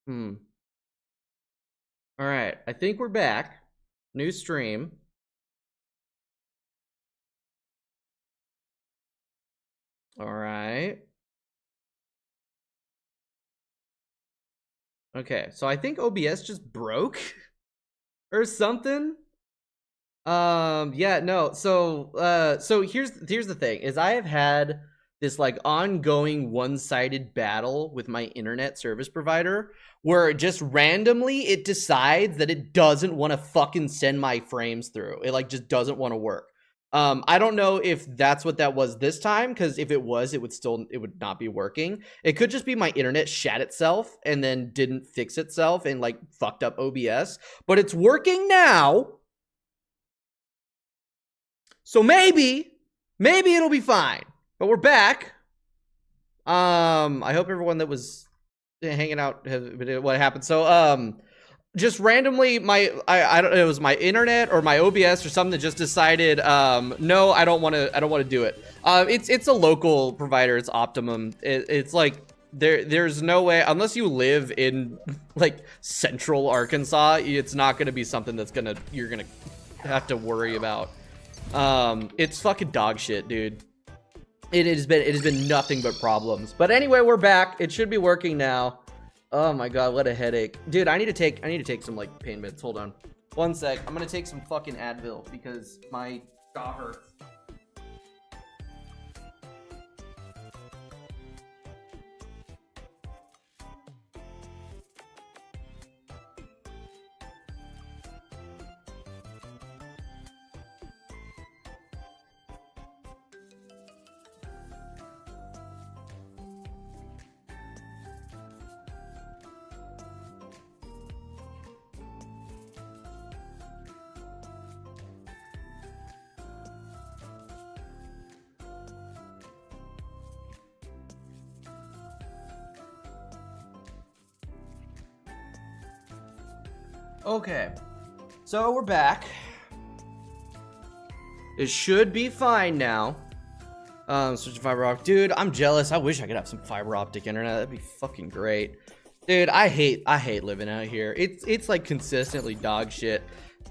All right, I think we're back. New stream. All right. Okay, so I think OBS just broke or something. Yeah, no. So here's the thing is I have had this like ongoing one-sided battle with my internet service provider where just randomly it decides that it doesn't want to fucking send my frames through. It like just doesn't want to work. I don't know if that's what that was this time, because if it was, it would not be working. It could just be my internet shat itself and then didn't fix itself and like fucked up OBS, but it's working now. So maybe it'll be fine. But we're back. I hope everyone that was hanging out what happened. So just randomly I don't know, it was my internet or my OBS or something that just decided no, I don't want to do it. It's a local provider. It's Optimum. It's like there's no way, unless you live in like central Arkansas, it's not going to be something that's you're going to have to worry about. It's fucking dog shit, dude. It has been nothing but problems. But anyway, we're back. It should be working now. Oh my god, what a headache. Dude, I need to take some like pain meds. Hold on. One sec. I'm gonna take some fucking Advil because my jaw hurts. Okay, so we're back. It should be fine now. Switching fiber optic. Dude, I'm jealous. I wish I could have some fiber optic internet. That'd be fucking great. Dude, I hate living out here. It's like consistently dog shit.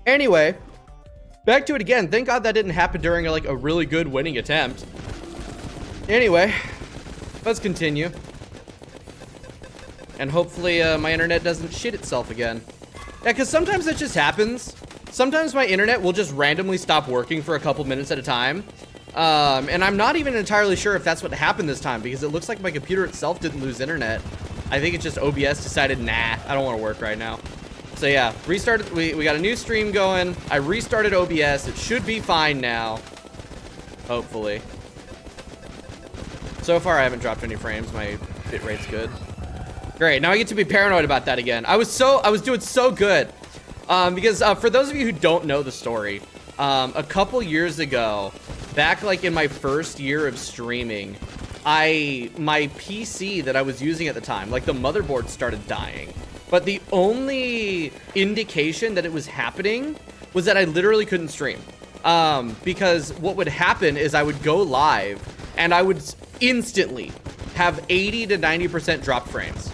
Anyway, back to it again. Thank God that didn't happen during like a really good winning attempt. Anyway, let's continue. And hopefully my internet doesn't shit itself again. Yeah, because sometimes it just happens. Sometimes my internet will just randomly stop working for a couple minutes at a time. And I'm not even entirely sure if that's what happened this time, because it looks like my computer itself didn't lose internet. I think it's just OBS decided, nah, I don't want to work right now. So yeah, restarted. We got a new stream going. I restarted OBS. It should be fine now. Hopefully. So far, I haven't dropped any frames. My bitrate's good. Great, now I get to be paranoid about that again. I was doing so good. Because for those of you who don't know the story, a couple years ago, back like in my first year of streaming, my PC that I was using at the time, like the motherboard started dying. But the only indication that it was happening was that I literally couldn't stream. Because what would happen is I would go live and I would instantly have 80 to 90% drop frames.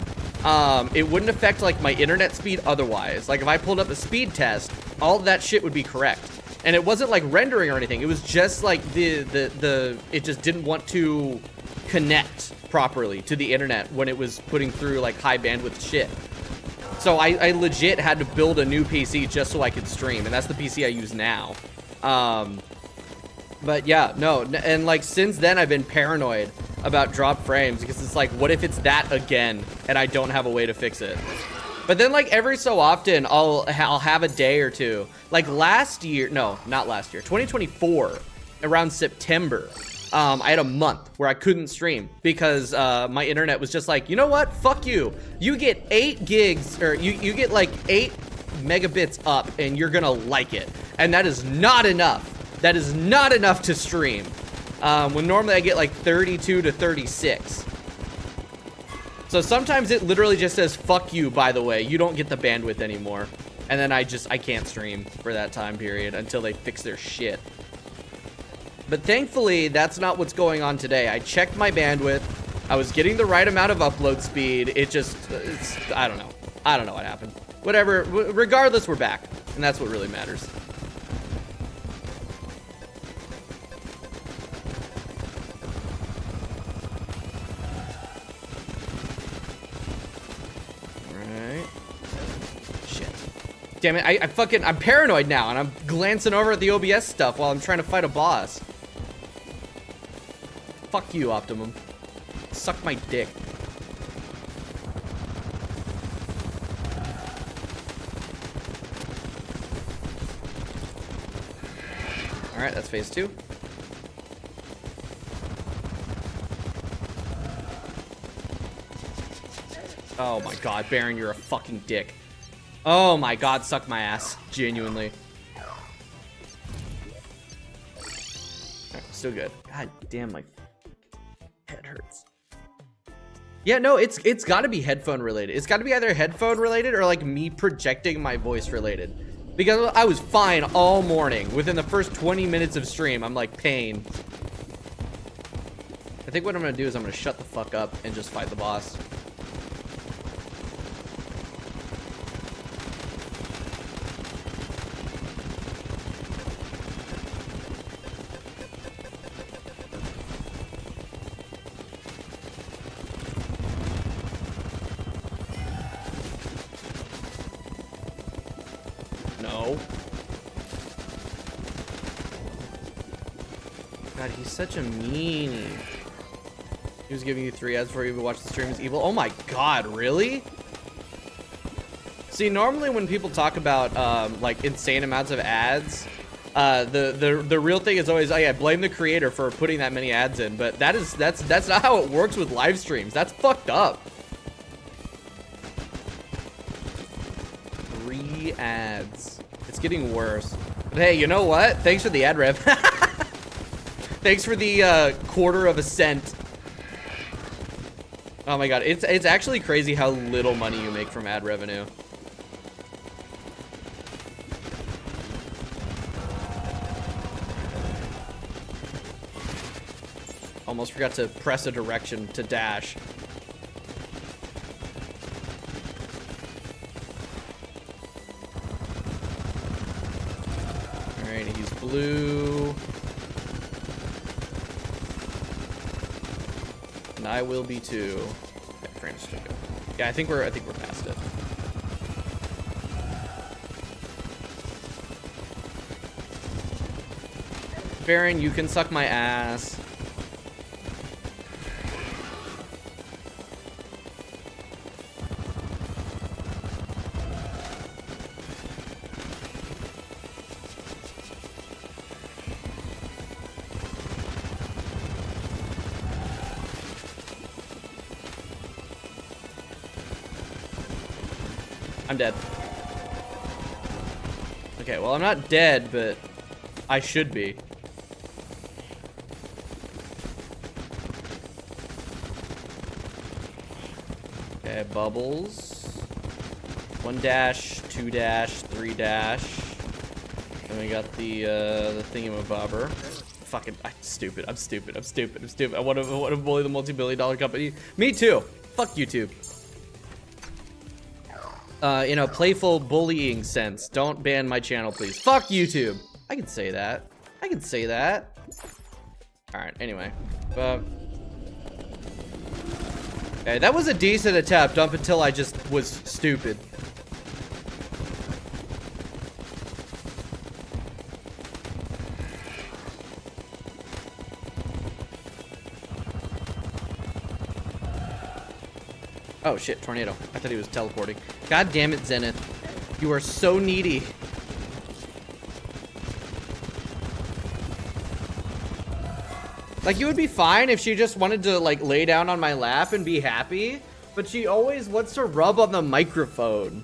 It wouldn't affect like my internet speed otherwise. Like if I pulled up a speed test, all of that shit would be correct. And it wasn't like rendering or anything. It was just like it just didn't want to connect properly to the internet when it was putting through like high bandwidth shit. So I legit had to build a new PC just so I could stream, and that's the PC I use now. But yeah, no, and like since then I've been paranoid about drop frames because it's like, what if it's that again and I don't have a way to fix it? But then like every so often I'll have a day or two. Like last year, no, not last year, 2024, around September, I had a month where I couldn't stream because my internet was just like, you know what? Fuck you. You get 8 gigs, or you get like 8 megabits up and you're gonna like it. And that is not enough. That is not enough to stream. When normally I get like 32 to 36. So sometimes it literally just says, fuck you, by the way. You don't get the bandwidth anymore. And then I can't stream for that time period until they fix their shit. But thankfully, that's not what's going on today. I checked my bandwidth. I was getting the right amount of upload speed. I don't know. I don't know what happened. Whatever, regardless, we're back. And that's what really matters. Alright. Shit. Damn it, I'm paranoid now, and I'm glancing over at the OBS stuff while I'm trying to fight a boss. Fuck you, Optimum. Suck my dick. Alright, that's phase 2. Oh my god, Baron, you're a fucking dick. Oh my god, suck my ass. Genuinely. Right, still good. God damn, my head hurts. Yeah, no, it's gotta be headphone related. It's gotta be either headphone related or like me projecting my voice related. Because I was fine all morning. Within the first 20 minutes of stream, I'm like, pain. I think what I'm gonna do is I'm gonna shut the fuck up and just fight the boss. God, he's such a meanie. He was giving you 3 ads before you even watched the stream is evil. Oh my god, really? See, normally when people talk about like insane amounts of ads, the real thing is always, oh yeah, blame the creator for putting that many ads in. But that's not how it works with live streams. That's fucked up. 3 ads. It's getting worse. But hey, you know what? Thanks for the ad rev. Thanks for the quarter of a cent. Oh my god, it's actually crazy how little money you make from ad revenue. Almost forgot to press a direction to dash. Alright, he's blue. And I will be too. Okay, frames still good. Yeah, I think we're past it. Baron, you can suck my ass. I'm dead. Okay, well, I'm not dead, but I should be. Okay, bubbles. 1 dash, 2 dash, 3 dash. Then we got the thingamabobber. Fucking, I'm stupid. I want to bully the multi-billion-dollar company. Me too. Fuck YouTube. In a playful bullying sense, don't ban my channel, please. Fuck YouTube. I can say that. I can say that. All right. Anyway, okay, that was a decent attempt up until I just was stupid. Oh shit, tornado. I thought he was teleporting. God damn it, Zenith. You are so needy. Like, you would be fine if she just wanted to, like, lay down on my lap and be happy, but she always wants to rub on the microphone.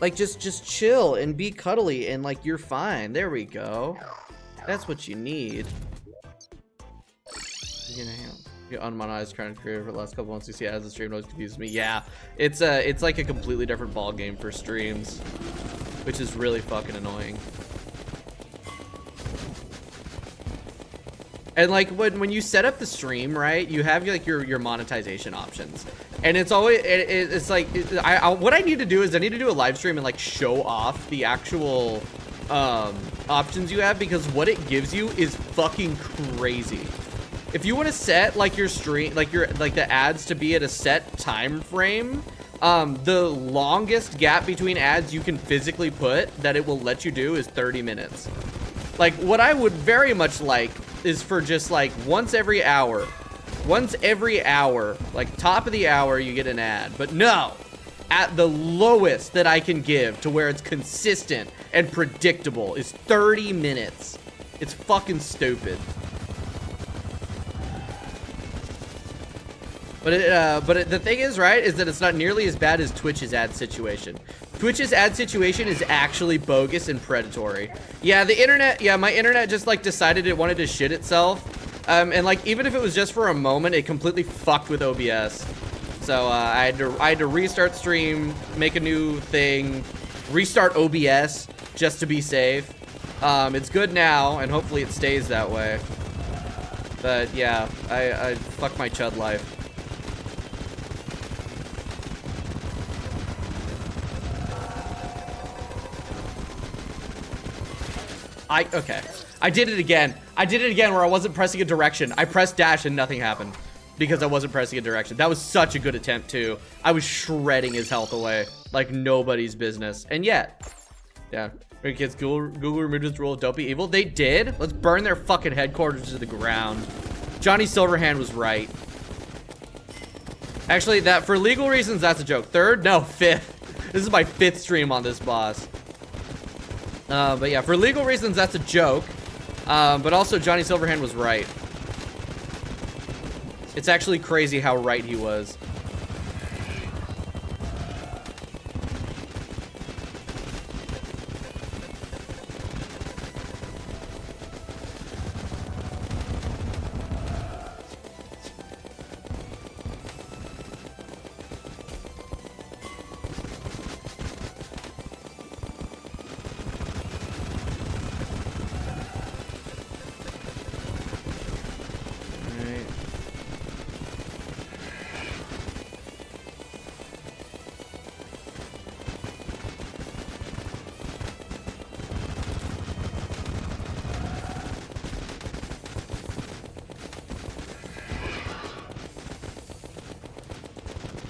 Like, just chill and be cuddly and, like, you're fine. There we go. That's what you need. You're unmonetized content creator for the last couple months. You see it as the stream always confuses me. Yeah, it's like a completely different ball game for streams, which is really fucking annoying. And like when you set up the stream, right, you have like your monetization options, and it's always it's like what I need to do is I need to do a live stream and like show off the actual options you have, because what it gives you is fucking crazy. If you want to set like your stream, like the ads to be at a set time frame, the longest gap between ads you can physically put that it will let you do is 30 minutes. Like what I would very much like is for just like once every hour, like top of the hour you get an ad. But no, at the lowest that I can give to where it's consistent and predictable is 30 minutes. It's fucking stupid. But the thing is, right, is that it's not nearly as bad as Twitch's ad situation. Twitch's ad situation is actually bogus and predatory. Yeah, the internet, yeah, my internet just like decided it wanted to shit itself. And like even if it was just for a moment, it completely fucked with OBS. So I had to restart stream, make a new thing, restart OBS just to be safe. It's good now, and hopefully it stays that way. But yeah, I fuck my chud life. Okay. I did it again. I did it again where I wasn't pressing a direction. I pressed dash and nothing happened because I wasn't pressing a direction. That was such a good attempt too. I was shredding his health away like nobody's business. And yet, yeah. Kids, Google removed its rule of don't be evil. They did. Let's burn their fucking headquarters to the ground. Johnny Silverhand was right. Actually, that for legal reasons, that's a joke. Third? No, fifth. This is my 5th stream on this boss. But yeah, for legal reasons, that's a joke. But also, Johnny Silverhand was right. It's actually crazy how right he was.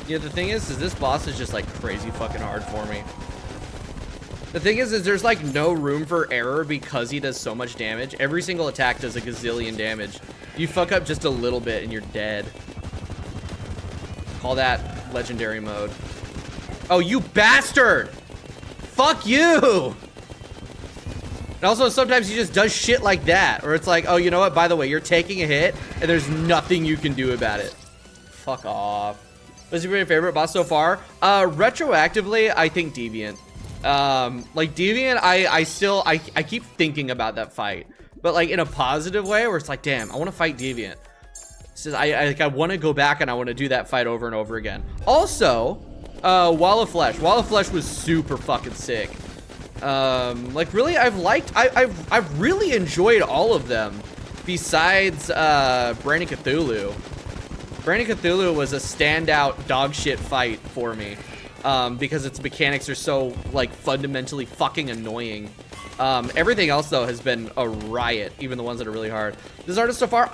Yeah, the thing is this boss is just like crazy fucking hard for me. The thing is there's like no room for error because he does so much damage. Every single attack does a gazillion damage. You fuck up just a little bit and you're dead. Call that legendary mode. Oh, you bastard! Fuck you! And also sometimes he just does shit like that. Or it's like, oh, you know what? By the way, you're taking a hit and there's nothing you can do about it. Fuck off. What's your favorite boss so far? Retroactively, I think Deviant. Like Deviant, I keep thinking about that fight, but like in a positive way where it's like, damn, I want to fight Deviant. Says I want to go back and I want to do that fight over and over again. Also, Wall of Flesh. Wall of Flesh was super fucking sick. Like really, I've really enjoyed all of them besides Branding Cthulhu. Branding Cthulhu was a standout dog shit fight for me. Because its mechanics are so like fundamentally fucking annoying. Everything else though has been a riot, even the ones that are really hard. This artist so far,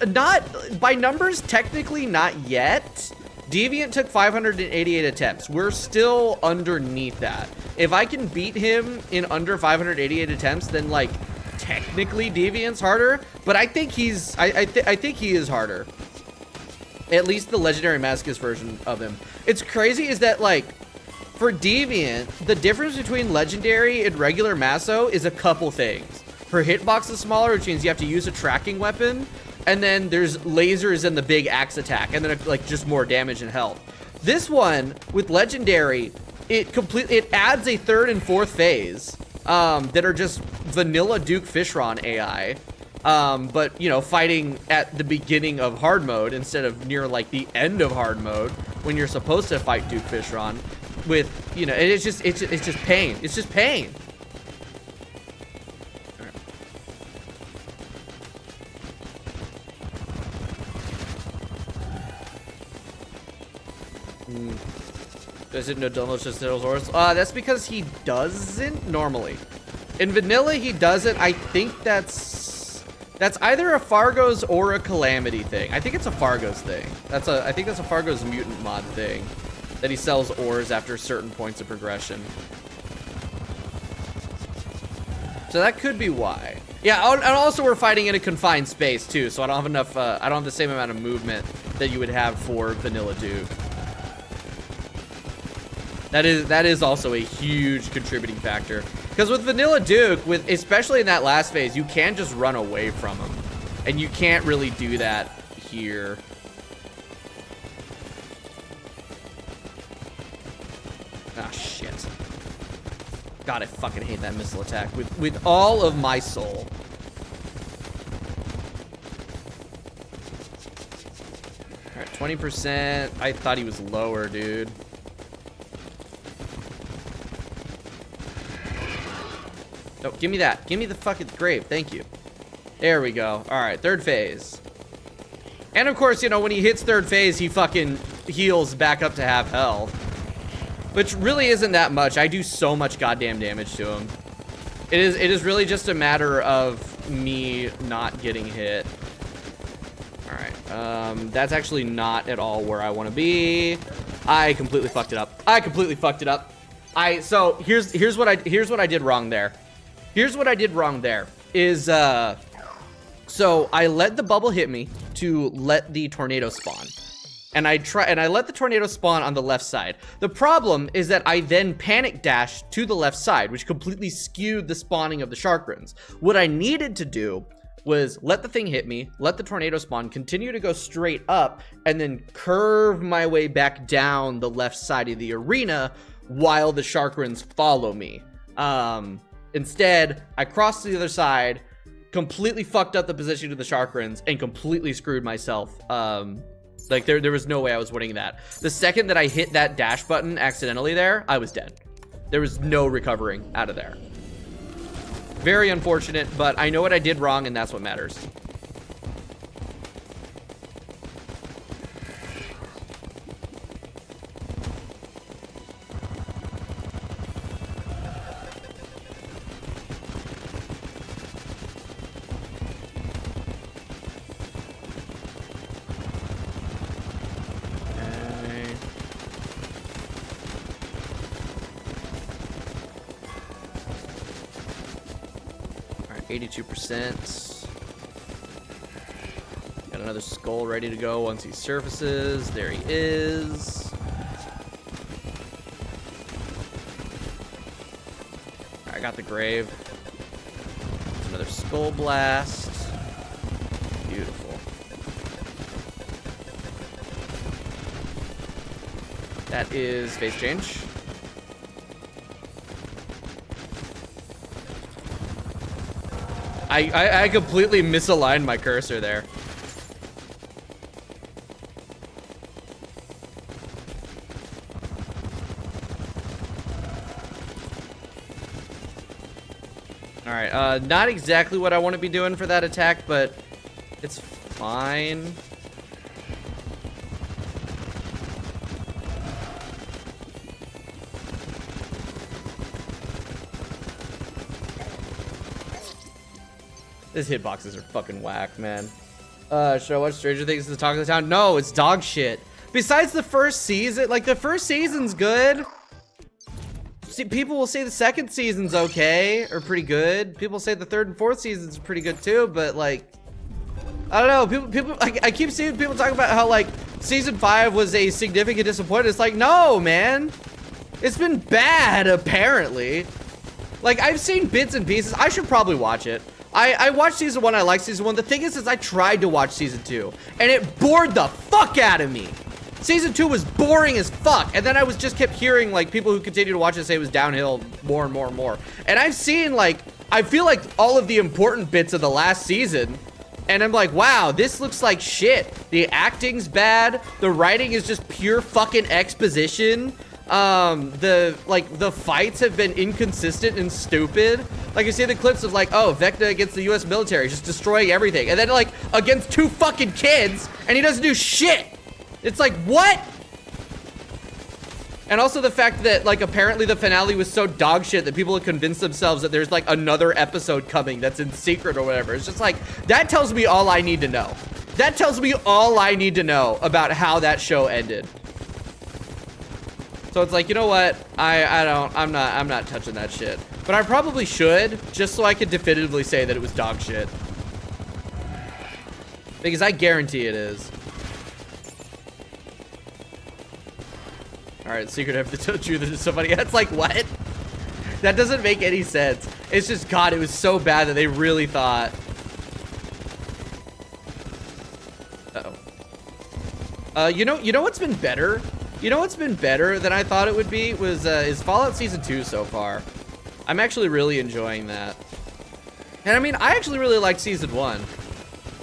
not by numbers, technically not yet. Deviant took 588 attempts. We're still underneath that. If I can beat him in under 588 attempts, then like technically Deviant's harder. But I think he's I think he is harder. At least the legendary masochist version of him. It's crazy is that like for Deviant, the difference between legendary and regular Maso is a couple things. Her hitbox is smaller, which means you have to use a tracking weapon, and then there's lasers and the big axe attack, and then like just more damage and health. This one with legendary, it adds a 3rd and 4th phase that are just vanilla Duke Fishron AI. But you know, fighting at the beginning of hard mode instead of near like the end of hard mode when you're supposed to fight Duke Fishron with, you know, it's just pain. It's just pain. Does it no delicious ores? That's because he doesn't normally. In vanilla, he doesn't. I think that's either a Fargo's or a Calamity thing. I think it's a Fargo's thing. I think that's a Fargo's Mutant mod thing. That he sells ores after certain points of progression. So that could be why. Yeah, and also we're fighting in a confined space too, so I don't have enough, I don't have the same amount of movement that you would have for Vanilla Duke. That is also a huge contributing factor. Because with Vanilla Duke, especially in that last phase, you can just run away from him. And you can't really do that here. Ah, shit. God, I fucking hate that missile attack with all of my soul. All right, 20%. I thought he was lower, dude. No, give me that. Give me the fucking grave. Thank you. There we go. All right, third phase. And of course, you know, when he hits third phase, he fucking heals back up to half health. Which really isn't that much. I do so much goddamn damage to him. It is really just a matter of me not getting hit. Alright. That's actually not at all where I want to be. I completely fucked it up. I completely fucked it up. So here's what I did wrong there. Here's what I did wrong there. So I let the bubble hit me to let the tornado spawn. And I let the tornado spawn on the left side. The problem is that I then panic dashed to the left side, which completely skewed the spawning of the Sharkrins. What I needed to do was let the thing hit me, let the tornado spawn, continue to go straight up, and then curve my way back down the left side of the arena while the Sharkrins follow me. Instead, I crossed to the other side, completely fucked up the position of the Sharkrins, and completely screwed myself. Like, there was no way I was winning that. The second that I hit that dash button accidentally there, I was dead. There was no recovering out of there. Very unfortunate, but I know what I did wrong, and that's what matters. Alright, 82%. Got another skull ready to go once he surfaces. There he is. I got the grave. There's another skull blast. Beautiful. That is phase change. I completely misaligned my cursor there. Alright, not exactly what I want to be doing for that attack, but it's fine. These hitboxes are fucking whack, man. Should I watch Stranger Things to Talk of the Town? No, it's dog shit. Besides the first season, like, the first season's good. See, people will say the second season's okay, or pretty good. People say the third and fourth seasons are pretty good too, but like, I don't know. People, I keep seeing people talk about how like season 5 was a significant disappointment. It's like, no, man. It's been bad, apparently. Like, I've seen bits and pieces. I should probably watch it. I watched season 1, I liked season 1. The thing is I tried to watch season 2, and it bored the fuck out of me. Season 2 was boring as fuck, and then I just kept hearing, like, people who continue to watch it say it was downhill more and more and more. And I've seen, like, I feel like all of the important bits of the last season, and I'm like, wow, this looks like shit. The acting's bad, the writing is just pure fucking exposition. The fights have been inconsistent and stupid. Like, you see the clips of like, oh, Vecna against the US military, just destroying everything. And then like, against 2 fucking kids, and he doesn't do shit. It's like, what? And also the fact that, like, apparently the finale was so dog shit that people have convinced themselves that there's, like, another episode coming that's in secret or whatever. It's just like, that tells me all I need to know. That tells me all I need to know about how that show ended. So it's like, you know what? I'm not touching that shit. But I probably should, just so I could definitively say that it was dog shit. Because I guarantee it is. All right, secret I have to tell you to somebody. It's like, what? That doesn't make any sense. It's just, God, it was so bad that they really thought. Uh-oh. You know what's been better? You know what's been better than I thought it would be is Fallout Season 2 so far. I'm actually really enjoying that. And I mean, I actually really like Season 1.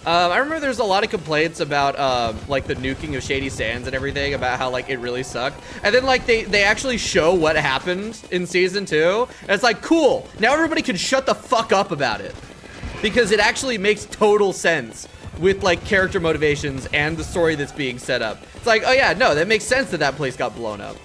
I remember there's a lot of complaints about, like, the nuking of Shady Sands and everything, about how, like, it really sucked. And then, like, they actually show what happened in Season 2. And it's like, cool. Now everybody can shut the fuck up about it. Because it actually makes total sense with, like, character motivations and the story that's being set up. It's like, oh, yeah, no, that makes sense that that place got blown up.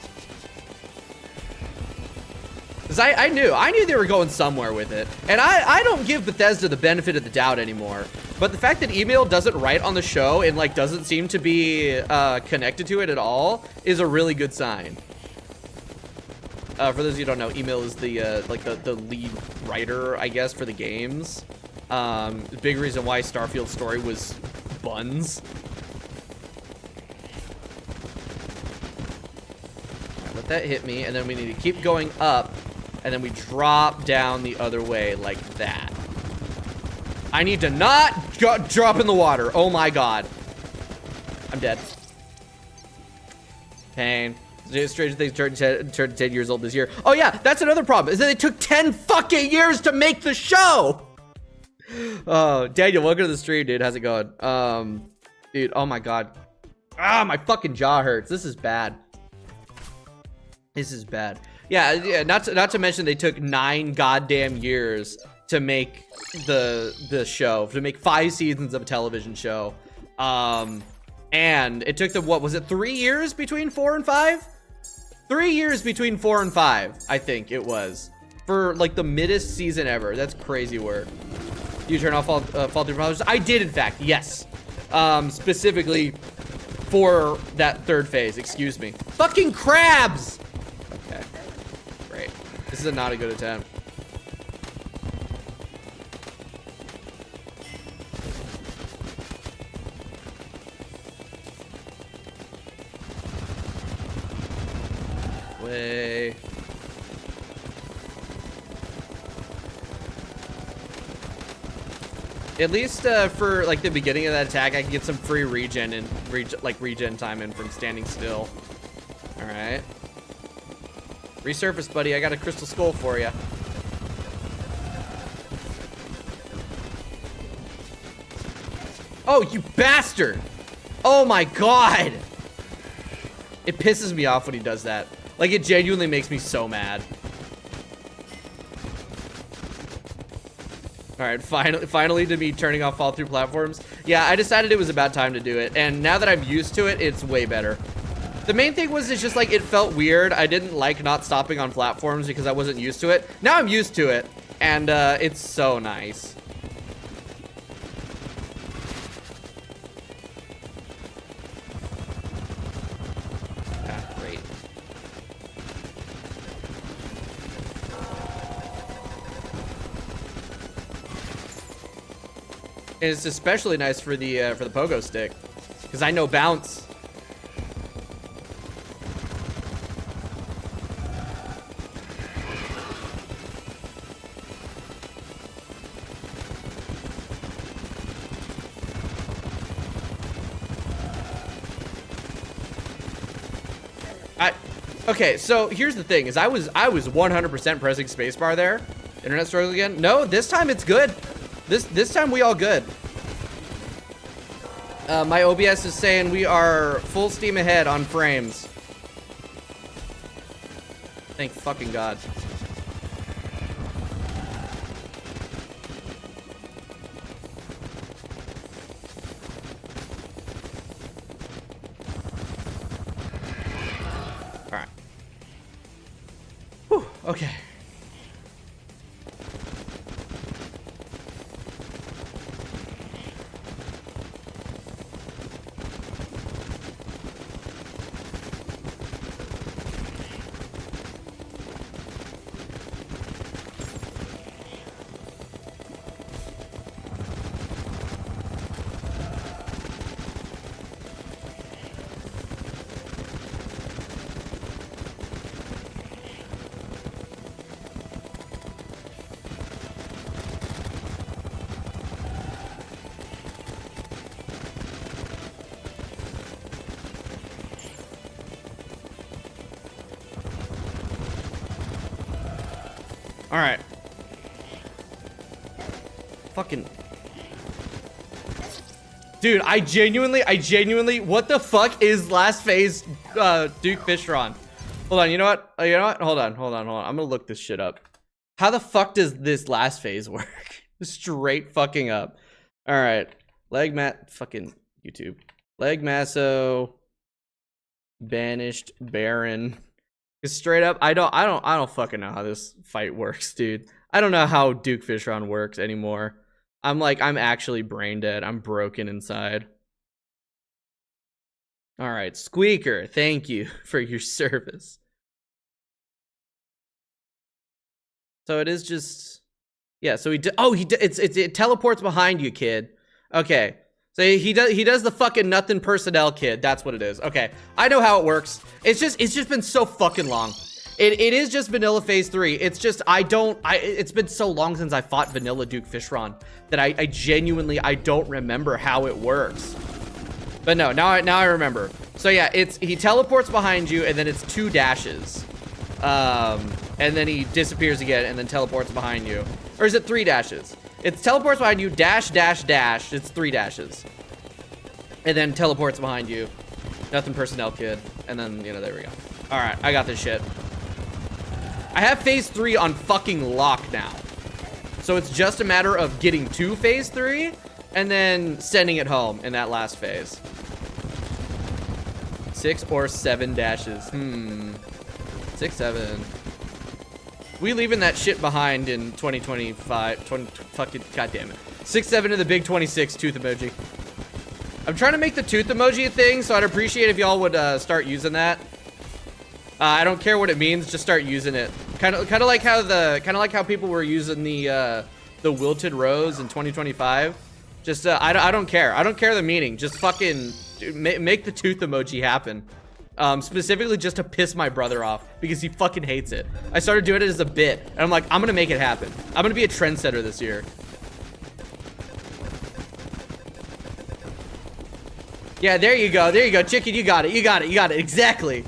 Because I knew they were going somewhere with it. And I don't give Bethesda the benefit of the doubt anymore. But the fact that Email doesn't write on the show and, like, doesn't seem to be connected to it at all is a really good sign. For those of you who don't know, Email is the, like, the lead writer, I guess, for the games. The big reason why Starfield's story was buns. Alright, let that hit me, and then we need to keep going up. And then we drop down the other way like that. I need to not drop in the water. Oh my God. I'm dead. Pain. Stranger Things turned 10 years old this year. Oh yeah, that's another problem, is that it took 10 fucking years to make the show. Oh, Daniel, welcome to the stream, dude. How's it going? Dude, oh my God. Ah, my fucking jaw hurts. This is bad. This is bad. Yeah, not to mention they took 9 goddamn years to make the show, to make 5 seasons of a television show. And it took them, what was it, 3 years between 4 and 5? 3 years between 4 and 5, I think it was, for like the middest season ever. That's crazy work. You turn off Fall Through Problems? I did, in fact, yes. Specifically for that third phase, excuse me. Fucking crabs! Okay, great. This is not a good attempt. Way. At least for like the beginning of that attack, I can get some free regen and regen time in from standing still. All right. Resurface, buddy. I got a crystal skull for you. Oh, you bastard! Oh my God! It pisses me off when he does that. Like, it genuinely makes me so mad. All right, finally to me turning off fall through platforms. Yeah, I decided it was about time to do it. And now that I'm used to it, it's way better. The main thing was, it's just like, it felt weird. I didn't like not stopping on platforms because I wasn't used to it. Now I'm used to it, and it's so nice. Great. And it's especially nice for the pogo stick, because I know bounce. Okay, so here's the thing: is I was 100% pressing spacebar there. Internet struggles again? No, this time it's good. This time we all good. My OBS is saying we are full steam ahead on frames. Thank fucking God. Okay. All right. Fucking. Dude, I genuinely, what the fuck is last phase Duke Fishron? Hold on, you know what? Hold on. I'm gonna look this shit up. How the fuck does this last phase work? Straight fucking up. All right. Leg mat, fucking YouTube. Leg Maso. Banished Baron. Cause straight up, I don't fucking know how this fight works, dude. I don't know how Duke Fishron works anymore. I'm actually brain dead. I'm broken inside. All right, Squeaker, thank you for your service. So it is just, yeah. So it teleports behind you, kid. Okay. So he does the fucking nothing personnel kid. That's what it is. Okay, I know how it works. It's just been so fucking long. It is just vanilla phase 3. It's just it's been so long since I fought vanilla Duke Fishron that I genuinely don't remember how it works. But no, now I remember. So yeah, he teleports behind you and then it's 2 dashes. And then he disappears again and then teleports behind you. Or is it 3 dashes? It teleports behind you, dash, dash, dash. It's 3 dashes. And then teleports behind you. Nothing personnel kid. And then, there we go. All right, I got this shit. I have phase 3 on fucking lock now. So it's just a matter of getting to phase 3 and then sending it home in that last phase. 6 or 7 dashes. 6, 7. We leaving that shit behind in 2025. Fucking goddamn it. 6, 7 to the big 26 tooth emoji. I'm trying to make the tooth emoji a thing, so I'd appreciate if y'all would start using that. I don't care what it means, just start using it. Kind of like how people were using the wilted rose in 2025. Just I don't care. I don't care the meaning. Just fucking make the tooth emoji happen. Specifically just to piss my brother off because he fucking hates it. I started doing it as a bit and I'm like, I'm gonna make it happen. I'm gonna be a trendsetter this year. Yeah, there you go, chicken, you got it, exactly.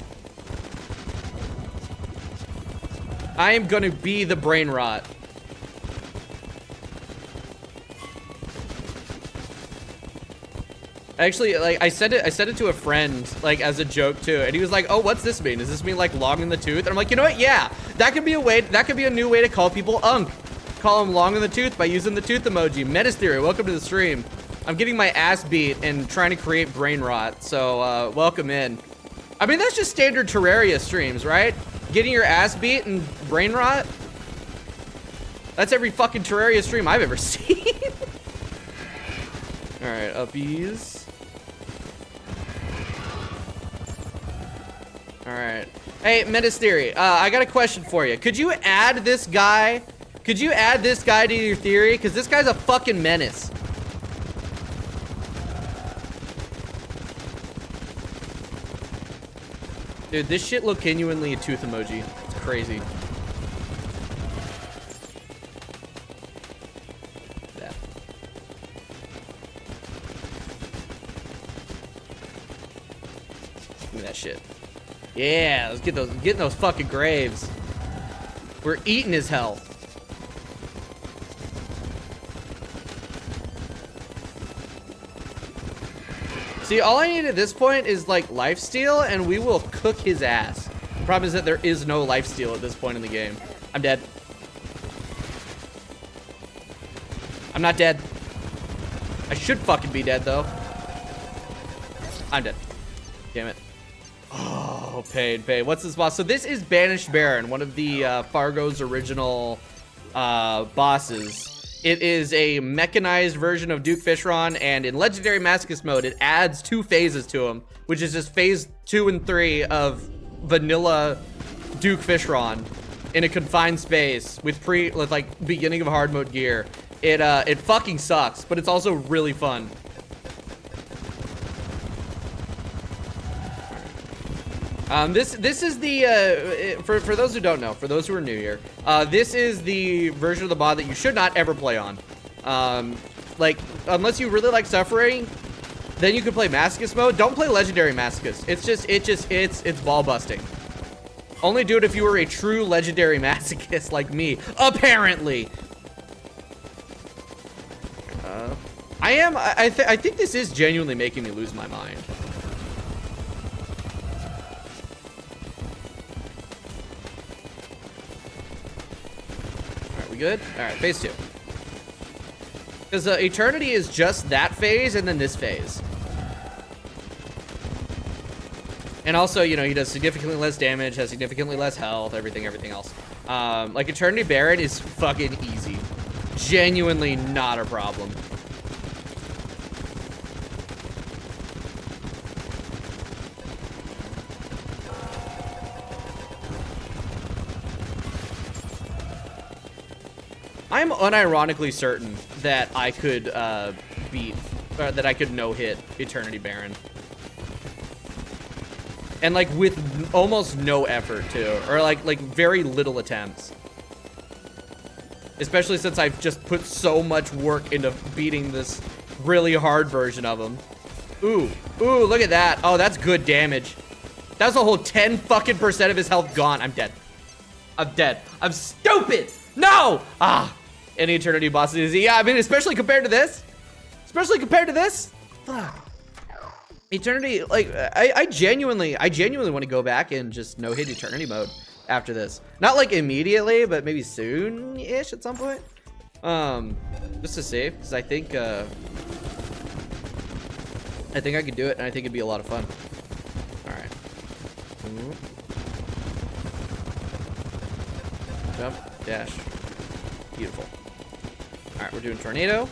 I am gonna be the brain rot. Actually, I said it to a friend, as a joke too, and he was like, "Oh, what's this mean? Does this mean long in the tooth?" And I'm like, you know what? Yeah, that could be a way. That could be a new way to call people unk. Call them long in the tooth by using the tooth emoji. Menace Theory, welcome to the stream. I'm getting my ass beat and trying to create brain rot, so welcome in. I mean, that's just standard Terraria streams, right? Getting your ass beat and brain rot. That's every fucking Terraria stream I've ever seen. All right, uppies. All right. Hey, Menace Theory, I got a question for you. Could you add this guy? Could you add this guy to your theory? Because this guy's a fucking menace. Dude, this shit look genuinely a tooth emoji. It's crazy. That. Give me that shit. Yeah, let's get those fucking graves. We're eating his health. See, all I need at this point is lifesteal, and we will cook his ass. The problem is that there is no lifesteal at this point in the game. I'm dead. I'm not dead. I should fucking be dead though. I'm dead. Damn it. Oh, Oh, pain. What's this boss? So this is Banished Baron, one of the Fargo's original bosses. It is a mechanized version of Duke Fishron, and in Legendary Masochist mode, it adds 2 phases to him, which is just phase 2 and 3 of vanilla Duke Fishron in a confined space with like beginning of hard mode gear. It fucking sucks, but it's also really fun. This is the for those who don't know, for those who are new here, this is the version of the mod that you should not ever play on. Like, unless you really like suffering, then you can play Masochist mode. Don't play Legendary Masochist. It's ball busting. Only do it if you were a true Legendary Masochist like me, apparently. I think this is genuinely making me lose my mind. Alright, we good? Alright, phase 2. Because Eternity is just that phase and then this phase. And also, you know, he does significantly less damage, has significantly less health, everything else. Like, Eternity Baron is fucking easy. Genuinely not a problem. I'm unironically certain that I could that I could no-hit Eternity Baron. And like with almost no effort too, or like very little attempts. Especially since I've just put so much work into beating this really hard version of him. Ooh, look at that. Oh, that's good damage. That's a whole 10 fucking % of his health gone. I'm dead. I'm stupid. No! Any Eternity boss is easy. Yeah, I mean, especially compared to this. Fuck. Eternity, like, I genuinely want to go back and just no-hit Eternity mode after this. Not like immediately, but maybe soon-ish at some point. Just to see, because I think I could do it, and I think it'd be a lot of fun. All right. Jump, dash. Beautiful. All right, we're doing Tornado.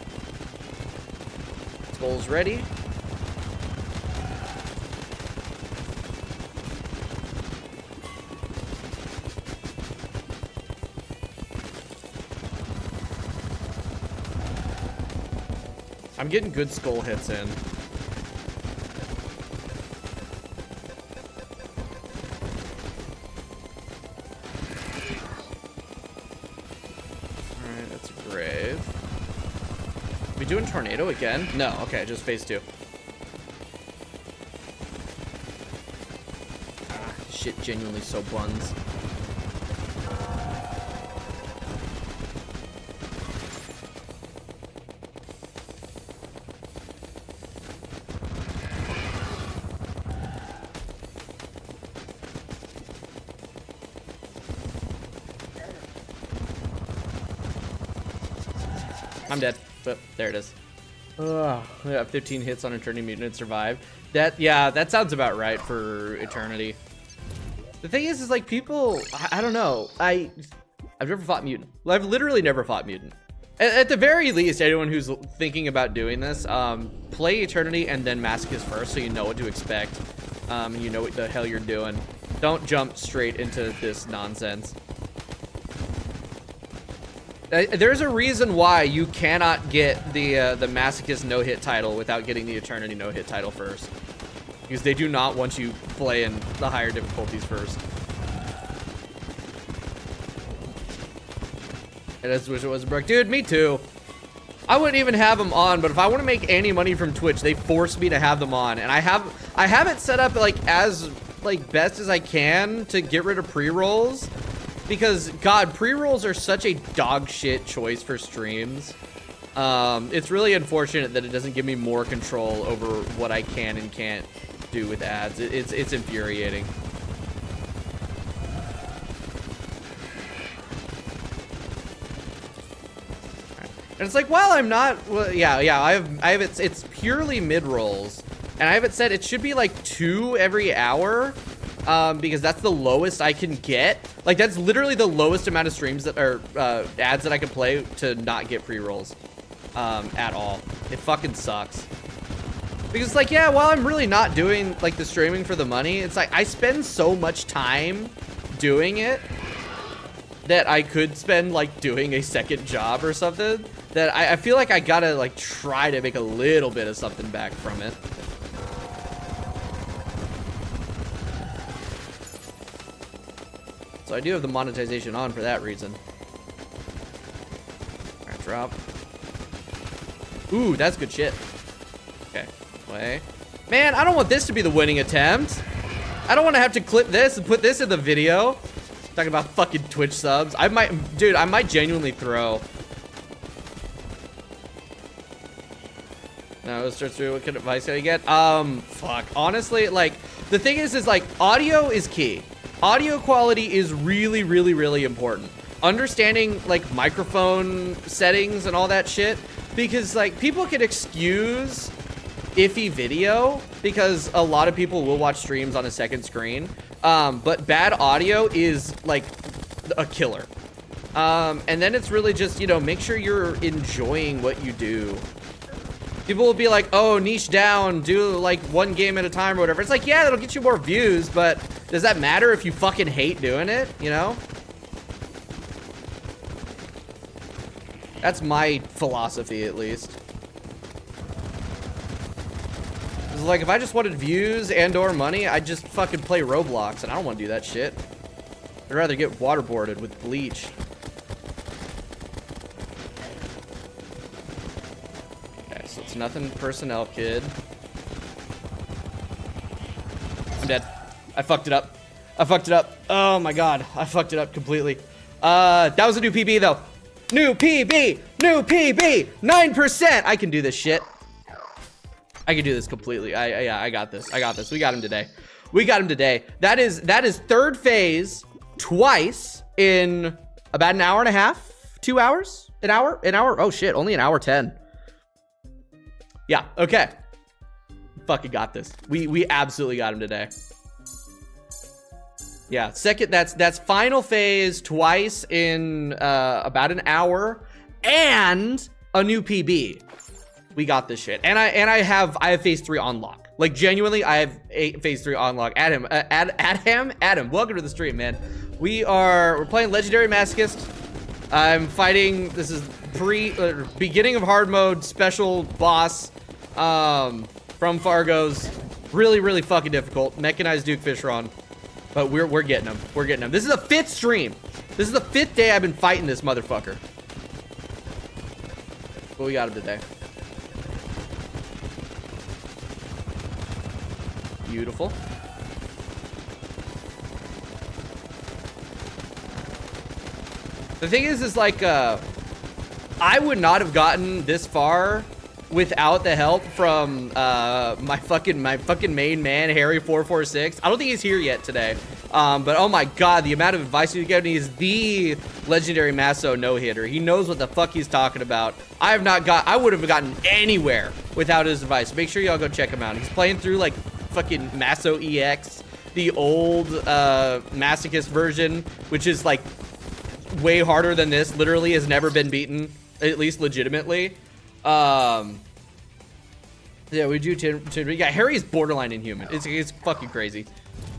Skull's ready. I'm getting good skull hits in. Alright, that's a grave. We doing Tornado again? No, okay, just phase 2. Shit genuinely so buns. I'm dead, but there it is. Ugh, I got 15 hits on Eternity Mutant and survived. Yeah, that sounds about right for Eternity. The thing is like people, I don't know. I've never fought Mutant. I've literally never fought Mutant. At the very least, anyone who's thinking about doing this, play Eternity and then Masochist first so you know what to expect. And you know what the hell you're doing. Don't jump straight into this nonsense. There's a reason why you cannot get the Masochist no-hit title without getting the Eternity no-hit title first. Because they do not want you playing the higher difficulties first. I just wish it was Brooke. Dude, me too. I wouldn't even have them on, but if I want to make any money from Twitch, they force me to have them on. And I have it set up like as best as I can to get rid of pre-rolls. Because, God, pre-rolls are such a dog shit choice for streams. It's really unfortunate that it doesn't give me more control over what I can and can't do with ads. It's infuriating. And it's like, well, I'm not, well, yeah, I have it's purely mid-rolls. And I have it set, it should be like 2 every hour. because that's the lowest I can get. Like, that's literally the lowest amount of streams that are ads that I can play to not get pre-rolls at all. It fucking sucks. Because, like, yeah, while I'm really not doing, like, the streaming for the money, it's like I spend so much time doing it that I could spend, like, doing a second job or something, that I feel like I gotta, like, try to make a little bit of something back from it. So I do have the monetization on for that reason. Alright, drop. Ooh, that's good shit. Okay, play. Man, I don't want this to be the winning attempt. I don't want to have to clip this and put this in the video. Talking about fucking Twitch subs. I might, dude, I might genuinely throw. No, let's start through. What kind of advice can I get? Fuck. Honestly, like, the thing is like, audio is key. Audio quality is really, really, really important. Understanding, like, microphone settings and all that shit. Because, like, people can excuse iffy video because a lot of people will watch streams on a second screen. But bad audio is, like, a killer. And then it's really just, you know, make sure you're enjoying what you do. People will be like, oh, niche down, do like one game at a time or whatever. It's like, yeah, that'll get you more views, but does that matter if you fucking hate doing it, you know? That's my philosophy, at least. It's like, if I just wanted views and or money, I'd just fucking play Roblox, and I don't want to do that shit. I'd rather get waterboarded with bleach. It's nothing personnel, kid. I'm dead. I fucked it up. I fucked it up. Oh my god. I fucked it up completely. That was a new PB though. New PB! New PB! 9%! I can do this shit. I can do this completely. Yeah, I got this. I got this. We got him today. We got him today. That is third phase twice in about an hour and a half. 2 hours? An hour? An hour? Oh shit, only an hour 10. Yeah, okay. Fucking got this. We absolutely got him today. Yeah, second, that's final phase twice in about an hour and a new PB. We got this shit. And I have phase 3 on lock. Like, genuinely, I have phase 3 on lock. Adam, welcome to the stream, man. We're playing Legendary Masochist. I'm fighting, this is beginning of hard mode special boss from Fargo's. Really, really fucking difficult. Mechanized Duke Fishron. But we're getting him. We're getting him. This is the 5th stream. This is the 5th day I've been fighting this motherfucker. But we got him today. Beautiful. The thing is like, I would not have gotten this far without the help from my fucking main man, Harry446. I don't think he's here yet today. But oh my god, the amount of advice he's giving me is the legendary Maso no-hitter. He knows what the fuck he's talking about. I would have gotten anywhere without his advice. Make sure y'all go check him out. He's playing through like fucking Maso EX, the old Masochist version, which is like way harder than this. Literally has never been beaten, at least legitimately. Yeah, we do. Yeah, Harry's borderline inhuman. It's fucking crazy.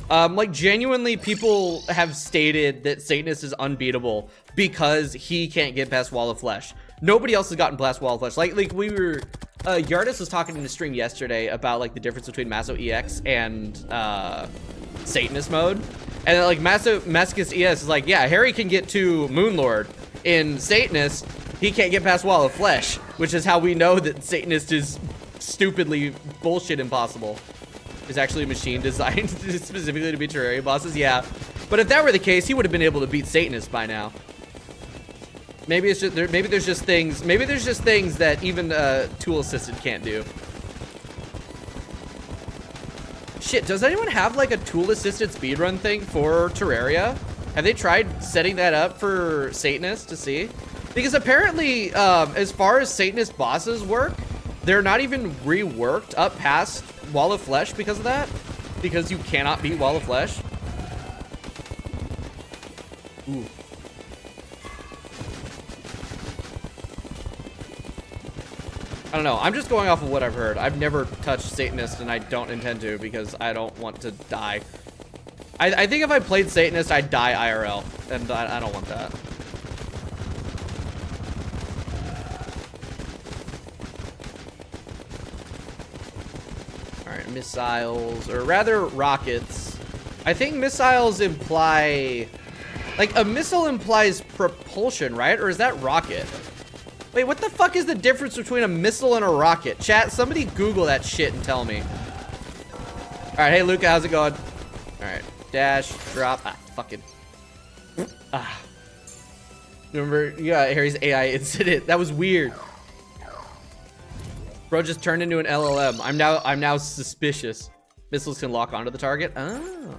Like, genuinely, people have stated that Satanist is unbeatable because he can't get past Wall of Flesh. Nobody else has gotten past Wall of Flesh. Like we were, Yardis was talking in the stream yesterday about, like, the difference between Maso EX and, Satanist mode. And, like, Masochist ES is like, yeah, Harry can get to Moonlord. In Satanist, he can't get past Wall of Flesh, which is how we know that Satanist is stupidly bullshit impossible. Is actually a machine designed specifically to beat Terraria bosses, yeah. But if that were the case, he would have been able to beat Satanist by now. Maybe it's just maybe there's just things that even tool assisted can't do. Shit, does anyone have like a tool assisted speedrun thing for Terraria? Have they tried setting that up for Satanist to see? Because apparently, as far as Satanist bosses work, they're not even reworked up past Wall of Flesh because of that. Because you cannot beat Wall of Flesh. Ooh. I don't know. I'm just going off of what I've heard. I've never touched Satanist, and I don't intend to because I don't want to die. I think if I played Satanist, I'd die IRL, and I don't want that. All right, missiles, or rather rockets. I think missiles imply, like a missile implies propulsion, right? Or is that rocket? Wait, what the fuck is the difference between a missile and a rocket? Chat, somebody Google that shit and tell me. All right, hey Luca, how's it going? All right, dash, drop, fucking. Remember, yeah, Harry's AI incident. That was weird. Bro just turned into an LLM. I'm now suspicious. Missiles can lock onto the target. Oh.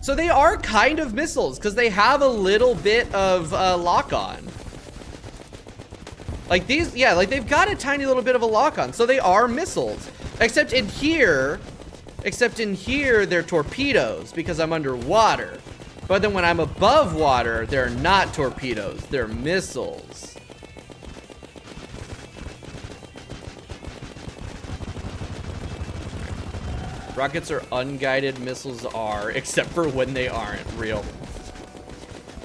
So they are kind of missiles because they have a little bit of lock on. Like these, yeah, like they've got a tiny little bit of a lock on. So they are missiles. Except in here, they're torpedoes because I'm underwater. But then when I'm above water, they're not torpedoes, they're missiles. Rockets are unguided, missiles are, except for when they aren't real.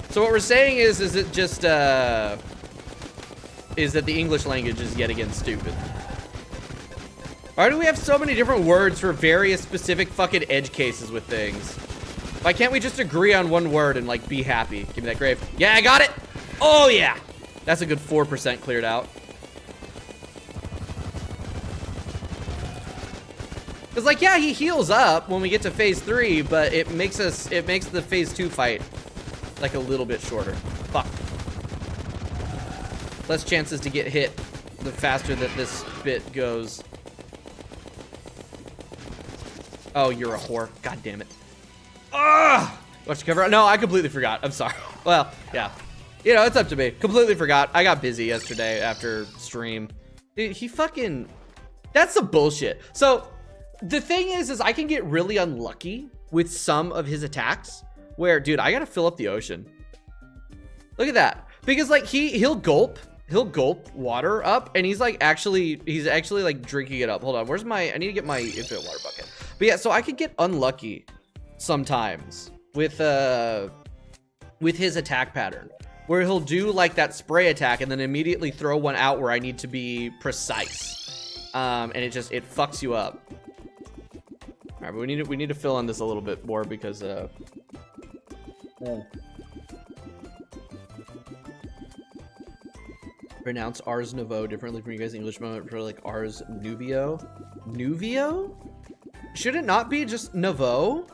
So what we're saying is it just, is that the English language is yet again stupid. Why do we have so many different words for various specific fucking edge cases with things? Why can't we just agree on one word and like be happy? Give me that grave. Yeah, I got it. Oh yeah. That's a good 4% cleared out. Cause like, yeah, he heals up when we get to phase 3, but it makes the phase 2 fight like a little bit shorter. Fuck. Less chances to get hit the faster that this bit goes. Oh, you're a whore. God damn it. Ugh! Watch the cover. No, I completely forgot. I'm sorry. Well, yeah. You know, it's up to me. Completely forgot. I got busy yesterday after stream. Dude, he fucking... That's the bullshit. So, the thing is I can get really unlucky with some of his attacks where, dude, I gotta fill up the ocean. Look at that. Because, like, he'll gulp water up, and he's actually like drinking it up. Hold on, where's my, I need to get my infinite water bucket. But yeah, so I could get unlucky sometimes with his attack pattern, where he'll do like that spray attack and then immediately throw one out where I need to be precise. And it fucks you up. All right, but we need to fill in this a little bit more because pronounce Ars Nouveau differently from you guys English moment for like Ars Nuvio. Nuvio? Should it not be just Nouveau?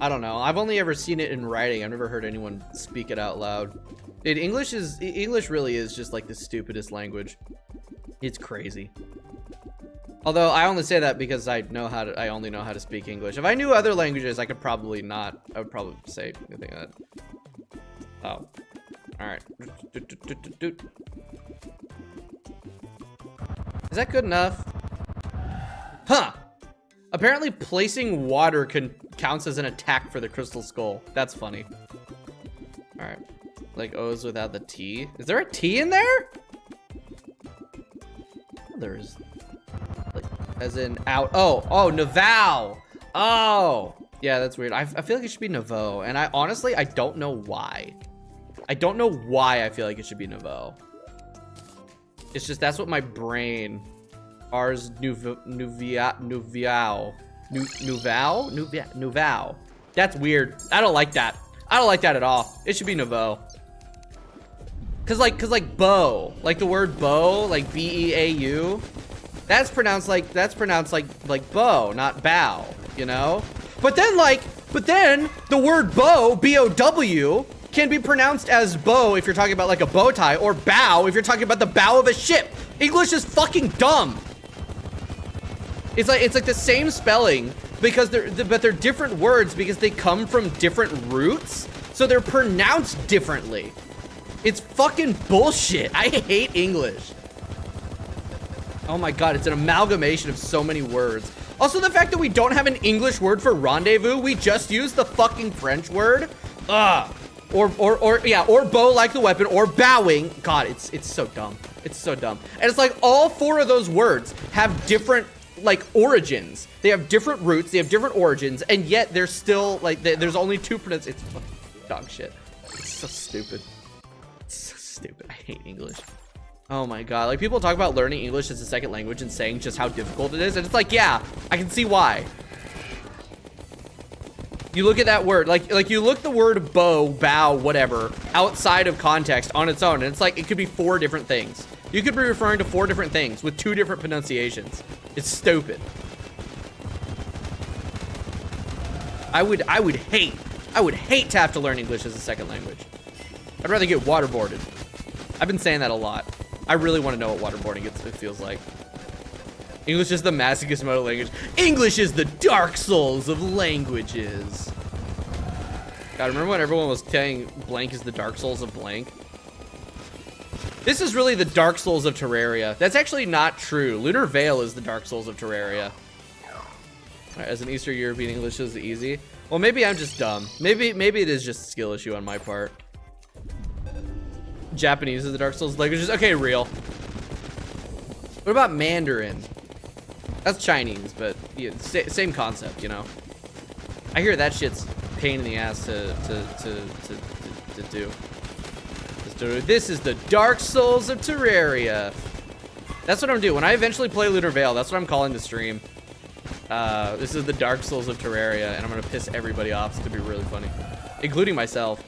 I don't know. I've only ever seen it in writing. I've never heard anyone speak it out loud. English really is just like the stupidest language. It's crazy. Although I only say that because I only know how to speak English. If I knew other languages, I would probably say anything like that. Oh. Alright. Is that good enough? Huh! Apparently placing water counts as an attack for the crystal skull. That's funny. Alright. Like O's without the T. Is there a T in there? There's like, as in out. Oh, Naval. Oh, yeah, that's weird. I feel like it should be Nouveau, and I honestly don't know why. I don't know why I feel like it should be Nouveau. It's just that's what my brain. Ars Nouveau. That's weird. I don't like that. I don't like that at all. It should be Nouveau. Cause like bow, like the word bow, like B-E-A-U, that's pronounced like bow, not bow, you know? But then the word bow, B-O-W, can be pronounced as bow if you're talking about like a bow tie, or bow if you're talking about the bow of a ship. English is fucking dumb. It's like the same spelling because they're different words because they come from different roots, so they're pronounced differently. It's fucking bullshit. I hate English. Oh my god, it's an amalgamation of so many words. Also, the fact that we don't have an English word for rendezvous, we just use the fucking French word. Ugh. or bow like the weapon, or bowing. God, it's so dumb. It's so dumb. And it's like all 4 of those words have different like origins. They have different roots, they have different origins, and yet they're still like there's only 2 pronunciations. It's fucking dog shit. It's so stupid. It's so stupid. I hate English. Oh my god. Like, people talk about learning English as a second language and saying just how difficult it is, and it's like, yeah, I can see why. You look at that word, like you look the word bow, bow, whatever, outside of context on its own, and it's like it could be 4 different things. You could be referring to 4 different things with 2 different pronunciations. It's stupid. I would hate to have to learn English as a second language. I'd rather get waterboarded. I've been saying that a lot. I really want to know what waterboarding it feels like. English is the masochist mode of language. English is the Dark Souls of languages. God, remember when everyone was saying blank is the Dark Souls of blank? This is really the Dark Souls of Terraria. That's actually not true. Lunar Veil is the Dark Souls of Terraria. Right, as an Eastern European, English is easy. Well, maybe I'm just dumb. Maybe it is just a skill issue on my part. Japanese is the Dark Souls languages. Okay, real. What about Mandarin? That's Chinese, but yeah, same concept, you know. I hear that shit's pain in the ass to do. This is the Dark Souls of Terraria. That's what I'm doing. When I eventually play Lunar Veil, that's what I'm calling the stream. This is the Dark Souls of Terraria, and I'm gonna piss everybody off. It's gonna be really funny, including myself.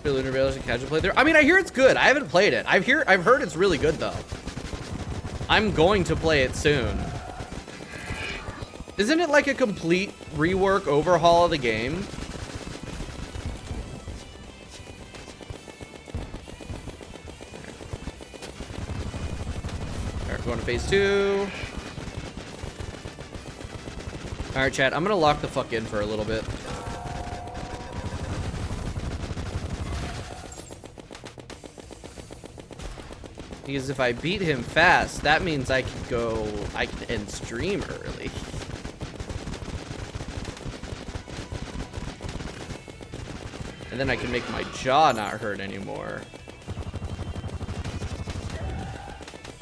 Lunar Veil is a casual play there. I mean, I hear it's good. I haven't played it. I've heard it's really good though. I'm going to play it soon. Isn't it like a complete rework overhaul of the game? Alright, going to phase 2. Alright, chat, I'm gonna lock the fuck in for a little bit. Because if I beat him fast, that means I can end stream early. And then I can make my jaw not hurt anymore.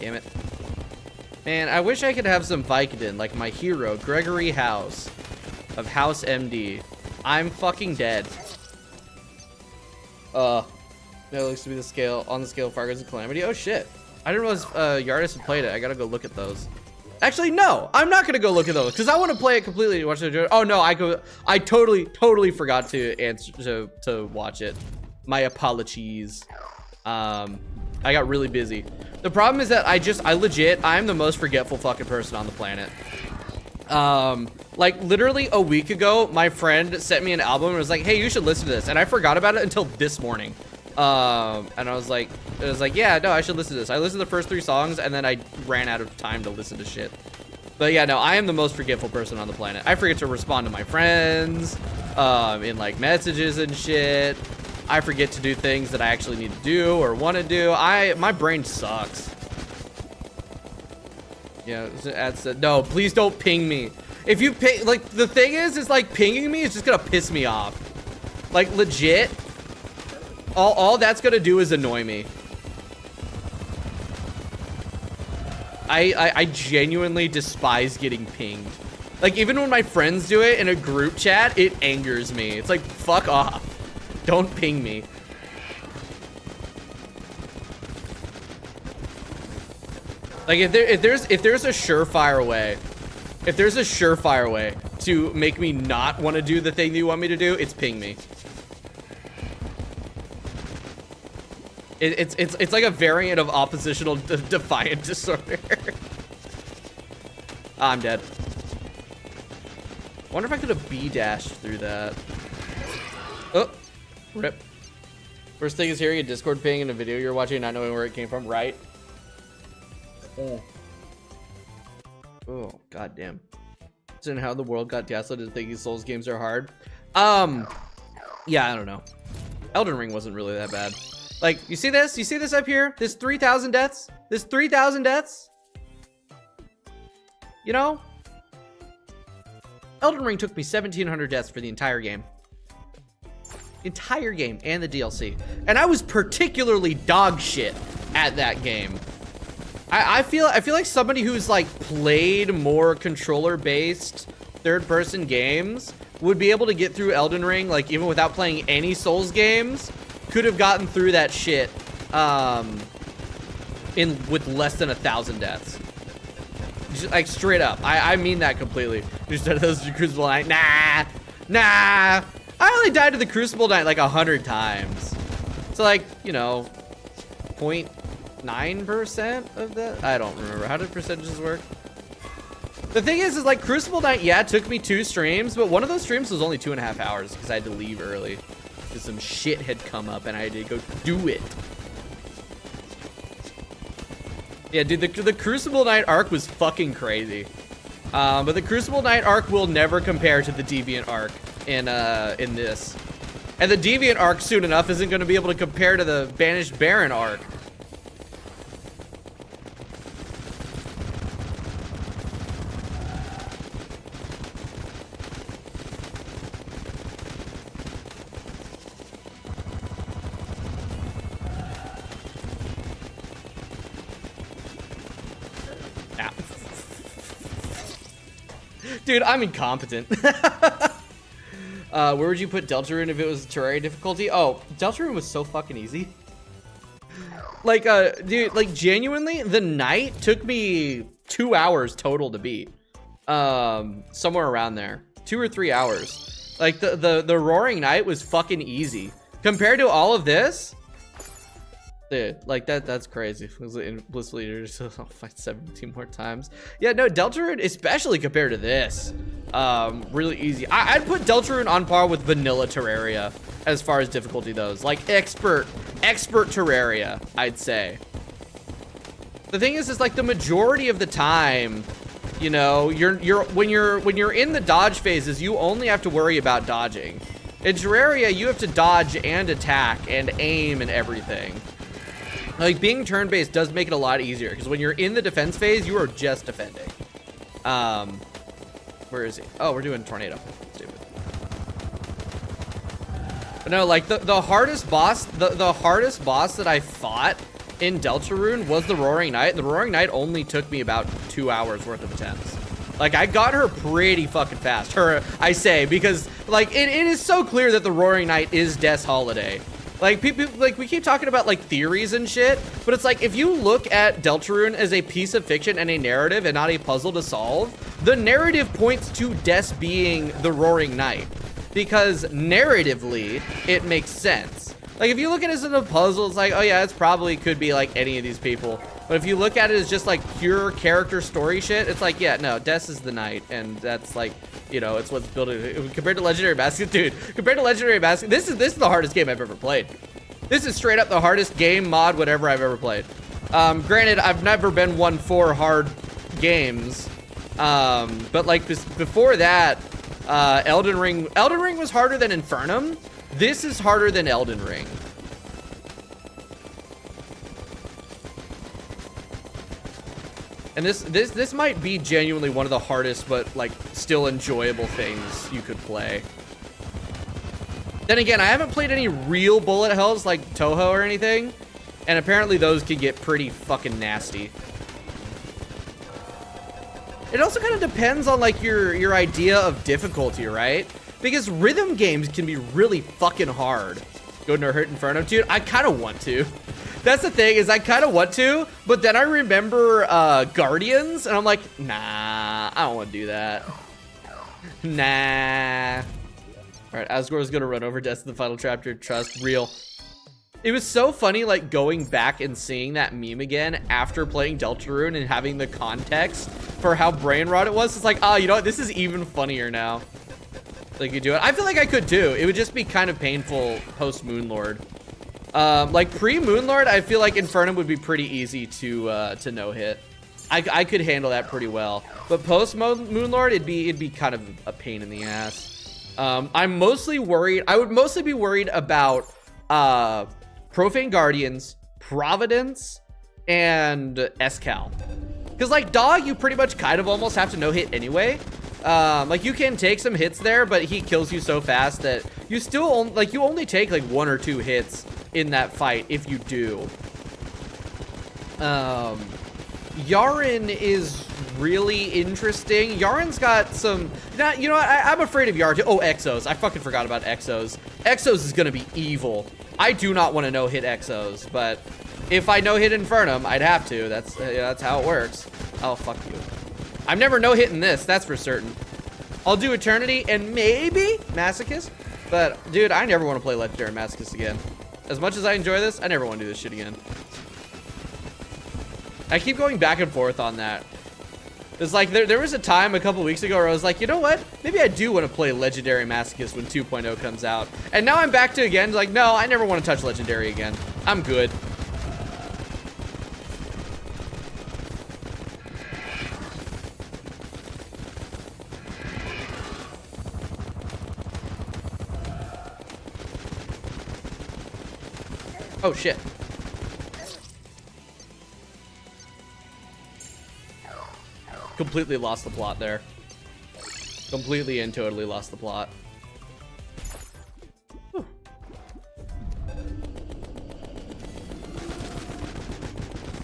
Damn it. Man, I wish I could have some Vicodin, like my hero, Gregory House, of House MD. I'm fucking dead. That looks to be the scale, on the scale of Fargo's Calamity. Oh shit. I didn't realize Yardis had played it. I gotta go look at those. Actually, no, I'm not gonna go look at those because I want to play it completely. Watch it. Oh no, I totally forgot to watch it. My apologies. I got really busy. The problem is that I'm the most forgetful fucking person on the planet. Like literally a week ago, my friend sent me an album and was like, hey, you should listen to this. And I forgot about it until this morning. And I was like, yeah, no, I should listen to this. I listened to the first 3 songs and then I ran out of time to listen to shit. But yeah, no, I am the most forgetful person on the planet. I forget to respond to my friends, in like messages and shit. I forget to do things that I actually need to do or want to do. My brain sucks. Yeah, no, please don't ping me. If you ping, like, the thing is like pinging me is just gonna piss me off. Like, legit, all that's gonna do is annoy me. I genuinely despise getting pinged. Like, even when my friends do it in a group chat, it angers me. It's like, fuck off. Don't ping me. Like, if there's a surefire way to make me not want to do the thing that you want me to do, it's ping me. It's like a variant of oppositional defiant disorder. I'm dead. I wonder if I could have B-dashed through that. Oh, rip. First thing is hearing a Discord ping in a video you're watching, not knowing where it came from, right? Oh, goddamn. And how the world got gaslit thinking Souls games are hard. Yeah, I don't know. Elden Ring wasn't really that bad. Like, you see this? You see this up here? This 3,000 deaths? This 3,000 deaths? You know? Elden Ring took me 1,700 deaths for the entire game. Entire game and the DLC. And I was particularly dog shit at that game. I feel like somebody who's like played more controller-based third-person games would be able to get through Elden Ring, like even without playing any Souls games, could have gotten through that shit with less than 1,000 deaths. Just, like straight up, I mean that completely. Just those Crucible Knight, nah. I only died to the Crucible Knight like 100 times. So like, you know, 0.9% of that. I don't remember. How did percentages work? The thing is like Crucible Knight, yeah, it took me 2 streams, but one of those streams was only 2.5 hours because I had to leave early because some shit had come up and I had to go do it. Yeah, dude, the Crucible Knight arc was fucking crazy. But the Crucible Knight arc will never compare to the Deviant arc in this. And the Deviant arc soon enough isn't going to be able to compare to the Banished Baron arc. Dude, I'm incompetent. Where would you put Deltarune if it was Terraria difficulty? Oh, Deltarune was so fucking easy. Like, dude, like genuinely, the night took me 2 hours total to beat. Somewhere around there, 2 or 3 hours. Like the Roaring Night was fucking easy compared to all of this. Dude, like that's crazy. Blissful Eater, so I'll fight 17 more times. Yeah, no, Deltarune, especially compared to this, really easy. I'd put Deltarune on par with vanilla Terraria as far as difficulty goes. Like expert Terraria, I'd say. The thing is like the majority of the time, you know, when you're in the dodge phases, you only have to worry about dodging. In Terraria, you have to dodge and attack and aim and everything. Like, being turn-based does make it a lot easier, because when you're in the defense phase, you are just defending. Where is he? Oh, we're doing Tornado. Stupid. But no, like, the hardest boss, the hardest boss that I fought in Deltarune was the Roaring Knight. The Roaring Knight only took me about 2 hours worth of attempts. Like, I got her pretty fucking fast. Her, I say, because, like, it is so clear that the Roaring Knight is Death's Holiday. Like, people, like, we keep talking about, like, theories and shit, but it's like, if you look at Deltarune as a piece of fiction and a narrative and not a puzzle to solve, the narrative points to Death being the Roaring Knight, because narratively, it makes sense. Like, if you look at it as a puzzle, it's like, oh yeah, it's probably could be, like, any of these people. But if you look at it as just, like, pure character story shit, it's like, yeah, no, Death is the Knight, and that's, like, you know, it's what's building. Compared to Legendary Basket, dude, compared to Legendary Basket, this is the hardest game I've ever played. This is straight up the hardest game, mod, whatever I've ever played. Granted, I've never been one for hard games, but like before that, Elden Ring was harder than Infernum. This is harder than Elden Ring. And this might be genuinely one of the hardest, but like still enjoyable things you could play. Then again, I haven't played any real bullet hells like Toho or anything, and apparently those can get pretty fucking nasty. It also kind of depends on like your idea of difficulty, right? Because rhythm games can be really fucking hard. Go Nohit Inferno, dude. I kind of want to. That's the thing, is I kind of want to, but then I remember Guardians, and I'm like, nah, I don't want to do that. Nah. All right, Asgore's gonna run over Death in the final chapter. Trust, real. It was so funny, like, going back and seeing that meme again after playing Deltarune and having the context for how brain rot it was. It's like, you know what? This is even funnier now. Like, you do it. I feel like I could too. It would just be kind of painful post Moonlord. Like pre-Moonlord, I feel like Infernum would be pretty easy to no hit. I could handle that pretty well. But post Moonlord, it'd be kind of a pain in the ass. I'm mostly worried. I would mostly be worried about Profane Guardians, Providence, and Escal. Because like Dog, you pretty much kind of almost have to no hit anyway. Like you can take some hits there, but he kills you so fast that you still like you only take like 1 or 2 hits in that fight if you do. Yaren is really interesting. Yaren's got some, you know what, I'm afraid of Yaren too. Oh, Exos, I fucking forgot about Exos. Exos is gonna be evil. I do not want to no-hit Exos, but if I no-hit Infernum, I'd have to. That's how it works. Oh, fuck you. I'm never no-hitting this, that's for certain. I'll do Eternity and maybe Masochist, but dude, I never want to play Legendary Masochist again. As much as I enjoy this, I never want to do this shit again. I keep going back and forth on that. It's like, there was a time a couple weeks ago where I was like, you know what? Maybe I do want to play Legendary Masochist when 2.0 comes out. And now I'm back to again, like, no, I never want to touch Legendary again. I'm good. Oh, shit. Completely lost the plot there. Completely and totally lost the plot. Whew.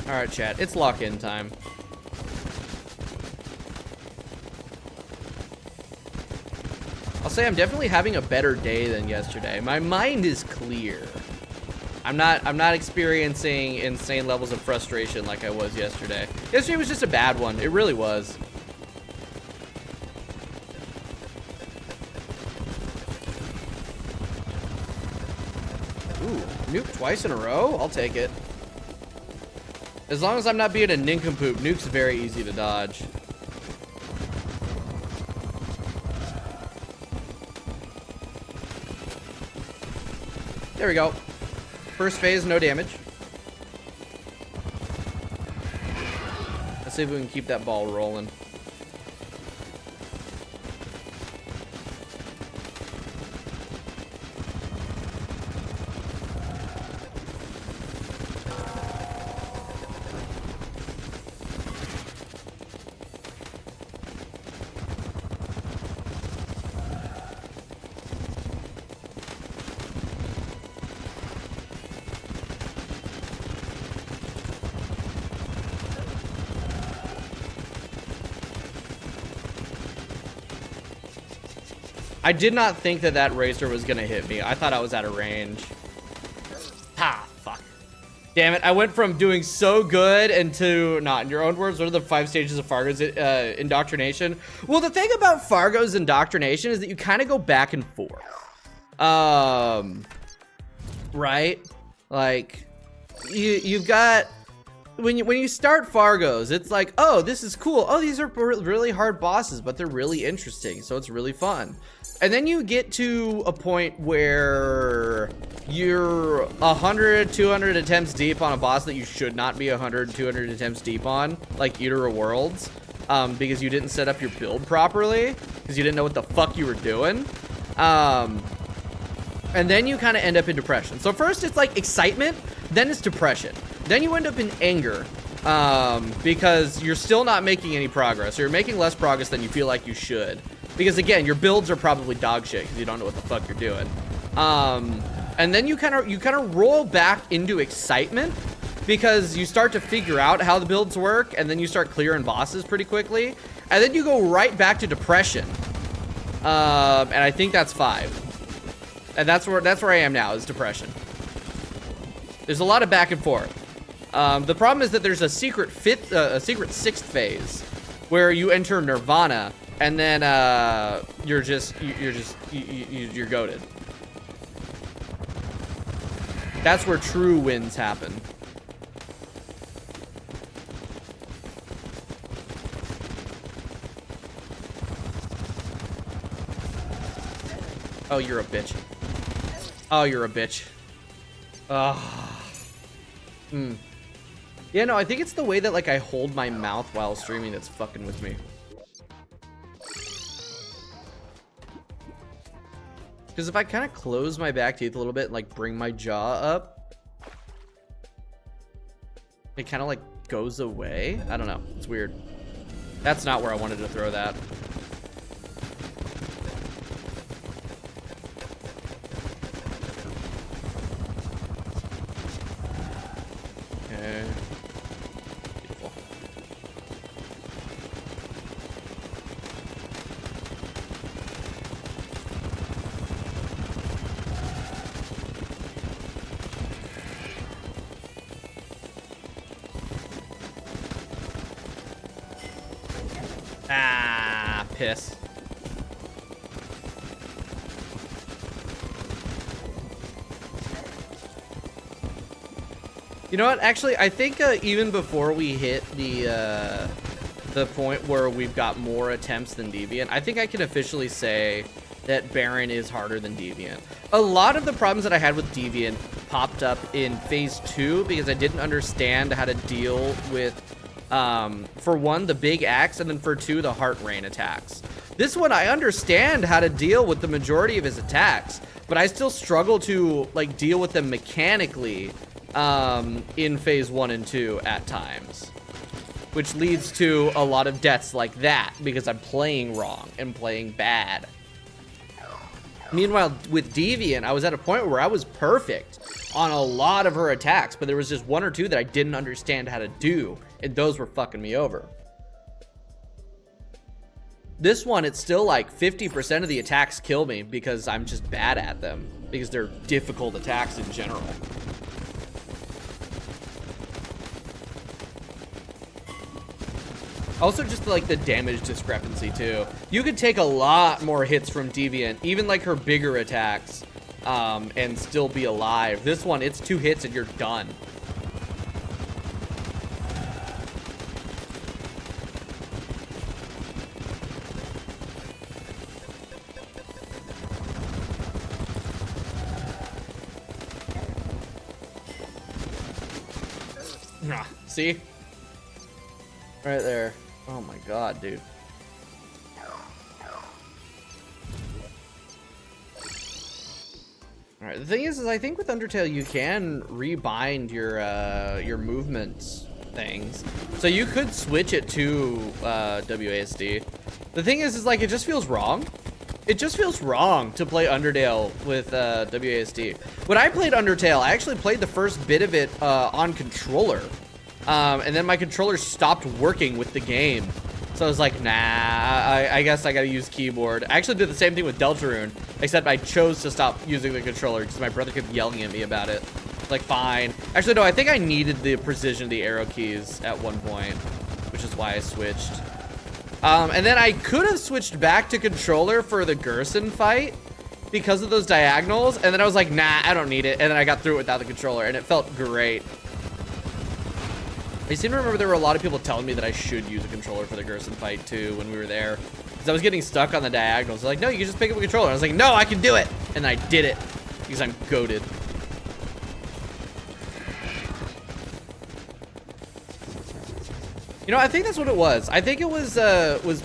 All right, chat. It's lock-in time. I'll say I'm definitely having a better day than yesterday. My mind is clear. I'm not experiencing insane levels of frustration like I was yesterday. Yesterday was just a bad one. It really was. Ooh, nuke twice in a row? I'll take it. As long as I'm not being a nincompoop, nuke's very easy to dodge. There we go. First phase, no damage. Let's see if we can keep that ball rolling. I did not think that that racer was gonna hit me. I thought I was out of range. Ah, fuck. Damn it, I went from doing so good into, not in your own words, what are the 5 stages of Fargo's indoctrination? Well, the thing about Fargo's indoctrination is that you kind of go back and forth. Right? Like, you've got, when you start Fargo's, it's like, oh, this is cool. Oh, these are really hard bosses, but they're really interesting, so it's really fun. And then you get to a point where you're 100, 200 attempts deep on a boss that you should not be 100, 200 attempts deep on, like Eater of Worlds, because you didn't set up your build properly, because you didn't know what the fuck you were doing. And then you kind of end up in depression. So first it's like excitement, then it's depression. Then you end up in anger, because you're still not making any progress. Or you're making less progress than you feel like you should. Because again, your builds are probably dog shit because you don't know what the fuck you're doing. And then you kind of roll back into excitement because you start to figure out how the builds work, and then you start clearing bosses pretty quickly. And then you go right back to depression. And I think that's 5. And that's where I am now, is depression. There's a lot of back and forth. The problem is that there's a secret 6th phase where you enter Nirvana, and then you're goated. That's where true wins happen. Oh, you're a bitch. Oh, you're a bitch. Yeah, no, I think it's the way that, like, I hold my mouth while streaming that's fucking with me. Because if I kind of close my back teeth a little bit and, like, bring my jaw up, it kind of, like, goes away. I don't know. It's weird. That's not where I wanted to throw that. Okay. Beautiful. Ah, piss. You know what? Actually, I think even before we hit the point where we've got more attempts than Deviant, I think I can officially say that Baron is harder than Deviant. A lot of the problems that I had with Deviant popped up in phase 2 because I didn't understand how to deal with, for one, the big axe, and then for two, the heart rain attacks. This one, I understand how to deal with the majority of his attacks, but I still struggle to like deal with them mechanically in phase 1 and 2 at times, which leads to a lot of deaths like that because I'm playing wrong and playing bad. Meanwhile, with Deviant, I was at a point where I was perfect on a lot of her attacks, but there was just one or two that I didn't understand how to do, and those were fucking me over. This one, it's still like 50% of the attacks kill me because I'm just bad at them, because they're difficult attacks in general. Also, just like the damage discrepancy too. You could take a lot more hits from Deviant, even like her bigger attacks, and still be alive. This one, it's 2 hits and you're done. See? Right there. Oh my god, dude. Alright, the thing is I think with Undertale you can rebind your movements things. So you could switch it to WASD. The thing is like it just feels wrong. It just feels wrong to play Undertale with WASD. When I played Undertale, I actually played the first bit of it on controller. And then my controller stopped working with the game. So I was like, nah, I guess I gotta use keyboard. I actually did the same thing with Deltarune, except I chose to stop using the controller because my brother kept yelling at me about it. Like, fine. Actually, no, I think I needed the precision of the arrow keys at one point, which is why I switched. And then I could have switched back to controller for the Gerson fight because of those diagonals. And then I was like, nah, I don't need it. And then I got through it without the controller, and it felt great. I seem to remember there were a lot of people telling me that I should use a controller for the Gerson fight too when we were there. Because I was getting stuck on the diagonals. They're like, no, you can just pick up a controller. I was like, no, I can do it. And I did it because I'm goated. You know, I think that's what it was. I think it was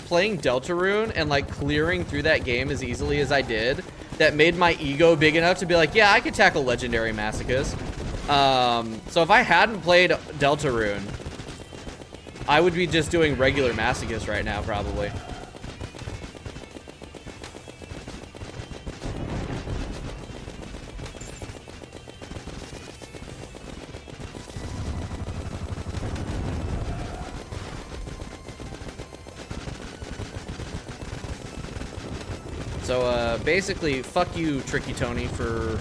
playing Deltarune and like clearing through that game as easily as I did that made my ego big enough to be like, yeah, I could tackle Legendary Masochist. So if I hadn't played Deltarune, I would be just doing regular Masochist right now, probably. So, basically, fuck you, Tricky Tony, for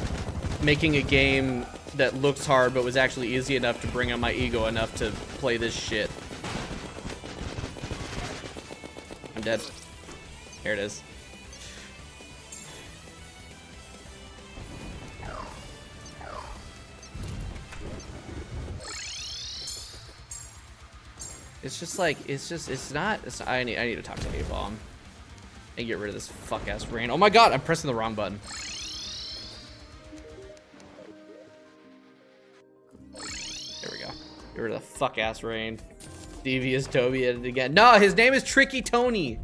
making a game that looks hard but was actually easy enough to bring up my ego enough to play this shit. I'm dead. Here it is. It's just like, I need to talk to A-Bomb and get rid of this fuck-ass rain. Oh my god, I'm pressing the wrong button. Get rid of the fuck-ass rain. Devious Toby at it again. No, his name is Tricky Tony,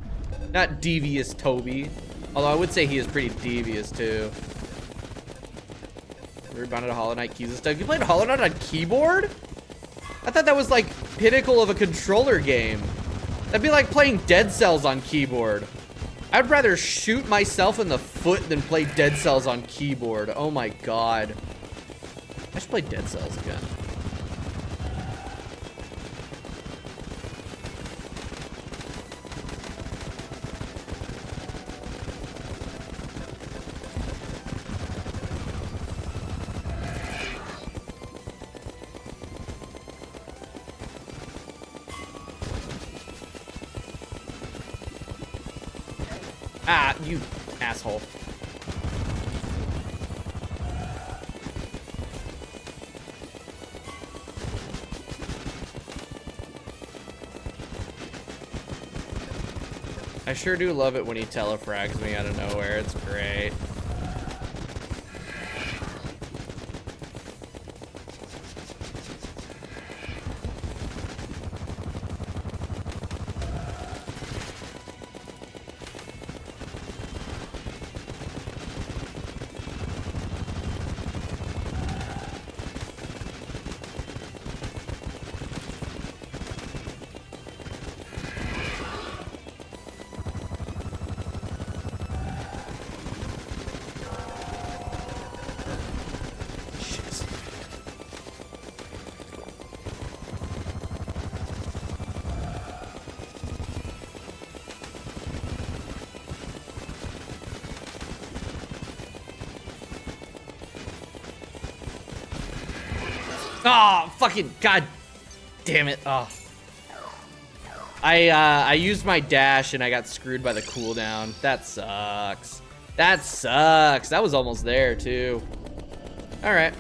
not Devious Toby. Although I would say he is pretty devious too. Rebounded a Hollow Knight keys and stuff. You played Hollow Knight on keyboard? I thought that was like pinnacle of a controller game. That'd be like playing Dead Cells on keyboard. I'd rather shoot myself in the foot than play Dead Cells on keyboard. Oh my god. I should play Dead Cells again. Ah, you asshole. I sure do love it when he telefrags me out of nowhere. It's great. Oh, fucking god damn it. Oh. I used my dash and I got screwed by the cooldown. That sucks. That sucks. That was almost there too. All right.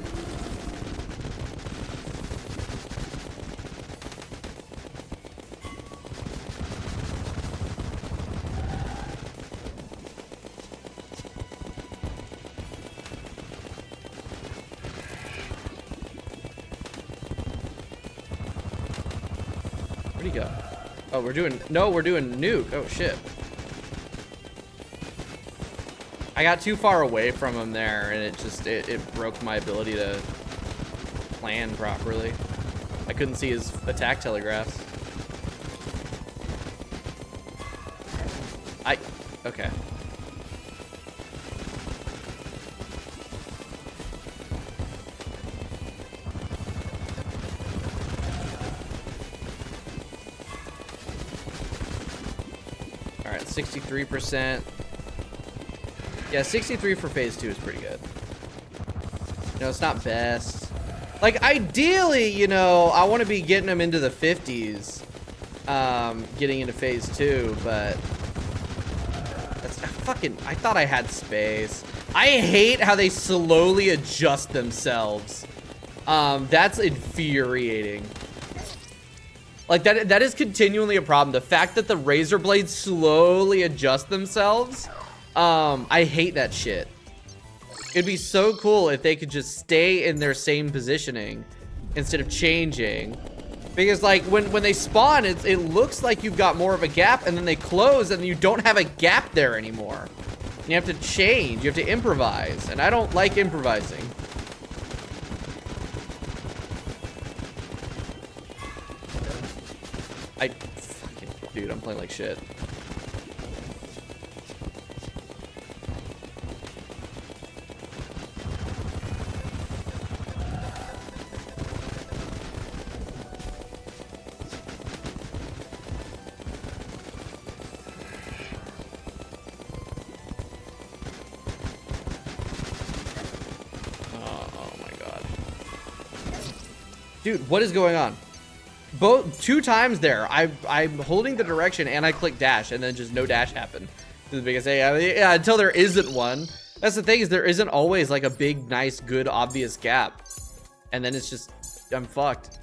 Where'd he go? Oh, we're doing nuke. Oh shit. I got too far away from him there and it broke my ability to plan properly. I couldn't see his attack telegraphs. Okay. All right, 63%. Yeah, 63 for phase 2 is pretty good. You know, it's not best. Like, ideally, you know, I want to be getting them into the 50s, getting into phase 2, but that's I thought I had space. I hate how they slowly adjust themselves. That's infuriating. Like, that is continually a problem. The fact that the razor blades slowly adjust themselves, I hate that shit. It'd be so cool if they could just stay in their same positioning instead of changing. Because like when they spawn, it looks like you've got more of a gap, and then they close and you don't have a gap there anymore. And you have to change, you have to improvise, and I don't like improvising. Dude, I'm playing like shit. Dude, what is going on? Two times there, I'm holding the direction and I click dash, and then just no dash happened. Because yeah, until there isn't one. That's the thing, is there isn't always like a big, nice, good, obvious gap. And then it's just, I'm fucked.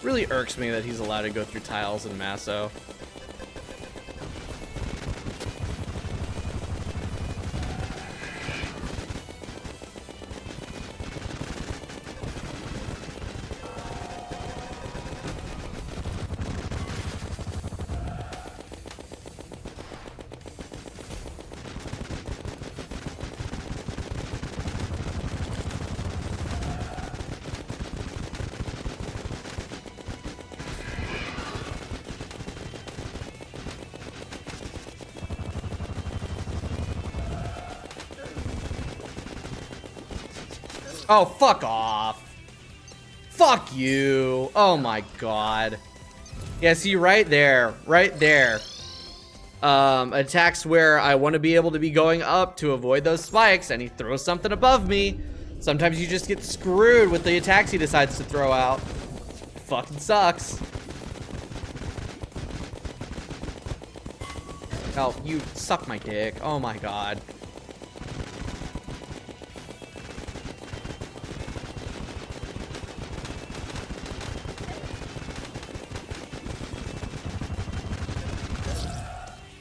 Really irks me that he's allowed to go through tiles in Maso. Oh, fuck off. Fuck you. Oh my god. Yeah, see, right there. Right there. Attacks where I want to be able to be going up to avoid those spikes, and he throws something above me. Sometimes you just get screwed with the attacks he decides to throw out. Fucking sucks. Oh, you suck my dick. Oh my god.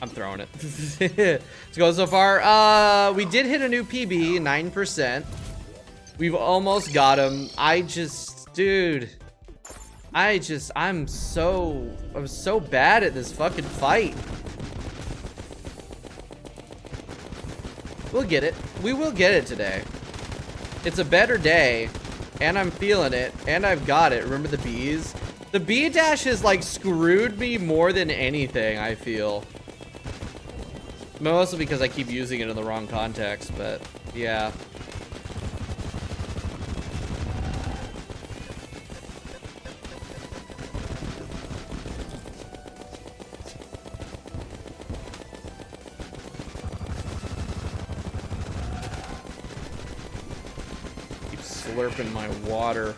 I'm throwing it. Let's go so far. We did hit a new PB, 9%. We've almost got him. Dude. I'm so bad at this fucking fight. We'll get it. We will get it today. It's a better day, and I'm feeling it, and I've got it. Remember the bees? The bee dash has like screwed me more than anything, I feel. Mostly because I keep using it in the wrong context, but yeah. Keep slurping my water.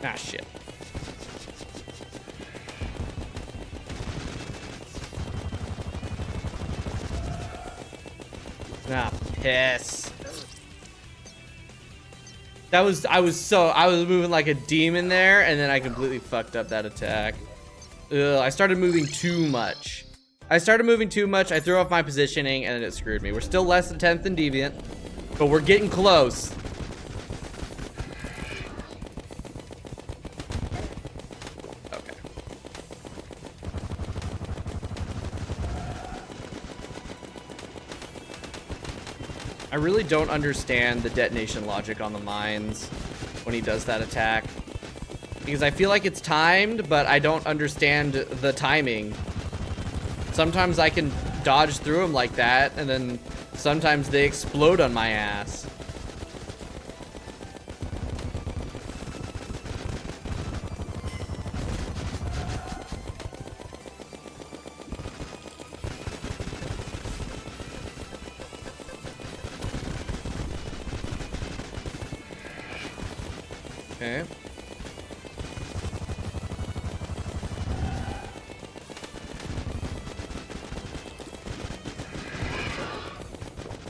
Ah, shit. Ah, piss. I was moving like a demon there, and then I completely fucked up that attack. Ugh, I started moving too much. I threw off my positioning, and then it screwed me. We're still less than 10th and Deviant, but we're getting close. I really don't understand the detonation logic on the mines when he does that attack. Because I feel like it's timed, but I don't understand the timing. Sometimes I can dodge through them like that, and then sometimes they explode on my ass. Okay.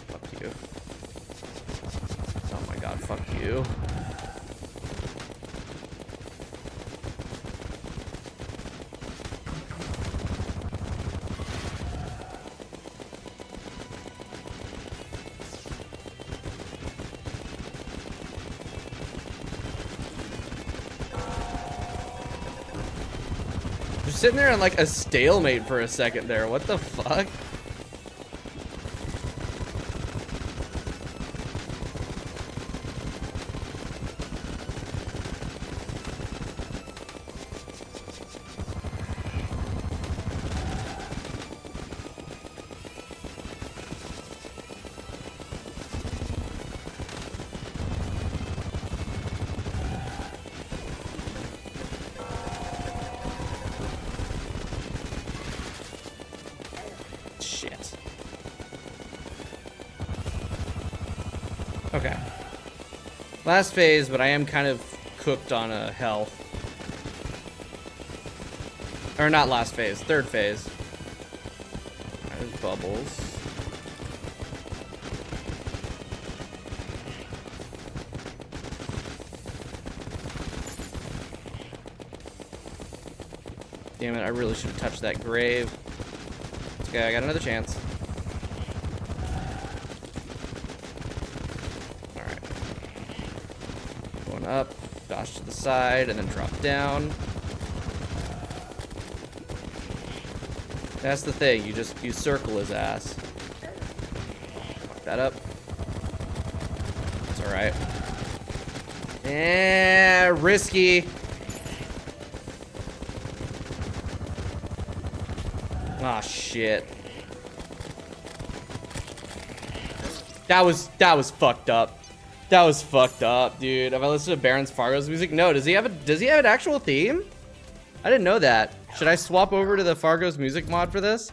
Fuck you. Oh my god, fuck you. Sitting there in like a stalemate for a second there. What the fuck? Shit. Okay. Last phase, but I am kind of cooked on a health. Or not last phase, third phase. There's bubbles. Damn it, I really should have touched that grave. Okay, I got another chance. side and then drop down. That's the thing, you circle his ass. Fuck that up. It's alright. And risky. Ah, shit. That was fucked up. That was fucked up, dude. Have I listened to Baron's Fargo's music? No, does he have an actual theme? I didn't know that. Should I swap over to the Fargo's music mod for this?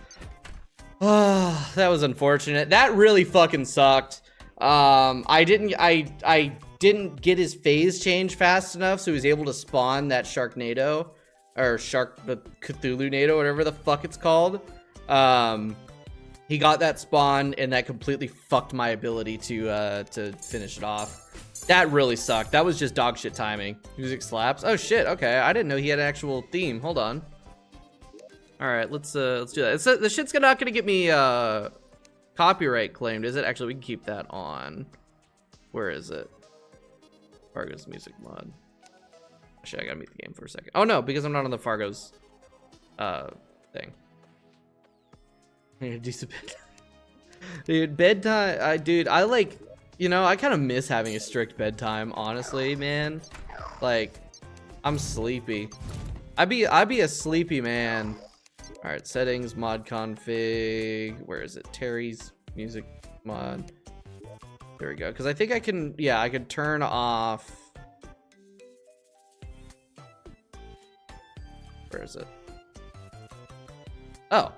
Oh, that was unfortunate. That really fucking sucked. I didn't get his phase change fast enough, so he was able to spawn that Sharknado or Cthulhu-nado, whatever the fuck it's called. He got that spawn, and that completely fucked my ability to finish it off. That really sucked. That was just dog shit timing. Music slaps. Oh shit. Okay, I didn't know he had an actual theme. Hold on. All right, let's do that. The shit's not gonna get me copyright claimed, is it? Actually, we can keep that on. Where is it? Fargo's music mod. Actually, I gotta meet the game for a second. Oh no, because I'm not on the Fargo's thing. Decent bed. Dude, bedtime. Dude, I like, you know, I kind of miss having a strict bedtime, honestly, man. Like, I'm sleepy. I'd be a sleepy man. All right, settings, mod config. Where is it? Terry's music mod. There we go. Because I think I can, yeah, I could turn off. Where is it? Oh.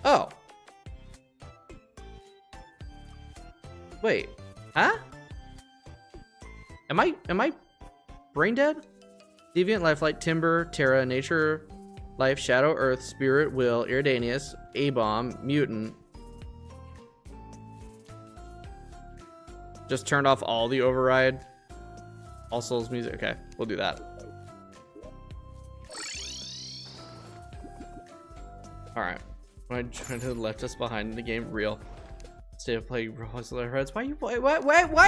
Oh. Wait. Huh? Am I brain dead? Deviant, Lifelike, Timber, Terra, Nature, Life, Shadow, Earth, Spirit, Will, Iridanius, A-Bomb, Mutant. Just turned off all the override. All Souls music. Okay, we'll do that. Alright. I tried to left us behind in the game real. Instead of playing Roblox Heads. Why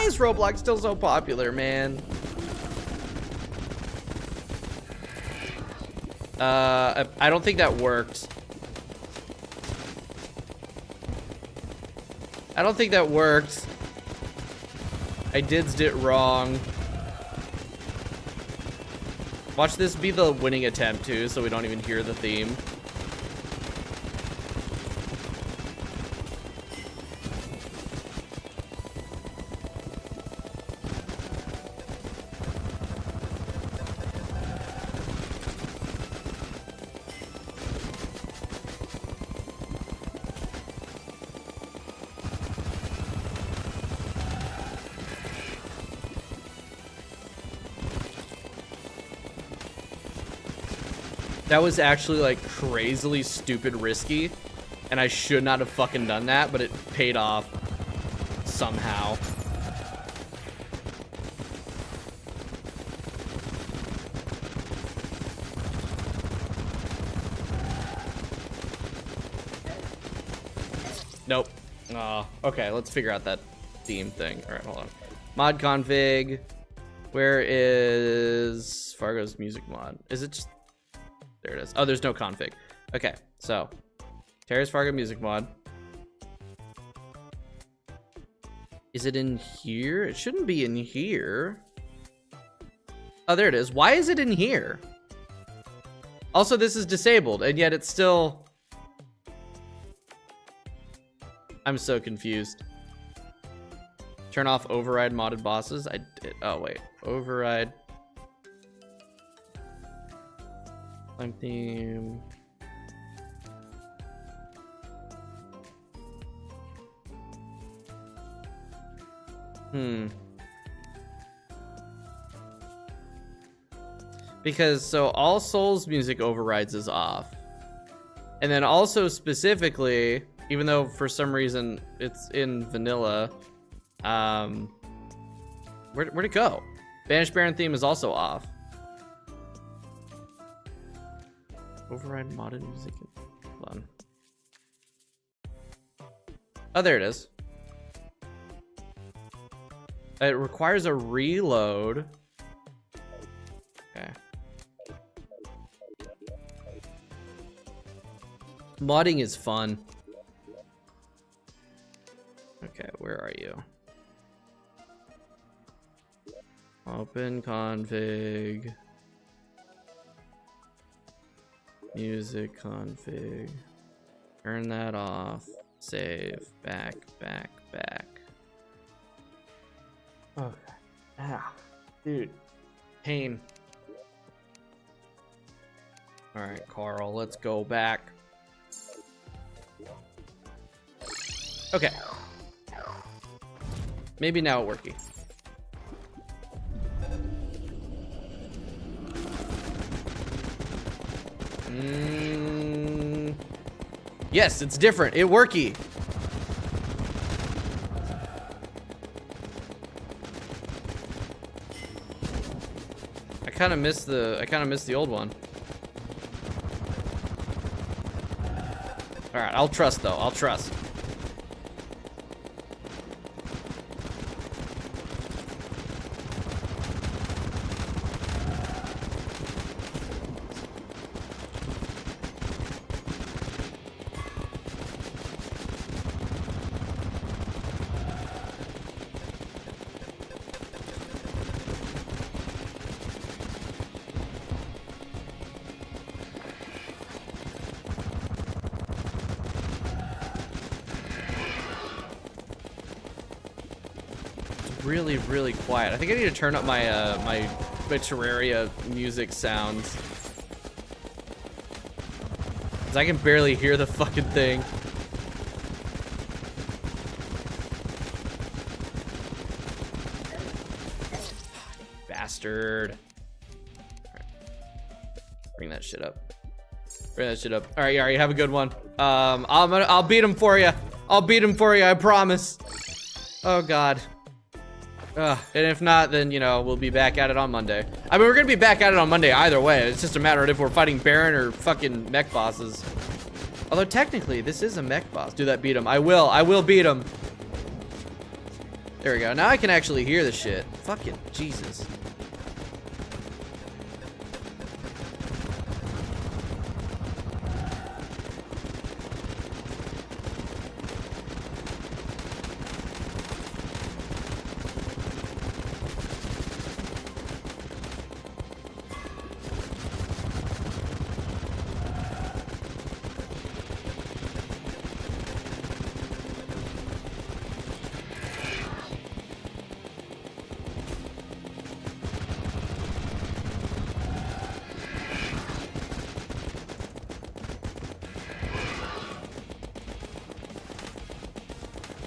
is Roblox still so popular, man? I don't think that worked. I don't think that worked. I did it wrong. Watch this be the winning attempt too, so we don't even hear the theme. That was actually like crazily stupid risky, and I should not have fucking done that, but it paid off somehow. Nope. Oh, okay, let's figure out that theme thing. All right, hold on. Mod config. Where is Fargo's music mod? Is it just... There it is. Oh, there's no config. Okay, so Terra's Fargo music mod. Is it in here? It shouldn't be in here. Oh, there it is. Why is it in here? Also, this is disabled, and yet it's still... I'm so confused. Turn off override modded bosses. I did. Oh, wait. Override. Climb theme. Because so all Souls music overrides is off. And then also specifically, even though for some reason it's in vanilla, where'd it go? Banished Baron theme is also off. Override modded music. Hold on. Oh, there it is. It requires a reload. Okay. Modding is fun. Okay, where are you? Open config. Music config. Turn that off. Save. Back. Okay. Ah, dude. Pain. Alright, Carl, let's go back. Okay. Maybe now it's working. Yes, it's different. It worky. I kind of miss the old one. All right, I'll trust though. I'll trust. Really quiet. I think I need to turn up my my Terraria music sounds, cause I can barely hear the fucking thing. Bastard. All right. Bring that shit up. Bring that shit up. All right, Yari, have a good one. I'll beat him for you. I'll beat him for you. I promise. Oh God. And if not, then, you know, we'll be back at it on Monday. I mean, we're gonna be back at it on Monday either way. It's just a matter of if we're fighting Baron or fucking mech bosses. Although, technically, this is a mech boss. Do that, beat him. I will beat him. There we go. Now I can actually hear the shit. Fucking Jesus.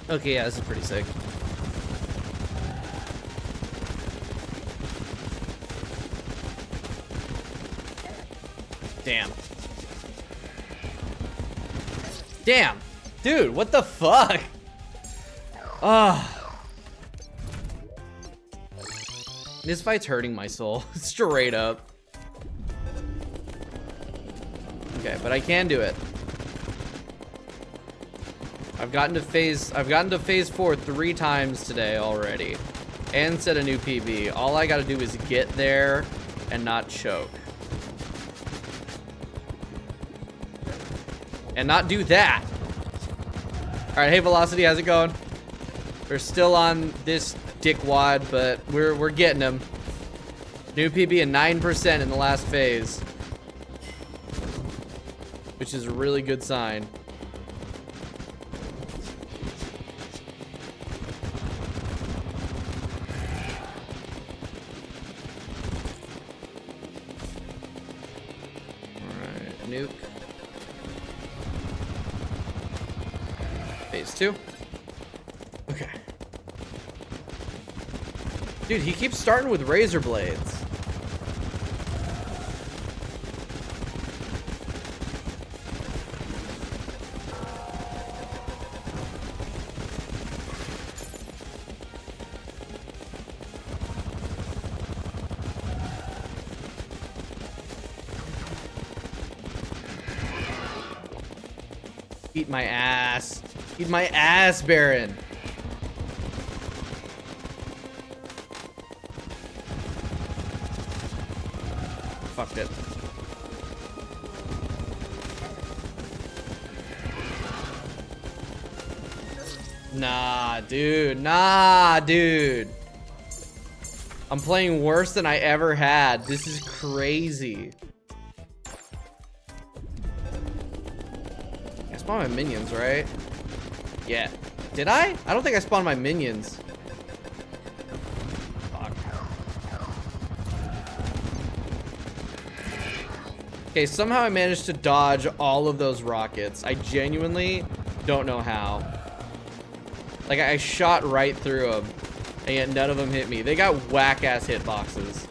Okay, yeah, this is pretty sick. Damn. Damn. Dude, what the fuck? Ah. This fight's hurting my soul. Straight up. Okay, but I can do it. I've gotten to phase 4 3 times today already, and set a new PB. All I gotta do is get there and not choke. And not do that. Alright, hey Velocity, how's it going? We're still on this dickwad, but we're getting him. New PB and 9% in the last phase, which is a really good sign. Nuke. Phase 2. Okay. Dude, he keeps starting with razor blades. Eat my ass. Eat my ass, Baron. fucked it. Nah, dude. Nah, dude. I'm playing worse than I ever had. This is crazy. I spawned my minions, right? Yeah. Did I? I don't think I spawned my minions. Fuck. Okay, somehow I managed to dodge all of those rockets. I genuinely don't know how. Like, I shot right through them, and yet none of them hit me. They got whack-ass hitboxes.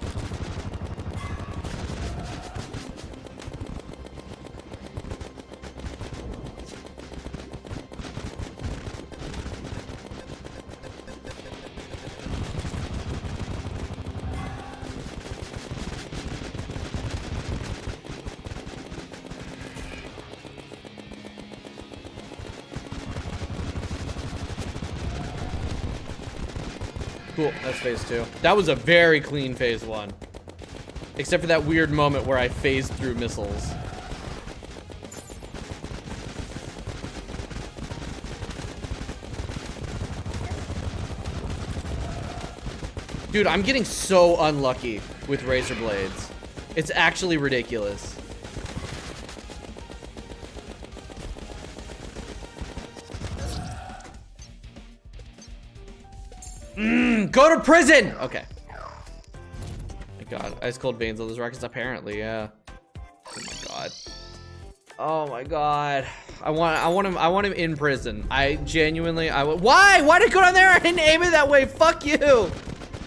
Cool, that's phase 2. That was a very clean phase 1. Except for that weird moment where I phased through missiles. Dude, I'm getting so unlucky with razor blades. It's actually ridiculous. Go to prison! Okay. My god, ice cold veins on those rockets, apparently, yeah. Oh my god. Oh my god. I want him in prison. I genuinely, why? Why did it go down there? I didn't aim it that way. Fuck you.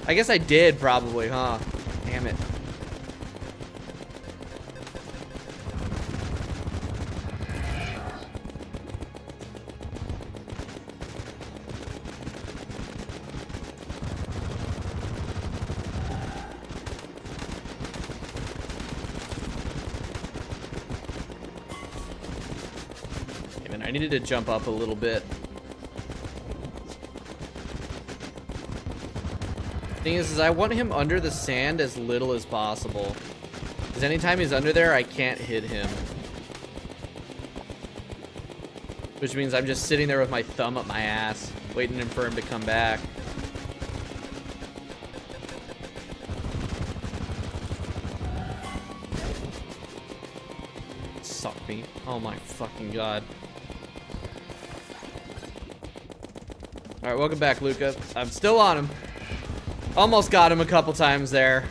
I guess I did probably, huh? Damn it. I needed to jump up a little bit. Thing is I want him under the sand as little as possible. Because anytime he's under there, I can't hit him. Which means I'm just sitting there with my thumb up my ass, waiting for him to come back. Suck me. Oh my fucking god. Alright, welcome back, Luca. I'm still on him. Almost got him a couple times there.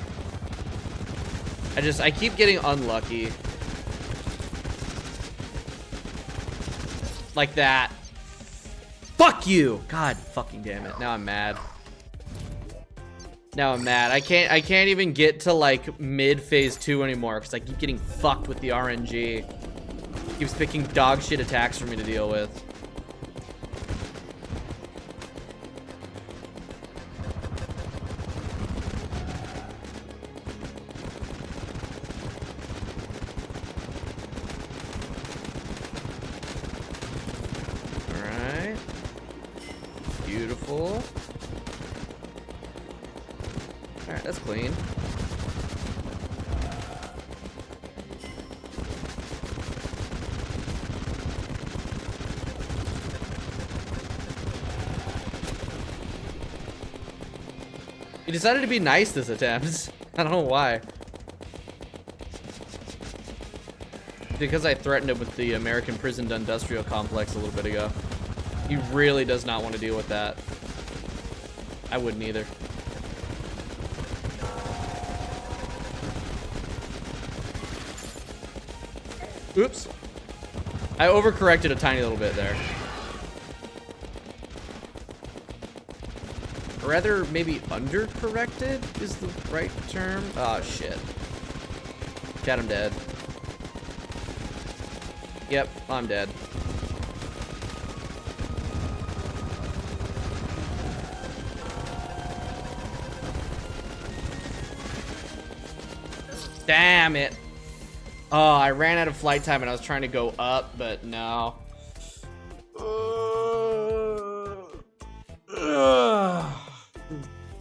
I keep getting unlucky. Like that. Fuck you! God fucking damn it. Now I'm mad. Now I'm mad. I can't even get to like mid phase 2 anymore because I keep getting fucked with the RNG. Keeps picking dog shit attacks for me to deal with. Beautiful. Alright, that's clean. He decided to be nice this attempt. I don't know why. Because I threatened him with the American prison industrial complex a little bit ago. He really does not want to deal with that. I wouldn't either. Oops. I overcorrected a tiny little bit there. Or rather, maybe undercorrected is the right term. Oh, shit. Got him dead. Yep, I'm dead. Damn it. Oh, I ran out of flight time and I was trying to go up, but no.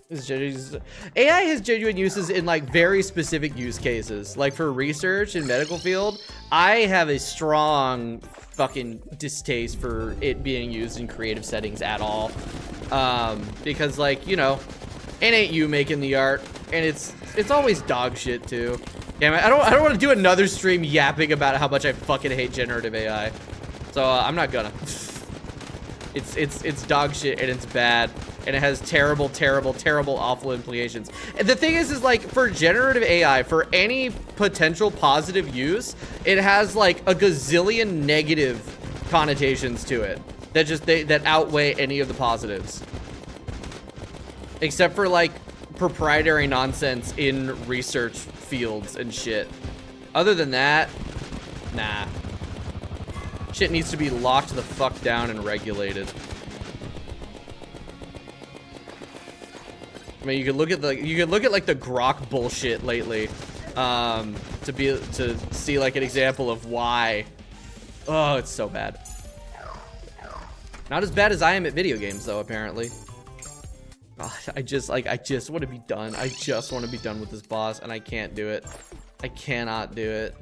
AI has genuine uses in like very specific use cases. Like for research in medical field, I have a strong fucking distaste for it being used in creative settings at all. Because like, you know, it ain't you making the art, and it's always dog shit too. Damn it, I don't want to do another stream yapping about how much I fucking hate generative AI. So I'm not gonna. It's dog shit and it's bad. And it has terrible, terrible, terrible, awful implications. And the thing is like, for generative AI, for any potential positive use, it has like a gazillion negative connotations to it that outweigh any of the positives. Except for like proprietary nonsense in research fields and shit. Other than that, nah. Shit needs to be locked the fuck down and regulated. I mean, you could look at like the Grok bullshit lately, to see like an example of why. Oh, it's so bad. Not as bad as I am at video games though, apparently. God, I just want to be done. I just want to be done with this boss, and I can't do it. I cannot do it.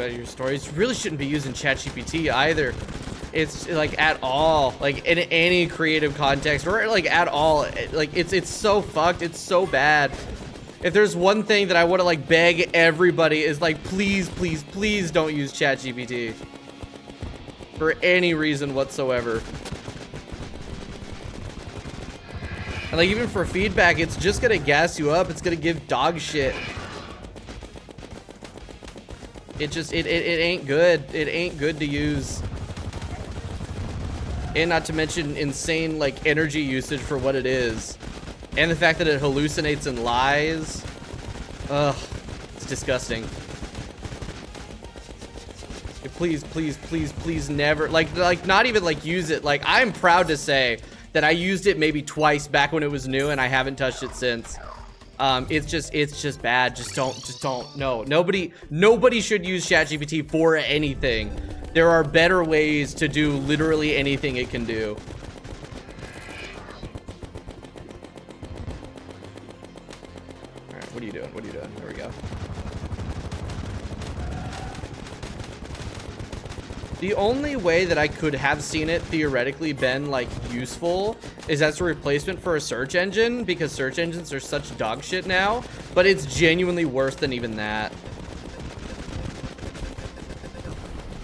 Your stories really shouldn't be using ChatGPT either. It's like at all, like in any creative context or like at all, like it's so fucked. It's so bad. If there's one thing that I want to like beg everybody is like, please, please, please don't use ChatGPT for any reason whatsoever. And like even for feedback, it's just gonna gas you up. It's gonna give dog shit. It just, it ain't good. It ain't good to use. And not to mention insane, like, energy usage for what it is. And the fact that it hallucinates and lies. Ugh, it's disgusting. Please, please, please, please never, like not even, like, use it. Like, I'm proud to say that I used it maybe twice back when it was new, and I haven't touched it since. It's just bad. Just don't. No, nobody should use ChatGPT for anything. There are better ways to do literally anything it can do. All right, what are you doing? What are you doing? There we go. The only way that I could have seen it theoretically been like useful is as a replacement for a search engine, because search engines are such dog shit now, but it's genuinely worse than even that.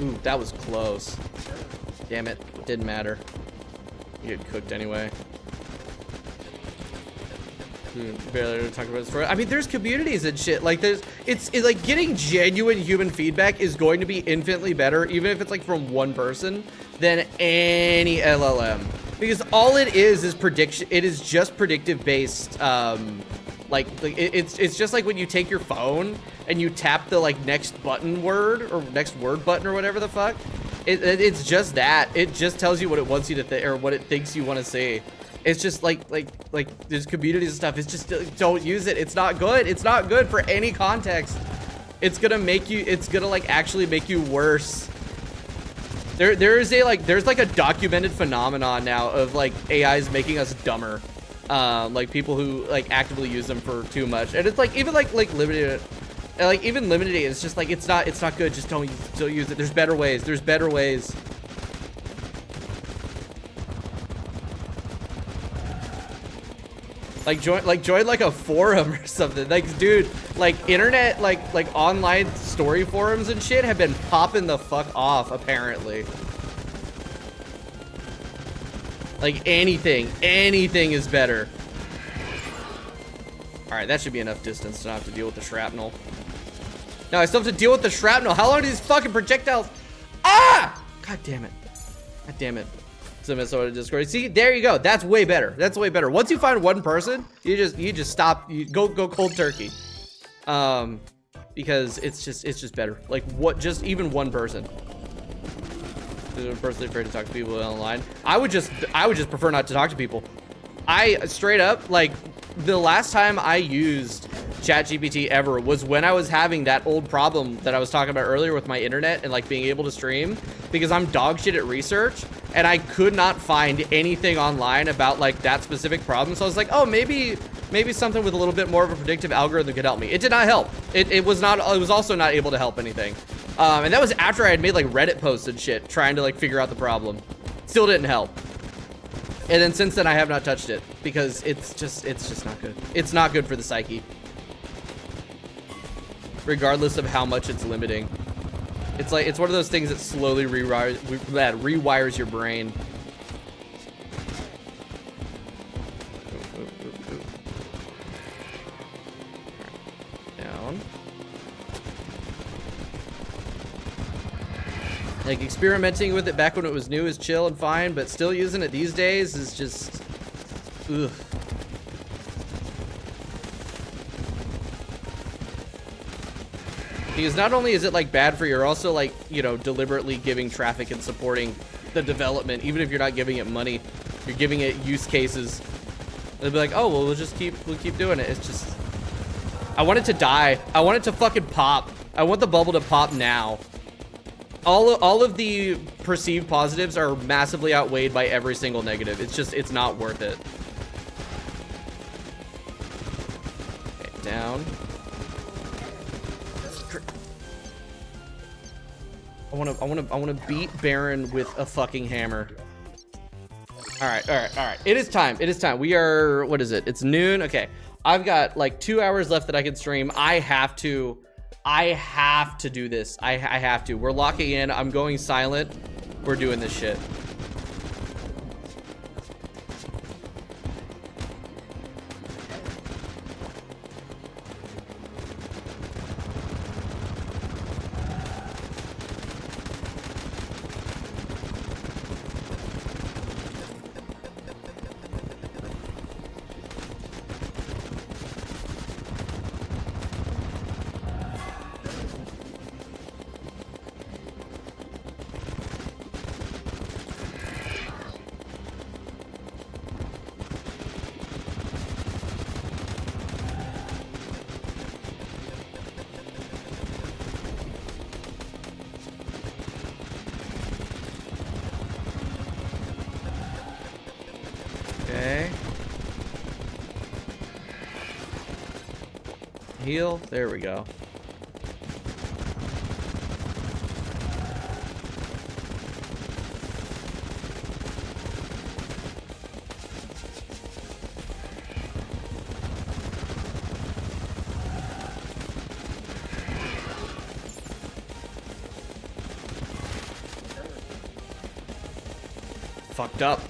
Ooh, that was close. Damn it, didn't matter. You get cooked anyway. Barely talk about this. I mean, there's communities and shit. Like, it's like getting genuine human feedback is going to be infinitely better, even if it's like from one person, than any LLM. Because all it is prediction. It is just predictive based. It's just like when you take your phone and you tap the like next button word or next word button or whatever the fuck. It's just that. It just tells you what it wants you to think or what it thinks you want to say. It's just like there's communities and stuff. It's just don't use it. It's not good. It's not good for any context. It's gonna make you. It's gonna like actually make you worse. There's like a documented phenomenon now of like AIs making us dumber. Like people who like actively use them for too much, and it's like even like limited. Like even limited, it's just like it's not good. Just don't use it. There's better ways. There's better ways. Like join like a forum or something. Like dude, like internet like online story forums and shit have been popping the fuck off apparently. Like anything is better. All right, that should be enough distance to not have to deal with the shrapnel. No, I still have to deal with the shrapnel. How long do these fucking projectiles? Ah! God damn it. God damn it. some SO to Discord. See, there you go. That's way better. That's way better. Once you find one person, you just stop. You go cold turkey. Because it's just better. Like what? Just even one person. I'm personally afraid to talk to people online. I would just prefer not to talk to people. I straight up, like, the last time I used ChatGPT ever was when I was having that old problem that I was talking about earlier with my internet and like being able to stream, because I'm dog shit at research and I could not find anything online about like that specific problem. So I was like, oh, maybe something with a little bit more of a predictive algorithm could help me. It did not help. It was also not able to help anything. And that was after I had made like Reddit posts and shit trying to like figure out the problem. Still didn't help. And then since then I have not touched it because it's just not good. It's not good for the psyche. Regardless of how much it's limiting. It's like, it's one of those things that slowly rewires your brain. Down. Like, experimenting with it back when it was new is chill and fine, but still using it these days is just, ugh. Because not only is it like bad for you, you're also like, you know, deliberately giving traffic and supporting the development, even if you're not giving it money, you're giving it use cases. They'll be like, oh, well, we'll keep doing it. It's just, I want it to die. I want it to fucking pop. I want the bubble to pop now. All of the perceived positives are massively outweighed by every single negative. It's just, it's not worth it. Okay, down. I wanna beat Baron with a fucking hammer. All right. It is time. We are, what is it? It's noon. Okay. I've got like 2 hours left that I can stream. I have to do this. I have to. We're locking in. I'm going silent. We're doing this shit. Okay. Heal. There we go. Fucked up.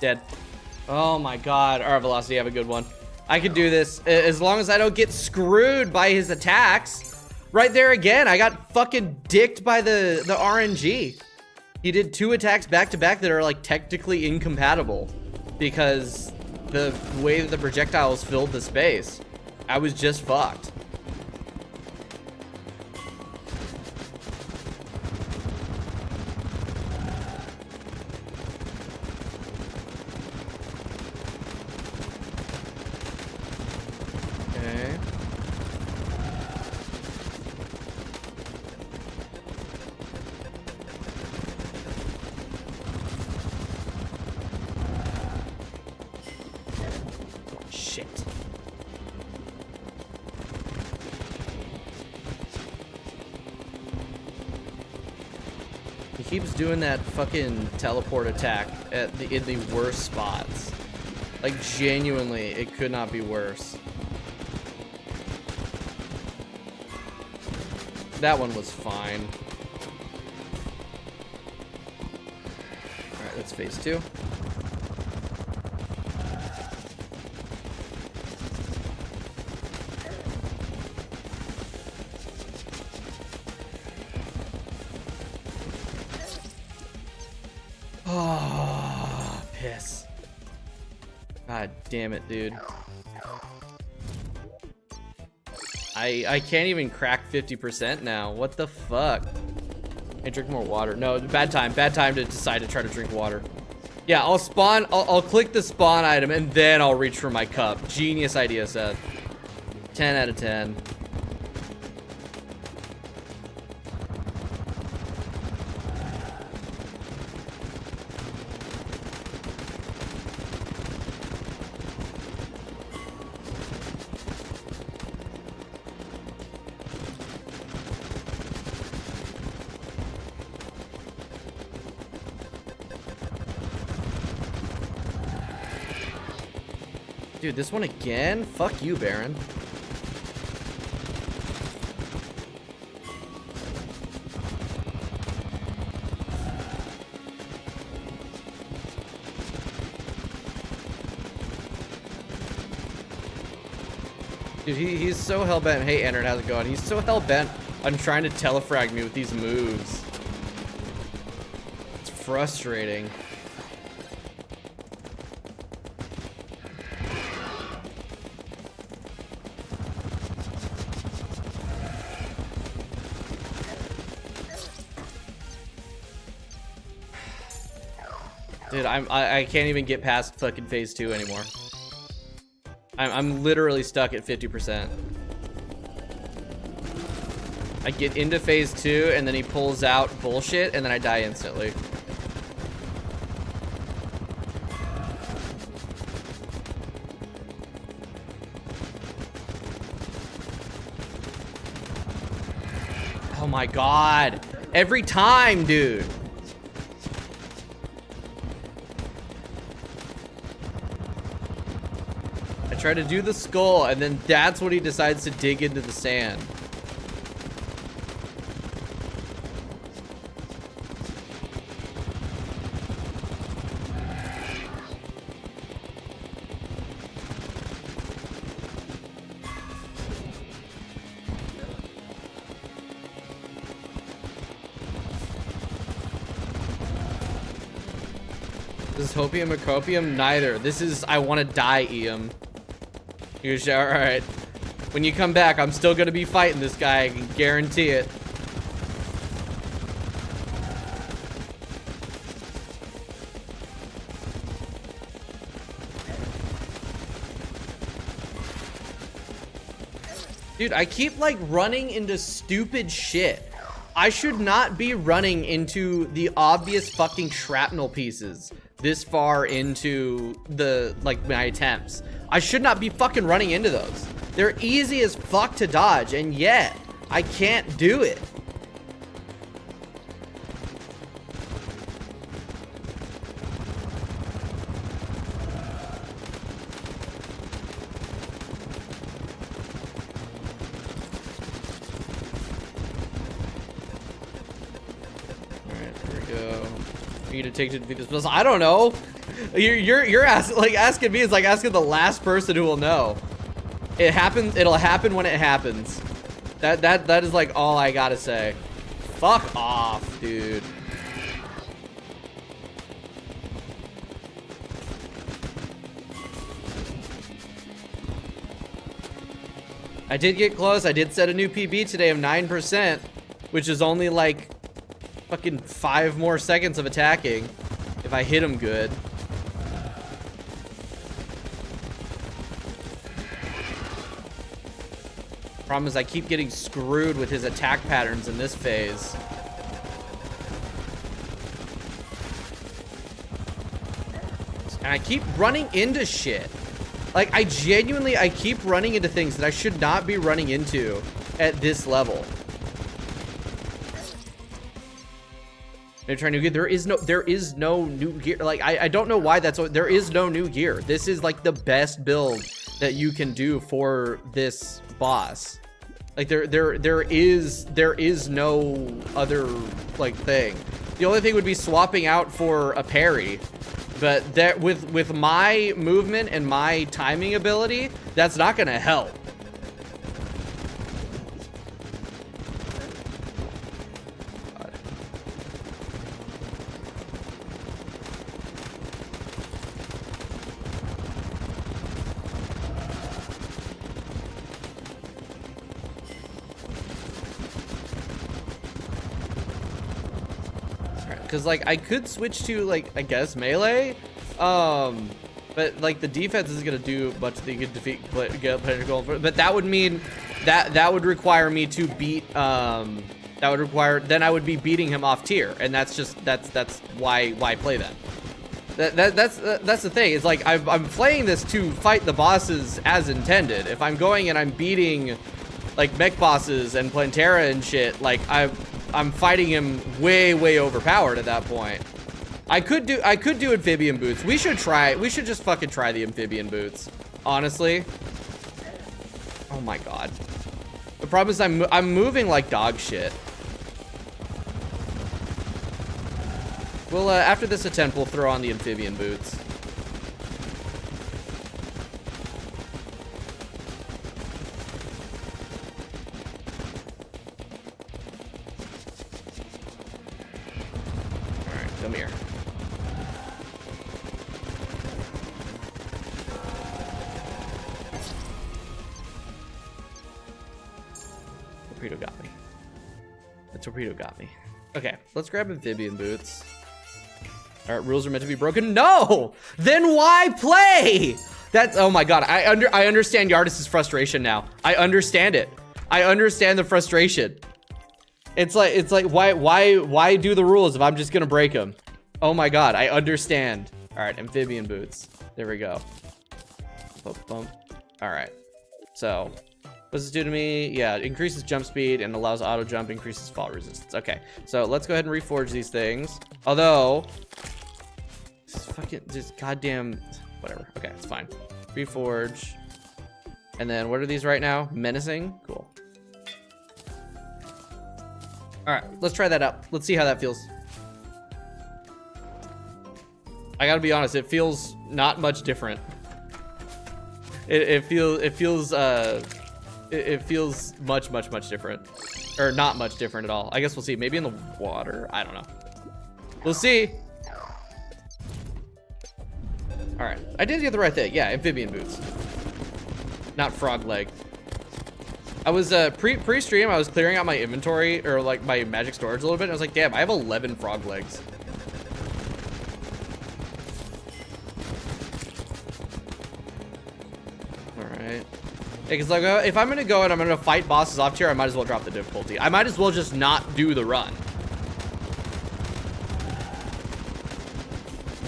Dead. Oh my god. Alright, Velocity, have a good one. I can do this as long as I don't get screwed by his attacks. Right there again, I got fucking dicked by the RNG. He did 2 attacks back to back that are like technically incompatible because the way that the projectiles filled the space. I was just fucked. Okay. Shit. He keeps doing that fucking teleport attack in the worst spots. Like, genuinely, it could not be worse. That one was fine. Alright, that's phase 2. Oh, piss. God damn it, dude. I can't even crack 50% now. What the fuck? I drink more water. No, bad time to decide to try to drink water. Yeah, I'll click the spawn item and then I'll reach for my cup. Genius idea, Seth. 10 out of 10. Dude, this one again? Fuck you, Baron. Dude, he's so hell-bent. Hey, Ennard, how's it going? He's so hell-bent on trying to telefrag me with these moves. It's frustrating. Dude, I can't even get past fucking phase 2 anymore. I'm literally stuck at 50%. I get into phase 2 and then he pulls out bullshit and then I die instantly. Oh my god. Every time, dude. Try to do the skull, and then that's when he decides to dig into the sand. This is hopium or copium? Neither. This is I want to die, Eam. You're sure? All right. When you come back, I'm still gonna be fighting this guy. I can guarantee it. Dude, I keep like running into stupid shit. I should not be running into the obvious fucking shrapnel pieces this far into the, like, my attempts. I should not be fucking running into those. They're easy as fuck to dodge, and yet I can't do it. You to take to defeat this puzzle. I don't know. You're asking me is like asking the last person who will know. It happens. It'll happen when it happens. That is like all I gotta say. Fuck off, dude. I did get close. I did set a new PB today of 9%, which is only like fucking 5 more seconds of attacking if I hit him good. Problem is I keep getting screwed with his attack patterns in this phase. And I keep running into shit. Like, I keep running into things that I should not be running into at this level. They're trying new gear. There is no new gear. Like, I don't know why that's, there is no new gear. This is like the best build that you can do for this boss. Like, there is no other like thing. The only thing would be swapping out for a parry, but that with my movement and my timing ability, that's not gonna help. because like I could switch to like I guess melee, but like the defense isn't gonna do much that you could defeat get player goal. But that would mean that would require me to beat that would require then I would be beating him off tier, and that's why play then. That's the thing. It's like I'm playing this to fight the bosses as intended. If I'm going and I'm beating like mech bosses and Plantera and shit, like I'm fighting him way overpowered at that point. I could do amphibian boots. We should just fucking try the amphibian boots, honestly. Oh my god. The problem is I'm moving like dog shit. Well, after this attempt, we'll throw on the amphibian boots. All right, come here. Torpedo got me. The torpedo got me. Okay, let's grab amphibian boots. All right, rules are meant to be broken. No! Then why play? That's, oh my god, I understand Yardis's frustration now. I understand it. I understand the frustration. It's like why do the rules if I'm just gonna break them? Oh my god, I understand. All right, amphibian boots. There we go. Bump, bump. All right. So, what's this do to me? Yeah, it increases jump speed and allows auto jump, increases fall resistance. Okay, so let's go ahead and reforge these things. Although, fucking just goddamn whatever. Okay, it's fine. Reforge. And then what are these right now? Menacing. Cool. All right, let's try that out. Let's see how that feels. I gotta be honest, it feels not much different. It feels much different, or not much different at all. I guess we'll see. Maybe in the water. I don't know. We'll see. All right, I did get the right thing. Yeah, amphibian boots, not frog leg. I was pre-stream. I was clearing out my inventory or like my magic storage a little bit. And I was like, damn, I have 11 frog legs. All right. Because like if I'm gonna go and I'm gonna fight bosses off tier, I might as well drop the difficulty. I might as well just not do the run.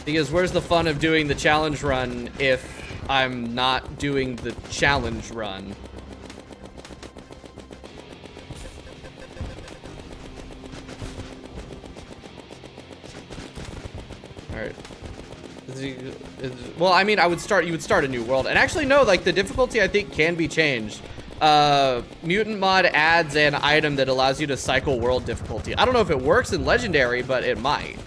Because where's the fun of doing the challenge run if I'm not doing the challenge run? All right. Well, I mean, you would start a new world. And actually, no, like the difficulty I think can be changed. Mutant Mod adds an item that allows you to cycle world difficulty. I don't know if it works in Legendary, but it might.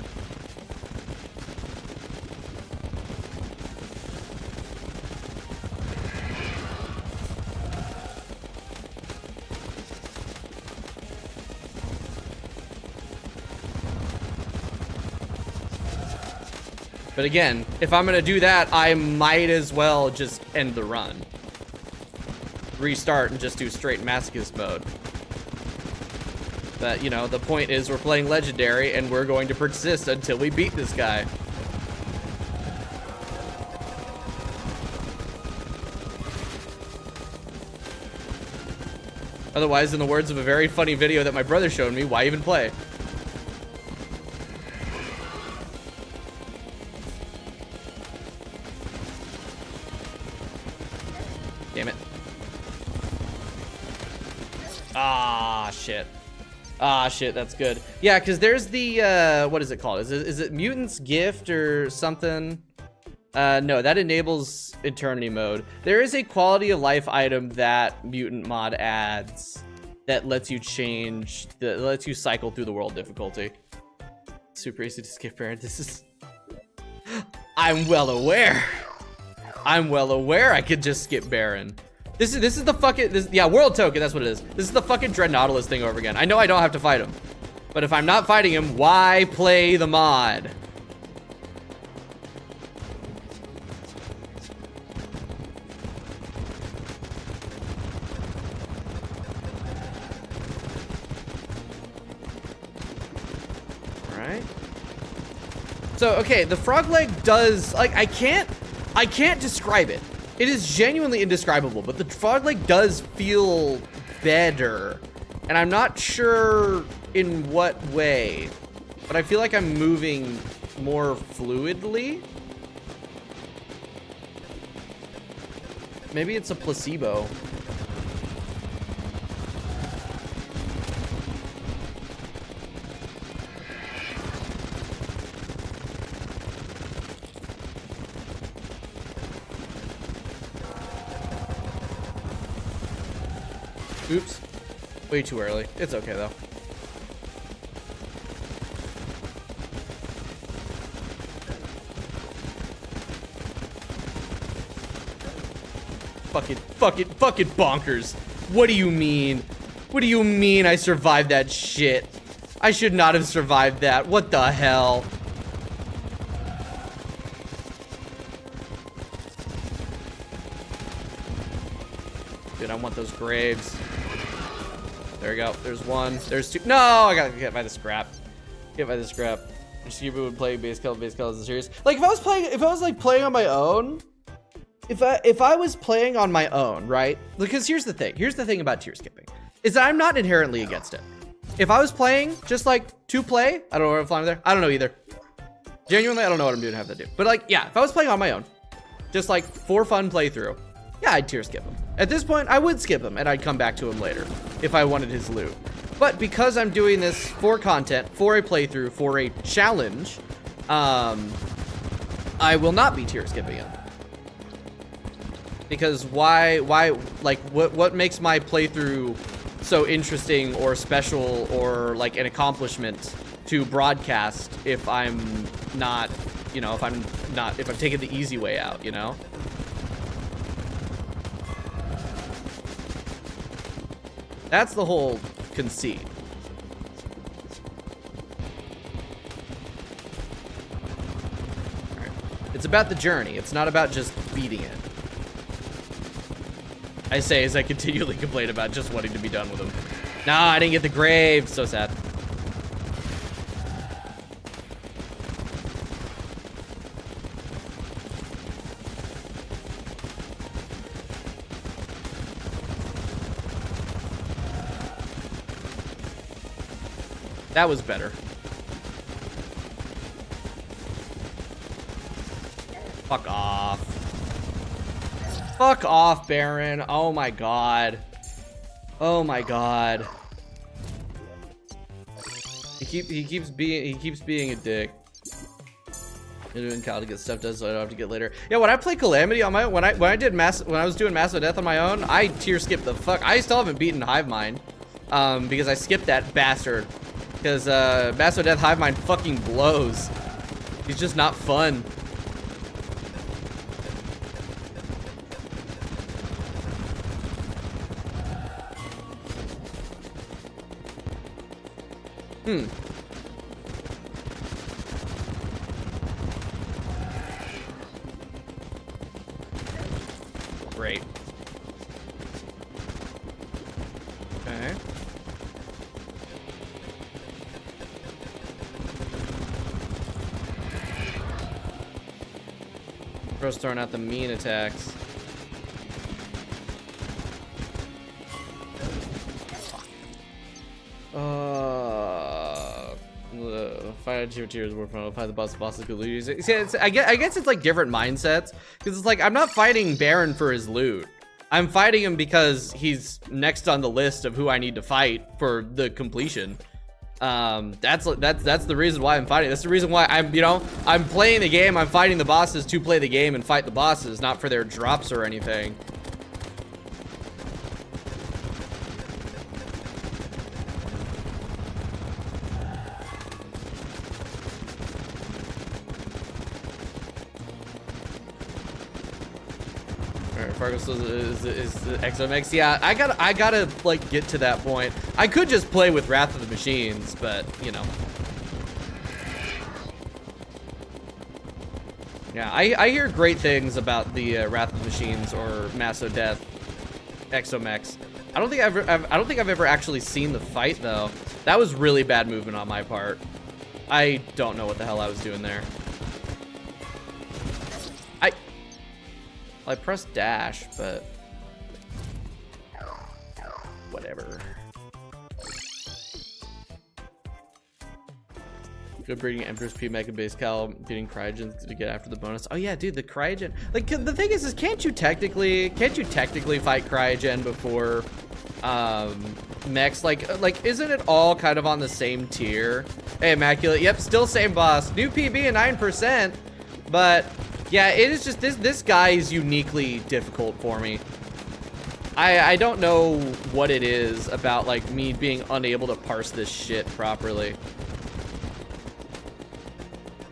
But again, if I'm gonna do that, I might as well just end the run. Restart and just do straight masochist mode. But, you know, the point is we're playing Legendary and we're going to persist until we beat this guy. Otherwise, in the words of a very funny video that my brother showed me, why even play? Damn it. Ah, shit. Ah, shit, that's good. Yeah, because there's the, what is it called? Is it Mutant's Gift or something? No, that enables Eternity Mode. There is a quality of life item that Mutant Mod adds that lets you change, that lets you cycle through the world difficulty. Super easy to skip, Baron. This is... I'm well aware. I'm well aware I could just skip Baron. This is the fucking, yeah, world token, that's what it is. This is the fucking Dreadnoughtless thing over again. I know I don't have to fight him. But if I'm not fighting him, why play the mod? So, okay, the frog leg does, like, I can't describe it. It is genuinely indescribable, but the frog leg does feel better. And I'm not sure in what way, but I feel like I'm moving more fluidly. Maybe it's a placebo. Oops. Way too early. It's okay, though. Fucking bonkers. What do you mean? What do you mean I survived that shit? I should not have survived that. What the hell? Dude, I want those graves. There we go. There's one. There's two. No, I gotta get by the scrap. Get by the scrap. Skiba would play base color as a series. Like if I was playing on my own. If I was playing on my own, right? Because here's the thing. Here's the thing about tier skipping. Is that I'm not inherently against it. If I was playing just like to play, I don't know what I'm flying there. I don't know either. Genuinely, I don't know what I'm doing to have to do. But like, yeah, if I was playing on my own, just like for fun playthrough, yeah, I'd tier skip him. At this point, I would skip him and I'd come back to him later if I wanted his loot. But because I'm doing this for content, for a playthrough, for a challenge, I will not be tier skipping him. Because why, like, what makes my playthrough so interesting or special or like an accomplishment to broadcast if I'm not, you know, if I'm taking the easy way out, you know? That's the whole conceit. All right. It's about the journey. It's not about just beating it. I say as I continually complain about just wanting to be done with him. Nah, I didn't get the grave. So sad. That was better. Fuck off. Fuck off, Baron. Oh my god. Oh my god. He keeps being a dick. You're doing Cal to get stuff done so I don't have to get later. Yeah, when I play Calamity on my when I was doing Masso Death on my own, I tier skipped the fuck. I still haven't beaten Hivemind. Because I skipped that bastard. Because Masso Death Hivemind fucking blows. He's just not fun. Great. Okay. Bro's throwing out the mean attacks. Fight tiers work from fight the bosses could lose. I guess it's like different mindsets because it's like I'm not fighting Baron for his loot. I'm fighting him because he's next on the list of who I need to fight for the completion. That's the reason why I'm fighting. That's the reason why I'm playing the game. I'm fighting the bosses to play the game and fight the bosses, not for their drops or anything. Fargo is the XOMX. Yeah, I gotta like get to that point. I could just play with Wrath of the Machines, but you know. Yeah, I hear great things about the Wrath of the Machines or Masso Death XOMX. I don't think I've ever actually seen the fight though. That was really bad movement on my part. I don't know what the hell I was doing there. I pressed dash, but whatever. Good breeding Empress P Mega Base Cal beating Cryogens to get after the bonus. Oh yeah, dude, the Cryogen. Like the thing is can't you technically fight Cryogen before mechs? Like isn't it all kind of on the same tier? Hey, Immaculate. Yep, still same boss. New PB and 9%, but yeah, it is just this guy is uniquely difficult for me. I don't know what it is about like me being unable to parse this shit properly.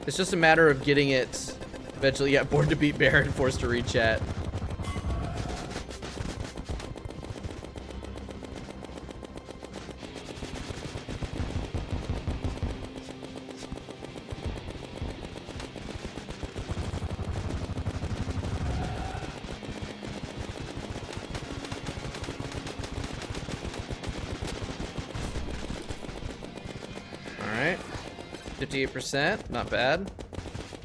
It's just a matter of getting it eventually. Yeah, bored to beat Baron, forced to read chat. All right. 58%, not bad.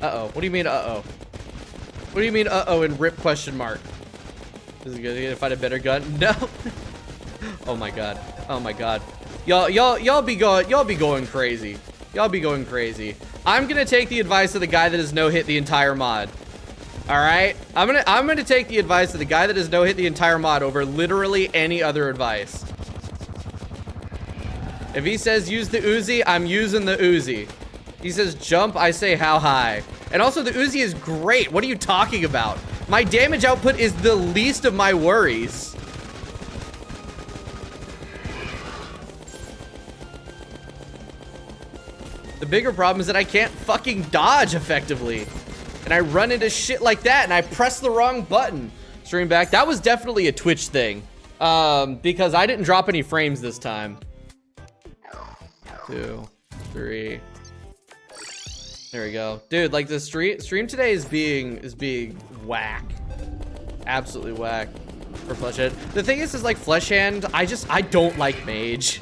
Uh-oh, what do you mean uh-oh? What do you mean uh-oh and rip question mark? Is he gonna find a better gun? No. Oh my god. Oh my god. Y'all be going crazy. Y'all be going crazy. I'm gonna take the advice of the guy that has no-hit the entire mod. Alright? I'm gonna take the advice of the guy that has no-hit the entire mod over literally any other advice. If he says use the Uzi, I'm using the Uzi. He says jump, I say how high. And also the Uzi is great. What are you talking about? My damage output is the least of my worries. The bigger problem is that I can't fucking dodge effectively. And I run into shit like that and I press the wrong button. Stream back. That was definitely a Twitch thing. Because I didn't drop any frames this time. 2, 3. There we go. Dude, like the stream today is being whack. Absolutely whack for Flesh Hand. The thing is like Flesh Hand, I don't like mage.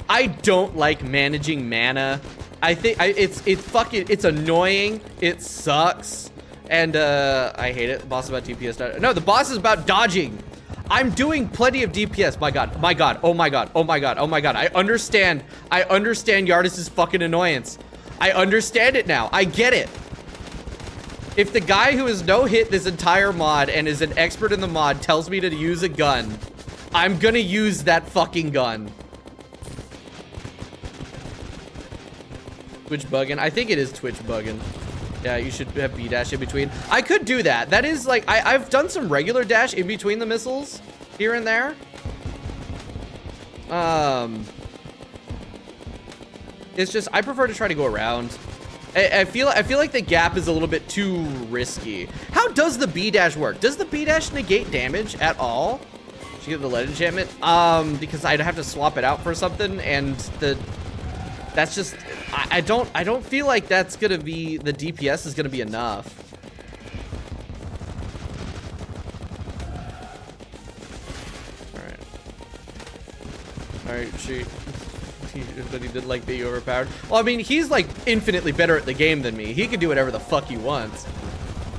I don't like managing mana. I think it's annoying. It sucks. And I hate it. The boss is about DPS. No, the boss is about dodging. I'm doing plenty of DPS. My god, my god, oh my god, oh my god, oh my god. I understand Yardis' fucking annoyance. I understand it now. I get it. If the guy who has no-hit this entire mod and is an expert in the mod tells me to use a gun, I'm gonna use that fucking gun. Twitch bugging. I think it is Twitch bugging. Yeah, you should have B-dash in between. I could do that. That is like, I've done some regular dash in between the missiles here and there. It's just, I prefer to try to go around. I feel like the gap is a little bit too risky. How does the B-dash work? Does the B-dash negate damage at all? Should you get the lead enchantment? Because I'd have to swap it out for something, and that's just, I don't feel like that's gonna be, the DPS is gonna be enough. Alright, shoot. But he did like being overpowered. Well, I mean, he's like infinitely better at the game than me. He can do whatever the fuck he wants.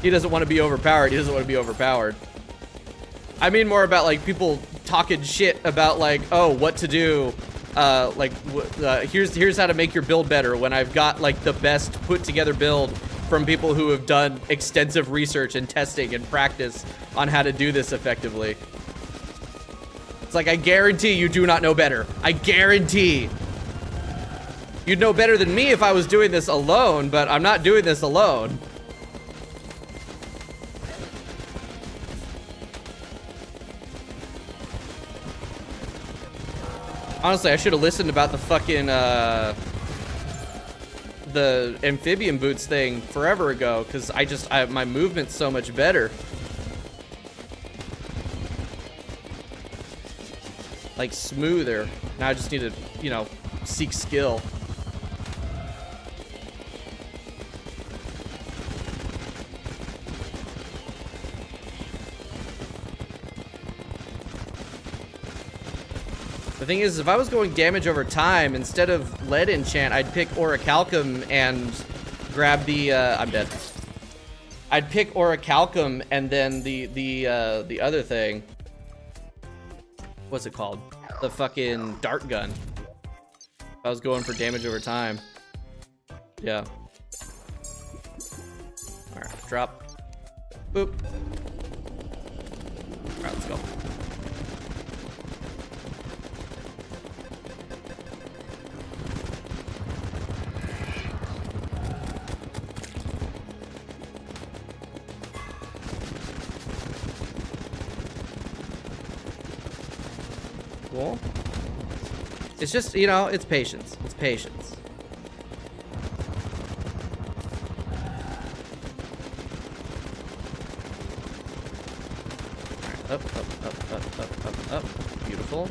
He doesn't want to be overpowered. He doesn't want to be overpowered. I mean more about like people talking shit about like, oh, what to do. Here's how to make your build better when I've got like the best put together build from people who have done extensive research and testing and practice on how to do this effectively. It's like, I guarantee you do not know better. I guarantee. You'd know better than me if I was doing this alone, but I'm not doing this alone. Honestly, I should have listened about the fucking, the amphibian boots thing forever ago, because my movement's so much better. Like, smoother. Now I just need to, you know, seek skill. The thing is, if I was going damage over time, instead of lead enchant, I'd pick orichalcum and grab the, I'm dead. I'd pick orichalcum and then the other thing. What's it called? The fucking dart gun. I was going for damage over time. Yeah. All right, drop. Boop. All right, let's go. Cool. It's just, you know, it's patience. It's patience. All right, up, up, up, up, up, up, up. Beautiful.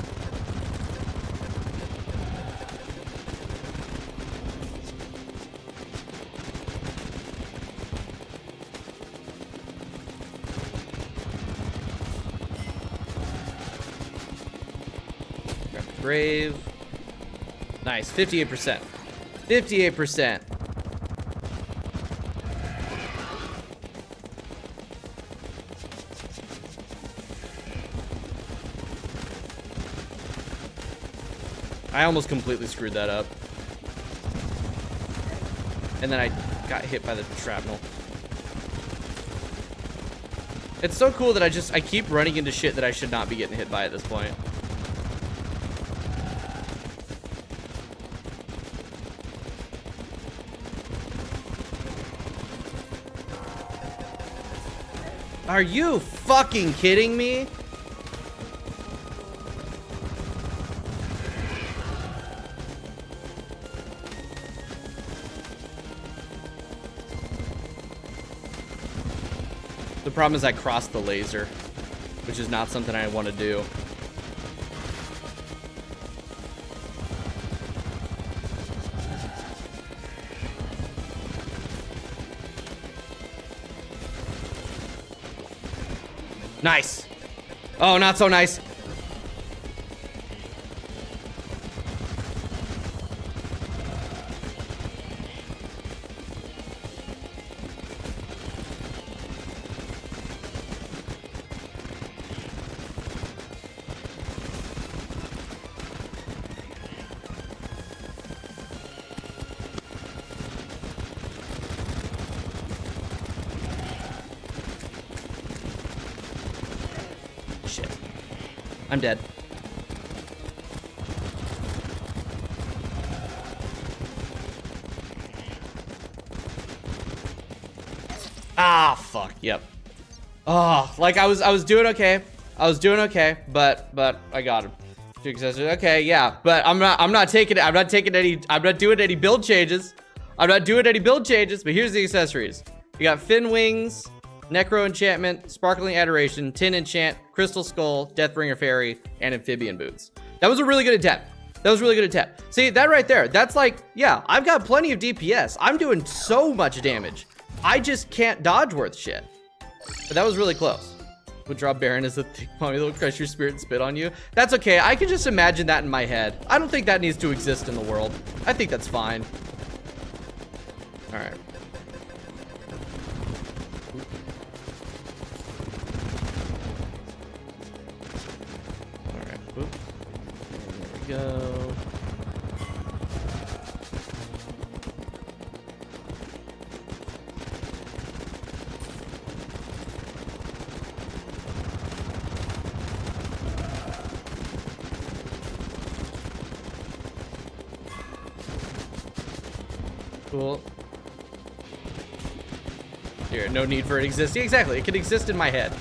Grave. Nice. 58%. 58%. I almost completely screwed that up. And then I got hit by the shrapnel. It's so cool that I keep running into shit that I should not be getting hit by at this point. Are you fucking kidding me? The problem is I crossed the laser, which is not something I want to do. Nice. Oh, not so nice. I'm dead. Ah, fuck. Yep. Oh, like I was doing okay. I was doing okay, but I got him. Okay, yeah, but I'm not doing any build changes. I'm not doing any build changes, but here's the accessories. You got fin wings, Nycro enchantment, sparkling adoration, tin enchant, crystal skull, deathbringer fairy, and amphibian boots. That was a really good attempt. That was a really good attempt. See, that right there, that's like, yeah, I've got plenty of DPS. I'm doing so much damage. I just can't dodge worth shit. But that was really close. Would draw Baron as a thick mommy that will crush your spirit and spit on you. That's okay. I can just imagine that in my head. I don't think that needs to exist in the world. I think that's fine. All right. Oop. There we go. Cool. Here, no need for it existing. Exactly, it can exist in my head.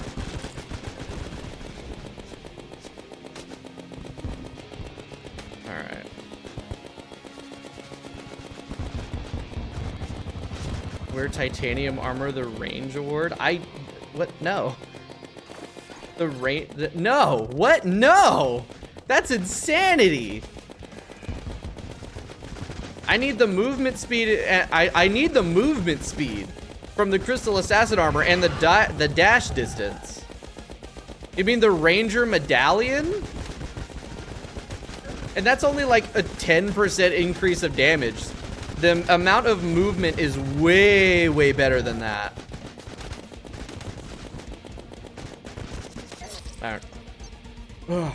Wear titanium armor, the range award. What? No. The range. No. What? No. That's insanity. I need the movement speed. I need the movement speed from the crystal assassin armor and the dash distance. You mean the ranger medallion? And that's only like a 10% increase of damage. The amount of movement is way, way better than that. Ugh.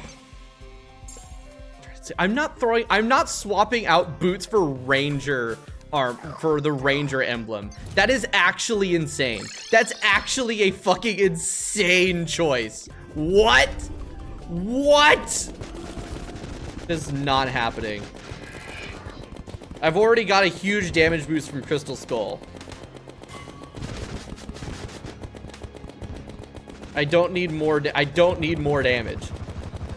I'm not swapping out boots for Ranger arm for the Ranger emblem. That is actually insane. That's actually a fucking insane choice. What? What? This is not happening. I've already got a huge damage boost from Crystal Skull. I don't need more damage.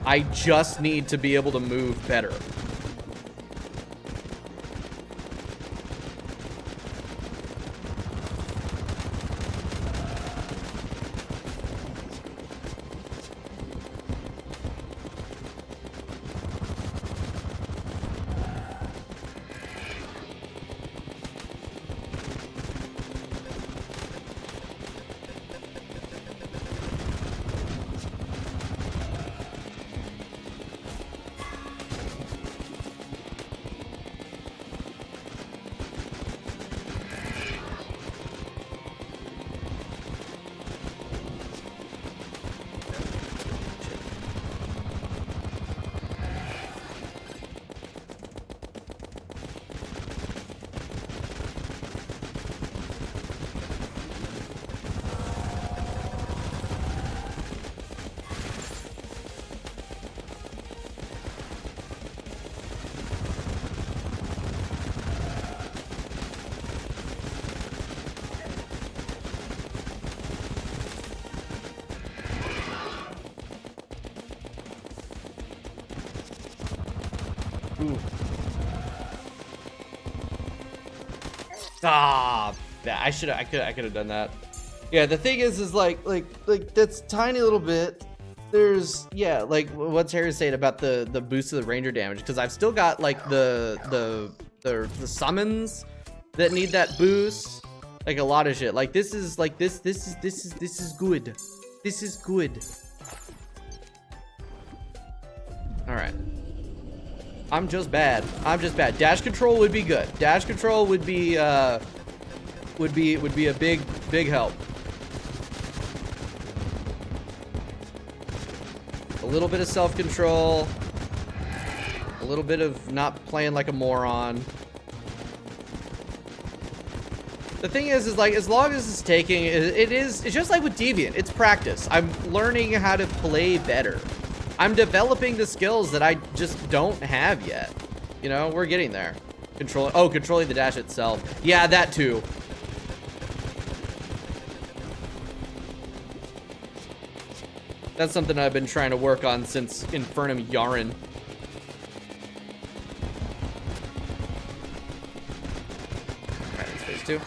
I just need to be able to move better. Ooh. Ah, I could have done that. Yeah, the thing is like that's tiny little bit. There's, yeah, like what's Harry saying about the boost of the Ranger damage, because I've still got like the summons that need that boost, like a lot of shit. Like this is good. This is good. All right. I'm just bad. Dash control would be good. Dash control would be a big help. A little bit of self-control. A little bit of not playing like a moron. The thing is like, as long as it's taking, it's just like with Deviant. It's practice. I'm learning how to play better. I'm developing the skills that I just don't have yet. You know, we're getting there. Controlling the dash itself. Yeah, that too. That's something I've been trying to work on since Infernum Yaren. Alright, that's phase 2.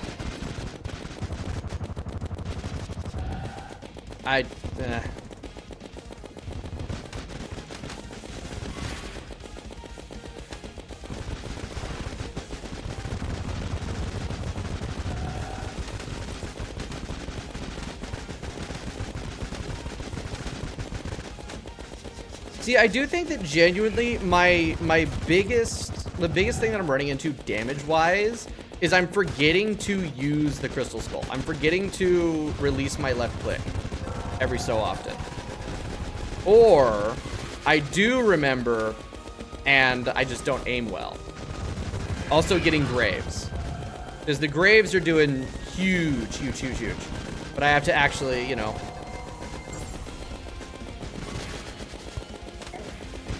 See, I do think that genuinely the biggest thing that I'm running into damage-wise is I'm forgetting to use the Crystal Skull. I'm forgetting to release my left click every so often. Or I do remember and I just don't aim well. Also getting graves. Because the graves are doing huge. But I have to actually, you know.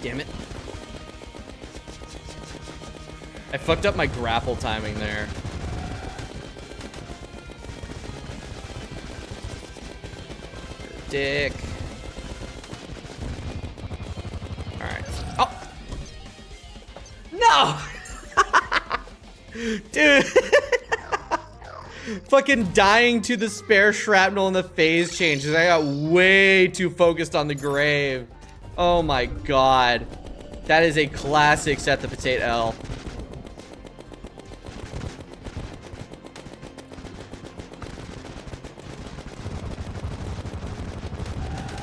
Damn it. I fucked up my grapple timing there. Dick. Alright. Oh! No! Dude! Fucking dying to the spare shrapnel in the phase change because I got way too focused on the grave. Oh my god. That is a classic set the potato L.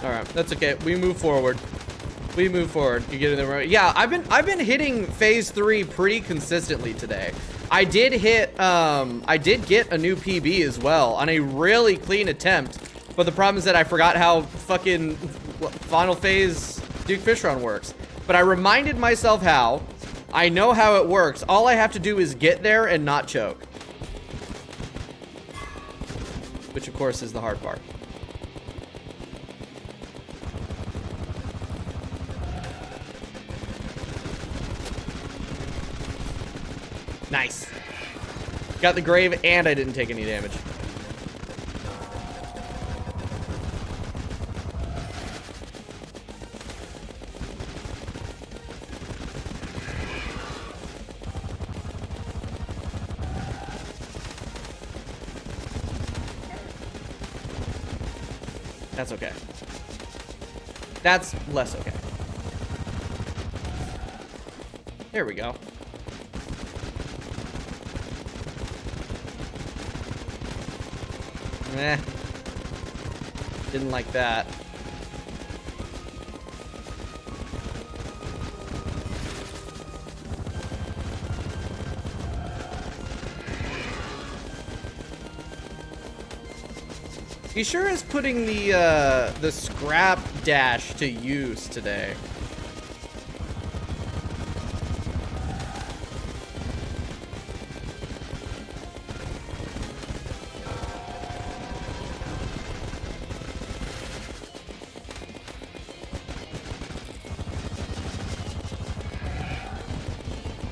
Alright, that's okay. We move forward. You get in the right. Yeah, I've been hitting phase 3 pretty consistently today. I did get a new PB as well on a really clean attempt. But the problem is that I forgot how fucking final phase Duke Fishron works. But I reminded myself how. I know how it works. All I have to do is get there and not choke. Which, of course, is the hard part. Nice. Got the grave, and I didn't take any damage. That's okay. That's less okay. There we go. Eh. Didn't like that. He sure is putting the scrap dash to use today.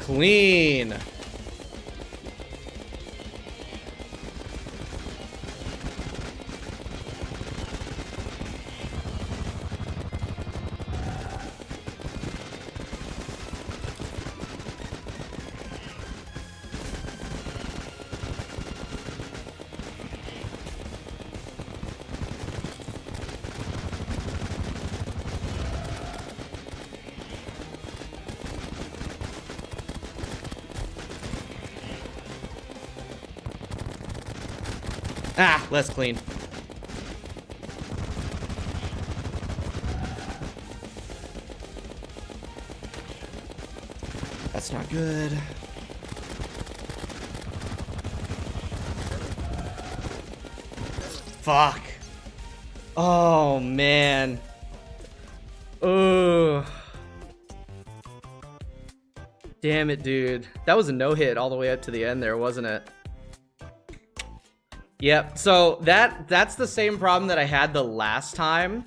Clean. Ah, less clean. That's not good. Fuck. Oh, man. Ugh. Damn it, dude. That was a no-hit all the way up to the end there, wasn't it? Yep, so that's the same problem that I had the last time.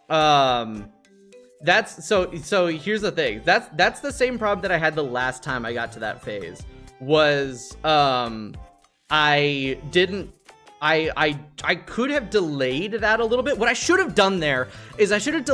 That's so here's the thing. That's the same problem that I had the last time I got to that phase. Was I could have delayed that a little bit. What I should have done there is I should have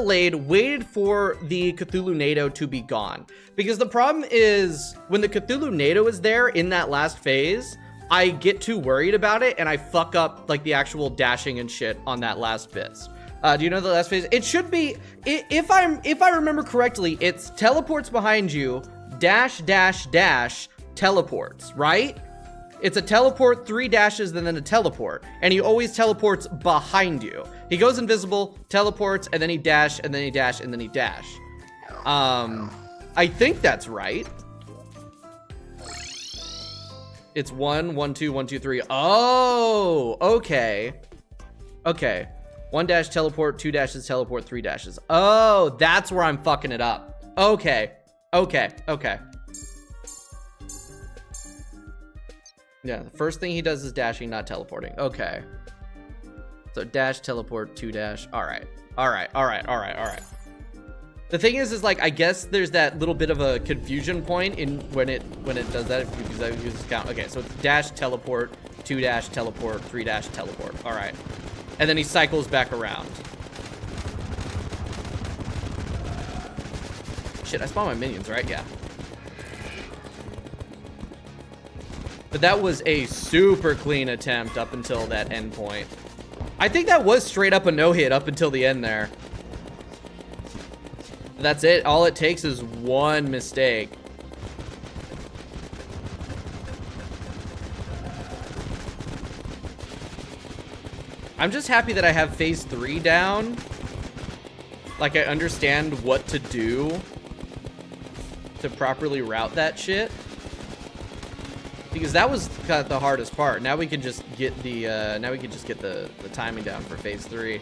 waited for the Cthulhu NATO to be gone. Because the problem is when the Cthulhu NATO is there in that last phase, I get too worried about it and I fuck up like the actual dashing and shit on that last bit. Do you know the last phase? It should be, if I remember correctly, it's teleports behind you, dash, dash, dash, teleports, right? It's a teleport, 3 dashes, and then a teleport. And he always teleports behind you. He goes invisible, teleports, and then he dash, and then he dash, and then he dash. I think that's right. It's 1, 1, 2, 1, 2, 3. Oh, okay. Okay. 1 dash teleport, 2 dashes teleport, 3 dashes. Oh, that's where I'm fucking it up. Okay. Okay. Okay. Yeah, the first thing he does is dashing, not teleporting. Okay. So dash, teleport, 2 dash. All right. All right. All right. All right. All right. The thing is like, I guess there's that little bit of a confusion point in when it does that, because that uses count. Okay, so it's dash, teleport, 2 dash, teleport, 3 dash, teleport. All right. And then he cycles back around. Shit, I spawned my minions, right? Yeah. But that was a super clean attempt up until that end point. I think that was straight up a no-hit up until the end there. That's it. All it takes is one mistake. I'm just happy that I have phase 3 down. Like, I understand what to do to properly route that shit. Because that was kind of the hardest part. Now we can just get the the timing down for phase 3.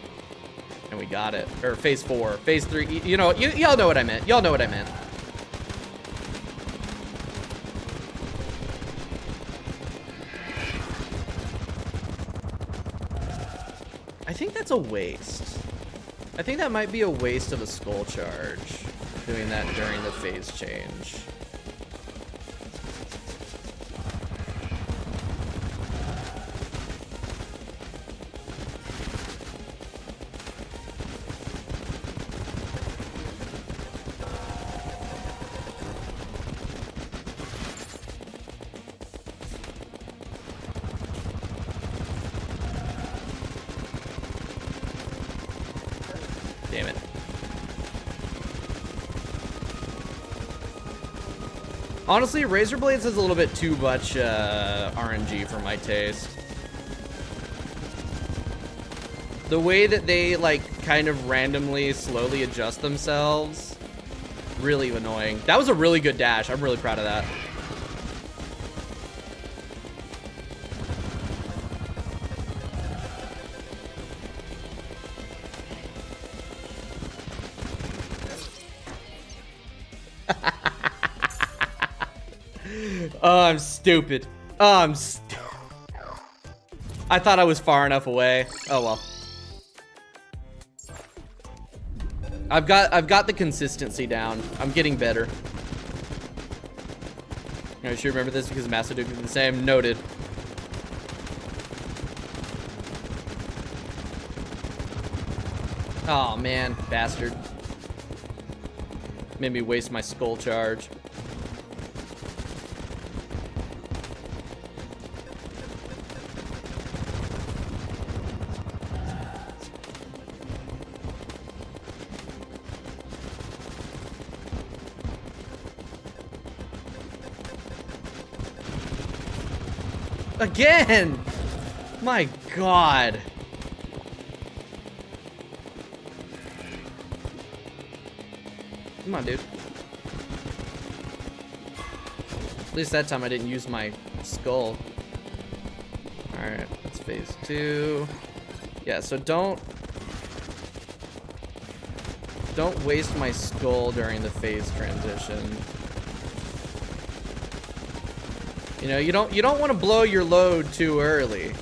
And we got it. Or phase 4. Phase 3. You know, y'all know what I meant. Y'all know what I meant. I think that's a waste. I think that might be a waste of a skull charge. Doing that during the phase change. Damn it. Honestly, Razor Blades has a little bit too much RNG for my taste. The way that they, like, kind of randomly, slowly adjust themselves, really annoying. That was a really good dash. I'm really proud of that. Oh, I'm stupid. Oh, I'm stupid. I thought I was far enough away. Oh well. I've got the consistency down. I'm getting better. I should remember this because MASOCHIST did the same. Noted. Oh man, bastard. Made me waste my skull charge. Again! My God. Come on, dude. At least that time I didn't use my skull. Alright, that's phase 2. Yeah, so don't waste my skull during the phase transition. You know, you don't want to blow your load too early.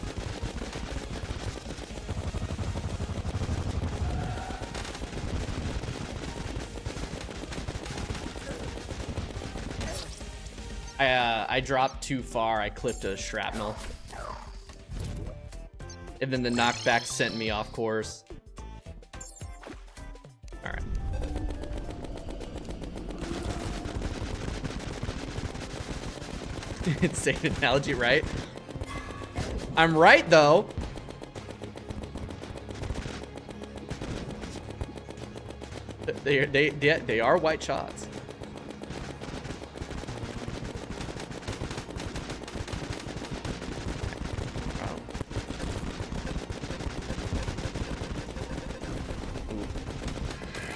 I dropped too far. I clipped a shrapnel. And then the knockback sent me off course. All right. Insane analogy, right? I'm right though. They are white shots.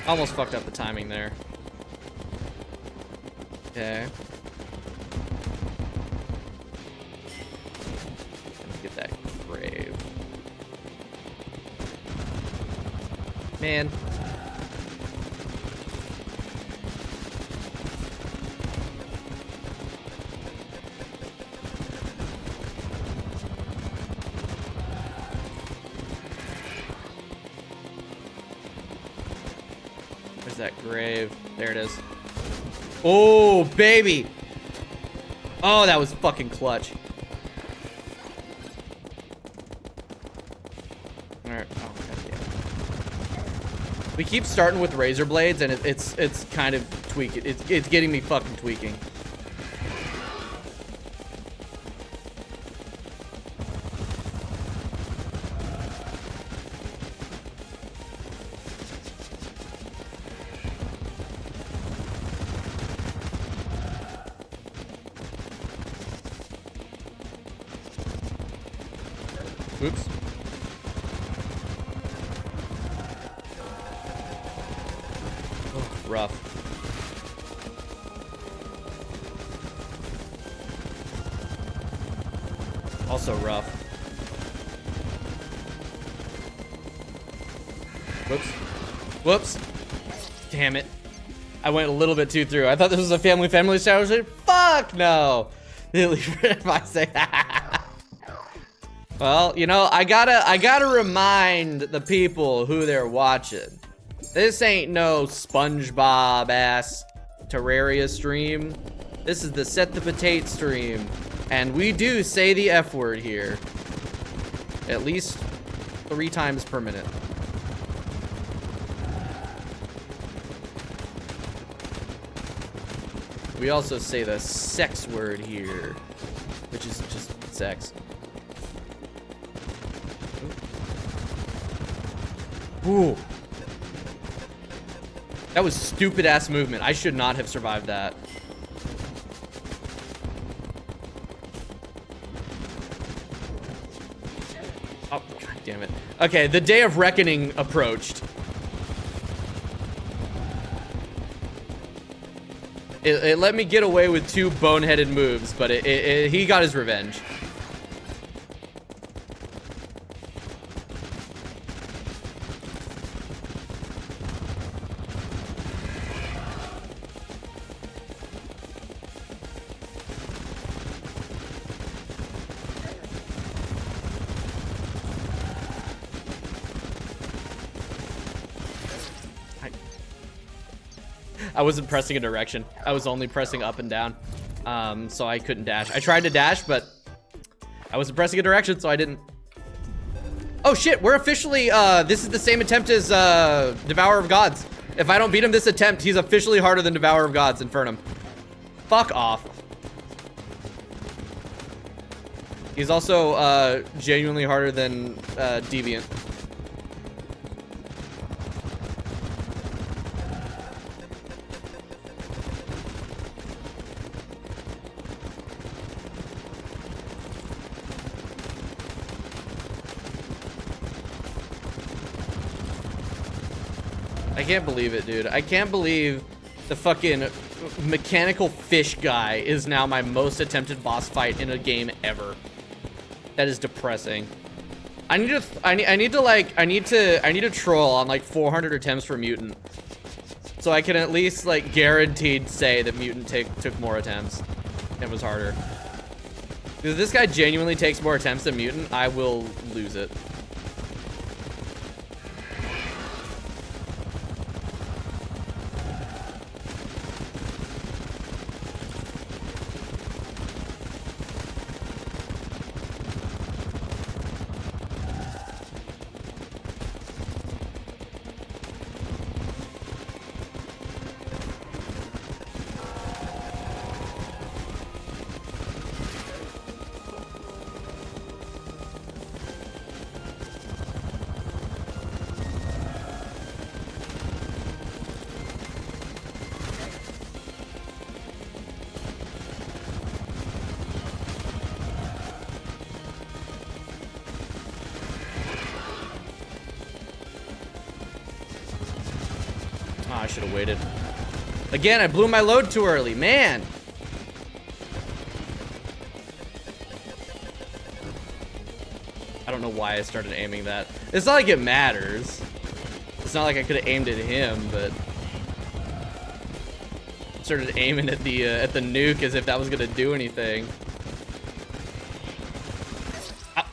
Almost fucked up the timing there. Okay. Get that grave. Man. Where's that grave? There it is. Oh, baby. Oh, that was fucking clutch. Alright. Oh, God, yeah. We keep starting with razor blades, and it's kind of tweaking. It's getting me fucking tweaking. Oops. Oh, rough. Also rough. Whoops. Whoops. Damn it. I went a little bit too through. I thought this was a family establishment. Fuck no. If I say that. Well, you know, I gotta remind the people who they're watching. This ain't no SpongeBob ass Terraria stream. This is the Set the Potato stream. And we do say the F word here. At least 3 times per minute. We also say the sex word here, which is just sex. Ooh. That was stupid ass movement. I should not have survived that. Oh, god damn it. Okay, the day of reckoning approached. It let me get away with 2 boneheaded moves, but he got his revenge. I wasn't pressing a direction. I was only pressing up and down. So I couldn't dash. I tried to dash, but I wasn't pressing a direction, so I didn't. Oh shit, we're officially, this is the same attempt as Devourer of Gods. If I don't beat him this attempt, he's officially harder than Devourer of Gods, Infernum. Fuck off. He's also genuinely harder than Deviant. I can't believe it, dude. I can't believe the fucking mechanical fish guy is now my most attempted boss fight in a game ever. That is depressing. I need to troll on like 400 attempts for Mutant, so I can at least like guaranteed say that Mutant took more attempts and was harder. If this guy genuinely takes more attempts than Mutant, I will lose it. I should have waited. Again, I blew my load too early, man. I don't know why I started aiming that. It's not like it matters. It's not like I could have aimed at him, but started aiming at the nuke as if that was gonna do anything. Ah.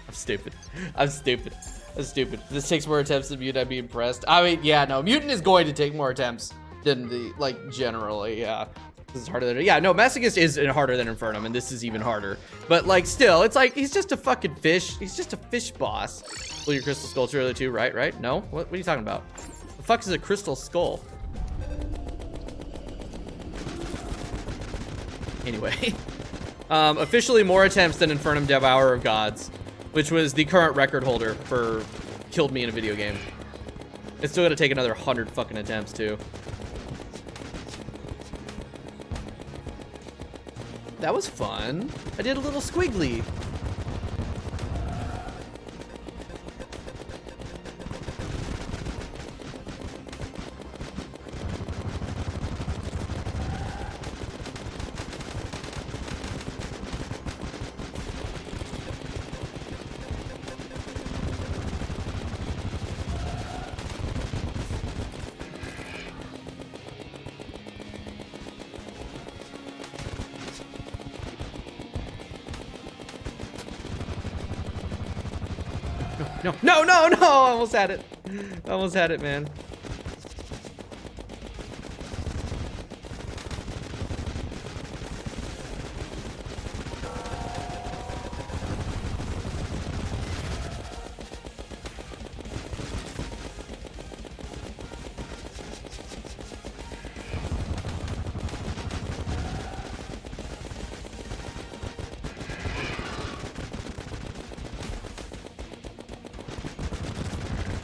I'm stupid. I'm stupid. That's stupid. If this takes more attempts than Mutant, I'd be impressed. I mean, yeah, no, Mutant is going to take more attempts than the, like, generally, yeah. This is harder than, yeah, no, Masochist is harder than Infernum, and this is even harder. But, like, still, it's like, he's just a fucking fish. He's just a fish boss. Well, your crystal skull earlier too, right? No? What are you talking about? The fuck is a crystal skull? Anyway. Officially more attempts than Infernum Devourer of Gods, which was the current record holder for killed me in a video game. It's still gonna take another 100 fucking attempts too. That was fun. I did a little squiggly. No, no, no, no! I almost had it. I almost had it, man.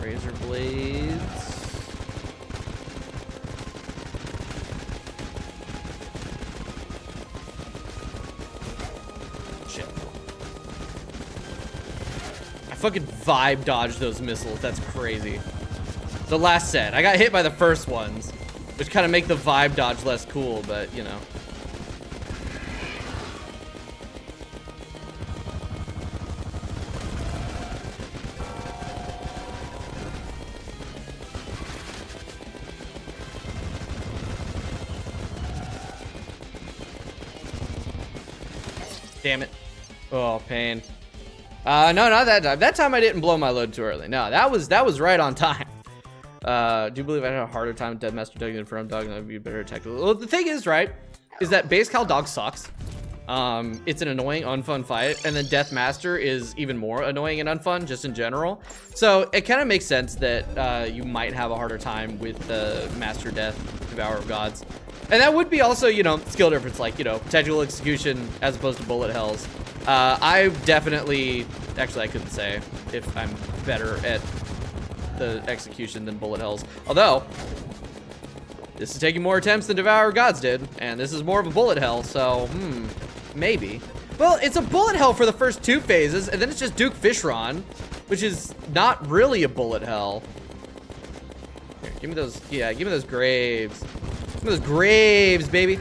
Razor blades. Shit. I fucking vibe dodged those missiles. That's crazy. The last set. I got hit by the first ones, which kind of make the vibe dodge less cool, but you know. Damn it. Oh, pain. No, not that time. That time I didn't blow my load too early. No, that was right on time. Do you believe I had a harder time with Deadmaster Dog than Firm Dog? And I'd be better technical. Well, the thing is, right, is that Base Cal Dog sucks. It's an annoying, unfun fight, and then Deathmaster is even more annoying and unfun, just in general. So it kind of makes sense that you might have a harder time with the Master Death, Devourer of Gods. And that would be also, you know, skill difference, like, you know, technical execution as opposed to bullet hells. I definitely, actually I couldn't say if I'm better at the execution than bullet hells. Although, this is taking more attempts than Devourer of Gods did, and this is more of a bullet hell, so, maybe. Well, it's a bullet hell for the first 2 phases, and then it's just Duke Fishron, which is not really a bullet hell. Here, give me those, yeah, give me those graves. Those graves, baby.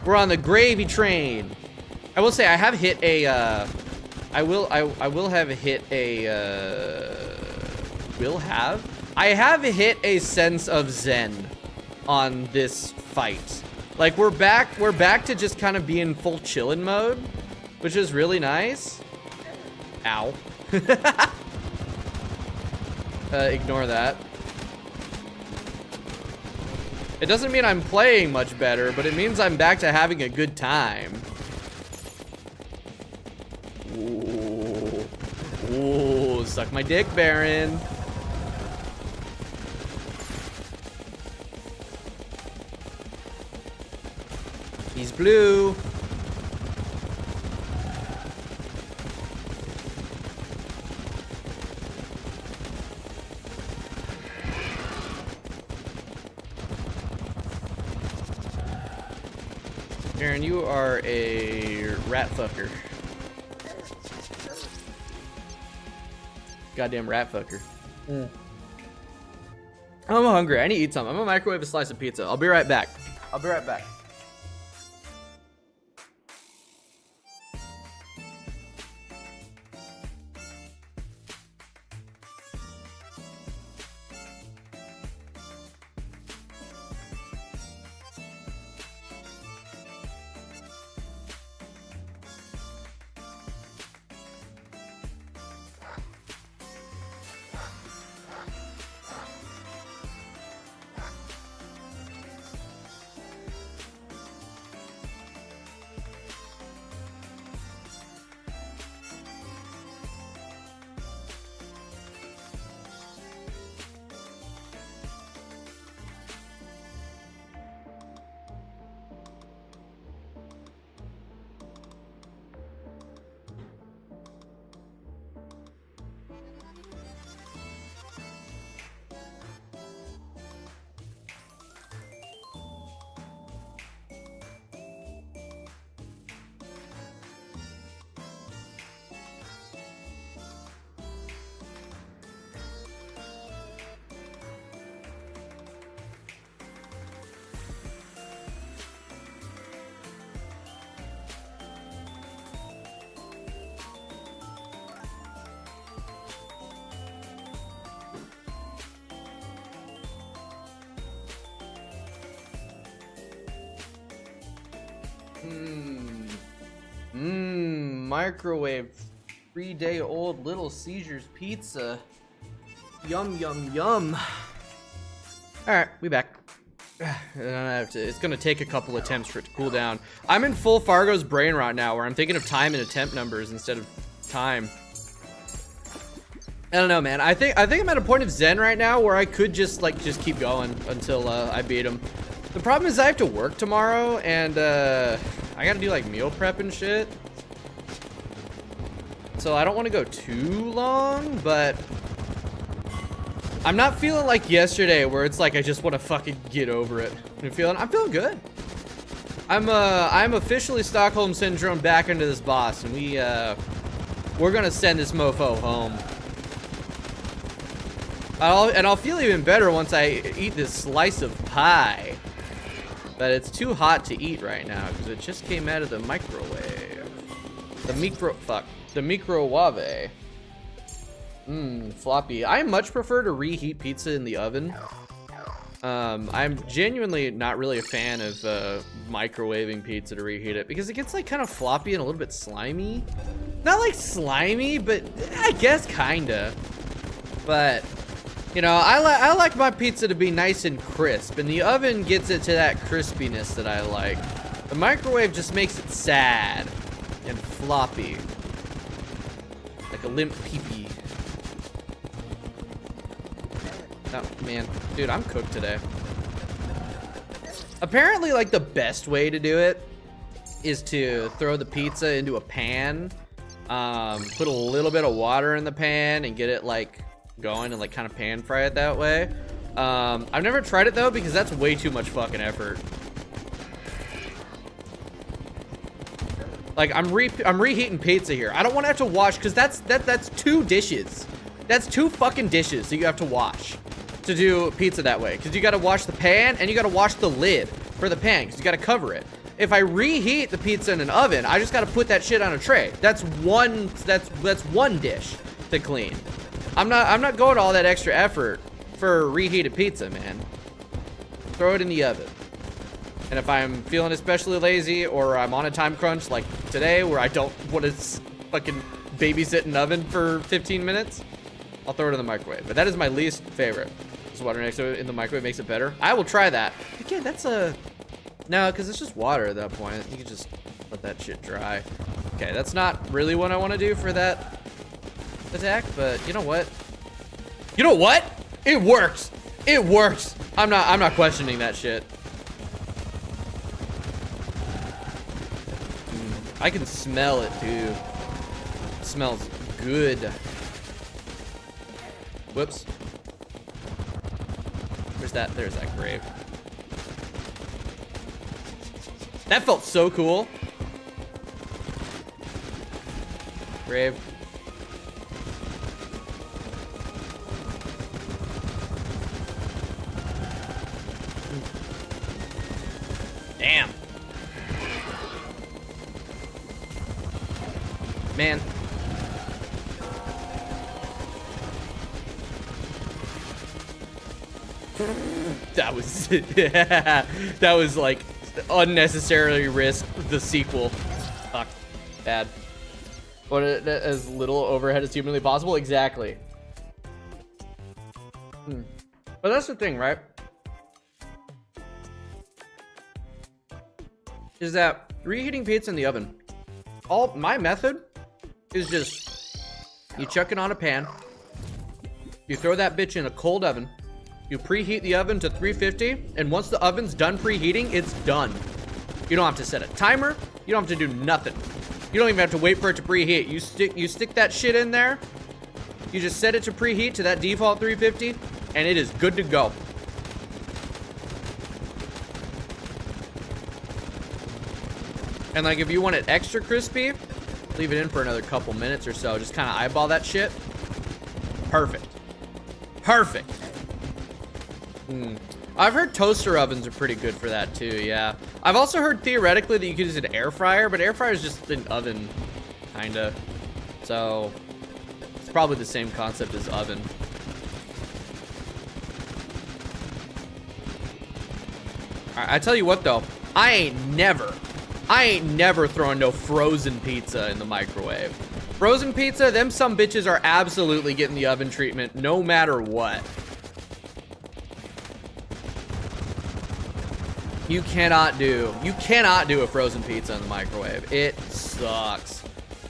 We're on the gravy train. I will say I have hit a I have hit a sense of zen on this fight. Like we're back to just kind of being full chillin' mode, which is really nice. Ow. Ignore that. It doesn't mean I'm playing much better, but it means I'm back to having a good time. Ooh. Ooh, suck my dick, Baron. He's blue. Aaron, you are a rat fucker. Goddamn rat fucker. I'm hungry. I need to eat something. I'm gonna microwave a slice of pizza. I'll be right back. I'll be right back. Microwave 3-day-old Little Caesars pizza. Yum, yum, yum. All right, we back. It's gonna take a couple attempts for it to cool down. I'm in full Fargo's brain right now, where I'm thinking of time and attempt numbers instead of time. I don't know, man. I think I'm at a point of zen right now where I could just keep going until I beat him. The problem is I have to work tomorrow, and I gotta do like meal prep and shit. So I don't want to go too long, but I'm not feeling like yesterday where it's like I just want to fucking get over it. I'm feeling good. I'm officially Stockholm Syndrome back into this boss, and we're gonna send this mofo home. I'll feel even better once I eat this slice of pie. But it's too hot to eat right now because it just came out of the microwave. The microwave. Floppy. I much prefer to reheat pizza in the oven. I'm genuinely not really a fan of microwaving pizza to reheat it because it gets like kind of floppy and a little bit slimy. Not like slimy, but I guess kinda. But you know, I like my pizza to be nice and crisp, and the oven gets it to that crispiness that I like. The microwave just makes it sad and floppy, like a limp pee-pee. Oh man, dude, I'm cooked today. Apparently, like the best way to do it is to throw the pizza into a pan, put a little bit of water in the pan, and get it like going and like kind of pan fry it that way. I've never tried it though because that's way too much fucking effort. Like I'm reheating pizza here. I don't want to have to wash because that's 2 dishes. That's 2 fucking dishes that you have to wash to do pizza that way, because you got to wash the pan and you got to wash the lid for the pan because you got to cover it. If I reheat the pizza in an oven, I just got to put that shit on a tray. That's one dish to clean. I'm not going to all that extra effort for reheated pizza, man. Throw it in the oven. And if I'm feeling especially lazy or I'm on a time crunch like today where I don't want to fucking babysit an oven for 15 minutes, I'll throw it in the microwave. But that is my least favorite. Just water next to it in the microwave makes it better. I will try that. Again, that's a... No, because it's just water at that point. You can just let that shit dry. Okay, that's not really what I want to do for that attack, but you know what? You know what? It works. It works. I'm not questioning that shit. I can smell it too. It smells good. Whoops. There's that grave. That felt so cool. Grave. Damn. Man. That was that was like unnecessarily risk the sequel. Fuck. Bad. But as little overhead as humanly possible. Exactly. But that's the thing, right? Is that reheating pizza in the oven? My method is just you chuck it on a pan, you throw that bitch in a cold oven, you preheat the oven to 350, and once the oven's done preheating, it's done. You don't have to set a timer, you don't have to do nothing. You don't even have to wait for it to preheat. You stick that shit in there, you just set it to preheat to that default 350, and it is good to go. And like if you want it extra crispy, leave it in for another couple minutes or so. Just kind of eyeball that shit. Perfect. Perfect. I've heard toaster ovens are pretty good for that too, yeah. I've also heard theoretically that you could use an air fryer, but air fryer is just an oven, kinda. So, it's probably the same concept as oven. Alright, I tell you what though, I ain't never throwing no frozen pizza in the microwave. Frozen pizza, them some bitches are absolutely getting the oven treatment no matter what. You cannot do a frozen pizza in the microwave. It sucks.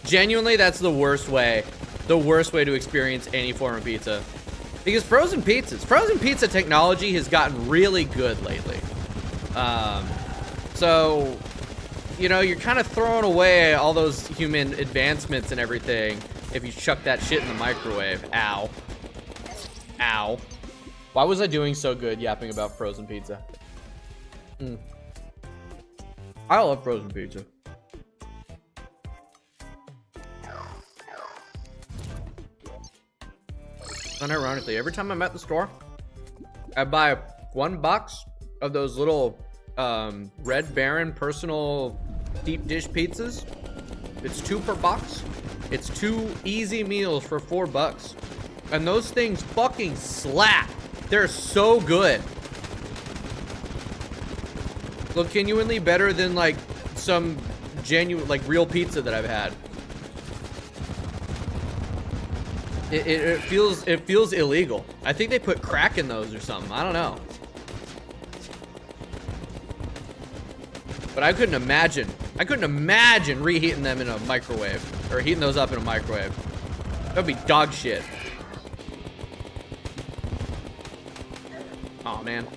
Genuinely, that's the worst way to experience any form of pizza. Because frozen pizza technology has gotten really good lately. So, you know, you're kind of throwing away all those human advancements and everything if you chuck that shit in the microwave. Ow. Ow. Why was I doing so good yapping about frozen pizza? I love frozen pizza. Unironically, every time I'm at the store, I buy 1 box of those little Red Baron personal deep dish pizzas. It's 2 per box. It's 2 easy meals for $4. And those things fucking slap. They're so good. Look, genuinely better than like some genuine, like real pizza that I've had. It feels illegal. I think they put crack in those or something. I don't know. But I couldn't imagine reheating them in a microwave or heating those up in a microwave. That'd be dog shit. Oh man.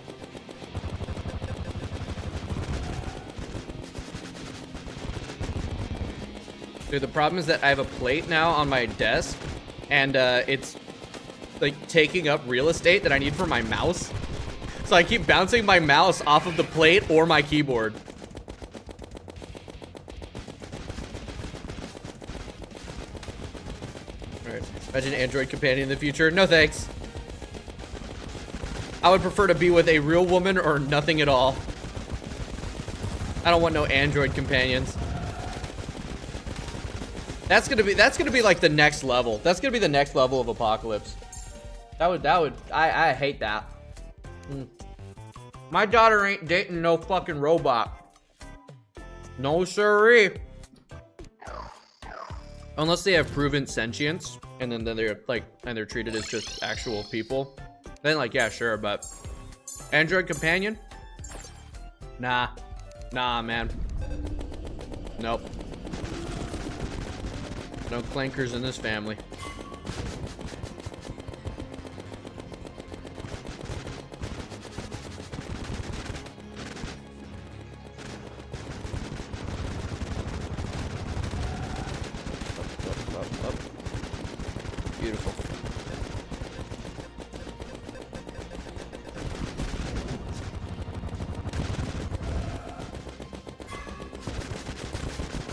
Dude, the problem is that I have a plate now on my desk, and it's like taking up real estate that I need for my mouse. So I keep bouncing my mouse off of the plate or my keyboard. Alright, imagine an Android companion in the future. No thanks. I would prefer to be with a real woman or nothing at all. I don't want no Android companions. That's gonna be like the next level. That's gonna be the next level of apocalypse. I hate that. My daughter ain't dating no fucking robot. No siree. Unless they have proven sentience, and then they're like, and they're treated as just actual people. Then like, yeah, sure, but Android companion? Nah, man. Nope. No clankers in this family. Up. Beautiful.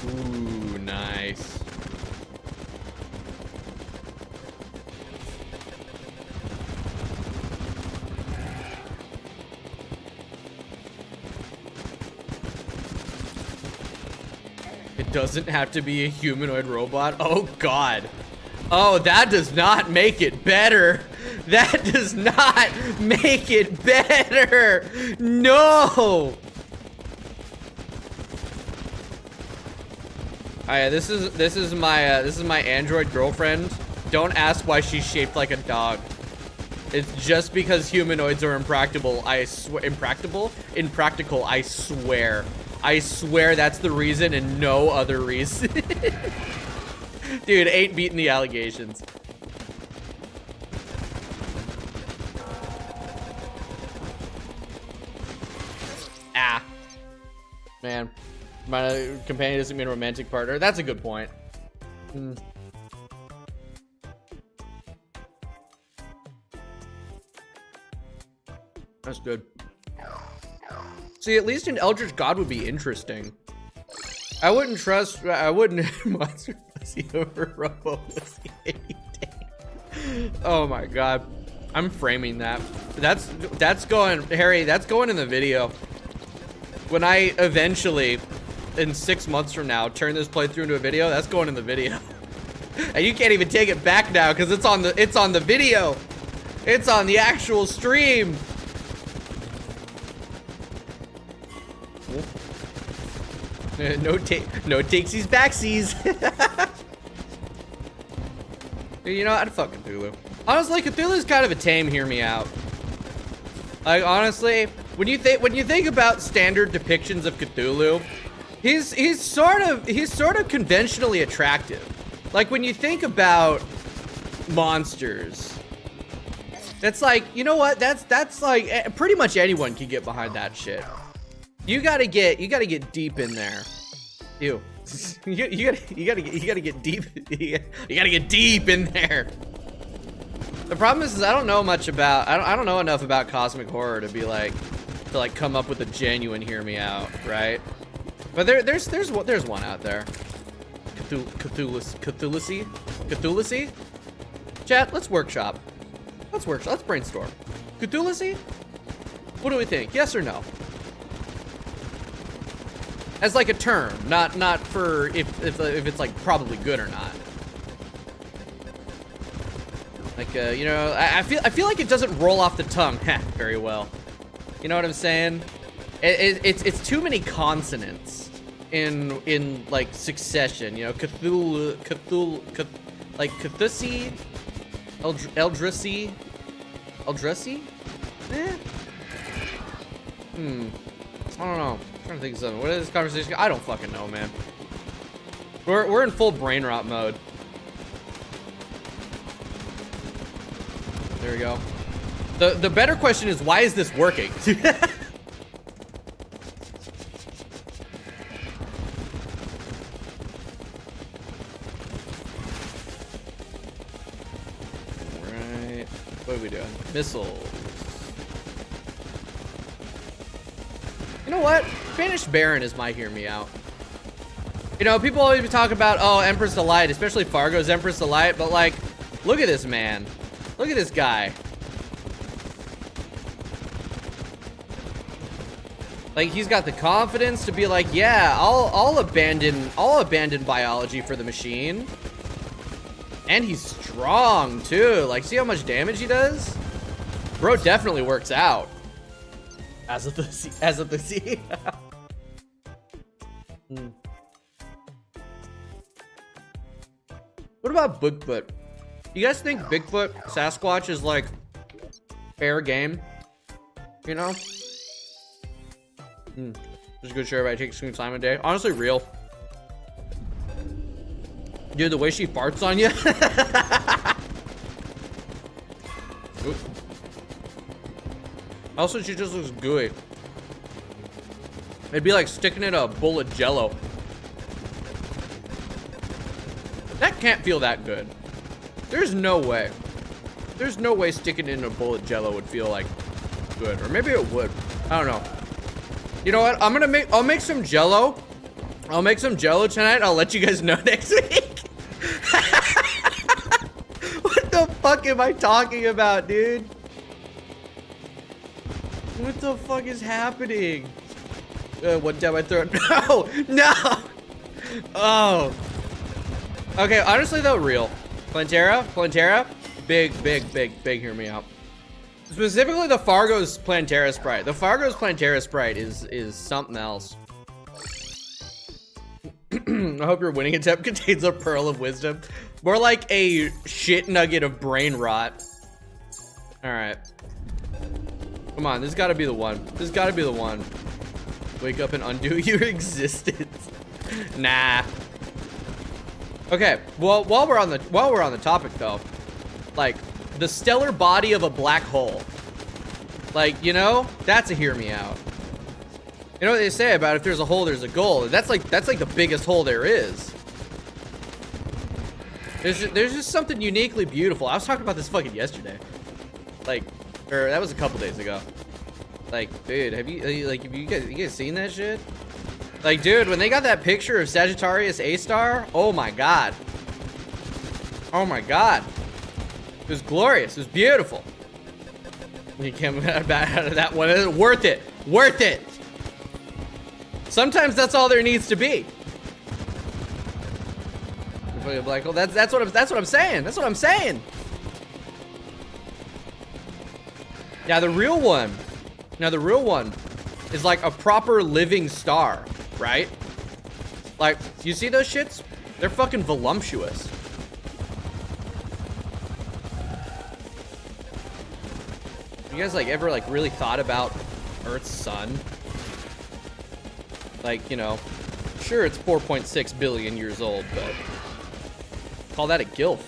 Ooh, nice. It doesn't have to be a humanoid robot. Oh god. Oh, that does not make it better. That does not make it better. No. Alright, this is my Android girlfriend. Don't ask why she's shaped like a dog. It's just because humanoids are impractical. I swear, impractical. I swear. I swear that's the reason and no other reason. Dude, ain't beating the allegations. Ah. Man, my companion doesn't mean a romantic partner. That's a good point. That's good. See, at least an Eldritch God would be interesting. I wouldn't monster pussy over Robo pussy any day. Oh my god. I'm framing that. That's going, Harry, that's going in the video. When I eventually, in 6 months from now, turn this playthrough into a video, that's going in the video. And you can't even take it back now because it's on the video. It's on the actual stream. No takesies backsies. You know, I'd fuck Cthulhu. Honestly, Cthulhu's kind of a tame. Hear me out. Like honestly, when you think about standard depictions of Cthulhu, he's sort of conventionally attractive. Like when you think about monsters, that's like, you know what? That's like pretty much anyone can get behind that shit. You gotta get deep in there. Ew. you gotta get deep. You gotta get deep in there. The problem is I don't know much about. I don't know enough about cosmic horror to be like come up with a genuine hear me out, right? But there's one out there. Cthulhu. Chat, let's workshop. Let's brainstorm. Cthulhu? What do we think? Yes or no? As like a term, not for if it's like probably good or not. Like you know, I feel like it doesn't roll off the tongue very well. You know what I'm saying? It's too many consonants in like succession. You know, Cthulhu, like Cthulhu, Eldrisi. I don't know. I'm trying to think of something. What is this conversation? I don't fucking know, man. We're in full brain rot mode. There we go. The better question is, why is this working? Right. What are we doing? Missiles. You know what? Banished Baron is my hear me out. You know, people always talk about, oh, Empress Delight, especially Fargo's Empress Delight, but like, look at this man. Look at this guy. Like, he's got the confidence to be like, yeah, I'll abandon biology for the machine. And he's strong too. Like, see how much damage he does? Bro definitely works out. As of the sea. What about Bigfoot? You guys think Bigfoot, Sasquatch is like fair game? You know? Just a good share everybody takes some time a day. Honestly, real. Dude, the way she farts on you. Also, she just looks gooey. It'd be like sticking in a bowl of Jello. That can't feel that good. There's no way. There's no way sticking it in a bowl of Jello would feel like good, or maybe it would. I don't know. You know what? I'll make some Jello. I'll make some Jello tonight. I'll let you guys know next week. What the fuck am I talking about, dude? What the fuck is happening? What dab I throw? No, no. Oh. Okay, honestly though, real. Plantera, big, hear me out. Specifically the Fargo's Plantera sprite. The Fargo's Plantera sprite is something else. I hope your winning attempt contains a pearl of wisdom. More like a shit nugget of brain rot. Alright. Come on, this gotta be the one. This gotta be the one. Wake up and undo your existence. Nah. Okay, well, while we're on the topic though, like the stellar body of a black hole, like, you know, that's a hear me out. You know what they say about if there's a hole, there's a goal. That's like the biggest hole there is. There's just something uniquely beautiful. I was talking about this fucking yesterday, like, or that was a couple days ago. Like, dude, have you guys seen that shit? Like, dude, when they got that picture of Sagittarius A-star, oh my god. Oh my god. It was glorious. It was beautiful. You came out of that one. Worth it. Worth it. Sometimes that's all there needs to be. Black hole. That's what I'm saying. That's what I'm saying. Yeah, the real one. Now the real one is like a proper living star, right? Like, you see those shits? They're fucking voluptuous. You guys like ever like really thought about Earth's sun? Like, you know, sure it's 4.6 billion years old, but call that a gilf.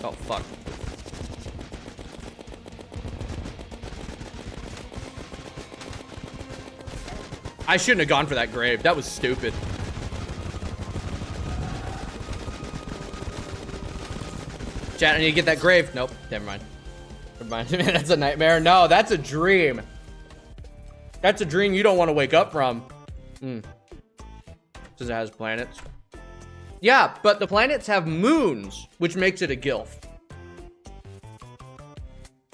Oh fuck. I shouldn't have gone for that grave. That was stupid. Chat, I need to get that grave. Nope, never mind. Never mind. That's a nightmare. No, that's a dream. That's a dream you don't want to wake up from. Because it has planets. Yeah, but the planets have moons, which makes it a gilf.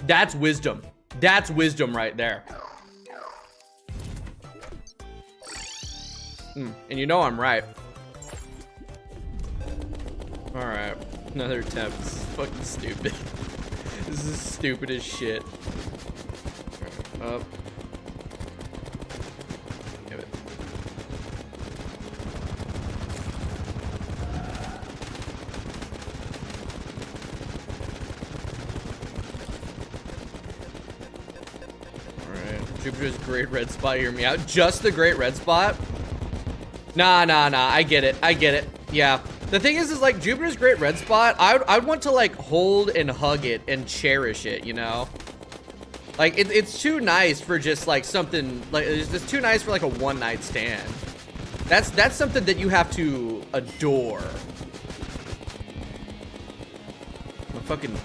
That's wisdom. That's wisdom right there. And you know I'm right. Alright, another attempt. This is fucking stupid. This is stupid as shit. Right, up. Give it. Alright, Jupiter's great red spot, hear me out. Just the great red spot? Nah, I get it. Yeah. The thing is like Jupiter's great red spot, I'd want to like hold and hug it and cherish it, you know? Like it's too nice for just like something, like it's just too nice for like a one night stand. That's something that you have to adore.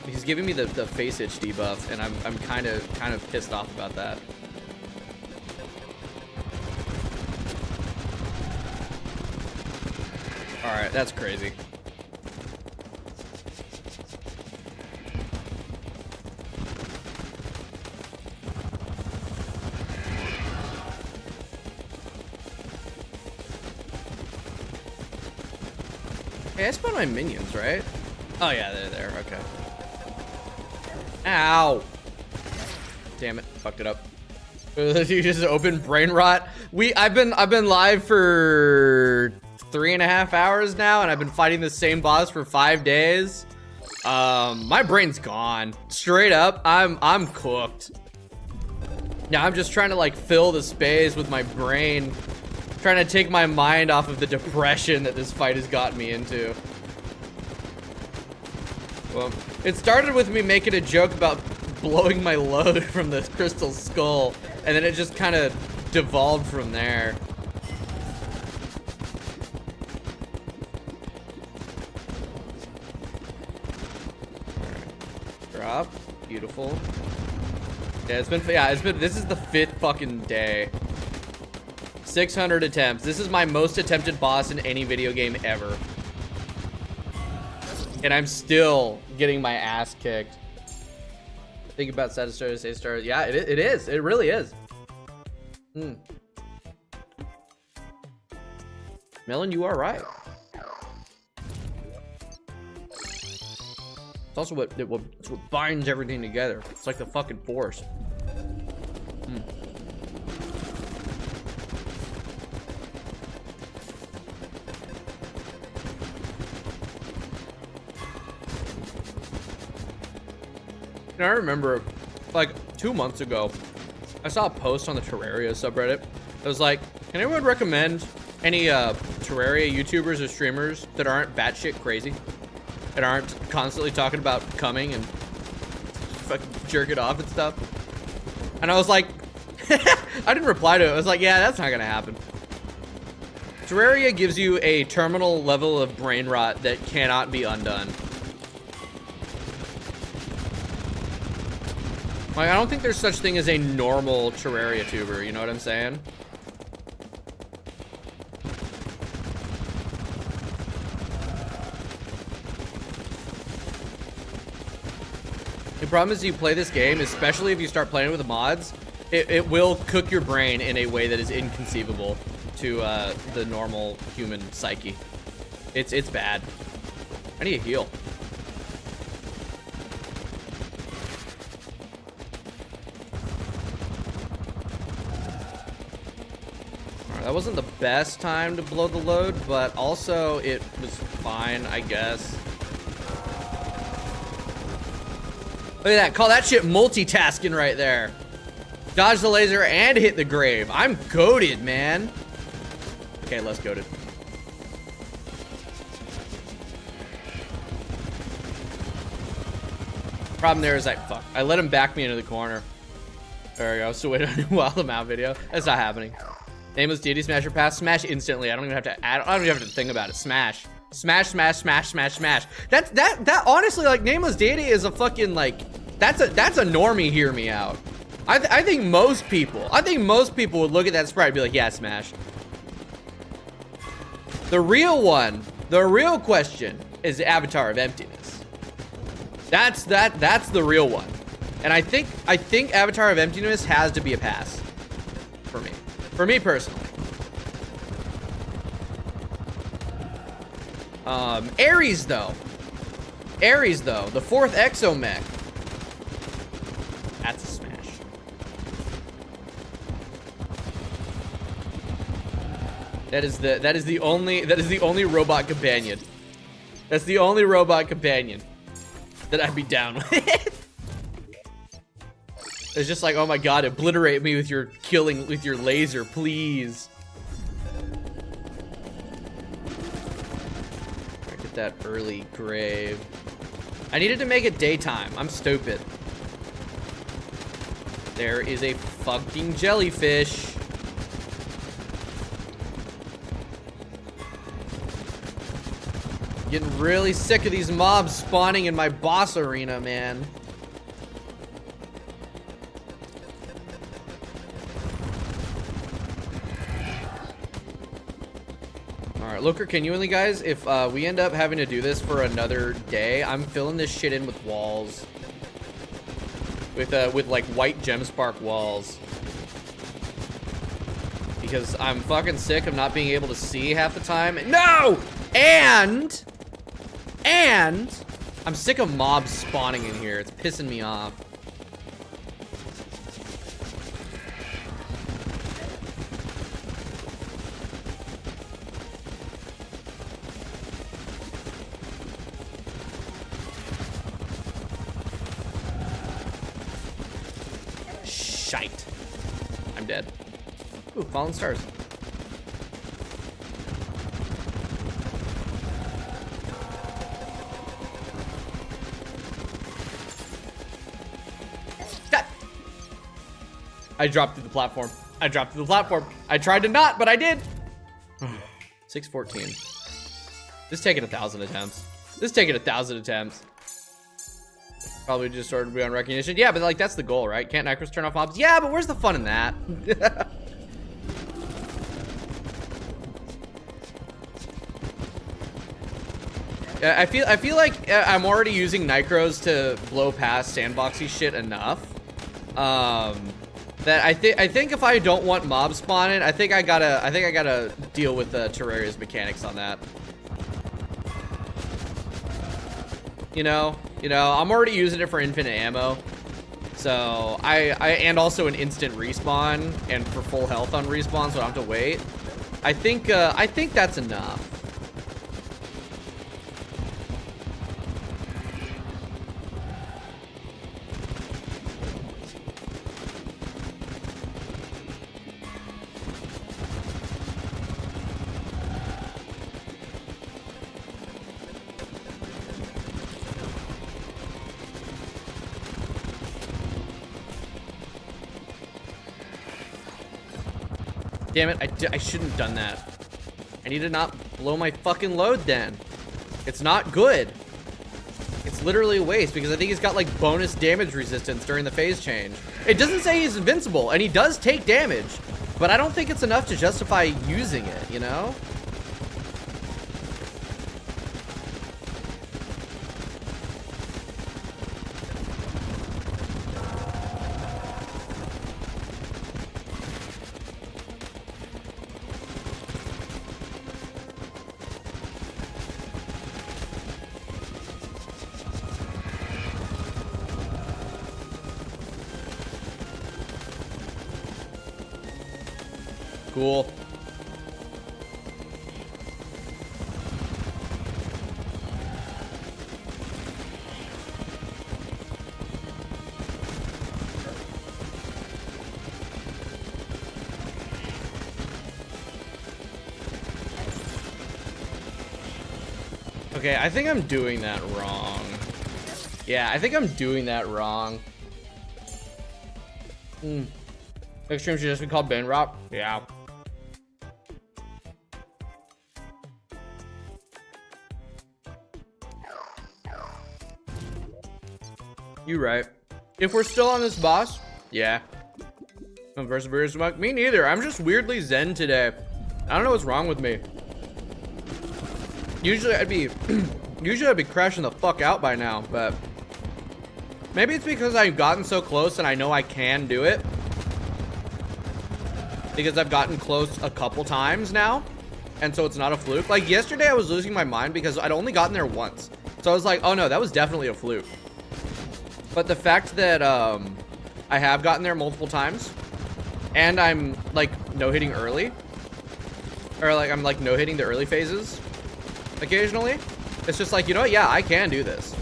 He's giving me the face itch debuff and I'm kind of pissed off about that. Alright, that's crazy. Hey, I spawned my minions, right? Oh yeah, they're there, okay. Ow! Damn it, fucked it up. You just opened brain rot. I've been live for 3.5 hours now, and I've been fighting the same boss for 5 days. My brain's gone. Straight up, I'm cooked. Now I'm just trying to like fill the space with my brain, trying to take my mind off of the depression that this fight has gotten me into. Well, it started with me making a joke about blowing my load from the crystal skull, and then it just kind of devolved from there. Drop. Beautiful. Yeah, this is the 5th fucking day. 600 attempts. This is my most attempted boss in any video game ever. And I'm still getting my ass kicked. Think about set star to say star. Yeah, it is. It really is. Melon, you are right. It's also what binds everything together. It's like the fucking force. And I remember, like 2 months ago, I saw a post on the Terraria subreddit. It was like, can anyone recommend any Terraria YouTubers or streamers that aren't batshit crazy? And aren't constantly talking about coming and fucking jerk it off and stuff. And I was like, I didn't reply to it. I was like, yeah, that's not gonna happen. Terraria gives you a terminal level of brain rot that cannot be undone. Like, I don't think there's such thing as a normal Terraria tuber, you know what I'm saying? The problem is you play this game, especially if you start playing with the mods, it will cook your brain in a way that is inconceivable to the normal human psyche. It's bad. I need a heal. Alright, that wasn't the best time to blow the load, but also it was fine, I guess. Look at that. Call that shit multitasking right there. Dodge the laser and hit the grave. I'm goated, man. Okay, less goated. Problem there is fuck. I let him back me into the corner. There we go. So wait on a wild amount video. That's not happening. Nameless deity smasher pass. Smash instantly. I don't even have to add. I don't even have to think about it. Smash. Smash, smash, smash, smash, smash. That honestly, like, nameless deity is a fucking, like, that's a normie. Hear me out. I think most people would look at that sprite and be like, yeah, smash. The real one, the real question is the Avatar of Emptiness. That's the real one. And I think Avatar of Emptiness has to be a pass for me. For me personally. Ares though, the 4th exomech. That's a smash. That is the only robot companion. That's the only robot companion that I'd be down with. It's just like, oh my god, obliterate me with your laser, please. Get that early grave. I needed to make it daytime. I'm stupid. There is a fucking jellyfish. Getting really sick of these mobs spawning in my boss arena, man. Alright, Looker, genuinely, guys, if we end up having to do this for another day, I'm filling this shit in with walls. With like white Gemspark walls. Because I'm fucking sick of not being able to see half the time. No! And I'm sick of mobs spawning in here. It's pissing me off. Shite. I'm dead. Ooh, fallen stars. I dropped through the platform. I tried to not, but I did. 614. This is taking 1,000 attempts. Probably just started beyond recognition. Yeah, but like that's the goal, right? Can't Nycros turn off mobs? Yeah, but where's the fun in that? I feel like I'm already using Nycros to blow past sandboxy shit enough. That I think if I don't want mob spawning, I think I gotta deal with Terraria's mechanics on that. You know, I'm already using it for infinite ammo. So and also an instant respawn and for full health on respawn, so I don't have to wait. I think that's enough. Damn it, I shouldn't have done that. I need to not blow my fucking load then. It's not good. It's literally a waste because I think he's got like bonus damage resistance during the phase change. It doesn't say he's invincible, and he does take damage, but I don't think it's enough to justify using it, you know? Cool. Okay, I think I'm doing that wrong. Yeah, I think I'm doing that wrong. Extreme should just be called bin rock. Yeah. You right. If we're still on this boss, yeah. Versus smoke. Me neither. I'm just weirdly zen today. I don't know what's wrong with me. Usually I'd be crashing the fuck out by now, but maybe it's because I've gotten so close and I know I can do it. Because I've gotten close a couple times now, and so it's not a fluke. Like yesterday I was losing my mind because I'd only gotten there once. So I was like, oh no, that was definitely a fluke. But the fact that I have gotten there multiple times, and I'm like no-hitting early, or like I'm like no-hitting the early phases occasionally, it's just like, you know what? Yeah, I can do this.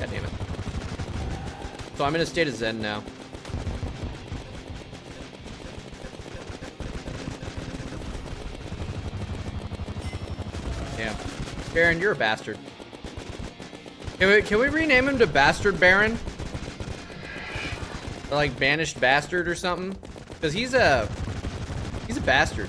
God damn it. So I'm in a state of zen now. Yeah. Baron, you're a bastard. Can we rename him to Bastard Baron? Or like Banished Bastard or something? Because he's a bastard.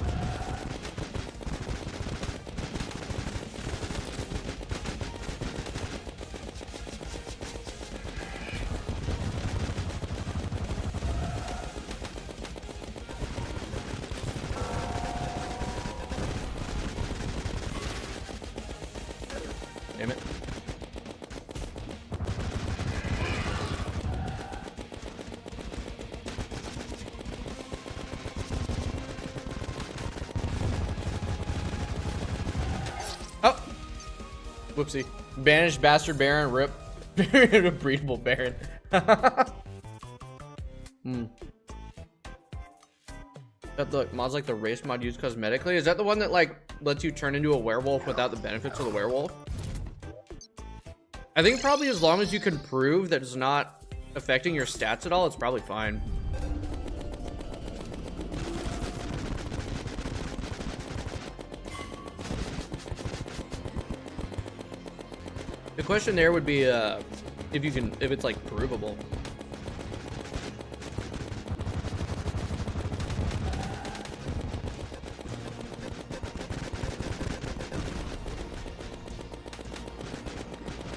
Damn it. Oh! Whoopsie. Banished Bastard Baron, rip. A breedable Baron. Look, mods like the race mod used cosmetically. Is that the one that like lets you turn into a werewolf without the benefits of the werewolf? I think probably as long as you can prove that it's not affecting your stats at all, it's probably fine. The question there would be if it's like provable.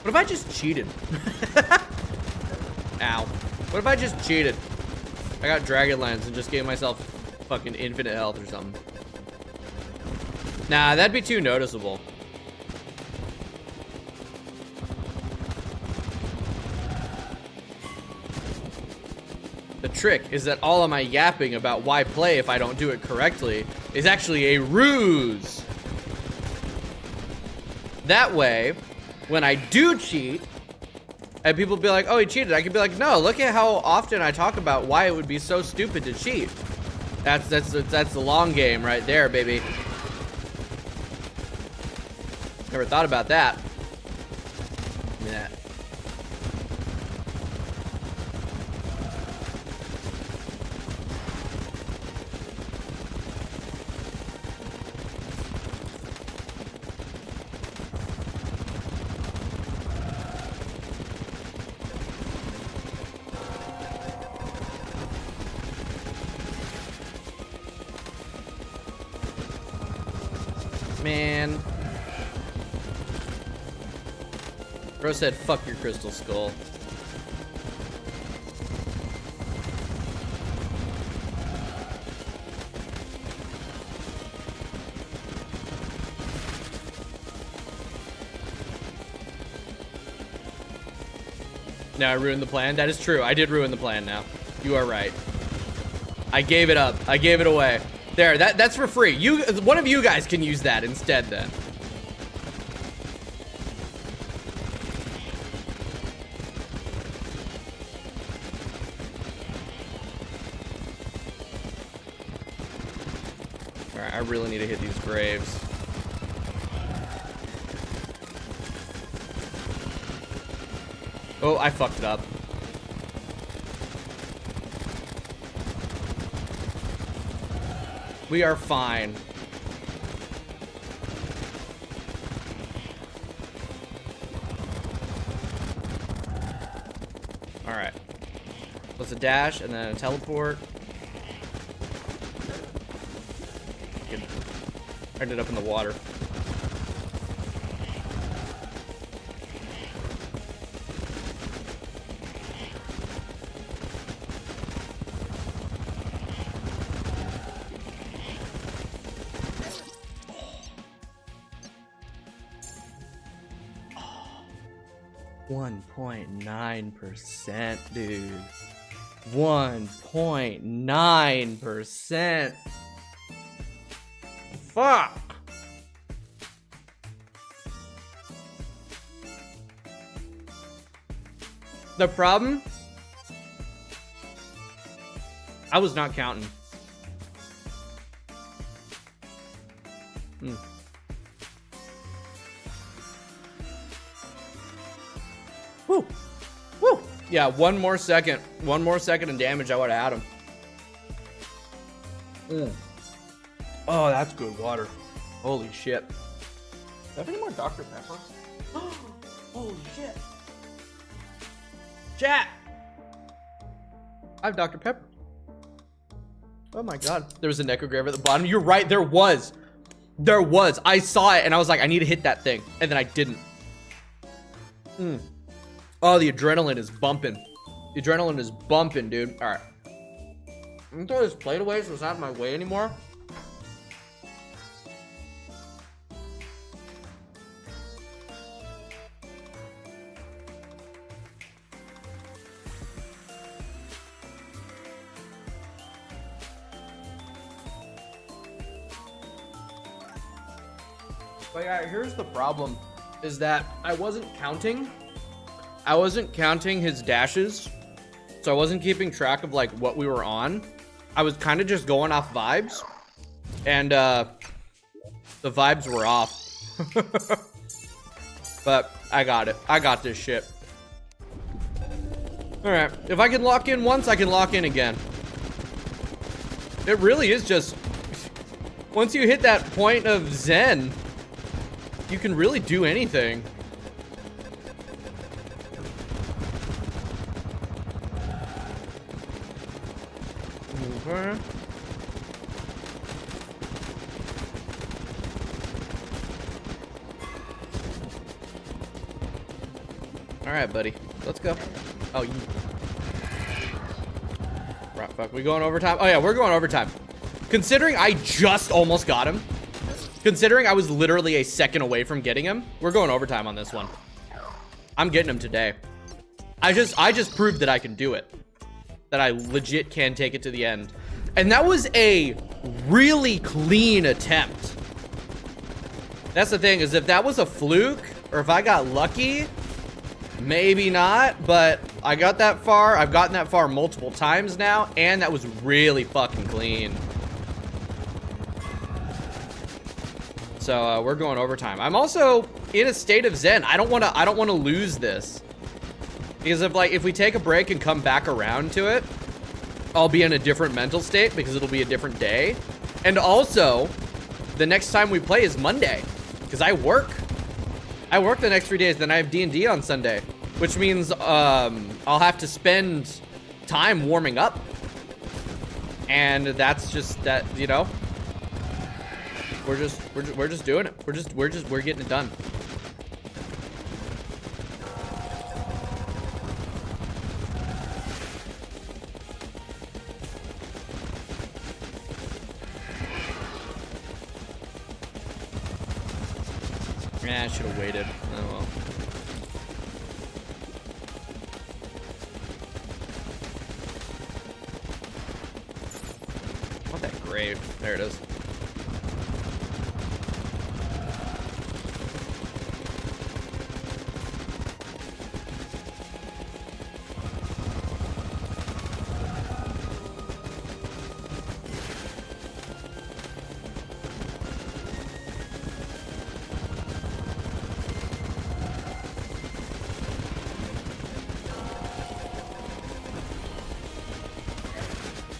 What if I just cheated? Ow. What if I just cheated? I got Dragonlance and just gave myself fucking infinite health or something. Nah, that'd be too noticeable. The trick is that all of my yapping about why play if I don't do it correctly is actually a ruse. That way, when I do cheat, and people be like, oh, he cheated, I could be like, no, look at how often I talk about why it would be so stupid to cheat. That's the long game right there, baby. Never thought about that. Yeah. Man. Bro said, fuck your crystal skull. No, I ruined the plan. That is true. I did ruin the plan now. You are right. I gave it up. I gave it away. There, that's for free. One of you guys can use that instead then. Alright, I really need to hit these graves. Oh, I fucked it up. We are fine. All right. Plus a dash and then a teleport. Ended up in the water. Oh. 1.9%, dude. 1.9%. Fuck. The problem? I was not counting. Woo. Woo. Yeah, one more second and damage, I would have had him. Oh, that's good water. Holy shit. Do I have any more Dr. Pepper? Holy shit. Chat! I have Dr. Pepper. Oh my god. There was a necrograph at the bottom. You're right, there was. There was. I saw it and I was like, I need to hit that thing. And then I didn't. Oh, the adrenaline is bumping. The adrenaline is bumping, dude. Alright. I'm gonna throw this plate away so it's not in my way anymore. But yeah, here's the problem, is that I wasn't counting his dashes, so I wasn't keeping track of like what we were on. I was kind of just going off vibes, and the vibes were off. But I got it. I got this shit. All right, if I can lock in once, I can lock in again. It really is just, once you hit that point of zen, you can really do anything. All right, buddy. Let's go. Oh, you. Right, fuck. We going overtime? Oh yeah, we're going overtime. Considering I just almost got him. Considering I was literally a second away from getting him, we're going overtime on this one. I'm getting him today. I just proved that I can do it. That I legit can take it to the end. And that was a really clean attempt. That's the thing, is if that was a fluke, or if I got lucky, maybe not, but I got that far. I've gotten that far multiple times now, and that was really fucking clean. So we're going overtime. I'm also in a state of zen. I don't want to lose this, because if we take a break and come back around to it, I'll be in a different mental state because it'll be a different day. And also, the next time we play is Monday, because I work the next 3 days. Then I have D&D on Sunday, which means I'll have to spend time warming up, and that's just that, you know. We're just doing it. We're getting it done. Yeah, I should have waited. Oh well. I want that grave. There it is.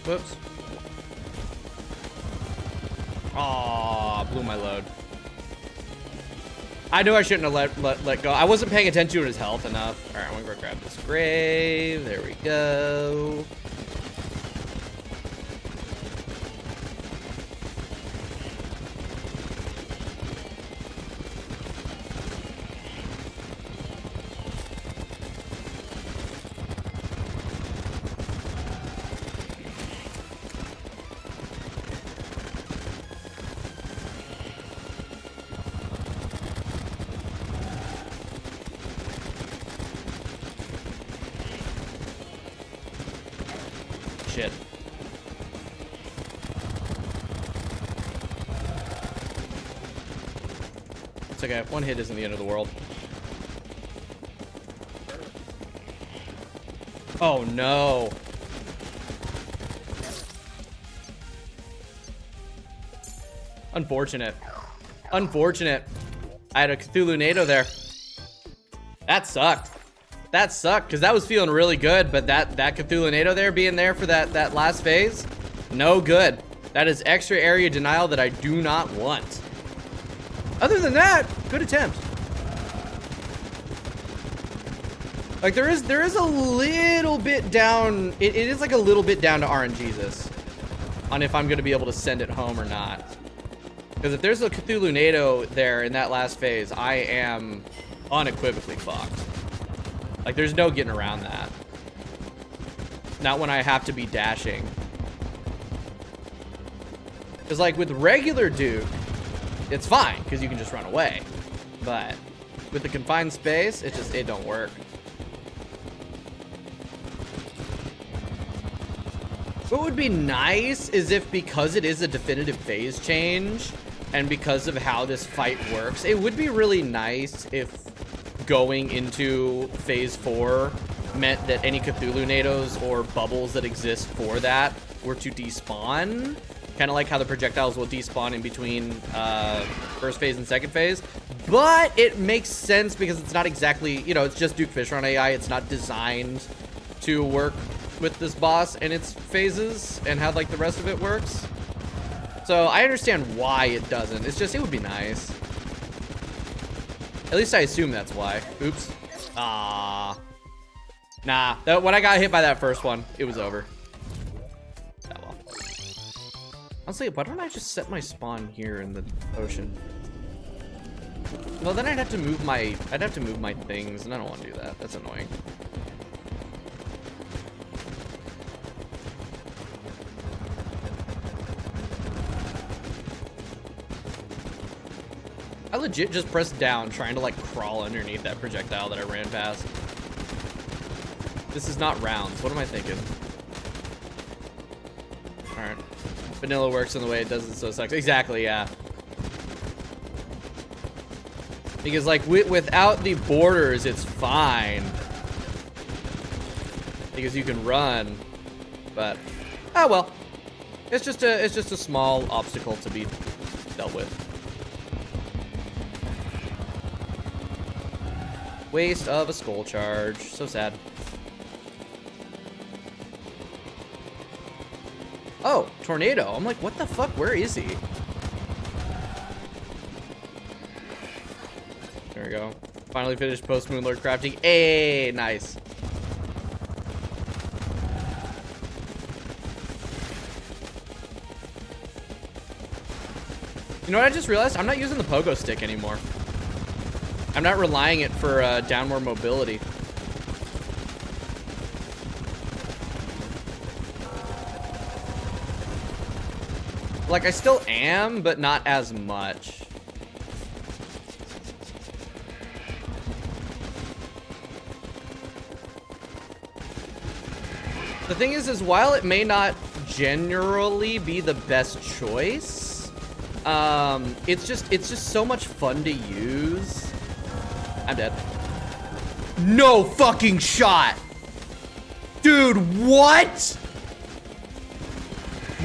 Whoops. Aw, blew my load. I knew I shouldn't have let go. I wasn't paying attention to his health enough. All right, I'm gonna go grab this grave. There we go. Shit. It's okay. One hit isn't the end of the world. Oh no. Unfortunate. Unfortunate. I had a Cthulhu NATO there. That sucked. That sucked, because that was feeling really good, but that Cthulhu NATO there being there for that last phase, no good. That is extra area denial that I do not want. Other than that, good attempt. Like there is a little bit down, it is like a little bit down to RNGesus on if I'm gonna be able to send it home or not. Because if there's a Cthulhu NATO there in that last phase, I am unequivocally fucked. Like, there's no getting around that. Not when I have to be dashing. Because, like, with regular Duke, it's fine, because you can just run away. But with the confined space, it don't work. What would be nice is if, because it is a definitive phase change, and because of how this fight works, it would be really nice if going into phase 4 meant that any Cthulhu NATOs or bubbles that exist for that were to despawn. Kind of like how the projectiles will despawn in between first phase and second phase. But it makes sense because it's not exactly, you know, it's just Duke Fishron AI. It's not designed to work with this boss and its phases and how like the rest of it works. So I understand why it doesn't. It's just, it would be nice. At least I assume that's why. Oops. Ah. Nah. When I got hit by that first one, it was over. Oh well. Honestly, why don't I just set my spawn here in the ocean? Well, then I'd have to move my things, and I don't want to do that. That's annoying. I legit just pressed down trying to like crawl underneath that projectile that I ran past. This is not rounds. What am I thinking? Alright. Vanilla works in the way it does, it so sucks. Exactly, yeah. Because like without the borders, it's fine. Because you can run. But oh well. It's just a small obstacle to be dealt with. Waste of a skull charge. So sad. Oh, tornado. I'm like, what the fuck? Where is he? There we go. Finally finished post Moonlord crafting. Hey, nice. You know what I just realized? I'm not using the pogo stick anymore. I'm not relying it for downward mobility. Like, I still am, but not as much. The thing is while it may not generally be the best choice, it's just so much fun to use. I'm dead. No fucking shot. Dude, what?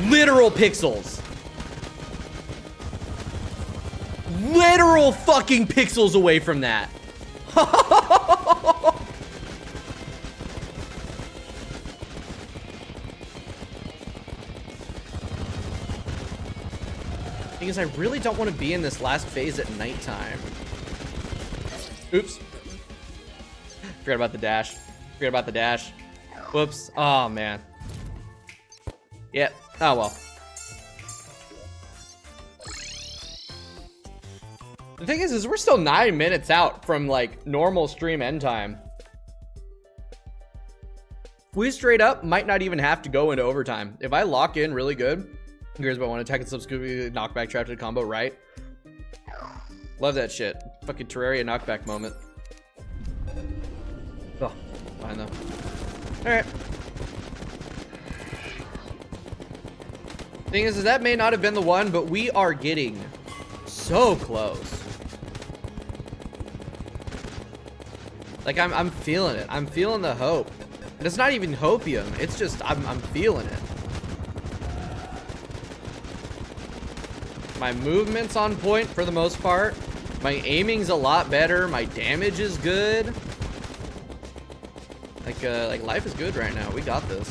Literal pixels. Literal fucking pixels away from that. Because I really don't want to be in this last phase at nighttime. Oops. Forgot about the dash. Forgot about the dash. Whoops. Oh, man. Yeah. Oh, well. The thing is we're still 9 minutes out from, like, normal stream end time. We straight up might not even have to go into overtime. If I lock in really good, here's what I want to attack and subscribe, knockback, trap to the combo, right? Love that shit. Fucking Terraria knockback moment. Oh, fine though. Alright. Thing is that may not have been the one, but we are getting so close. Like, I'm feeling it. I'm feeling the hope. And it's not even hopium. It's just, I'm feeling it. My movement's on point for the most part. My aiming's a lot better. My damage is good. Like life is good right now. We got this.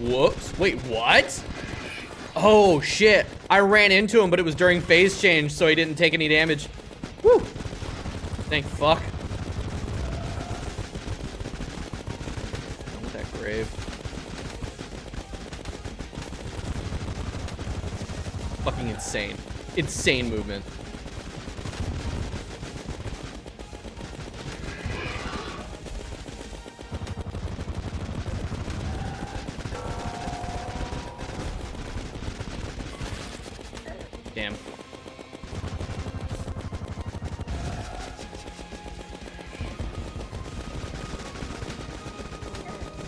Whoops. Wait, what? Oh, shit. I ran into him, but it was during phase change, so he didn't take any damage. Woo. Thank fuck. With that grave. Fucking insane. Insane movement. Damn.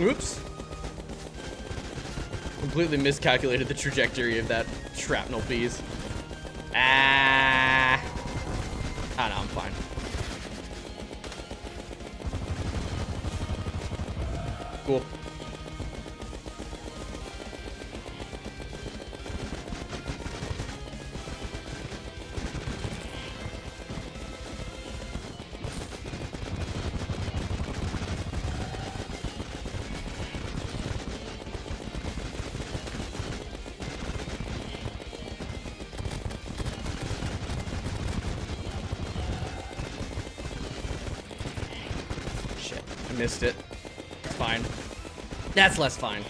Oops. Completely miscalculated the trajectory of that shrapnel piece. Ah. Oh no, I'm fine. Cool. Missed it. It's fine. That's less fine.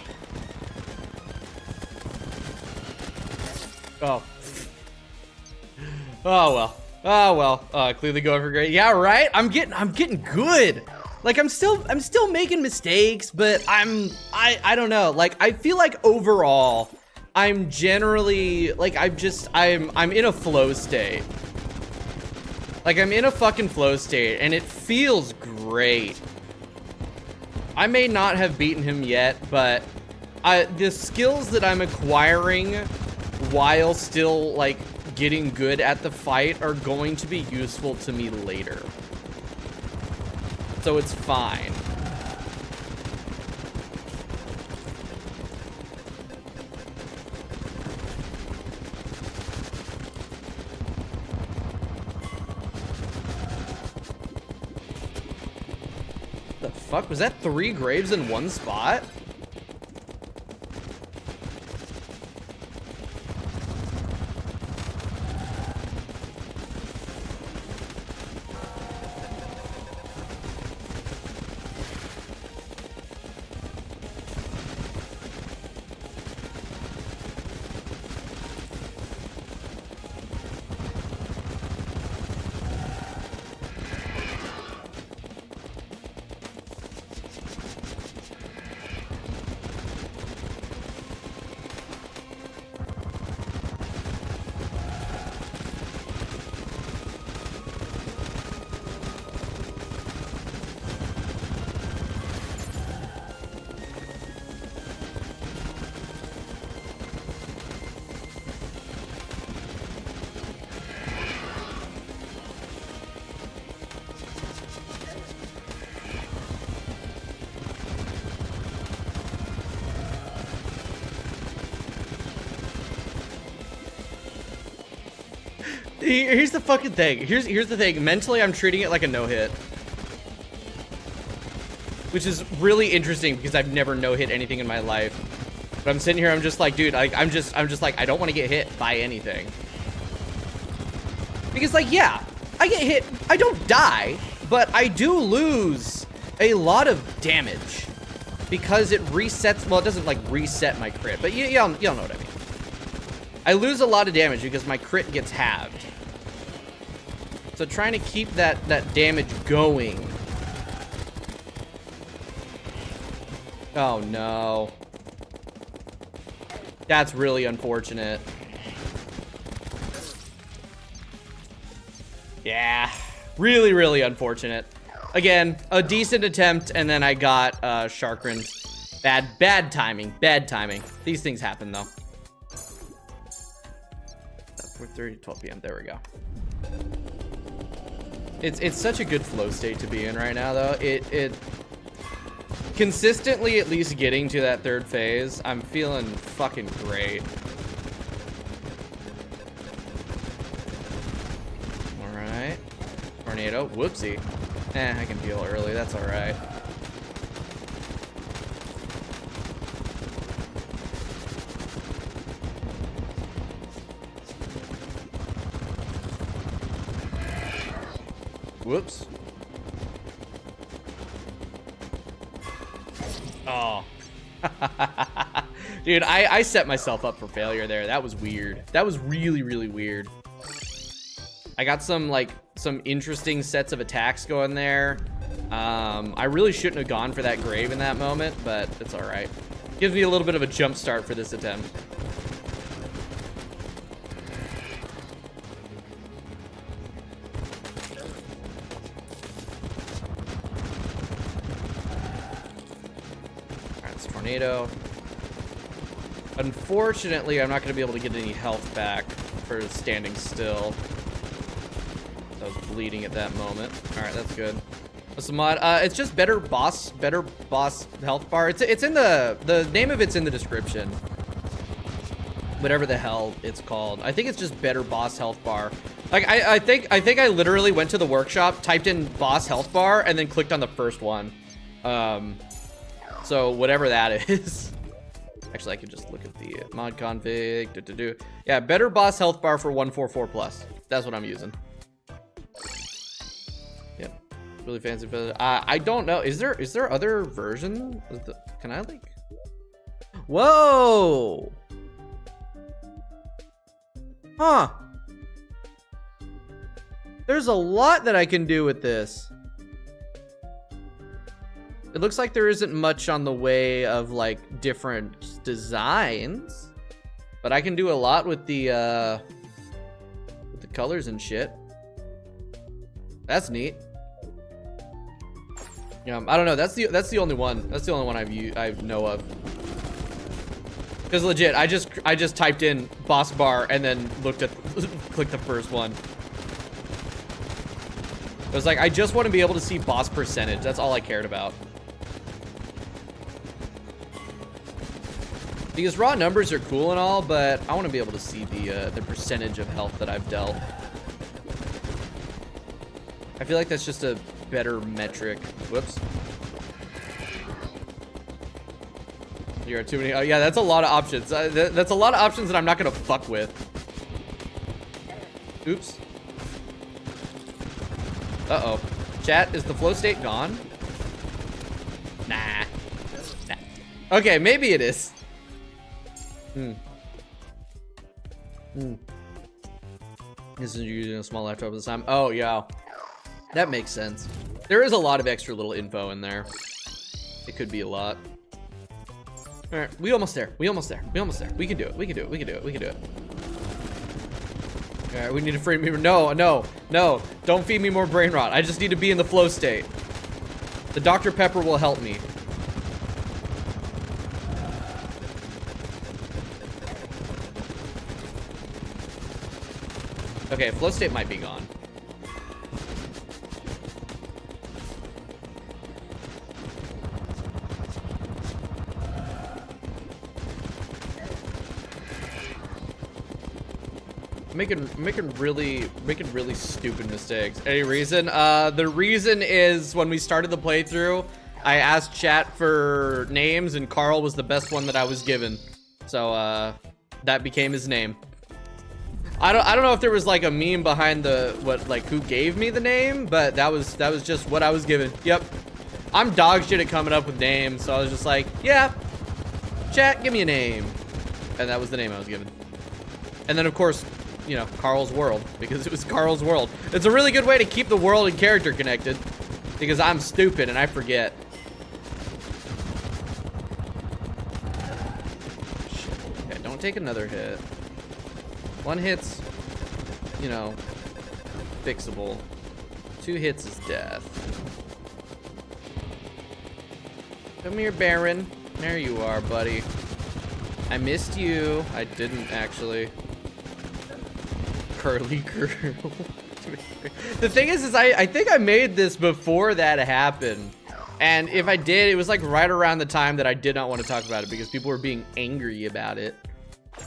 Oh. Oh well. Oh well. Clearly going for great. Yeah, right? I'm getting good. Like I'm still making mistakes, but I don't know. Like I feel like overall I'm generally like I'm in a flow state. Like I'm in a fucking flow state and it feels great. I may not have beaten him yet, but the skills that I'm acquiring while still, like, getting good at the fight are going to be useful to me later. So it's fine. Fuck, was that 3 graves in one spot? Here's the fucking thing. Here's the thing. Mentally, I'm treating it like a no-hit. which is really interesting because I've never no-hit anything in my life. But I'm sitting here, I'm just like, dude, like, I'm just like, I don't want to get hit by anything. Because, like, yeah, I get hit, I don't die, but I do lose a lot of damage because it resets, well, it doesn't, like, reset my crit, but y'all know what I mean. I lose a lot of damage because my crit gets halved. So trying to keep that damage going. Oh, no. That's really unfortunate. Yeah, really, really unfortunate. Again, a decent attempt, and then I got Sharkrin's. Bad timing, bad timing. These things happen, though. 4:30, 12 p.m. There we go. It's such a good flow state to be in right now, though. It consistently at least getting to that third phase, I'm feeling fucking great. All right, tornado. Whoopsie. I can heal early. That's all right. Whoops. Oh. Dude, I set myself up for failure there. That was weird. That was really, really weird. I got some interesting sets of attacks going there. I really shouldn't have gone for that grave in that moment, but it's all right. Gives me a little bit of a jump start for this attempt. Tornado. Unfortunately, I'm not going to be able to get any health back for standing still. I was bleeding at that moment. All right, that's good. What's the mod? It's just better boss health bar. It's in the name of it's in the description. Whatever the hell it's called. I think it's just better boss health bar. Like I think I literally went to the workshop, typed in boss health bar, and then clicked on the first one. So whatever that is. Actually, I could just look at the mod config. Yeah, better boss health bar for 144 plus. That's what I'm using. Yep, really fancy. I don't know. Is there other version? Can I like? Whoa. Huh. There's a lot that I can do with this. It looks like there isn't much on the way of like different designs, but I can do a lot with the colors and shit. That's neat. Yeah, I don't know. That's the only one. That's the only one I know of. Because legit, I just typed in boss bar and then looked at clicked the first one. It was like I just want to be able to see boss percentage. That's all I cared about. Because raw numbers are cool and all, but I want to be able to see the percentage of health that I've dealt. I feel like that's just a better metric. Whoops. You're at too many. Oh yeah, that's a lot of options. That's a lot of options that I'm not gonna fuck with. Oops. Uh-oh. Chat, is the flow state gone? Nah. Okay, maybe it is. This is using a small laptop this time. Oh, yeah. That makes sense. There is a lot of extra little info in there. It could be a lot. All right, we almost there. We almost there. We almost there. We can do it. We can do it. We can do it. We can do it. All right, we need to free me. No, no, no. Don't feed me more brain rot. I just need to be in the flow state. The Dr. Pepper will help me. Okay, flow state might be gone. Making really stupid mistakes. Any reason? The reason is when we started the playthrough, I asked chat for names, and Carl was the best one that I was given. So, that became his name. I don't know if there was like a meme behind the who gave me the name, but that was just what I was given. Yep. I'm dog shit at coming up with names, so I was just like, yeah, chat, give me a name. And that was the name I was given. And then of course, you know, Carl's World, because it was Carl's World. It's a really good way to keep the world and character connected, because I'm stupid and I forget. Okay, don't take another hit. One hit's, you know, fixable. 2 hits is death. Come here, Baron. There you are, buddy. I missed you. I didn't, actually. Curly girl. The thing is I think I made this before that happened. And if I did, it was like right around the time that I did not want to talk about it because people were being angry about it.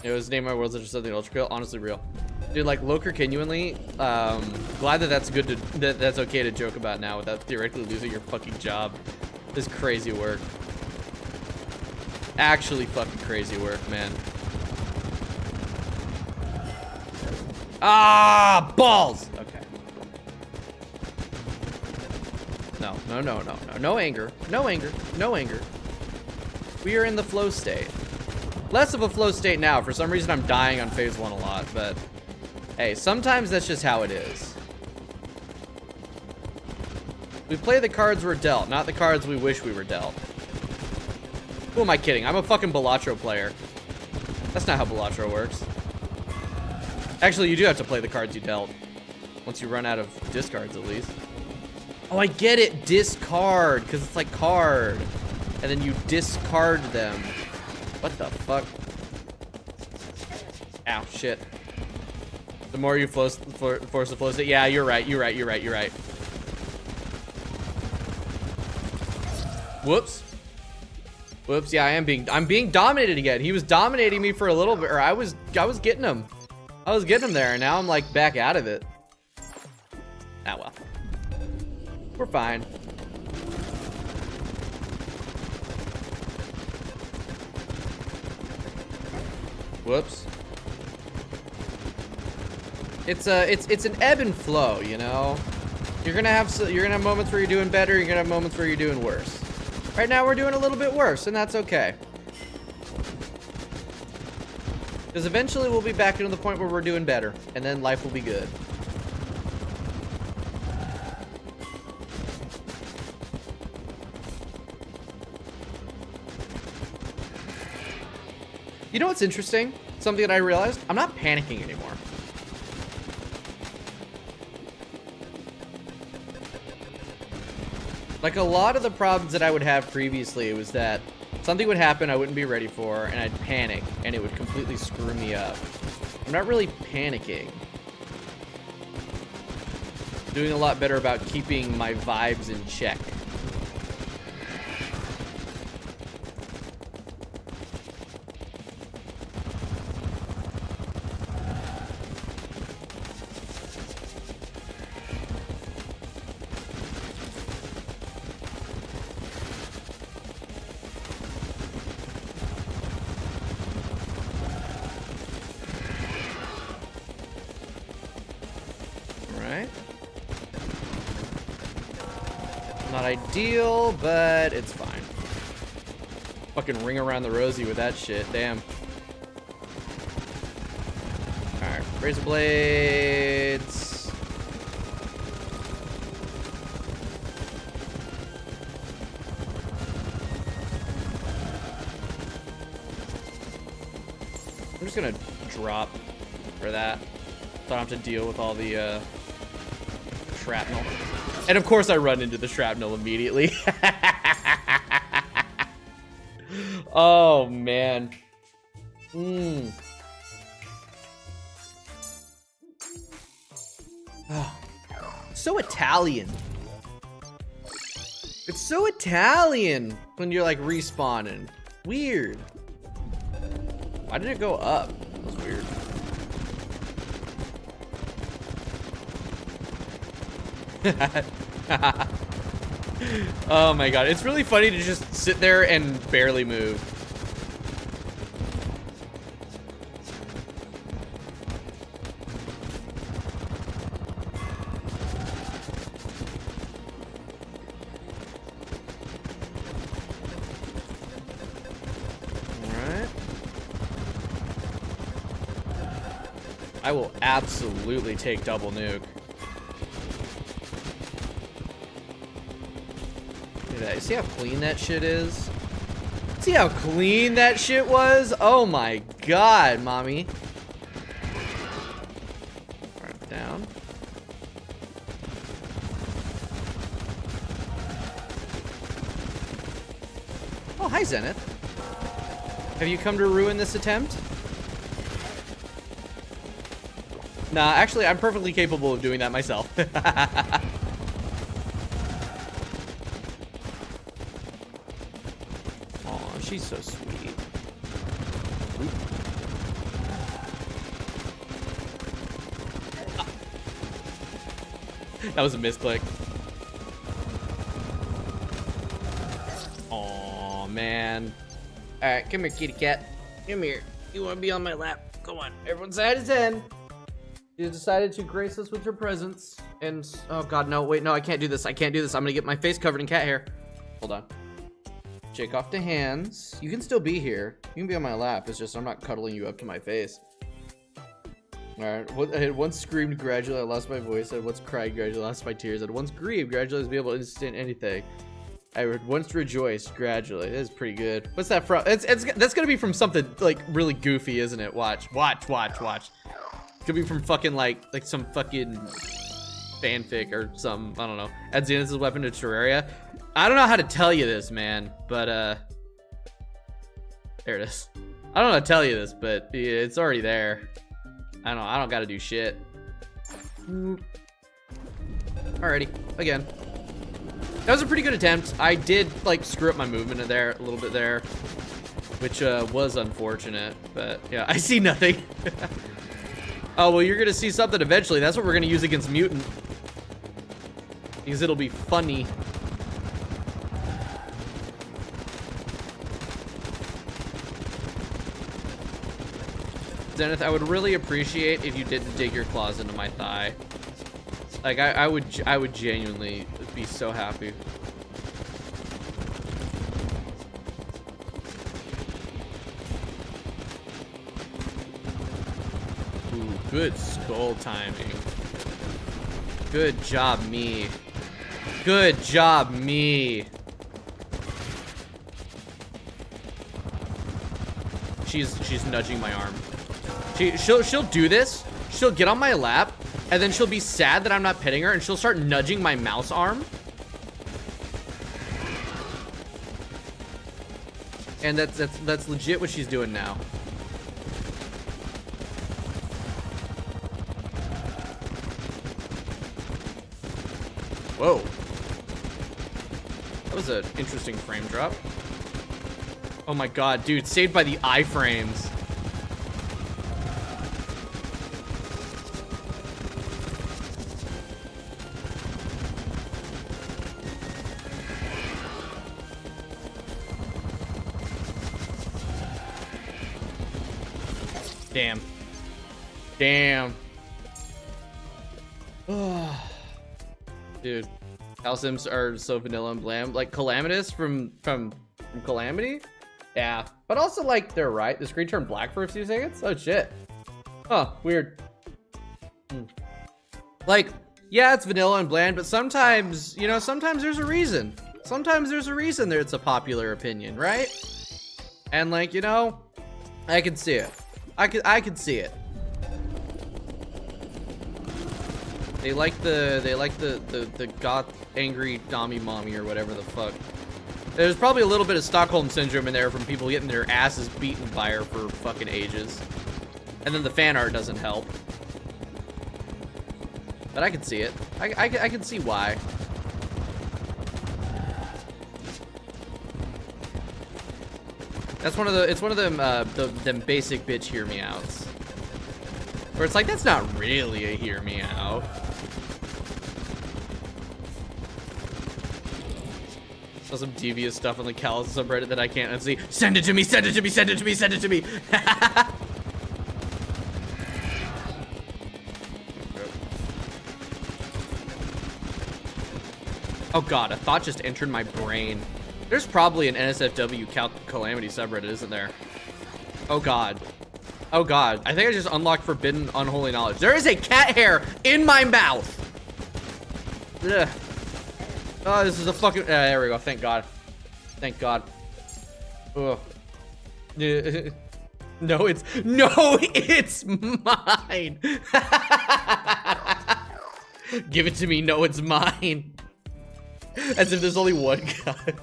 It was Name My Worlds or something ultra cool. Honestly, real. Dude, like, Loker genuinely, glad that that's good to, that's okay to joke about now without theoretically losing your fucking job. This is crazy work. Actually fucking crazy work, man. Ah, balls! Okay. No, no, no, no, no. No anger. No anger. No anger. We are in the flow state. Less of a flow state now. For some reason, I'm dying on phase 1 a lot, but hey, sometimes that's just how it is. We play the cards we're dealt, not the cards we wish we were dealt. Who am I kidding? I'm a fucking Balatro player. That's not how Balatro works. Actually, you do have to play the cards you dealt. Once you run out of discards, at least. Oh, I get it. Discard, because it's like card. And then you discard them. What the fuck? Ow, shit. The more you force the flow state. Yeah, you're right. You're right. You're right. You're right. Whoops. Whoops. Yeah, I'm being dominated again. He was dominating me for a little bit, or I was getting him. I was getting him there, and now I'm like back out of it. Ah, well. We're fine. Whoops. It's an ebb and flow, you know. You're gonna have moments where you're doing better. You're gonna have moments where you're doing worse. Right now, we're doing a little bit worse, and that's okay. Because eventually, we'll be back to the point where we're doing better, and then life will be good. You know what's interesting? Something that I realized? I'm not panicking anymore. Like, a lot of the problems that I would have previously, it was that something would happen I wouldn't be ready for, and I'd panic, and it would completely screw me up. I'm not really panicking. Doing a lot better about keeping my vibes in check. Not ideal, but it's fine. Fucking ring around the rosy with that shit. Damn. Alright, razor blades. I'm just gonna drop for that. Don't have to deal with all the shrapnel. And of course I run into the shrapnel immediately. Oh, man. Oh. So Italian. It's so Italian when you're like respawning. Weird. Why did it go up? That was weird. Oh my god, it's really funny to just sit there and barely move. I will absolutely take double nuke. Look at that. See how clean that shit is? See how clean that shit was? Oh my god, mommy. Alright, down. Oh, hi, Zenith. Have you come to ruin this attempt? Nah, actually, I'm perfectly capable of doing that myself. Aw, she's so sweet. Oop. Ah. That was a misclick. Aw, man. Alright, come here, kitty cat. Come here. You want to be on my lap? Come on. Everyone's side is 10. You decided to grace us with your presence, and oh god, no, wait, no, I can't do this. I can't do this. I'm gonna get my face covered in cat hair. Hold on. Shake off the hands. You can still be here. You can be on my lap. It's just I'm not cuddling you up to my face. All right. I had once screamed gradually. I lost my voice. I had once cried gradually. I lost my tears. I had once grieved gradually. I was able to understand anything. I would once rejoice gradually. That is pretty good. What's that from? That's gonna be from something like really goofy, isn't it? Watch. Could be from fucking like some fucking fanfic or some, I don't know. Add Zenith's weapon to Terraria. I don't know how to tell you this, man, but there it is. I don't know how to tell you this, but it's already there. I don't gotta do shit. Alrighty, again. That was a pretty good attempt. I did like screw up my movement in there a little bit there, which was unfortunate, but yeah, I see nothing. Oh, well, you're gonna see something eventually. That's what we're gonna use against Mutant. Because it'll be funny. Zenith, I would really appreciate if you didn't dig your claws into my thigh. Like, I would genuinely be so happy. Good skull timing. Good job, me. Good job, me. She's nudging my arm. She'll do this. She'll get on my lap, and then she'll be sad that I'm not petting her, and she'll start nudging my mouse arm. And that's legit what she's doing now. Whoa. That was an interesting frame drop. Oh my god, dude, saved by the iframes. Damn. Damn. Dude, House Sims are so vanilla and bland. Like Calamitous from Calamity? Yeah. But also like they're right. The screen turned black for a few seconds? Oh shit. Huh, weird. Like, yeah, it's vanilla and bland, but sometimes, you know, sometimes there's a reason. Sometimes there's a reason that it's a popular opinion, right? And like, you know, I can see it. I can see it. They like the goth angry dommy mommy or whatever the fuck. There's probably a little bit of Stockholm syndrome in there from people getting their asses beaten by her for fucking ages. And then the fan art doesn't help. But I can see it. I can see why. That's one of them basic bitch hear me outs. Where it's like, that's not really a hear me out. Saw some devious stuff on the Callus subreddit that I can't unsee. Send it to me, send it to me, send it to me, send it to me. Oh god, a thought just entered my brain. There's probably an NSFW Calamity subreddit, isn't there? Oh god. Oh god. I think I just unlocked forbidden unholy knowledge. There is a cat hair in my mouth. Ugh. Oh, this is a fucking... there we go. Thank god. Thank god. Ugh. No, it's mine. Give it to me. No, it's mine. As if there's only one guy.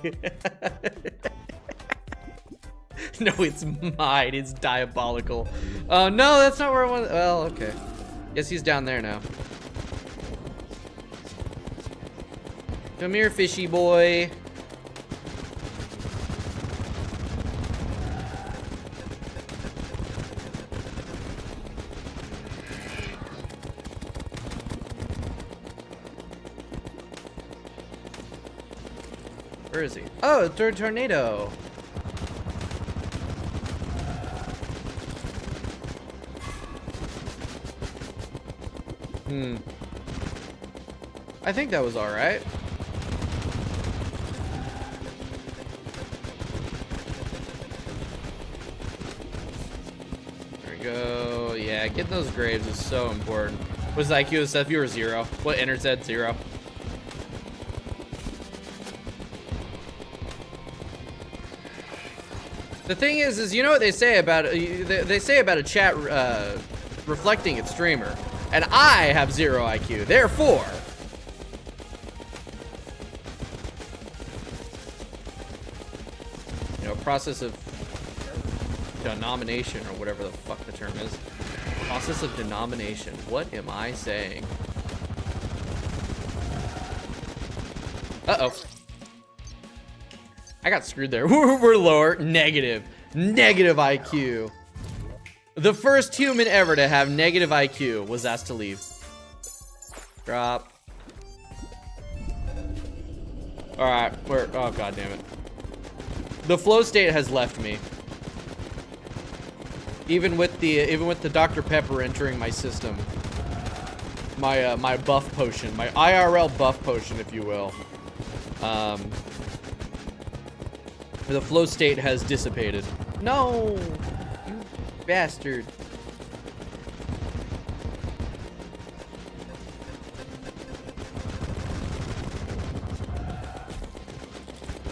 No, it's mine. It's diabolical. Oh, no, that's not where I want. Well, okay. Guess he's down there now. Come here, fishy boy. Where is he? Oh, third tornado. I think that was all right. There we go. Yeah, getting those graves is so important. What's the IQ of Seth? You were 0. What Enter said? 0. The thing is you know what they say about they say about a chat reflecting its streamer, and I have 0 IQ. Therefore, you know, process of denomination or whatever the fuck the term is. Process of denomination. What am I saying? Uh-oh. I got screwed there. We're lower. Negative IQ. The first human ever to have negative IQ was asked to leave. Drop. All right, oh god damn it. The flow state has left me. Even with the Dr. Pepper entering my system. My my buff potion, my IRL buff potion, if you will. The flow state has dissipated. No, you bastard.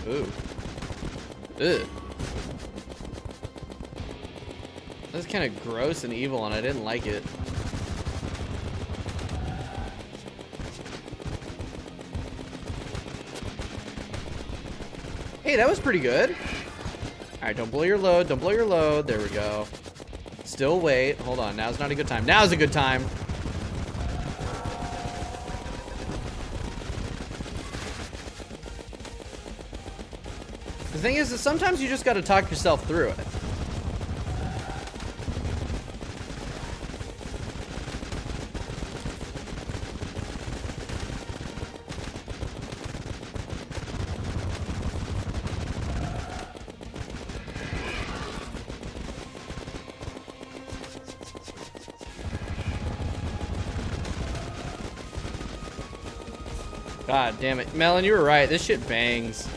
Ooh. Ugh. That's kind of gross and evil, and I didn't like it. Hey, that was pretty good. All right, don't blow your load. Don't blow your load. There we go. Still wait. Hold on. Now's not a good time. Now's a good time. The thing is that sometimes you just got to talk yourself through it. God damn it. Melon, you were right. This shit bangs.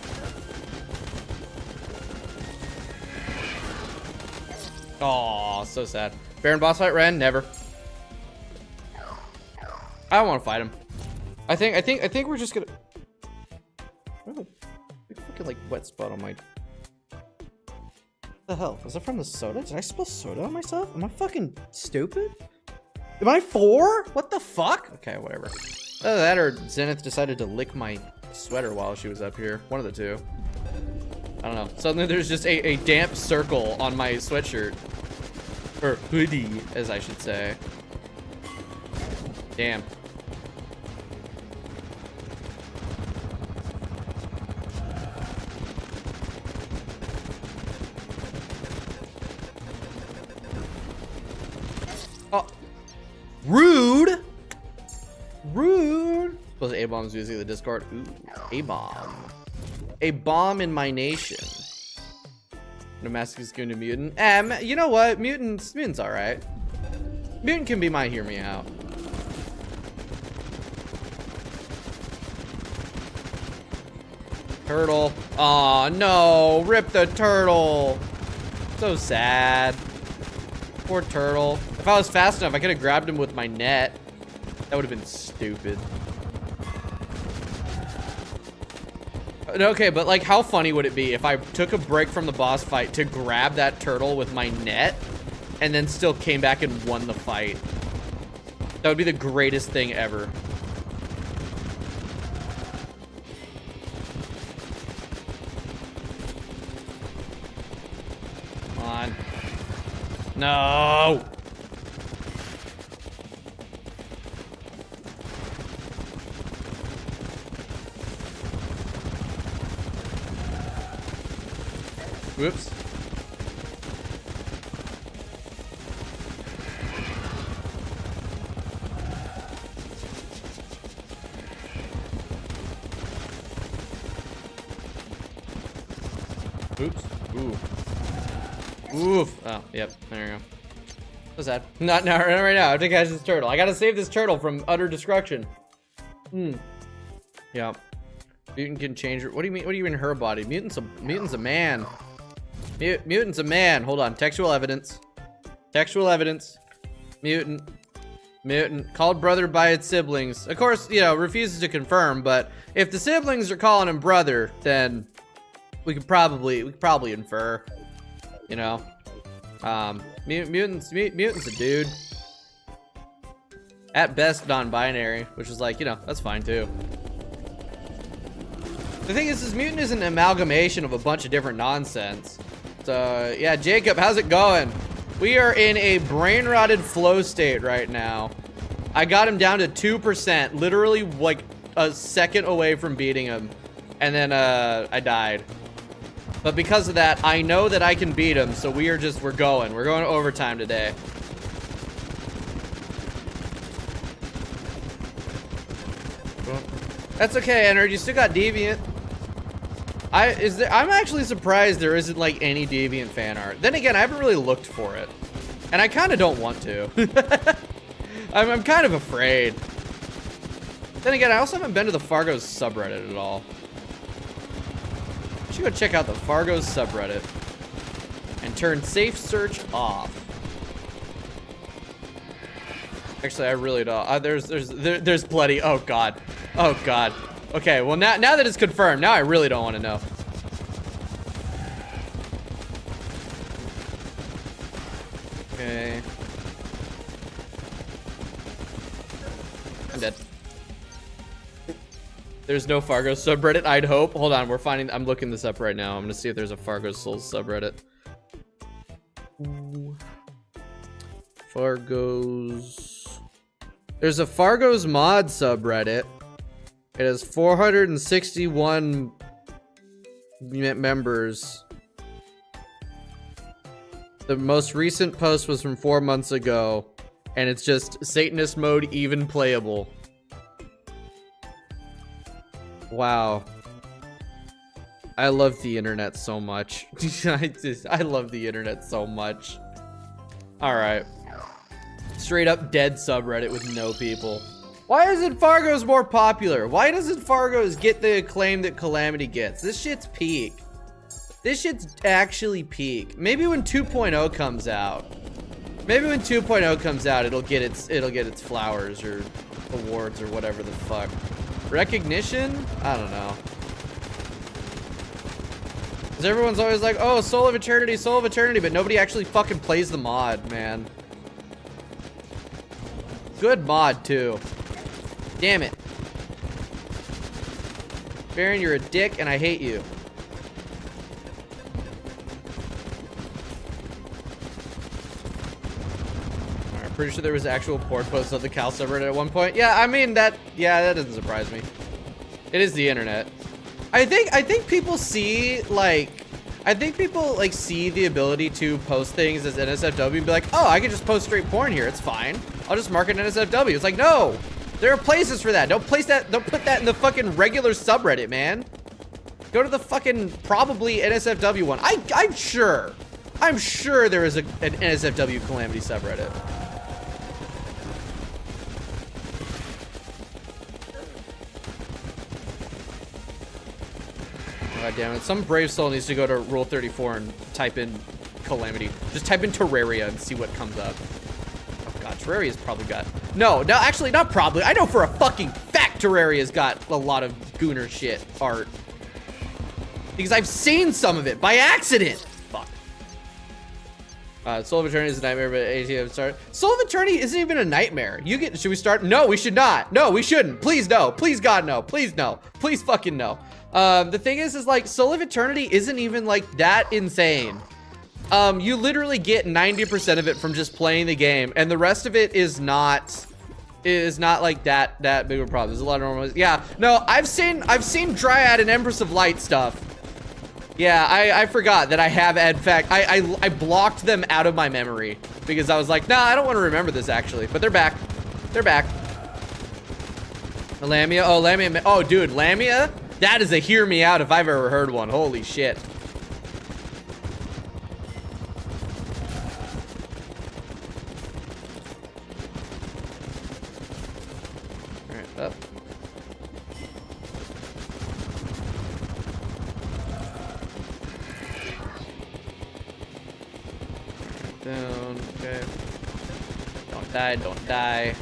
Aw, so sad. Baron boss fight, Ren? Never. I don't want to fight him. I think we're just gonna... Oh, big fucking like wet spot on my... What the hell? Was that from the soda? Did I spill soda on myself? Am I fucking stupid? Am I 4? What the fuck? Okay, whatever. Either that or Zenith decided to lick my sweater while she was up here. One of the two. I don't know. Suddenly there's just a damp circle on my sweatshirt. Or hoodie, as I should say. Damn. Oh. Rude! Rude! Suppose A-Bomb's using the Discord. Ooh, A-Bomb. a bomb in my nation. No masochist going to mutant. You know what? Mutant's all right. Mutant can be my hear me out. Turtle. Aw, no. Rip the turtle. So sad. Poor turtle. If I was fast enough, I could have grabbed him with my net. That would have been stupid. Okay, but like, how funny would it be if I took a break from the boss fight to grab that turtle with my net and then still came back and won the fight? That would be the greatest thing ever. Come on. No! Whoops. Oops. Ooh. Oof. Oh, yep. There we go. So sad. Not now, right now. I have to catch this turtle. I gotta save this turtle from utter destruction. Yeah. Mutant can change her. What do you mean? What do you mean her body? Mutant's a man. Mutant's a man. Hold on. Textual evidence. Textual evidence. Mutant. Called brother by its siblings. Of course, you know, refuses to confirm, but if the siblings are calling him brother, then we could probably infer, you know. Mutant's a dude. At best non-binary, which is like, you know, that's fine too. The thing is Mutant is an amalgamation of a bunch of different nonsense. So, yeah, Jacob, how's it going? We are in a brain-rotted flow state right now. I got him down to 2%, literally like a second away from beating him. And then, I died. But because of that, I know that I can beat him, so we're going. We're going to overtime today. That's okay, Ennard, you still got Deviant. I'm actually surprised there isn't like any Deviant fan art. Then again, I haven't really looked for it. And I kind of don't want to. I'm kind of afraid. Then again, I also haven't been to the Fargo's subreddit at all. I should go check out the Fargo's subreddit and turn safe search off. Actually, I really don't. There's plenty. Oh god. Oh god. Okay, well now that it's confirmed, now I really don't want to know. Okay. I'm dead. There's no Fargo subreddit, I'd hope. Hold on, I'm looking this up right now. I'm gonna see if there's a Fargo Souls subreddit. Ooh. There's a Fargo's Mod subreddit. It has 461 members. The most recent post was from 4 months ago, and it's just Satanist mode even playable. Wow. I love the internet so much. I love the internet so much. All right. Straight up dead subreddit with no people. Why isn't Fargo's more popular? Why doesn't Fargo's get the acclaim that Calamity gets? This shit's peak. This shit's actually peak. Maybe when 2.0 comes out. Maybe when 2.0 comes out, it'll get its flowers or awards or whatever the fuck. Recognition? I don't know. Because everyone's always like, oh, Soul of Eternity, but nobody actually fucking plays the mod, man. Good mod, too. Damn it. Baron, you're a dick, and I hate you. I'm pretty sure there was actual port posts of the Cal subreddit at one point. Yeah, I mean, that doesn't surprise me. It is the internet. I think people see, like, see the ability to post things as NSFW and be like, oh, I can just post straight porn here. It's fine. I'll just mark it NSFW. It's like, no. There are places for that. Don't put that in the fucking regular subreddit, man. Go to the fucking probably NSFW one. I'm sure there is an NSFW Calamity subreddit. God damn it. Some brave soul needs to go to Rule 34 and type in Calamity. Just type in Terraria and see what comes up. Oh god, Terraria's probably got... No, actually, not probably. I know for a fucking fact Terraria's got a lot of Gooner shit art. Because I've seen some of it by accident. Fuck. Soul of Eternity is a nightmare, but ATM start. Soul of Eternity isn't even a nightmare. Should we start? No, we should not. No, we shouldn't. Please no. Please God no. Please no. Please fucking no. The thing is like Soul of Eternity isn't even like that insane. You literally get 90% of it from just playing the game, and the rest of it is not like that big of a problem. There's a lot of normal. Yeah, no, I've seen Dryad and Empress of Light stuff. Yeah, I forgot that I have, in fact, I blocked them out of my memory because I was like, nah, I don't want to remember this actually, but they're back. They're back. Lamia, oh, Lamia, oh, dude, Lamia, that is a hear me out if I've ever heard one. Holy shit. All right, up. Down, okay. Don't die, don't die.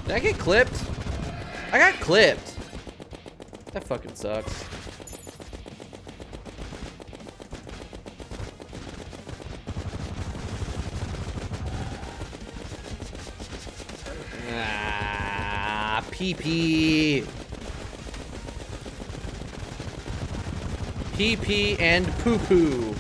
Did I get clipped? I got clipped. That fucking sucks. Ah, PP. PP and poo-poo.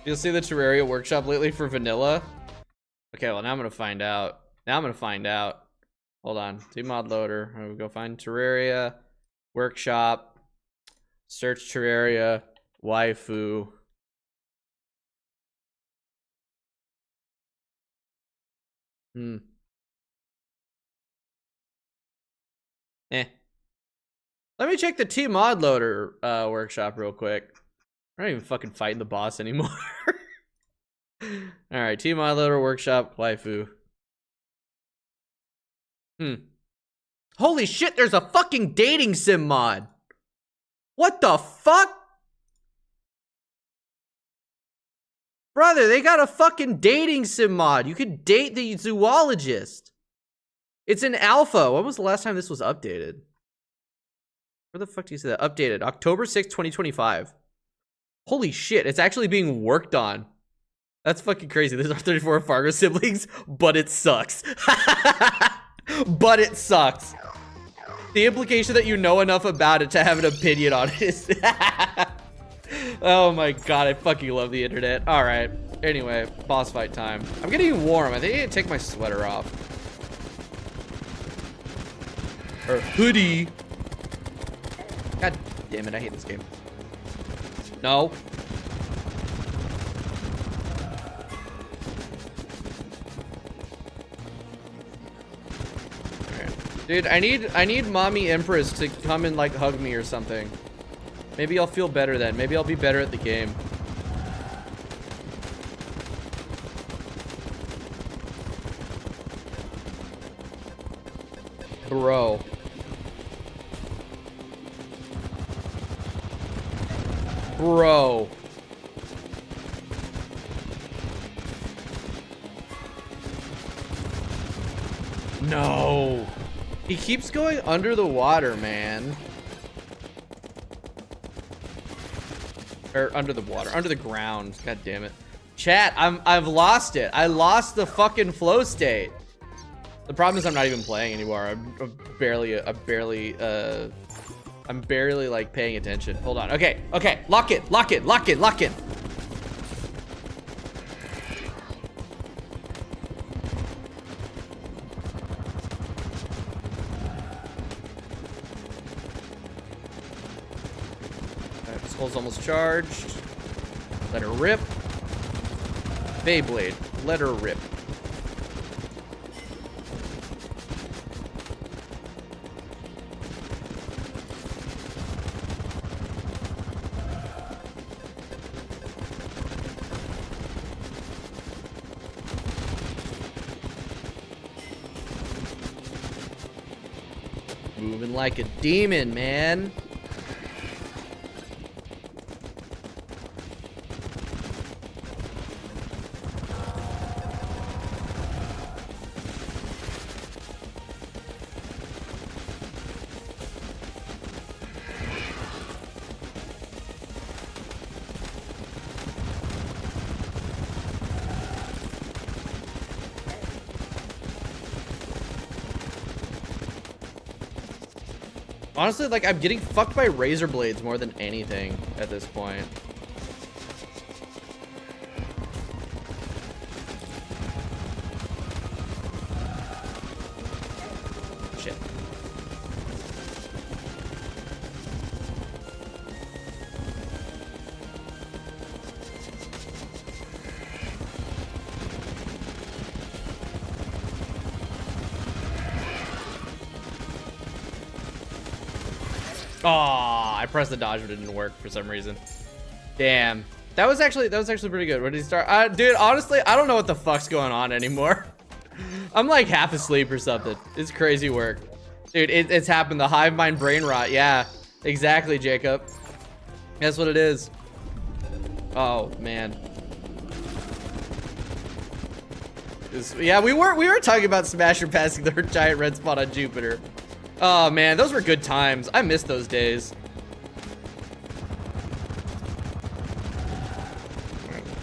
You'll see the Terraria workshop lately for vanilla. Okay, well now I'm gonna find out. Hold on, do mod loader. I'm gonna go find Terraria workshop. Search Terraria waifu. Let me check the T mod loader workshop real quick. I'm not even fucking fighting the boss anymore. Alright, Team Loader Workshop, waifu. Holy shit, there's a fucking dating sim mod. What the fuck? Brother, they got a fucking dating sim mod. You can date the zoologist. It's in alpha. When was the last time this was updated? Where the fuck do you see that? Updated, October 6th, 2025. Holy shit, it's actually being worked on. That's fucking crazy. There's our 34 Fargo siblings, but it sucks. But it sucks. The implication that you know enough about it to have an opinion on it is... Oh my god, I fucking love the internet. Alright, anyway, boss fight time. I'm getting warm. I think I need to take my sweater off. Or hoodie. God damn it, I hate this game. No. Right. Dude, I need Mommy Empress to come and like hug me or something. Maybe I'll feel better then. Maybe I'll be better at the game. Bro. Bro. No. He keeps going under the water, man. Or under the water, under the ground. God damn it. Chat, I've lost it. I lost the fucking flow state. The problem is I'm not even playing anymore. I'm barely like paying attention. Hold on. Okay. Lock in. Alright, skull's almost charged. Let her rip. Beyblade, let her rip. Moving like a demon, man. Honestly, like, I'm getting fucked by razor blades more than anything at this point. Shit. Aw, I pressed the dodge, but it didn't work for some reason. Damn. That was actually pretty good. Where did he start? Dude, honestly, I don't know what the fuck's going on anymore. I'm like half asleep or something. It's crazy work. Dude, it's happened. The hive mind brain rot. Yeah, exactly, Jacob. That's what it is. Oh, man. Yeah, we were talking about Smasher passing the giant red spot on Jupiter. Oh man, those were good times. I miss those days.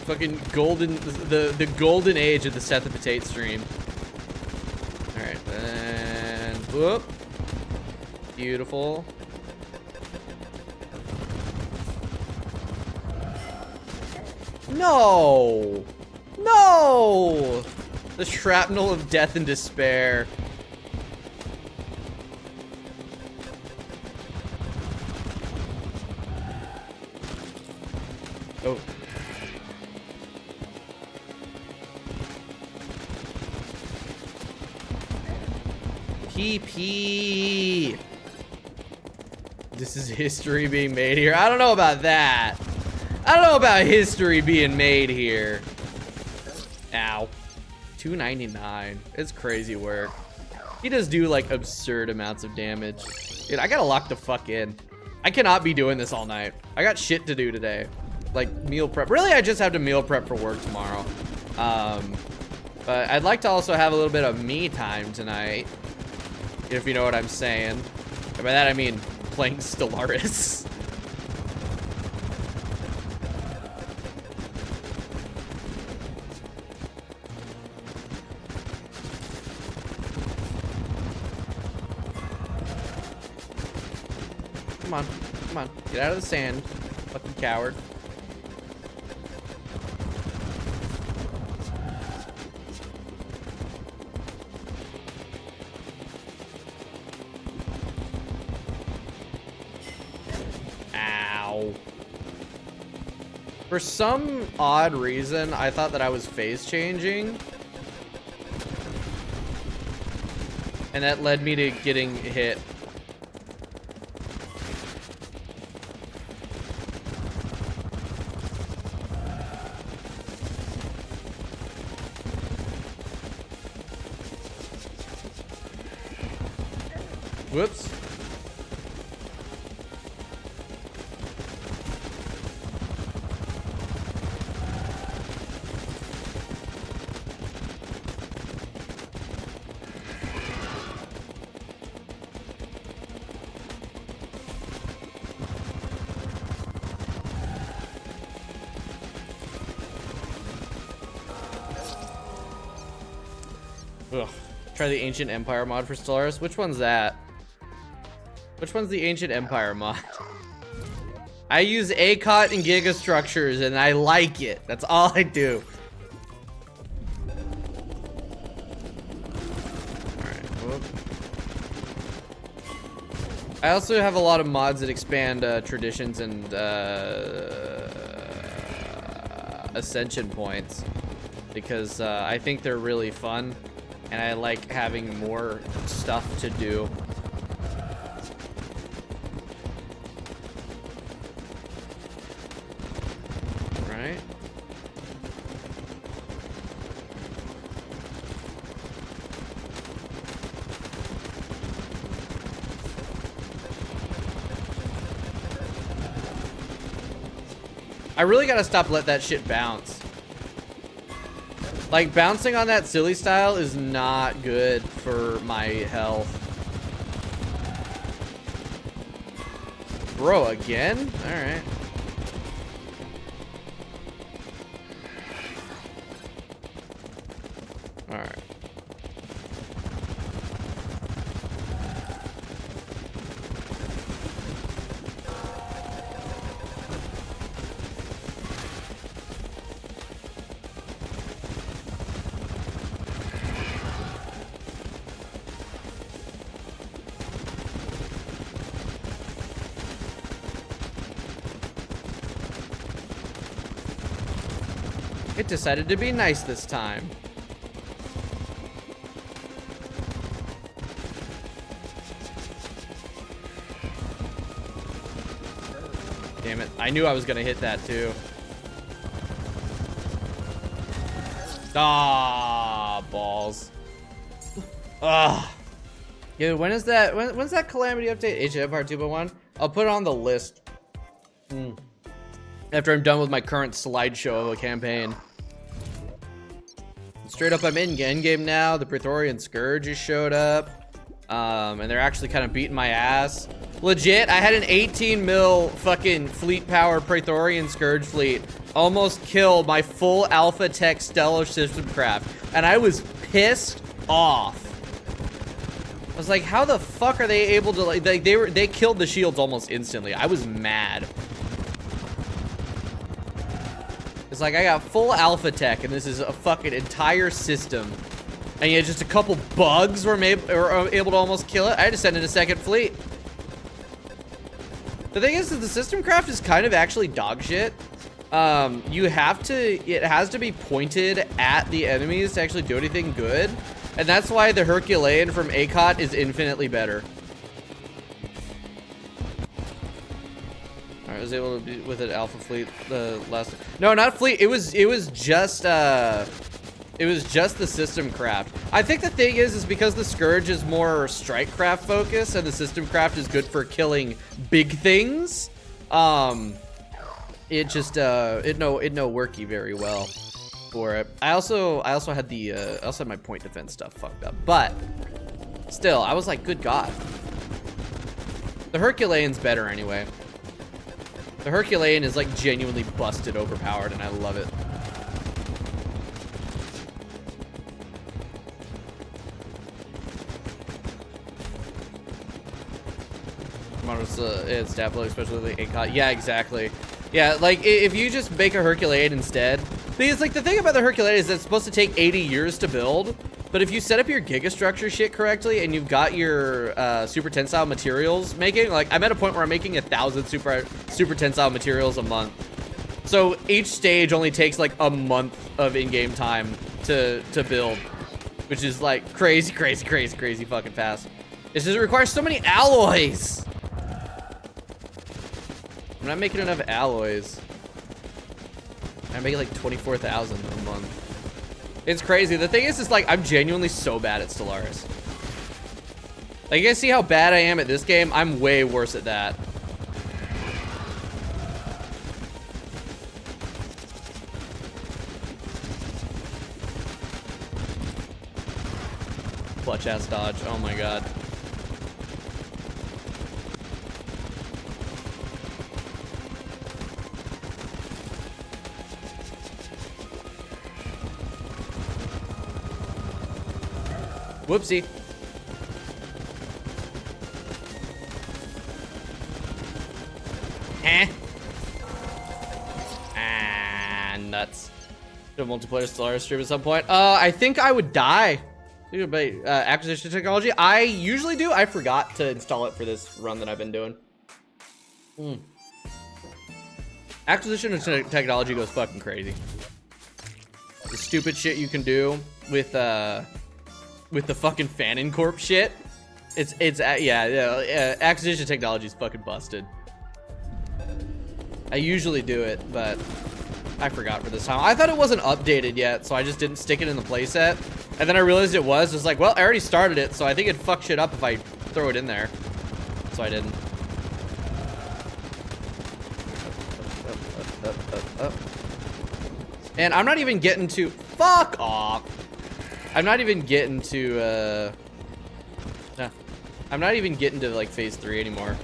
Fucking golden, the golden age of the Seth the Potato stream. All right, and whoop, beautiful. No, no, the shrapnel of death and despair. Oh. PP. This is history being made here. I don't know about that. I don't know about history being made here. Ow. $2.99. It's crazy work. He does do like absurd amounts of damage. Dude, I gotta lock the fuck in. I cannot be doing this all night. I got shit to do today. Like meal prep. Really, I just have to meal prep for work tomorrow. But I'd like to also have a little bit of me time tonight, if you know what I'm saying. And by that I mean playing Stellaris. Come on, come on, get out of the sand, fucking coward. Ow. For some odd reason, I thought that I was phase changing. And that led me to getting hit. Whoops. Ugh. Try the Ancient Empire mod for Stellaris. Which one's that? Which one's the Ancient Empire mod? I use ACOT and gigastructures and I like it. That's all I do. Alright, whoop. I also have a lot of mods that expand traditions and ascension points because I think they're really fun and I like having more stuff to do. Right? I really gotta stop letting that shit bounce. Like, bouncing on that silly style is not good for my health. Bro, again? Alright. Alright. It decided to be nice this time. Damn it. I knew I was gonna hit that too. Ah, balls. Ah. Dude, when's that Calamity update? HF Part 2.1? I'll put it on the list. After I'm done with my current slideshow of a campaign. Straight up, I'm in endgame now. The Praetorian Scourge has showed up. And they're actually kind of beating my ass. Legit, I had an 18 mil fucking fleet power Praetorian Scourge fleet almost kill my full alpha tech stellar system craft. And I was pissed off. I was like, how the fuck are they able to, like, they killed the shields almost instantly. I was mad. It's like, I got full alpha tech, and this is a fucking entire system. And yet just a couple bugs were able to almost kill it. I had to send in a second fleet. The thing is that the system craft is kind of actually dog shit. It has to be pointed at the enemies to actually do anything good. And that's why the Herculean from ACOT is infinitely better. I was able to be with an alpha fleet the last. No, not fleet. It was just the system craft. I think the thing is because the Scourge is more strike craft focused and the system craft is good for killing big things. It just it no worky very well for it. I also had my point defense stuff fucked up, but still, I was like, good God. The Herculean's better anyway. The Herculean is like genuinely busted overpowered and I love it. It's definitely, especially the ACOT. Yeah, exactly. Yeah, like if you just make a Herculean instead, because like the thing about the Herculean is that it's supposed to take 80 years to build, but if you set up your gigastructure shit correctly and you've got your super tensile materials making, like I'm at a point where I'm making 1,000 super tensile materials a month. So each stage only takes like a month of in-game time to build, which is like crazy fucking fast. It's just, it requires so many alloys. I'm not making enough alloys. I'm making like 24,000 a month. It's crazy. The thing is like, I'm genuinely so bad at Stellaris. Like, you guys see how bad I am at this game? I'm way worse at that. Clutch ass dodge. Oh my God. Whoopsie. Nuts. Do a multiplayer Stellaris stream at some point. I think I would die. Think about acquisition technology. I usually do. I forgot to install it for this run that I've been doing. Acquisition technology goes fucking crazy. The stupid shit you can do with the fucking Fanon Corp shit. Yeah, acquisition technology is fucking busted. I usually do it, but I forgot for this time. I thought it wasn't updated yet, so I just didn't stick it in the playset. And then I realized it was. It's like, well, I already started it, so I think it'd fuck shit up if I throw it in there. So I didn't. Up. And I'm not even getting to... Fuck off! I'm not even getting to, no. I'm not even getting to, like, phase 3 anymore.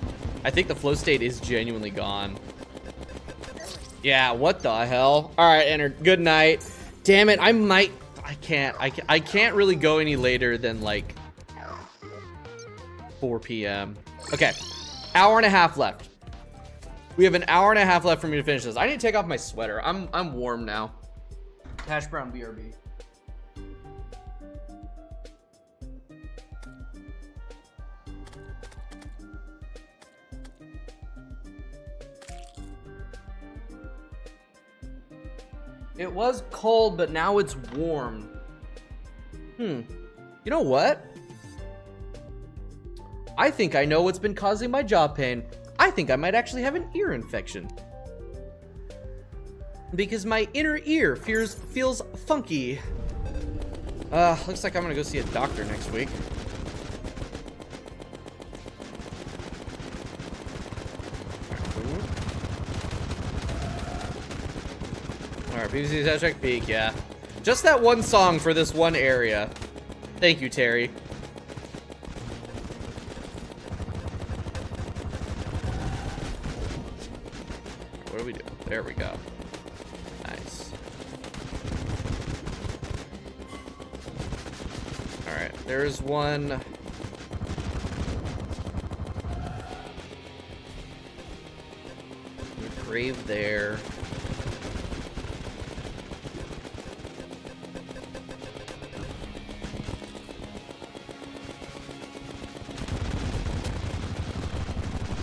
I think the flow state is genuinely gone. Yeah, what the hell? Alright, enter. Good night. Damn it, I can't really go any later than, like, 4 p.m. Okay, hour and a half left. We have an hour and a half left for me to finish this. I need to take off my sweater. I'm warm now. Hash brown BRB. It was cold, but now it's warm. You know what? I think I know what's been causing my jaw pain. I think I might actually have an ear infection. Because my inner ear feels funky. Looks like I'm gonna go see a doctor next week. Alright, PVC soundtrack peak, yeah. Just that one song for this one area. Thank you, Terry. What do we do? There we go. Nice. Alright, there's one. Grave there.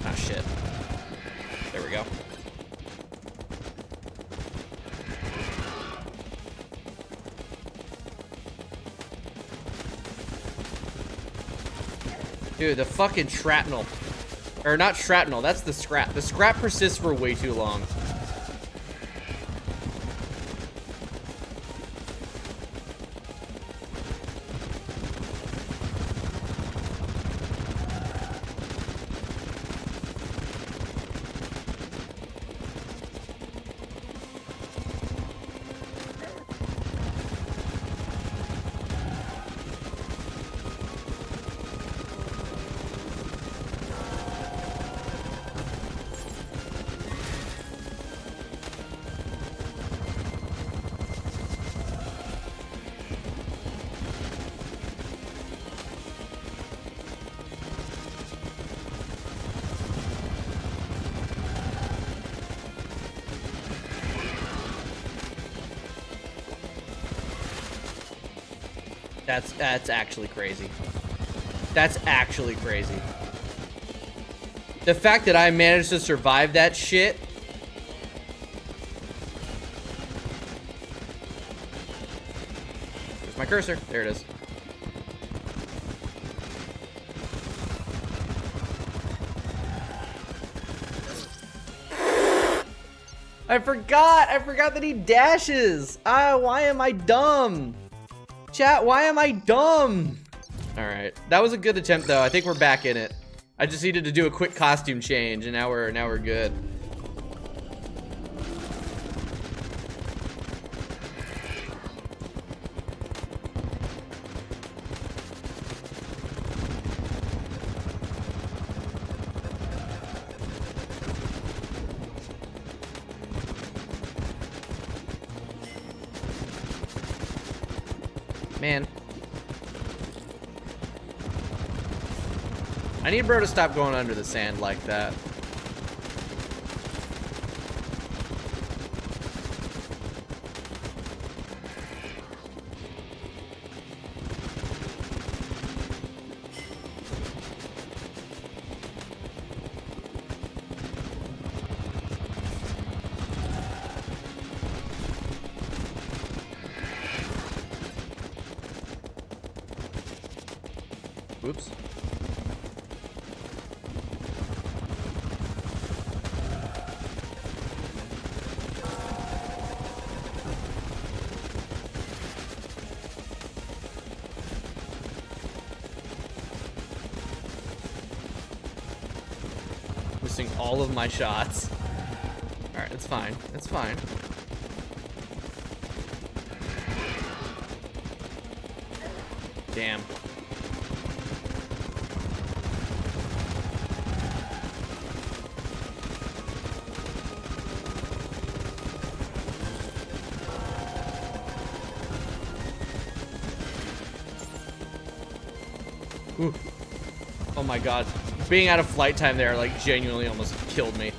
Ah, shit. There we go. Dude, the fucking shrapnel. Or not shrapnel, that's the scrap. The scrap persists for way too long. That's actually crazy. That's actually crazy. The fact that I managed to survive that shit. There's my cursor. There it is. I forgot that he dashes. Why am I dumb? Chat, why am I dumb? All right, that was a good attempt though. I think we're back in it. I just needed to do a quick costume change, and now we're good. Man. I need bro to stop going under the sand like that. Whoops. Missing all of my shots. Alright, it's fine. It's fine. Damn. Ooh. Oh my god. Being out of flight time there, like, genuinely almost killed me.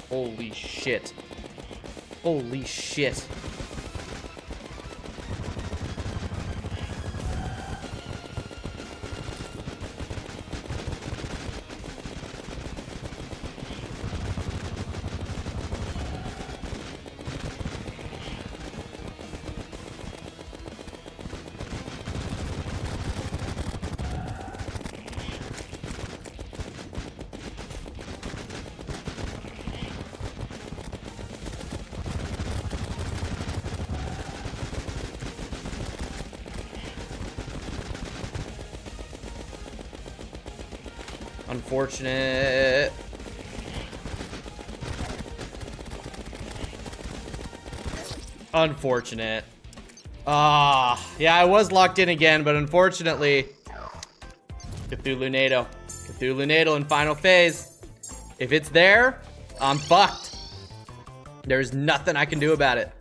Holy shit. Holy shit. Unfortunate. Unfortunate. Yeah, I was locked in again, but unfortunately, Cthulhu-nado. Cthulhu-nado in final phase. If it's there, I'm fucked. There's nothing I can do about it.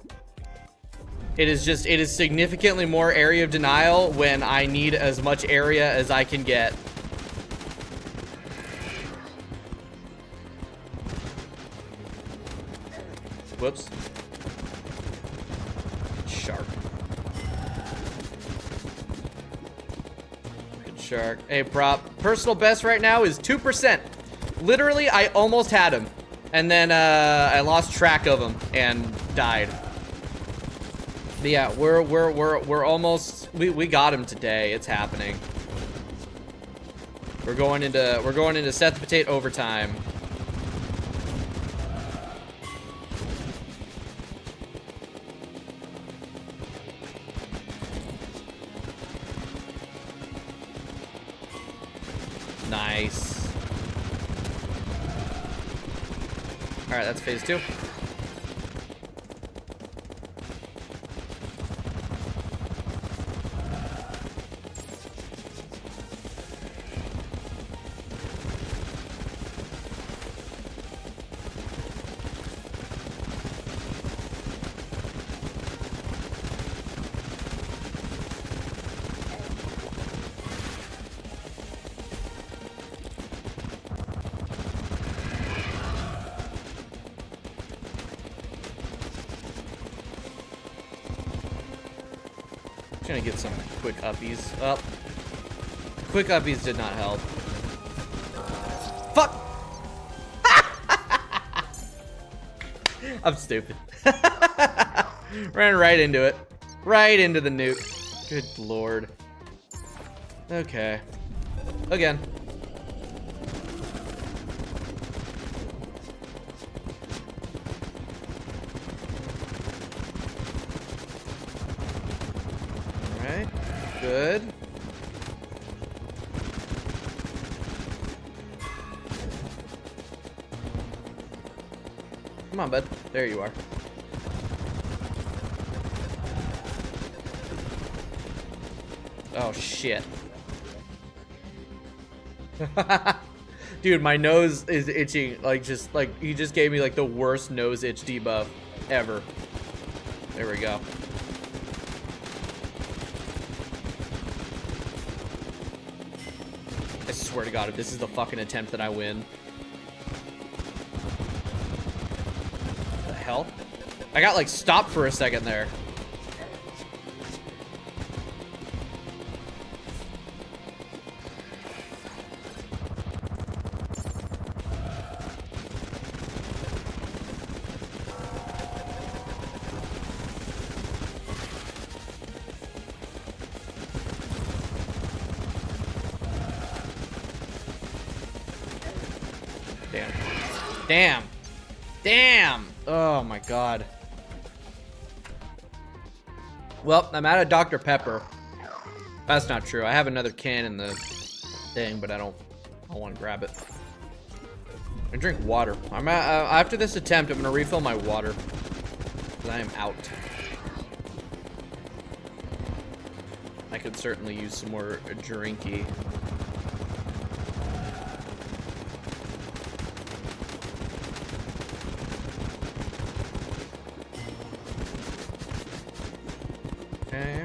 It is significantly more area of denial when I need as much area as I can get. Whoops. Shark. Good shark. Hey, prop. Personal best right now is 2%. Literally, I almost had him. And then, I lost track of him and died. But yeah, we're almost, we got him today. It's happening. We're going into set the potato overtime. Nice. All right, that's phase 2. Trying to get some quick uppies. Well, quick uppies did not help. Fuck! I'm stupid. Ran right into it. Right into the nuke. Good lord. Okay. Again. Good. Come on, bud. There you are. Oh, shit. Dude, my nose is itching. Like, he just gave me, like, the worst nose itch debuff ever. There we go. I swear to God, if this is the fucking attempt that I win. What the hell? I got like stopped for a second there. Damn. Damn. Oh my God. Well, I'm out of Dr. Pepper. That's not true. I have another can in the thing, but I don't want to grab it. I drink water. After this attempt, I'm gonna refill my water. Because I am out. I could certainly use some more drinky. Okay.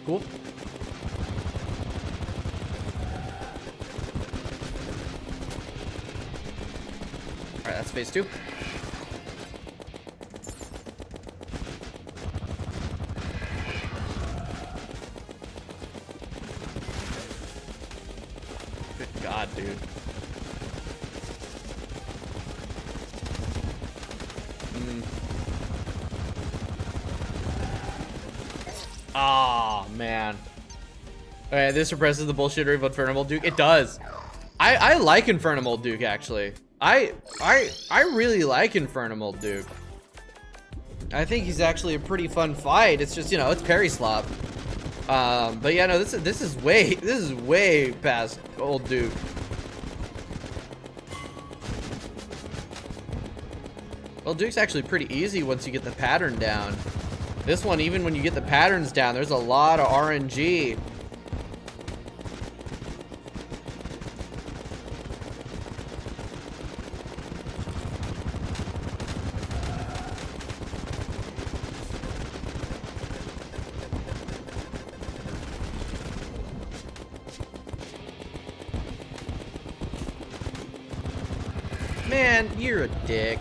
Cool. All right, that's phase 2. Good God, dude. Ah, man. Okay, this suppresses the bullshittery of Infernal Duke. It does. I like Infernal Duke, actually. I really like Infernal Duke. I think he's actually a pretty fun fight. It's just, you know, it's parry slop. But yeah, no, this is way past old Duke. Well, Duke's actually pretty easy once you get the pattern down. This one, even when you get the patterns down, there's a lot of RNG. Man, you're a dick.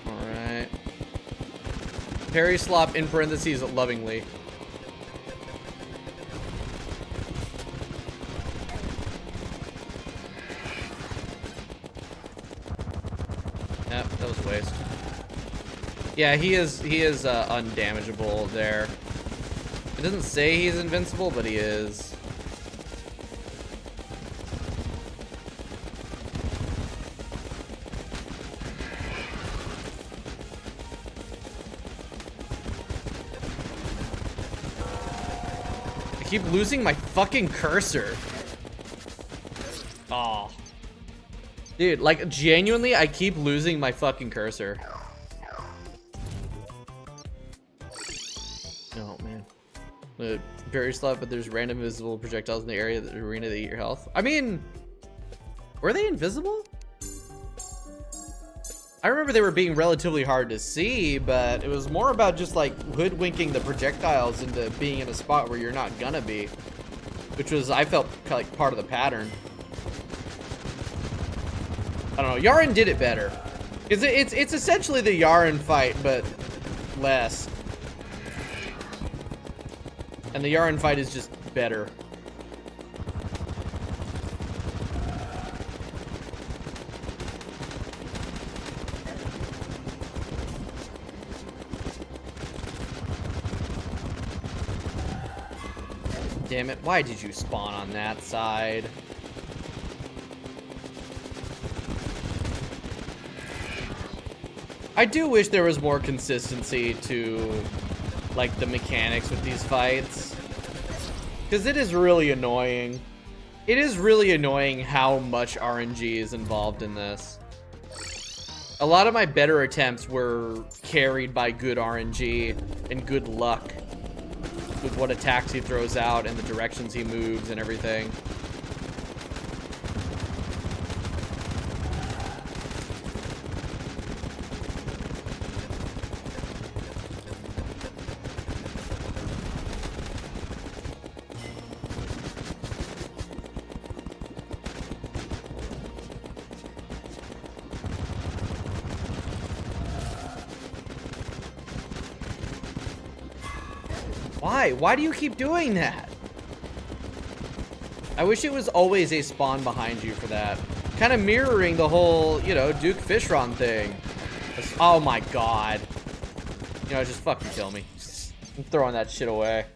Alright. Parry slop in parentheses lovingly. Yep, that was a waste. Yeah, he is undamageable there. It doesn't say he's invincible, but he is. I keep losing my fucking cursor. Oh. Dude, like, genuinely, I keep losing my fucking cursor. Oh, man. Parry slot, but there's random invisible projectiles in the area of the arena that eat your health. I mean, were they invisible? I remember they were being relatively hard to see, but it was more about just like hoodwinking the projectiles into being in a spot where you're not gonna be, which was, I felt like part of the pattern. I don't know, Yaren did it better. It's essentially the Yaren fight, but less. And the Yaren fight is just better. Damn it, why did you spawn on that side? I do wish there was more consistency to like the mechanics with these fights, because it is really annoying. It is really annoying how much RNG is involved in this. A lot of my better attempts were carried by good RNG and good luck with what attacks he throws out and the directions he moves and everything. Why? Why do you keep doing that? I wish it was always a spawn behind you for that. Kind of mirroring the whole, you know, Duke Fishron thing. Oh my god. You know, just fucking kill me. I'm throwing that shit away.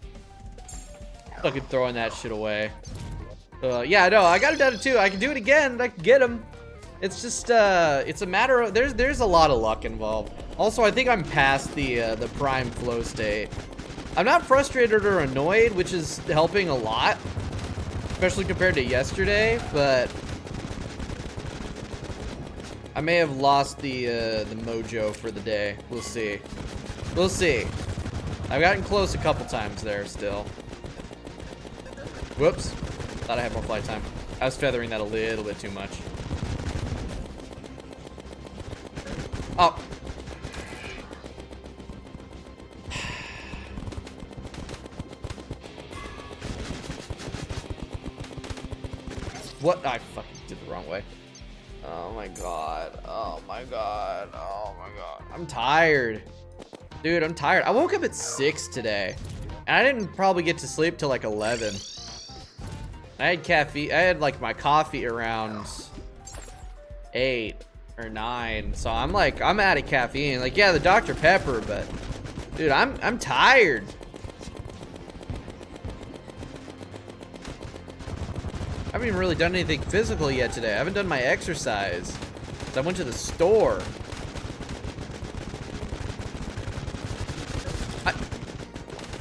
Fucking throwing that shit away. Yeah, no, I got it done too. I can do it again. I can get him. It's just, it's a matter of, there's a lot of luck involved. Also, I think I'm past the prime flow state. I'm not frustrated or annoyed, which is helping a lot, especially compared to yesterday, but I may have lost the mojo for the day. We'll see. We'll see. I've gotten close a couple times there still. Whoops. Thought I had more flight time. I was feathering that a little bit too much. Oh. What? I fucking did the wrong way. Oh my god. Oh my god. Oh my god. I'm tired. Dude, I'm tired. I woke up at 6 today. And I didn't probably get to sleep till like 11. I had caffeine. I had like my coffee around 8 or 9. So I'm like, I'm out of caffeine. Like, yeah, the Dr. Pepper, but dude, I'm tired. I haven't even really done anything physical yet today. I haven't done my exercise. I went to the store.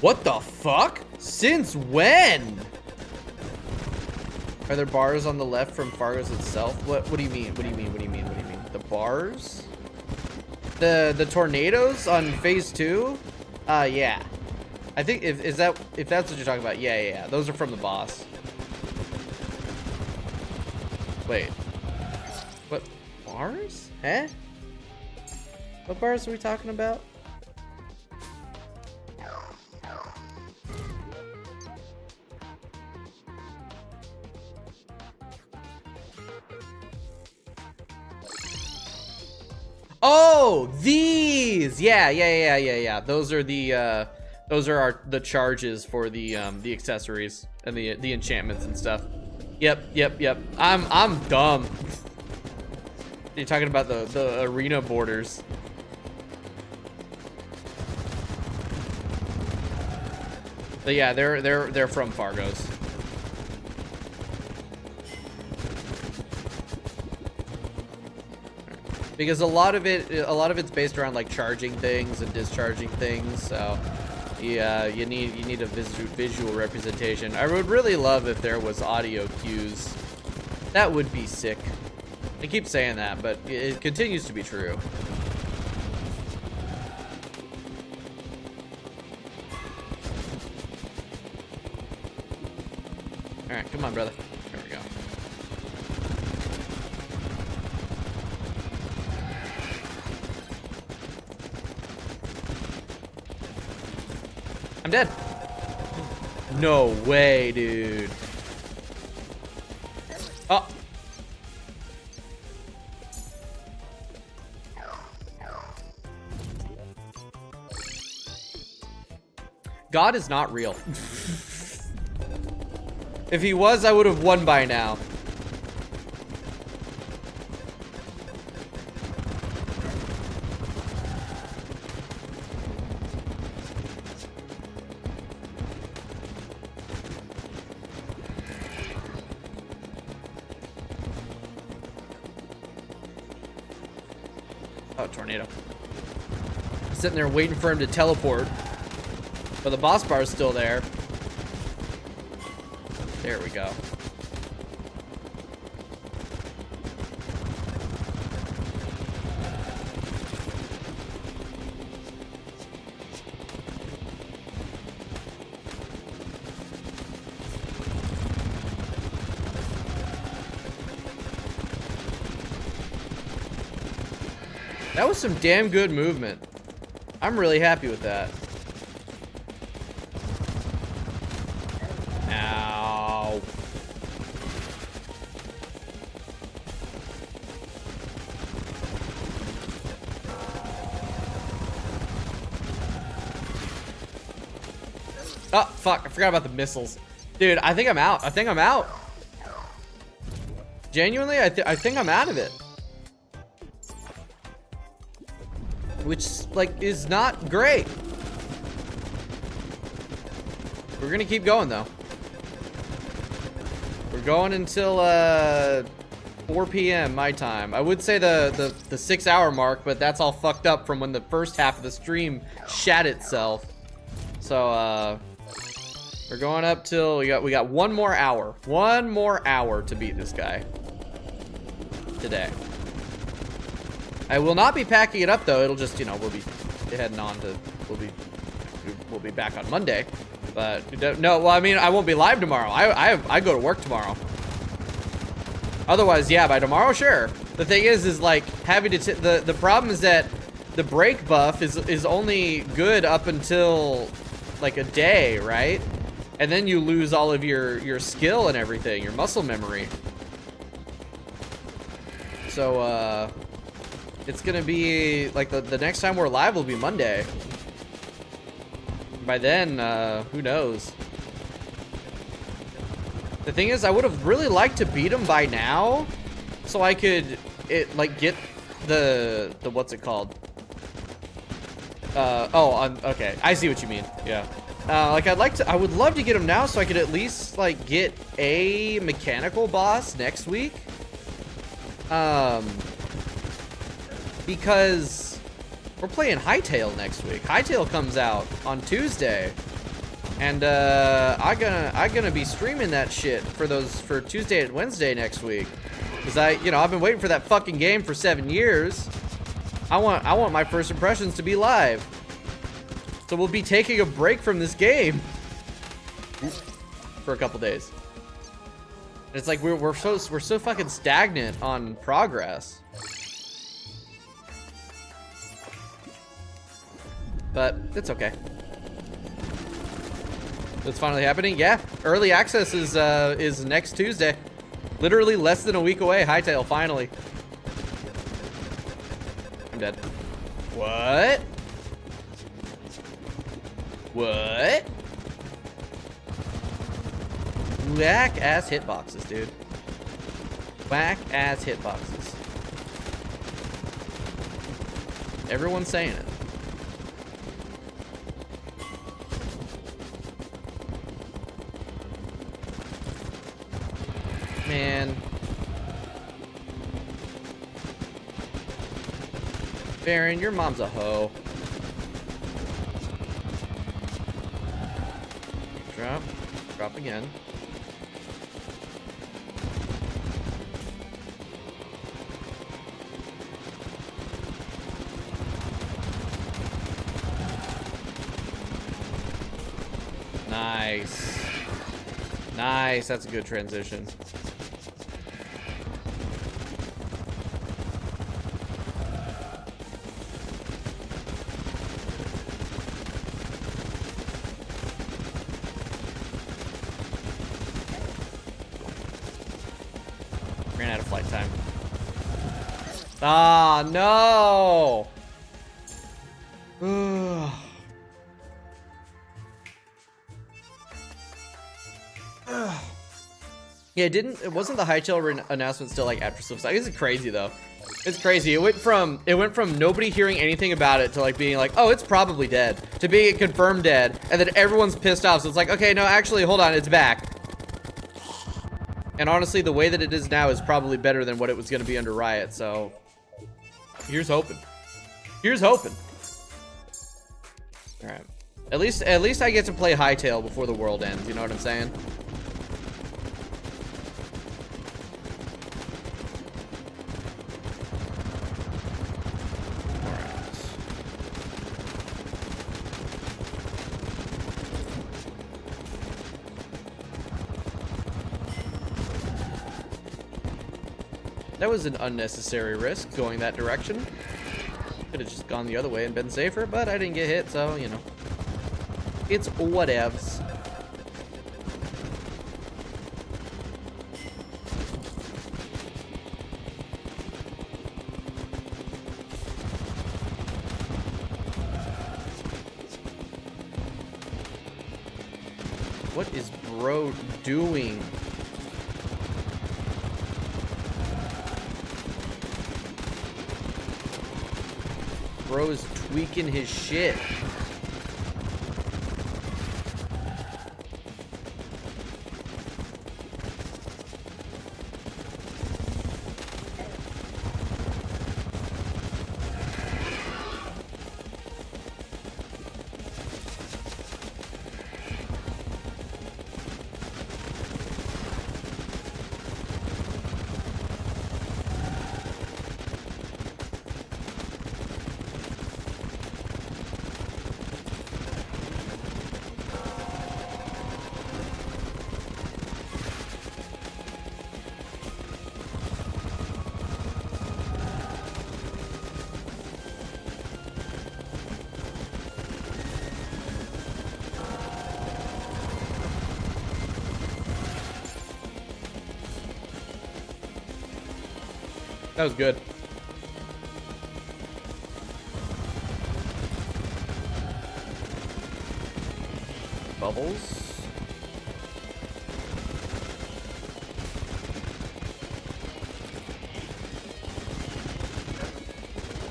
What the fuck? Since when? Are there bars on the left from Fargo's itself? What do you mean? What do you mean? What do you mean? What do you mean? The bars? The tornadoes on phase 2? Yeah. I think if that's what you're talking about, yeah. Those are from the boss. Wait. What bars? Huh? What bars are we talking about? Oh, these! Yeah. Those are the the charges for the accessories and the enchantments and stuff. Yep. I'm dumb. You're talking about the arena borders. But yeah, they're from Fargo's. Because a lot of it's based around like charging things and discharging things, so yeah, you need a visual representation. I would really love if there was audio cues. That would be sick. I keep saying that, but it continues to be true. All right, come on, brother. There we go. I'm dead. No way, dude. Oh. God is not real. If he was, I would have won by now. Oh, tornado. Sitting there waiting for him to teleport. But the boss bar is still there. There we go. That was some damn good movement. I'm really happy with that. Ow. Oh, fuck. I forgot about the missiles. Dude, I think I'm out. I think I'm out. Genuinely, I think I'm out of it. Which, like, is not great. We're gonna keep going, though. We're going until, 4 p.m. my time. I would say the 6-hour mark, but that's all fucked up from when the first half of the stream shat itself. So, we're going up till we got 1 more hour. 1 more hour to beat this guy today. I will not be packing it up though. It'll just, you know, we'll be heading on to we'll be back on Monday. But no, well, I mean, I won't be live tomorrow. I go to work tomorrow. Otherwise, yeah, by tomorrow, sure. The thing is like having to the problem is that the break buff is only good up until like a day, right? And then you lose all of your skill and everything, your muscle memory. So, it's gonna be, like, the next time we're live will be Monday. By then, who knows? The thing is, I would have really liked to beat him by now, so I could, get the what's it called? Okay, I see what you mean, yeah. I would love to get him now so I could at least, like, get a mechanical boss next week. Because we're playing Hytale next week. Hytale comes out on Tuesday. And, I'm gonna be streaming that shit for Tuesday and Wednesday next week. Cause I've been waiting for that fucking game for 7 years. I want my first impressions to be live. So we'll be taking a break from this game for a couple days. And it's like we're so fucking stagnant on progress. But it's okay. It's finally happening. Yeah, early access is next Tuesday. Literally less than a week away. Hytale finally. I'm dead. What? What? Whack ass hitboxes, dude. Whack ass hitboxes. Everyone's saying it. Man. Baron, your mom's a hoe. Drop. Drop again. Nice. Nice, that's a good transition. Ran out of flight time. Ah, no! Yeah, it wasn't the Hytale announcement still like after Slip's? It's crazy though. It's crazy. It went from nobody hearing anything about it to like being like, oh, it's probably dead, to being confirmed dead, and then everyone's pissed off. So it's like, okay, no, actually, hold on, it's back. And honestly, the way that it is now is probably better than what it was going to be under Riot. So here's hoping. Here's hoping. All right. At least I get to play Hytale before the world ends. You know what I'm saying? That was an unnecessary risk going that direction. Could have just gone the other way and been safer, but I didn't get hit, so, you know. It's whatevs. What is bro doing? Bro is tweaking his shit. That was good. Bubbles.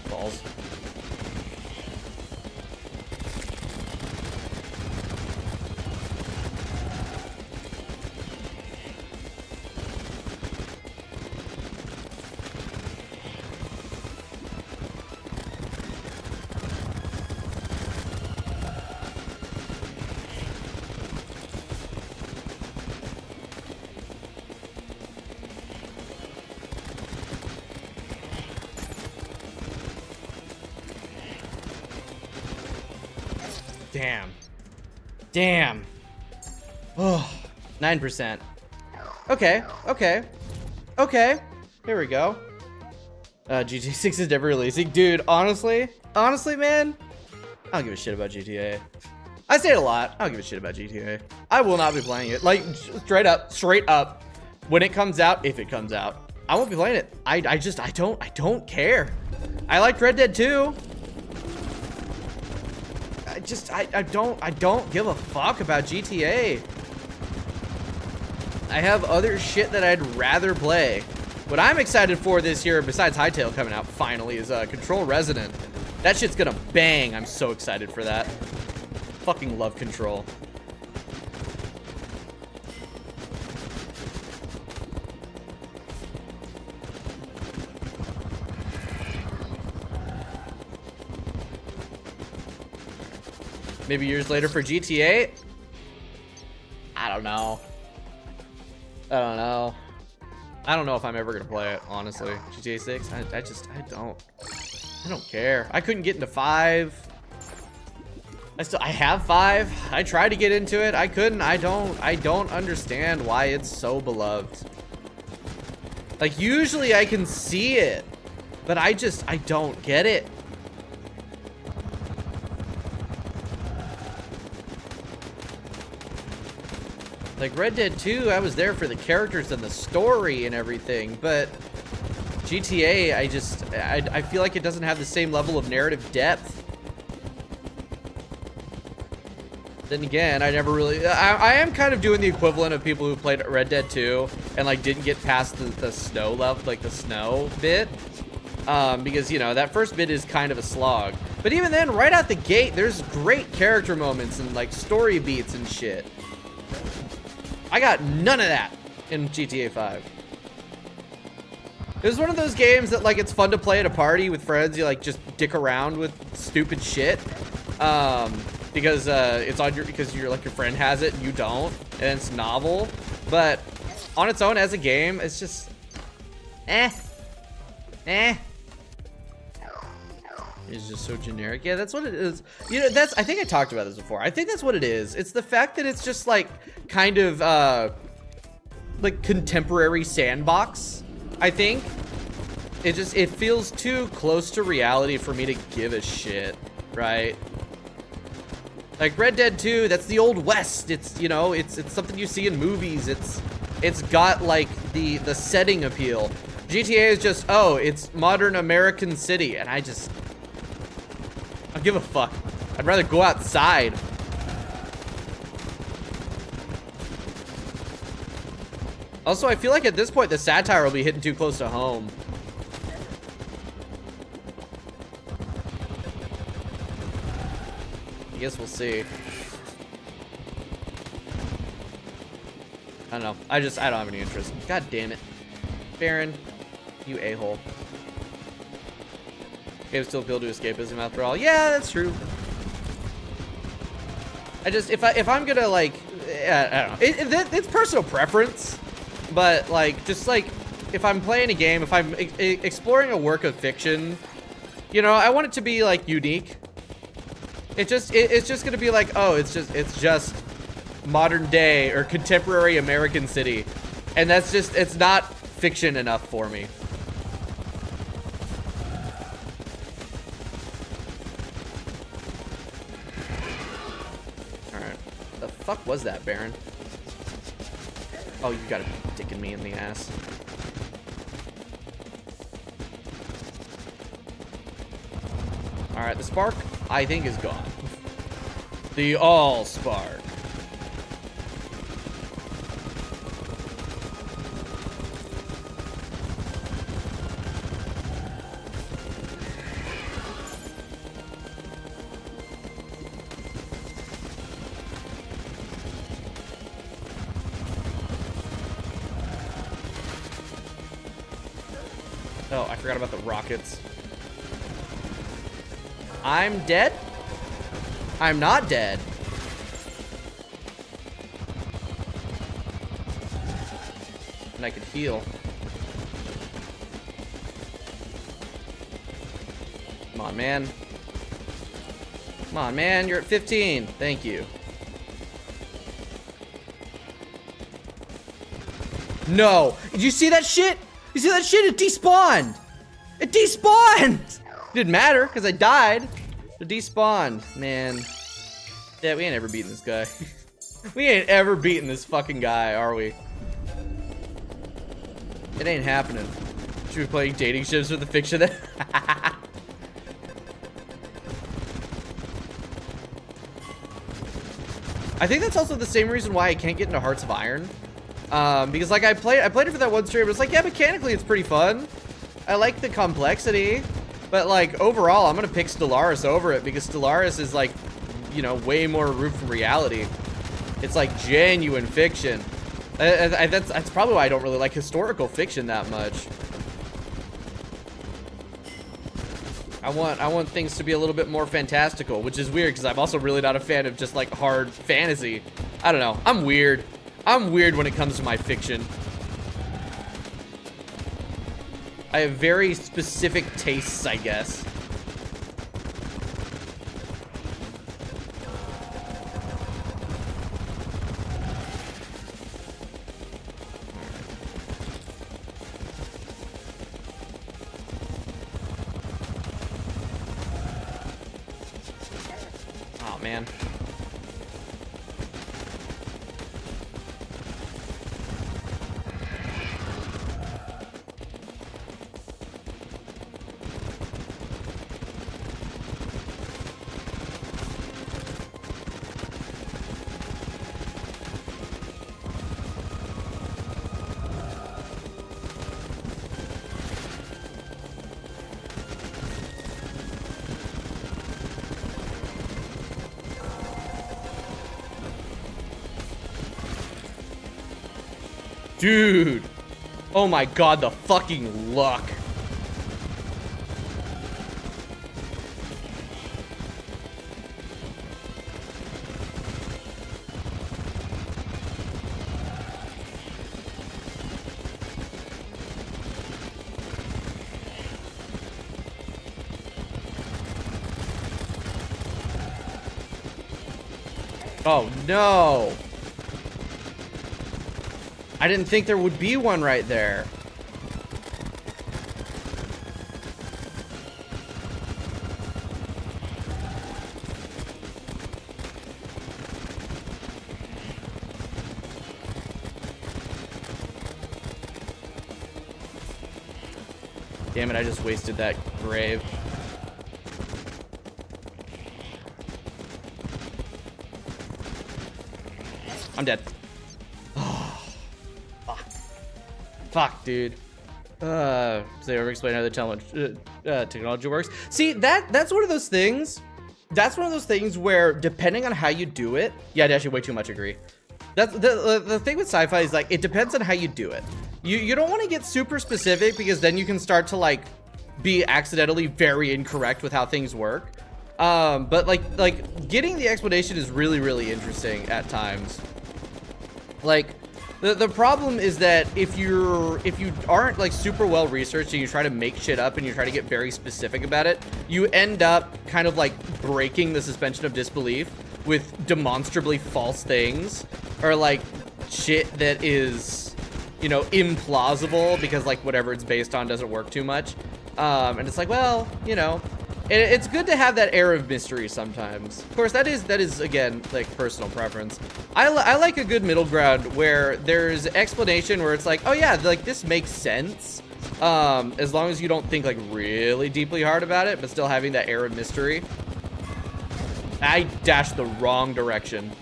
Balls. Damn. Damn. Oh, 9%. Okay, okay. Okay. Here we go. GTA 6 is never releasing. Dude, honestly, man, I don't give a shit about GTA. I say it a lot. I don't give a shit about GTA. I will not be playing it. Like, straight up. When it comes out, if it comes out, I won't be playing it. I don't care. I liked Red Dead 2. I don't give a fuck about GTA. I have other shit that I'd rather play. What I'm excited for this year, besides Hightail coming out finally, is Control Resident. That shit's gonna bang. I'm so excited for that. Fucking love Control. Maybe years later for GTA? I don't know. I don't know if I'm ever gonna play it, honestly. GTA 6, I don't care. I couldn't get into 5. I have 5. I tried to get into it. I couldn't. I don't understand why it's so beloved. Like, usually I can see it, but I don't get it. Like Red Dead 2, I was there for the characters and the story and everything, but GTA, I feel like it doesn't have the same level of narrative depth. Then again, I never really, I am kind of doing the equivalent of people who played Red Dead 2 and like didn't get past the snow level, like the snow bit. Because, you know, that first bit is kind of a slog. But even then, right out the gate, there's great character moments and like story beats and shit. I got none of that in GTA 5. It was one of those games that like it's fun to play at a party with friends. You like just dick around with stupid shit, because it's on because you're like your friend has it and you don't, and it's novel. But on its own as a game, it's just It's just so generic. Yeah, that's what it is. You know, I think I talked about this before. I think that's what it is. It's the fact that it's just like kind of like contemporary sandbox, I think. it feels too close to reality for me to give a shit, right? Like Red Dead 2, that's the old west. It's, you know, it's something you see in movies. It's got like the setting appeal. GTA is just, oh, it's modern American city, and I don't give a fuck. I'd rather go outside. Also, I feel like at this point the satire will be hitting too close to home. I guess we'll see. I don't know. I don't have any interest. God damn it. Baron, you a-hole. Games still appeal to escapism after all. Yeah, that's true. If I'm gonna like, I don't know. It's personal preference, but like, just like, if I'm playing a game, if I'm exploring a work of fiction, you know, I want it to be like unique. It's just gonna be like, oh, it's just modern day or contemporary American city, and that's just, it's not fiction enough for me. All right, the fuck was that, Baron? Oh, you gotta be dicking me in the ass. All right, the spark, I think, is gone. The all spark. Oh, I forgot about the rockets. I'm dead? I'm not dead. And I could heal. Come on, man. Come on, man. You're at 15. Thank you. No. Did you see that shit? You see that shit? It despawned. It despawned. Didn't matter because I died. It despawned. Man. Yeah, we ain't ever beating this guy. We ain't ever beating this fucking guy, are we? It ain't happening. Should we be playing dating ships with the fiction then? I think that's also the same reason why I can't get into Hearts of Iron. Because like I played it for that one stream. It's like, yeah, mechanically it's pretty fun. I like the complexity, but like overall, I'm gonna pick Stellaris over it because Stellaris is like, you know, way more removed from reality. It's like genuine fiction. That's probably why I don't really like historical fiction that much. I want things to be a little bit more fantastical, which is weird because I'm also really not a fan of just like hard fantasy. I don't know. I'm weird. I'm weird when it comes to my fiction. I have very specific tastes, I guess. Oh, man. Dude, oh my god, the fucking luck. Oh no. I didn't think there would be one right there. Damn it, I just wasted that grave. I'm dead. Oh, fuck. Fuck, dude. So they over-explain how the technology works. See, that's one of those things. That's one of those things where, depending on how you do it, yeah, I actually way too much agree. That's the thing with sci-fi is like it depends on how you do it. You don't want to get super specific because then you can start to like be accidentally very incorrect with how things work. But like getting the explanation is really interesting at times. Like the problem is that if you aren't like super well researched and you try to make shit up and you try to get very specific about it, you end up kind of like breaking the suspension of disbelief with demonstrably false things or like shit that is, you know, implausible because like whatever it's based on doesn't work too much. And it's like, well, you know, it's good to have that air of mystery sometimes. Of course, that is again like personal preference. I like a good middle ground where there's explanation where it's like, oh yeah, like this makes sense. As long as you don't think like really deeply hard about it, but still having that air of mystery. I dashed the wrong direction.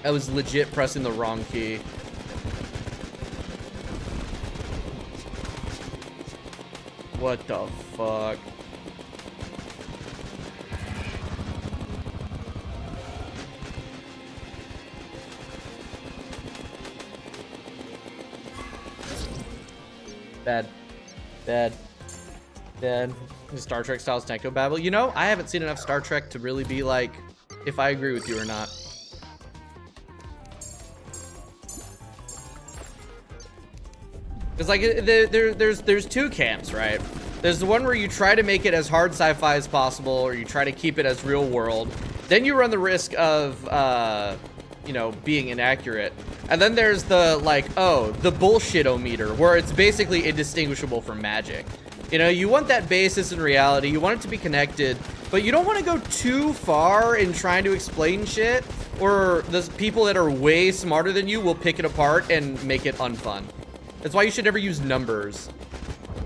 I was legit pressing the wrong key. What the fuck? Bad. Star Trek style technobabble. You know, I haven't seen enough Star Trek to really be like if I agree with you or not. Because like there's two camps, right? There's the one where you try to make it as hard sci-fi as possible, or you try to keep it as real world. Then you run the risk of, you know, being inaccurate. And then there's the like, oh, the bullshit-o-meter, where it's basically indistinguishable from magic. You know, you want that basis in reality. You want it to be connected, but you don't want to go too far in trying to explain shit, or the people that are way smarter than you will pick it apart and make it unfun. That's why you should never use numbers.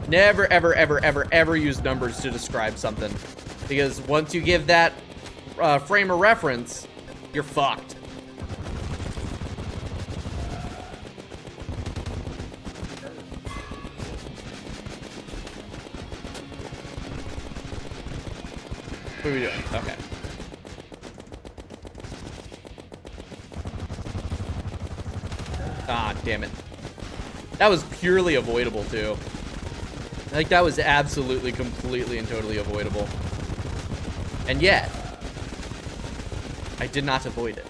Never, ever use numbers to describe something. Because once you give that frame of reference, you're fucked. What are we doing? Okay. Ah, damn it. That was purely avoidable, too. Like, that was absolutely, completely, and totally avoidable. And yet, I did not avoid it.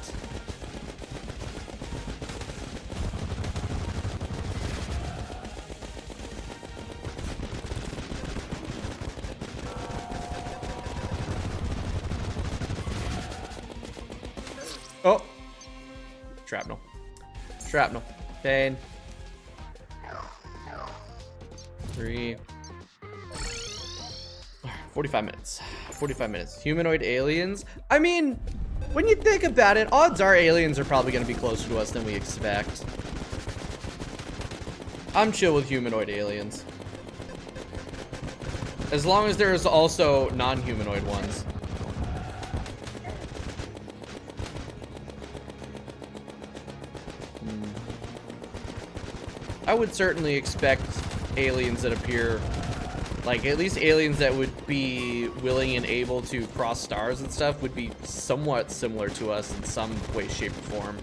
Oh! Shrapnel. Shrapnel. Pain. 3. 45 minutes. 45 minutes. Humanoid aliens? I mean, when you think about it, odds are aliens are probably going to be closer to us than we expect. I'm chill with humanoid aliens. As long as there's also non-humanoid ones. I would certainly expect aliens that appear, like at least aliens that would be willing and able to cross stars and stuff would be somewhat similar to us in some way, shape, or form.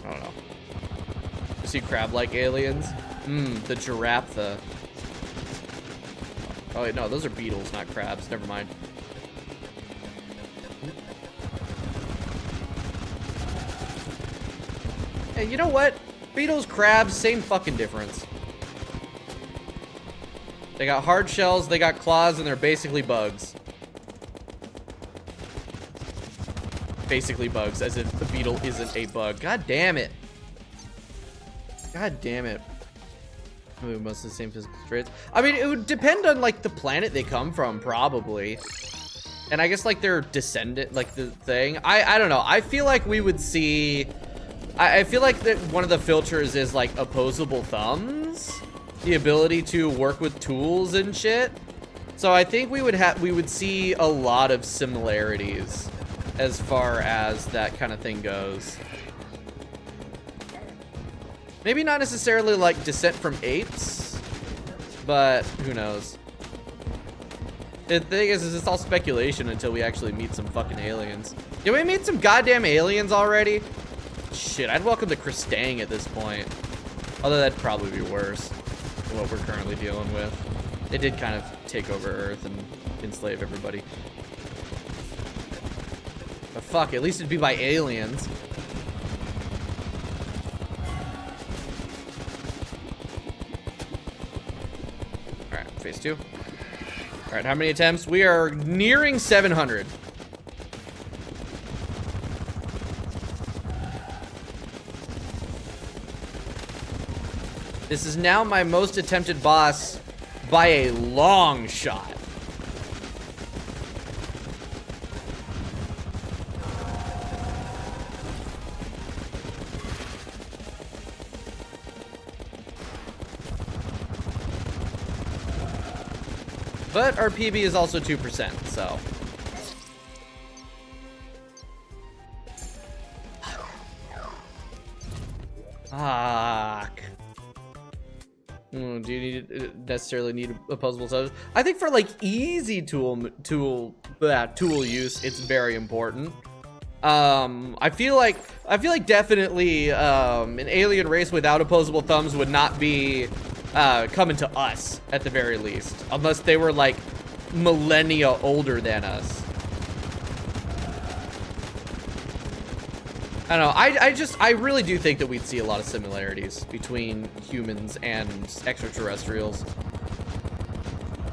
I don't know. You see crab-like aliens? The giraffe. Oh wait, no, those are beetles, not crabs. Never mind. Hey, you know what? Beetles, crabs, same fucking difference. They got hard shells, they got claws, and they're basically bugs. Basically bugs, as if the beetle isn't a bug. God damn it. God damn it. Most of the same physical traits. I mean, it would depend on, like, the planet they come from, probably. And I guess, like, their descendant, like, the thing. I don't know. I feel like we would see... I feel like that one of the filters is like opposable thumbs, the ability to work with tools and shit. So I think we would see a lot of similarities as far as that kind of thing goes. Maybe not necessarily like Descent from Apes, but who knows? The thing is it's all speculation until we actually meet some fucking aliens. Did we meet some goddamn aliens already? Shit, I'd welcome the Kristang at this point. Although that'd probably be worse than what we're currently dealing with. They did kind of take over Earth and enslave everybody. But fuck, at least it'd be by aliens. Alright, phase 2. Alright, how many attempts? We are nearing 700. This is now my most attempted boss by a long shot. But our PB is also 2%, so. Fuck. Do you necessarily need opposable subs? I think for like easy tool use, it's very important. I feel like definitely an alien race without opposable thumbs would not be coming to us at the very least, unless they were like millennia older than us. I don't know, I really do think that we'd see a lot of similarities between humans and extraterrestrials.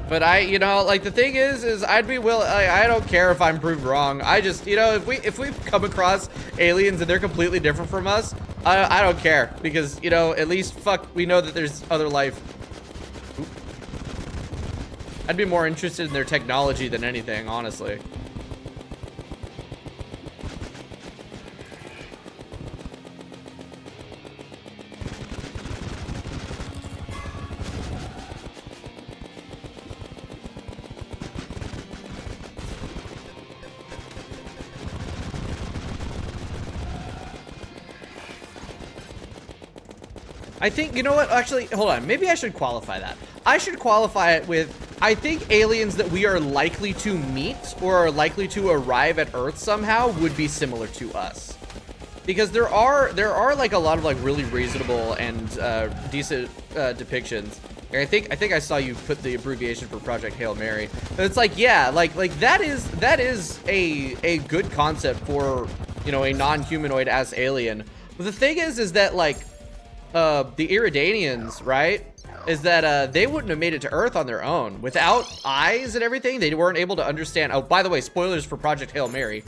But you know, like the thing is I'd be willing, I don't care if I'm proved wrong. I just, you know, if we come across aliens and they're completely different from us, I don't care, because, you know, at least we know that there's other life. Oop. I'd be more interested in their technology than anything, honestly. I think, you know what, actually, hold on, maybe I should qualify that. I should qualify it with, I think aliens that we are likely to meet or are likely to arrive at Earth somehow would be similar to us. Because there are like a lot of like really reasonable and decent depictions. I think I saw you put the abbreviation for Project Hail Mary. But it's like, yeah, like that is a good concept for, you know, a non-humanoid as alien. But the thing is that like the Iridanians, right, is that they wouldn't have made it to Earth on their own. Without eyes and everything, they weren't able to understand. Oh, by the way, spoilers for Project Hail Mary.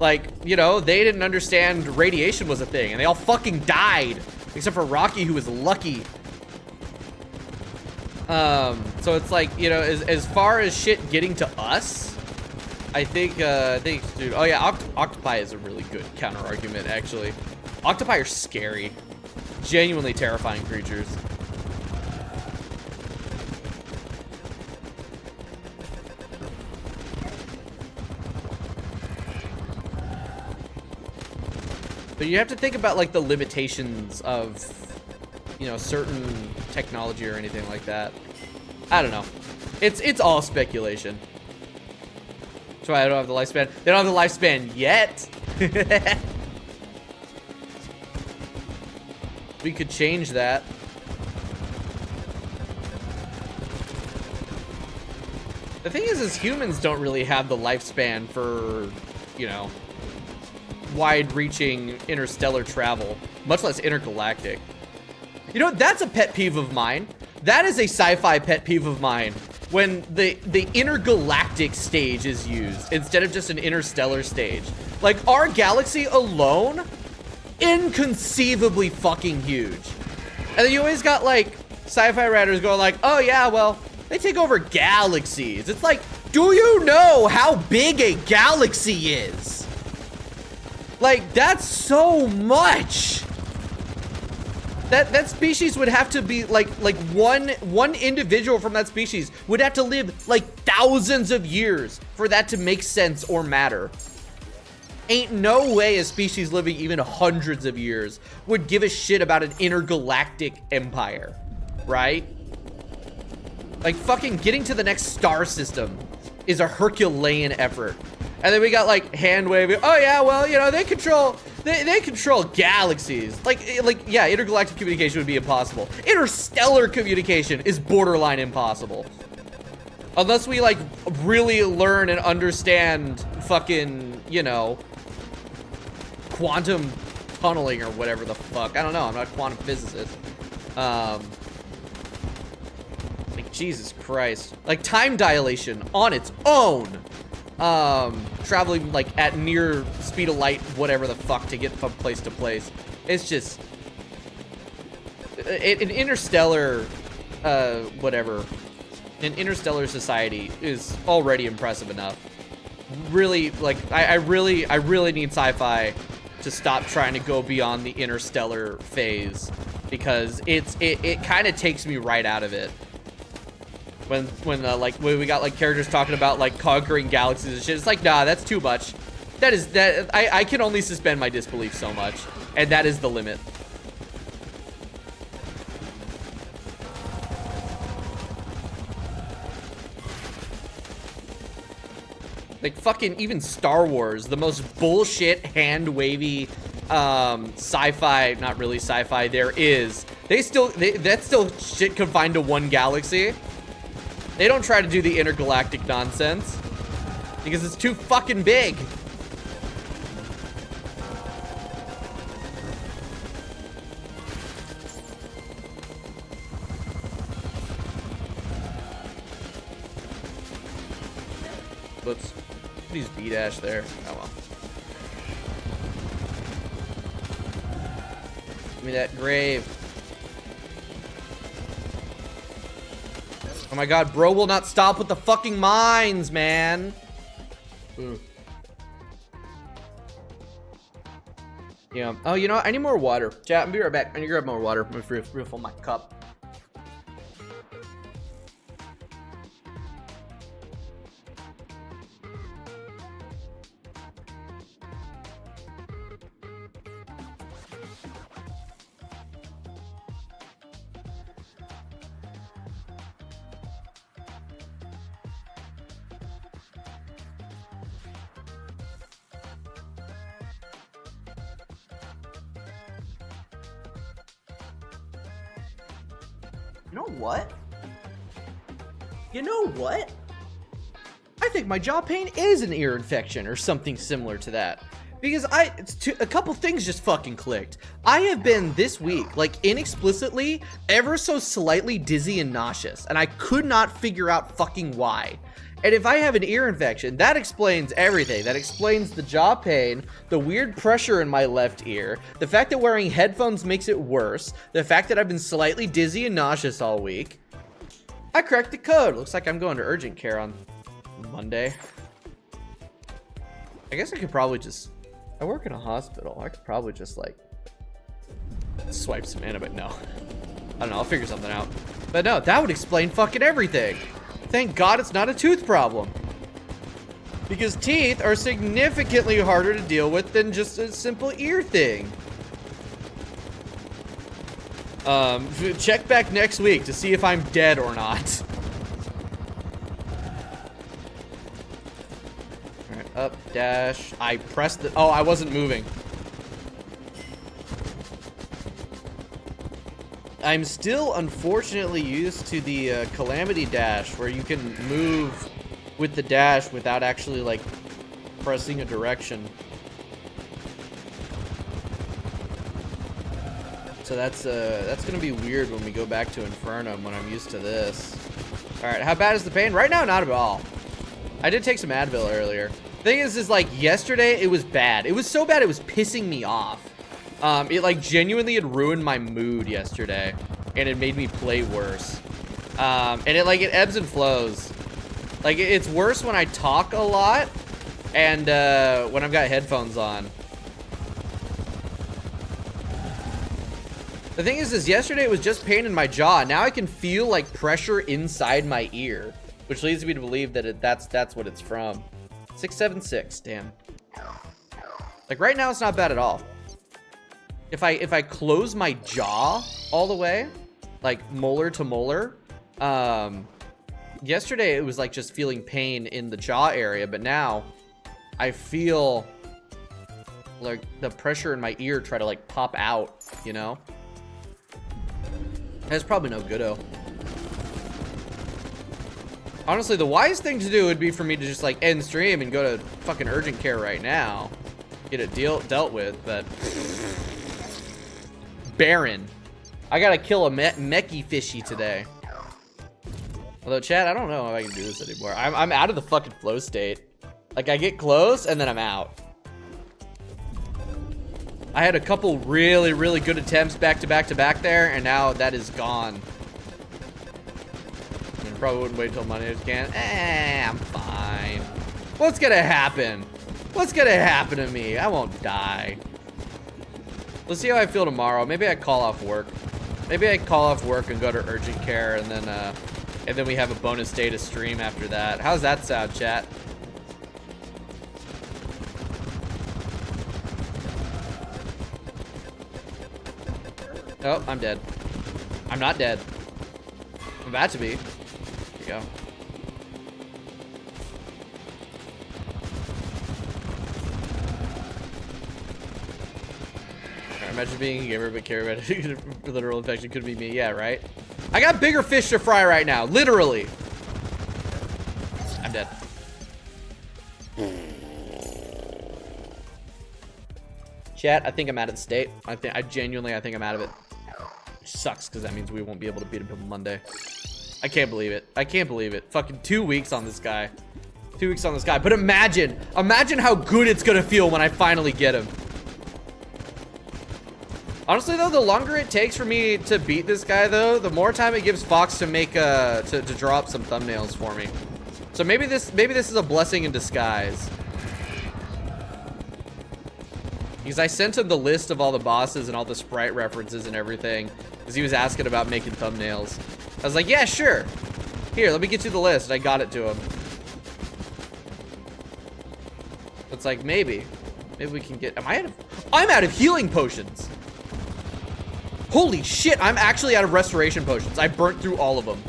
Like, you know, they didn't understand radiation was a thing, and they all fucking died, except for Rocky, who was lucky. So it's like, you know, as far as shit getting to us, I think, dude, oh yeah, octopi is a really good counter argument, actually. Octopi are scary. Genuinely terrifying creatures. But you have to think about like the limitations of, you know, certain technology or anything like that. I don't know. It's all speculation. That's why I don't have the lifespan. They don't have the lifespan yet. We could change that. The thing is humans don't really have the lifespan for, you know, wide-reaching interstellar travel, much less intergalactic. You know, that's a pet peeve of mine. That is a sci-fi pet peeve of mine, when the intergalactic stage is used instead of just an interstellar stage. Like, our galaxy alone, inconceivably fucking huge. And then you always got like sci-fi writers going like, oh yeah, well, they take over galaxies. It's like, do you know how big a galaxy is? Like, that's so much. That species would have to be like one individual from that species would have to live like thousands of years for that to make sense or matter. Ain't no way a species living even hundreds of years would give a shit about an intergalactic empire, right? Like, fucking getting to the next star system is a Herculean effort. And then we got like hand waving. Oh yeah, well, you know, they control galaxies. Like yeah, intergalactic communication would be impossible. Interstellar communication is borderline impossible. Unless we like really learn and understand fucking, you know, quantum tunneling or whatever the fuck. I don't know. I'm not a quantum physicist. Like, Jesus Christ. Like, time dilation on its own. Traveling like at near speed of light, whatever the fuck, to get from place to place. It's just an interstellar, whatever. An interstellar society is already impressive enough. Really, like, I really need sci-fi to stop trying to go beyond the interstellar phase, because it kind of takes me right out of it. When we got like characters talking about like conquering galaxies and shit, it's like, nah, that's too much. I can only suspend my disbelief so much, and that is the limit. Like, fucking even Star Wars, the most bullshit hand wavy sci-fi, not really sci-fi there is. That's still shit confined to one galaxy. They don't try to do the intergalactic nonsense because it's too fucking big. Whoops. Use B-dash there. Oh well. Give me that grave. Oh my god, bro will not stop with the fucking mines, man. Ooh. Yeah. Oh, you know what? I need more water. Chat, I'll be right back. I need to grab more water. I'm gonna refill my cup. You know what? You know what? I think my jaw pain is an ear infection or something similar to that. Because a couple things just fucking clicked. I have been this week, like, inexplicitly, ever so slightly dizzy and nauseous. And I could not figure out fucking why. And if I have an ear infection, that explains everything. That explains the jaw pain, the weird pressure in my left ear, the fact that wearing headphones makes it worse, the fact that I've been slightly dizzy and nauseous all week. I cracked the code. Looks like I'm going to urgent care on Monday. I guess I could probably just... I work in a hospital. I could probably just, like, swipe some antibiotics. No. I don't know. I'll figure something out. But no, that would explain fucking everything. Thank God it's not a tooth problem. Because teeth are significantly harder to deal with than just a simple ear thing. Check back next week to see if I'm dead or not. Alright, up, dash. I pressed the... Oh, I wasn't moving. I'm still unfortunately used to the Calamity Dash, where you can move with the dash without actually, like, pressing a direction. So that's gonna be weird when we go back to Inferno when I'm used to this. Alright, how bad is the pain? Right now, not at all. I did take some Advil earlier. Thing is like, yesterday, it was bad. It was so bad, it was pissing me off. It like genuinely had ruined my mood yesterday, and it made me play worse. And it ebbs and flows. Like, it's worse when I talk a lot and when I've got headphones on. The thing is yesterday it was just pain in my jaw. Now I can feel like pressure inside my ear, which leads me to believe that that's what it's from. 676, damn. Like right now it's not bad at all. If I close my jaw all the way, like molar to molar, yesterday it was like just feeling pain in the jaw area, but now I feel like the pressure in my ear try to like pop out, you know? That's probably no good-o. Honestly, the wise thing to do would be for me to just like end stream and go to fucking urgent care right now. Get it dealt with, but... Barren. I gotta kill a mechy fishy today. Although, chat, I don't know if I can do this anymore. I'm out of the fucking flow state. Like, I get close, and then I'm out. I had a couple really, really good attempts back to back to back there, and now that is gone. I probably wouldn't wait until Monday again. I'm fine. What's gonna happen? What's gonna happen to me? I won't die. Let's see how I feel tomorrow. Maybe I call off work. Maybe I call off work and go to urgent care, and then we have a bonus day to stream after that. How's that sound, chat? Oh, I'm dead. I'm not dead. I'm about to be. Here we go. Imagine being a gamer but care about it. Literal infection could be me. Yeah, right? I got bigger fish to fry right now. Literally. I'm dead. Chat, I think I'm out of the state. I think I'm out of it. Which sucks because that means we won't be able to beat him until Monday. I can't believe it. I can't believe it. Fucking 2 weeks on this guy. 2 weeks on this guy. But imagine how good it's gonna feel when I finally get him. Honestly though, the longer it takes for me to beat this guy though, the more time it gives Fox to make to draw up some thumbnails for me. So maybe this is a blessing in disguise. Because I sent him the list of all the bosses and all the sprite references and everything, because he was asking about making thumbnails. I was like, yeah, sure. Here, let me get you the list. And I got it to him. It's like, maybe we can get, I'm out of healing potions. Holy shit, I'm actually out of restoration potions. I burnt through all of them.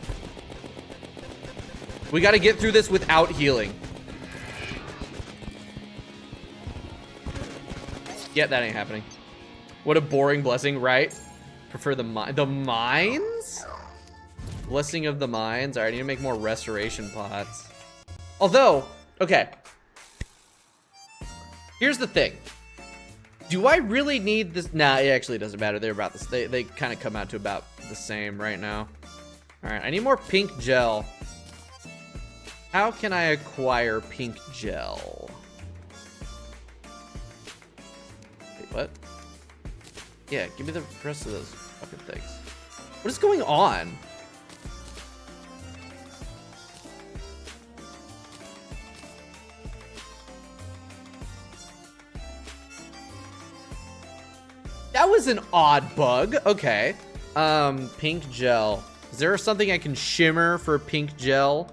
We gotta get through this without healing. Yeah, that ain't happening. What a boring blessing, right? Prefer the mines? Blessing of the mines. All right, I need to make more restoration pots. Although, okay. Here's the thing. Do I really need this? Nah, it actually doesn't matter. They're about this. They kind of come out to about the same right now. All right, I need more pink gel. How can I acquire pink gel? Wait, what? Yeah, give me the rest of those fucking things. What is going on? That was an odd bug. Okay. Pink gel. Is there something I can shimmer for pink gel?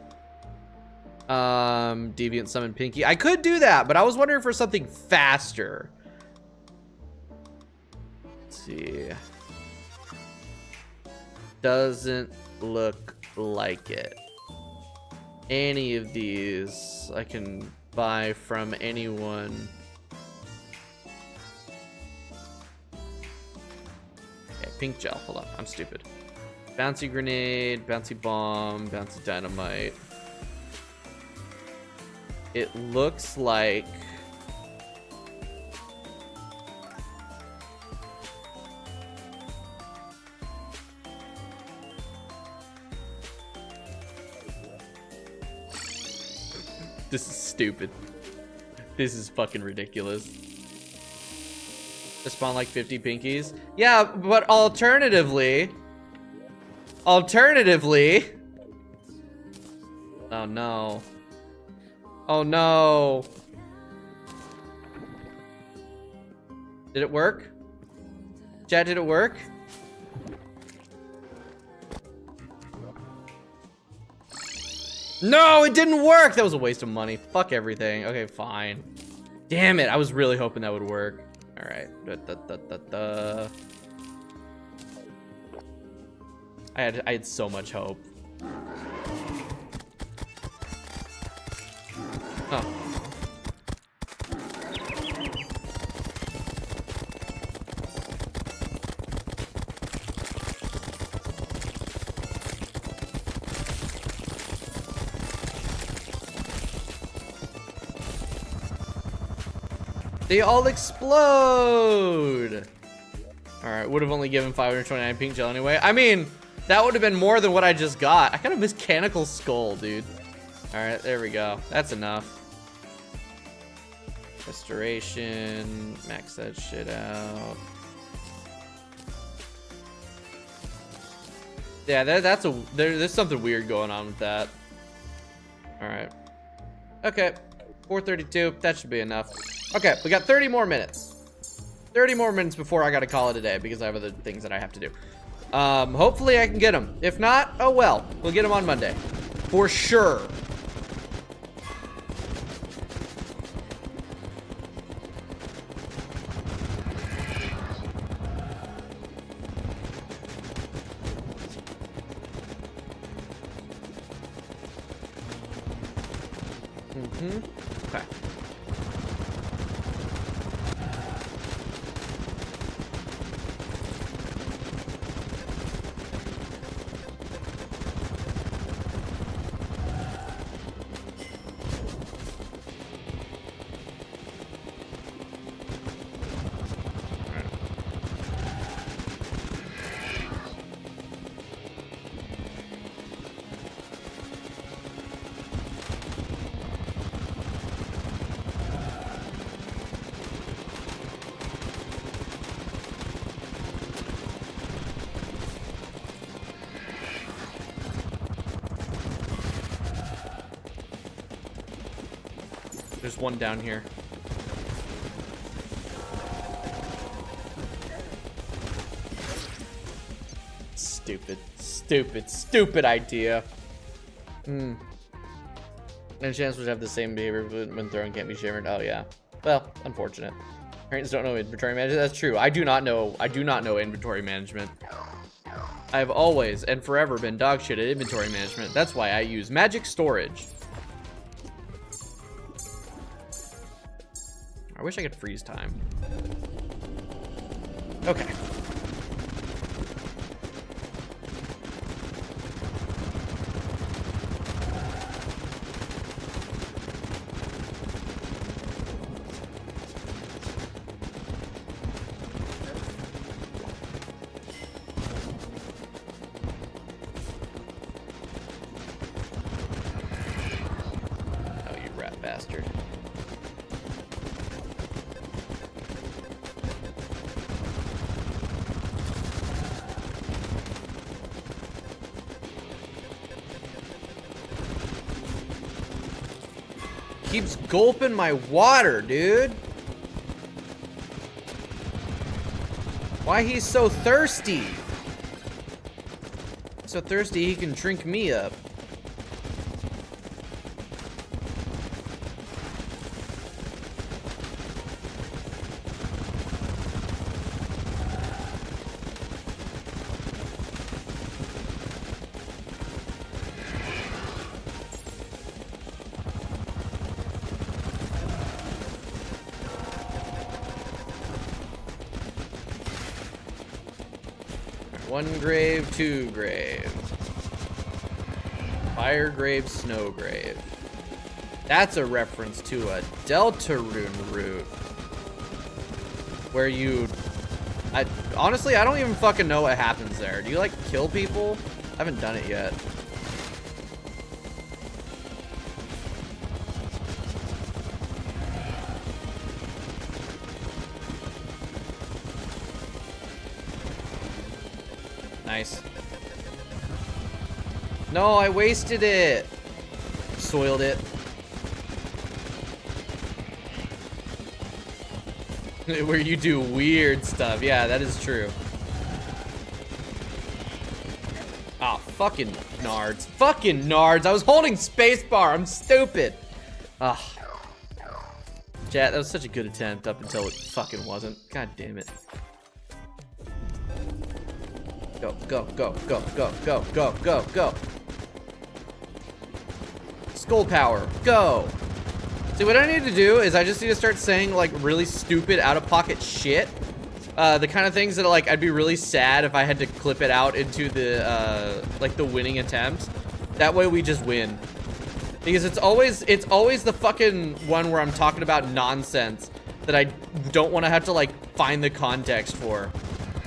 Deviant summon Pinky. I could do that, but I was wondering for something faster. Let's see. Doesn't look like it. Any of these I can buy from anyone. Okay, pink gel. Hold on, I'm stupid. Bouncy grenade, bouncy bomb, bouncy dynamite. It looks like this is stupid. This is fucking ridiculous. To spawn like 50 pinkies. Yeah, but alternatively. Oh no. Oh no. Did it work? Chat, did it work? No, it didn't work. That was a waste of money. Fuck everything. Okay, fine. Damn it. I was really hoping that would work. All right. I had so much hope. Huh. They all explode. All right, would have only given 529 pink gel anyway. I mean, that would have been more than what I just got. I got a mechanical skull, dude. All right, there we go. That's enough. Restoration, max that shit out. Yeah, there's something weird going on with that. All right. Okay, 432, that should be enough. Okay, we got 30 more minutes. 30 more minutes before I gotta call it a day because I have other things that I have to do. Hopefully I can get them. If not, oh well. We'll get them on Monday. For sure. Okay. There's one down here. Stupid idea. And chance would have the same behavior when throwing can't be shimmered. Oh yeah. Well, unfortunate. Parents don't know inventory management. That's true. I do not know inventory management. I've always and forever been dog shit at inventory management. That's why I use magic storage. I wish I could freeze time. Okay. Oh, you rat bastard. Keeps gulping my water, dude. Why he's so thirsty? So thirsty he can drink me up. One grave, two grave. Fire grave, snow grave. That's a reference to a Deltarune route. Where you... honestly, I don't even fucking know what happens there. Do you, like, kill people? I haven't done it yet. Nice. No, I wasted it. Soiled it. Where you do weird stuff. Yeah, that is true. Oh, Fucking nards. Fucking nards. I was holding spacebar. I'm stupid. Ugh. Chat, that was such a good attempt up until it fucking wasn't. God damn it. Go, go, go, go, go, go, go, go, go. Skull power. Go. See, what I need to do is I just need to start saying, like, really stupid, out-of-pocket shit. The kind of things that, like, I'd be really sad if I had to clip it out into the, like, the winning attempt. That way we just win. Because it's always the fucking one where I'm talking about nonsense that I don't want to have to, like, find the context for.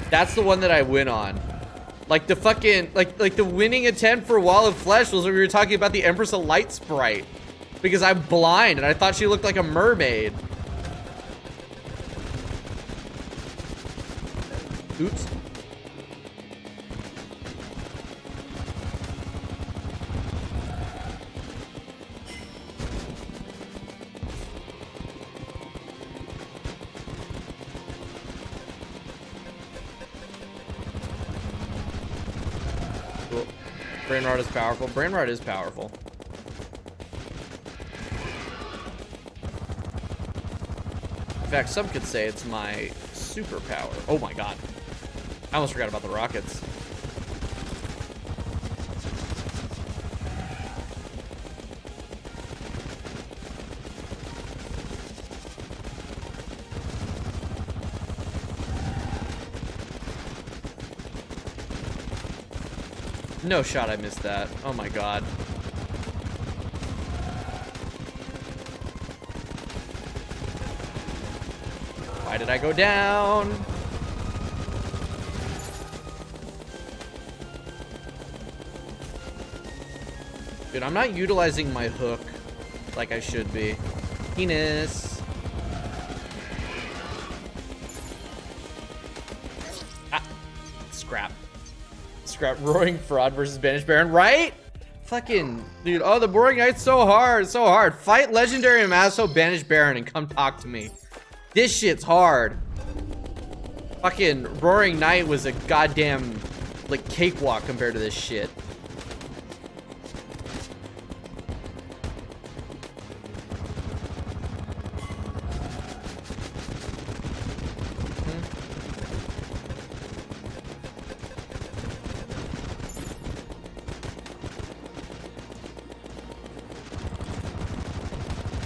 That's the one that I win on. Like the fucking, like the winning attempt for Wall of Flesh was when we were talking about the Empress of Light sprite. Because I'm blind and I thought she looked like a mermaid. Oops. Cool. Brain rot is powerful. Brain rot is powerful. In fact, some could say it's my superpower. Oh my god. I almost forgot about the rockets. No shot I missed that. Oh my god. Why did I go down? Dude, I'm not utilizing my hook like I should be. Penis. Ah. Scrap. Scrap. Roaring Fraud versus Banished Baron, right? Fucking, dude, oh, the Boring Knight's so hard, so hard. Fight Legendary Maso Banished Baron and come talk to me. This shit's hard. Fucking Roaring Knight was a goddamn, like, cakewalk compared to this shit.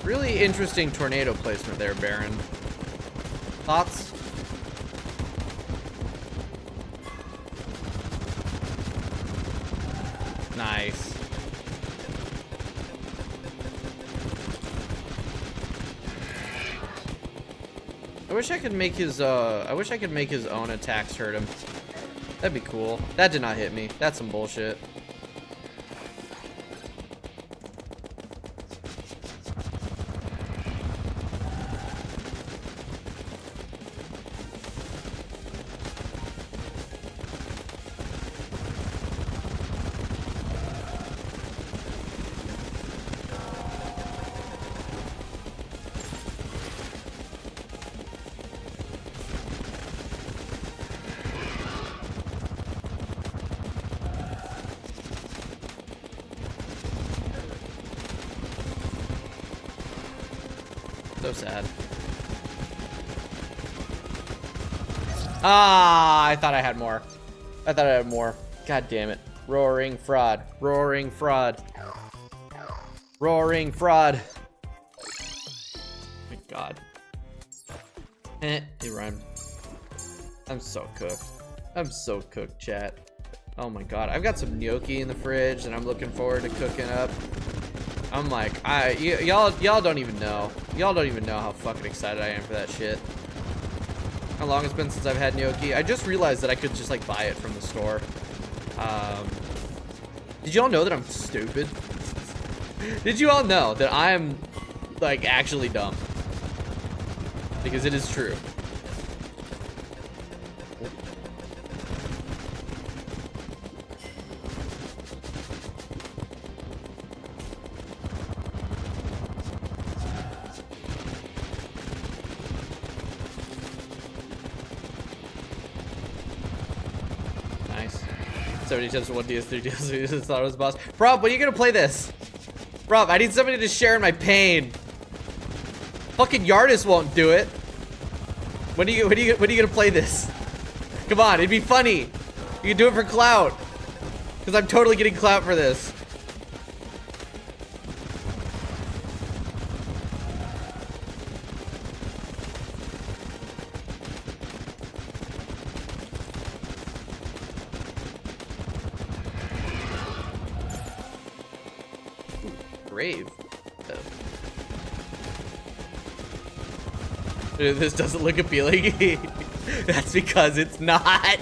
Really interesting tornado placement there, Baron. Thoughts? Nice. I wish I could make his own attacks hurt him. That'd be cool. That did not hit me. That's some bullshit. So sad. Ah, I thought I had more. I thought I had more. God damn it. Roaring Fraud. Roaring Fraud. Roaring Fraud. My god. It rhymed. I'm so cooked. I'm so cooked, chat. Oh my god. I've got some gnocchi in the fridge and I'm looking forward to cooking up. I'm like, y'all don't even know. Y'all don't even know how fucking excited I am for that shit. How long it's been since I've had gnocchi. I just realized that I could just like buy it from the store. Did you all know that I'm stupid? Did you all know that I'm like actually dumb? Because it is true. 70 attempts for 1 DS, 3 DS, 3 DS, thought it was a boss. Rob, when are you gonna play this? Rob, I need somebody to share in my pain. Fucking Yardis won't do it. When are you gonna play this? Come on, it'd be funny. You can do it for clout. Because I'm totally getting clout for this. Grave. This doesn't look appealing. That's because it's not.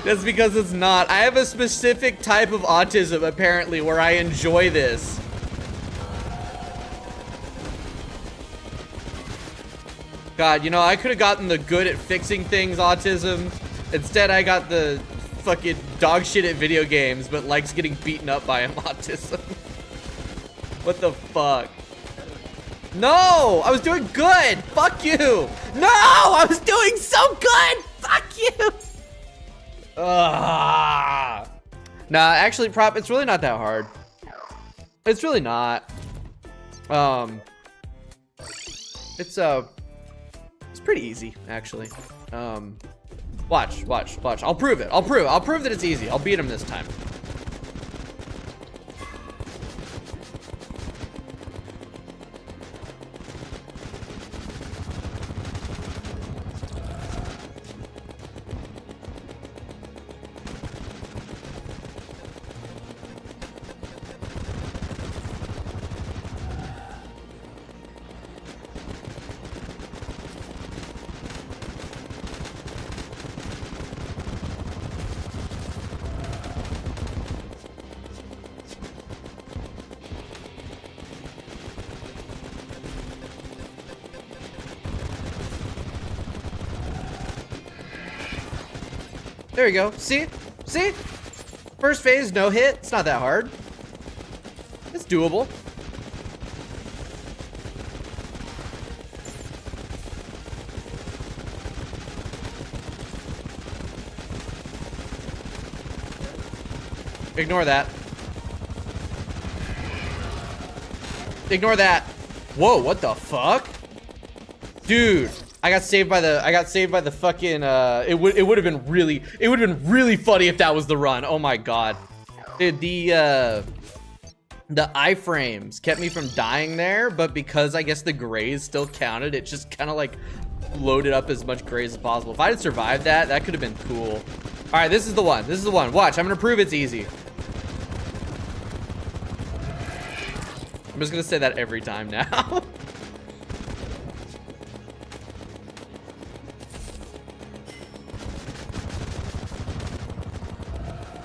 That's because it's not. I have a specific type of autism, apparently, where I enjoy this. God, you know, I could have gotten the good at fixing things autism. Instead, I got the fucking dog shit at video games, but likes getting beaten up by him autism. What the fuck? No! I was doing good! Fuck you! No! I was doing so good! Fuck you! Nah, actually, Prop, it's really not that hard. It's really not. It's pretty easy, actually. Watch. I'll prove it. I'll prove that it's easy. I'll beat him this time. There you go. See? See? First phase, no hit. It's not that hard. It's doable. Ignore that. Ignore that. Whoa, what the fuck? Dude. I got saved by the fucking it would have been really funny if that was the run. Oh my god. Dude, the iframes kept me from dying there, but because I guess the grays still counted, it just kind of like loaded up as much grays as possible. If I had survived that, that could have been cool. All right, this is the one. This is the one. Watch, I'm gonna prove it's easy. I'm just gonna say that every time now.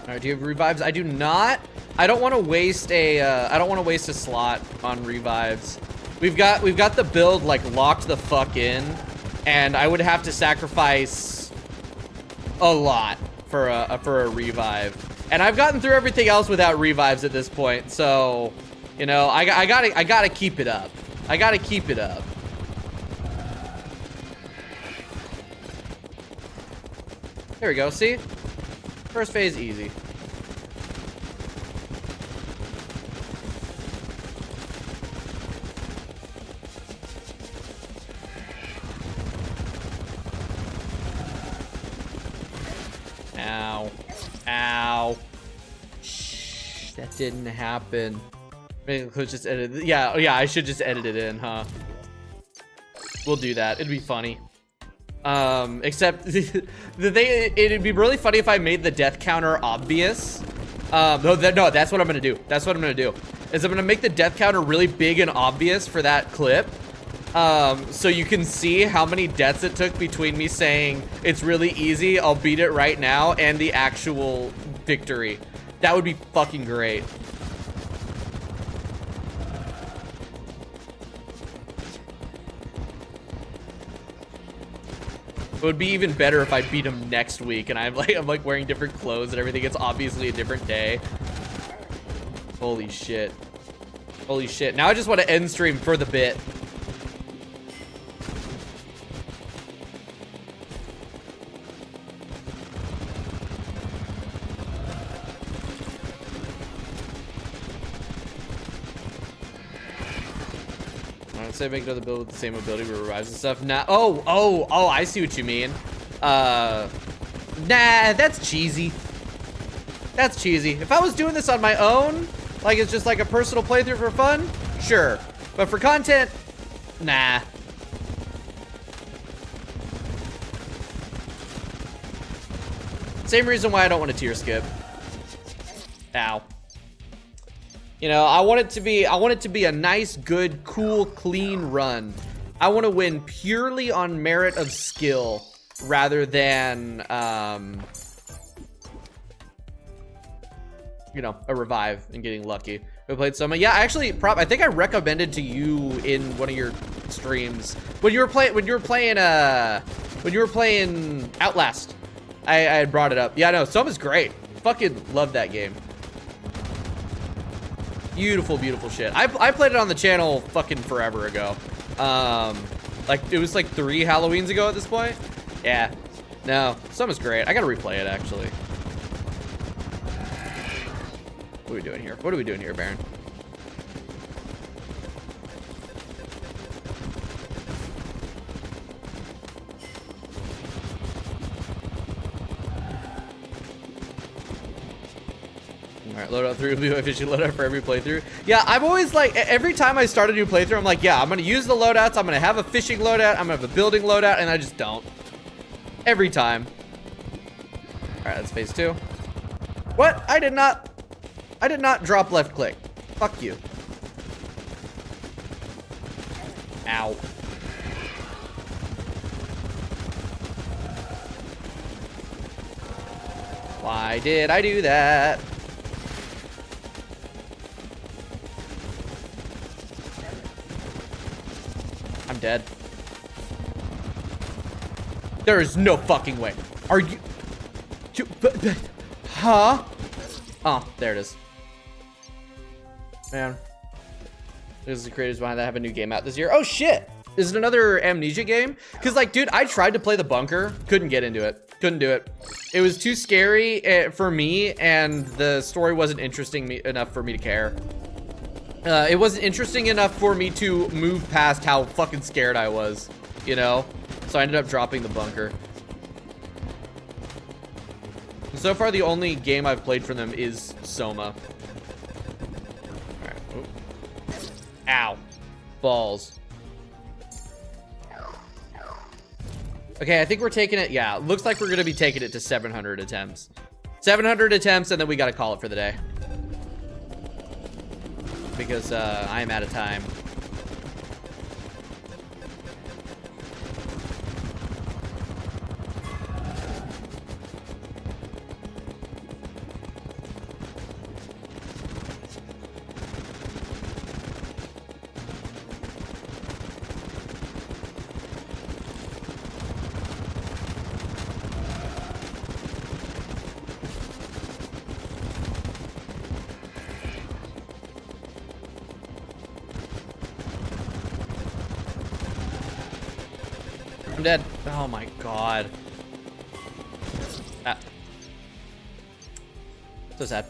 All right, do you have revives? I do not. I don't want to waste a. I don't want to waste a slot on revives. We've got the build like locked the fuck in, and I would have to sacrifice a lot for a revive. And I've gotten through everything else without revives at this point, so you know I gotta keep it up. I gotta keep it up. There we go. See, first phase easy. Ow. Ow. Shh, that didn't happen. Maybe I could just edit it. Yeah, I should just edit it in, huh? We'll do that. It'd be funny. Except it'd be really funny if I made the death counter obvious. No, that's what I'm gonna do. That's what I'm gonna do. Is I'm gonna make the death counter really big and obvious for that clip. So you can see how many deaths it took between me saying it's really easy, I'll beat it right now, and the actual victory. That would be fucking great. It would be even better if I beat him next week and I'm like wearing different clothes and everything. It's obviously a different day. Holy shit. Holy shit. Now I just want to end stream for the bit. Say make another build with the same ability where it revives and stuff. Nah. Oh, I see what you mean. Nah, that's cheesy. That's cheesy. If I was doing this on my own, like it's just like a personal playthrough for fun, sure. But for content, nah. Same reason why I don't want to tier skip. Ow. You know, I want it to be a nice, good, cool, clean run. I want to win purely on merit of skill rather than you know, a revive and getting lucky. We played Soma. Yeah, actually, I think I recommended to you in one of your streams when you were playing Outlast. I had brought it up. Yeah, no, Soma's great. Fucking love that game. Beautiful, beautiful shit. I played it on the channel fucking forever ago. Like it was like 3 Halloweens ago at this point. Yeah. No, Soma's great. I gotta replay it actually. What are we doing here? What are we doing here, Baron? Alright, loadout 3 will be efficient loadout for every playthrough. Yeah, I'm always like, every time I start a new playthrough, I'm like, yeah, I'm gonna use the loadouts, I'm gonna have a fishing loadout, I'm gonna have a building loadout, and I just don't. Every time. Alright, that's phase 2. What? I did not drop left click. Fuck you. Ow. Why did I do that? I'm dead. There is no fucking way. Are you... Huh? Oh, there it is. Man. This is the creators behind that have a new game out this year. Oh, shit. Is it another Amnesia game? Because, like, dude, I tried to play the bunker. Couldn't get into it. Couldn't do it. It was too scary for me, and the story wasn't interesting enough for me to care. It wasn't interesting enough for me to move past how fucking scared I was, you know? So I ended up dropping the bunker. So far, the only game I've played for them is Soma. Alright. Ow. Balls. Okay, I think we're taking it. Yeah, looks like we're going to be taking it to 700 attempts. 700 attempts, and then we got to call it for the day. Because I am out of time. I'm dead. Oh my god. Ah. So sad.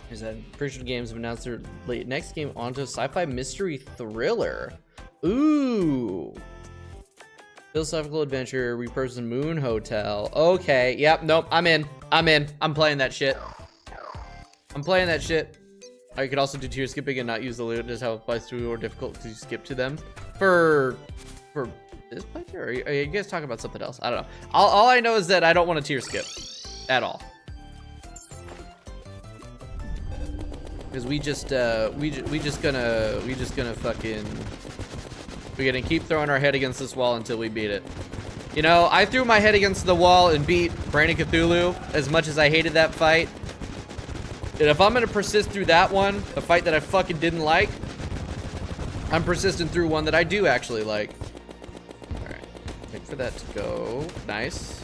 Is that Virtual Games have announced their next game onto sci-fi mystery thriller. Ooh. Philosophical adventure, repurposed Moon Hotel. Okay, yep, nope, I'm in. I'm playing that shit. I'm playing that shit. I could also do tier skipping and not use the loot, just how it applies to or difficult to skip to them. For this playthrough, or are you guys talking about something else? I don't know. All I know is that I don't want to tier skip at all, because we're gonna keep throwing our head against this wall until we beat it. You know, I threw my head against the wall and beat Brain of Cthulhu as much as I hated that fight. And if I'm gonna persist through that one, a fight that I fucking didn't like, I'm persistent through one that I do actually like. Wait for that to go. Nice.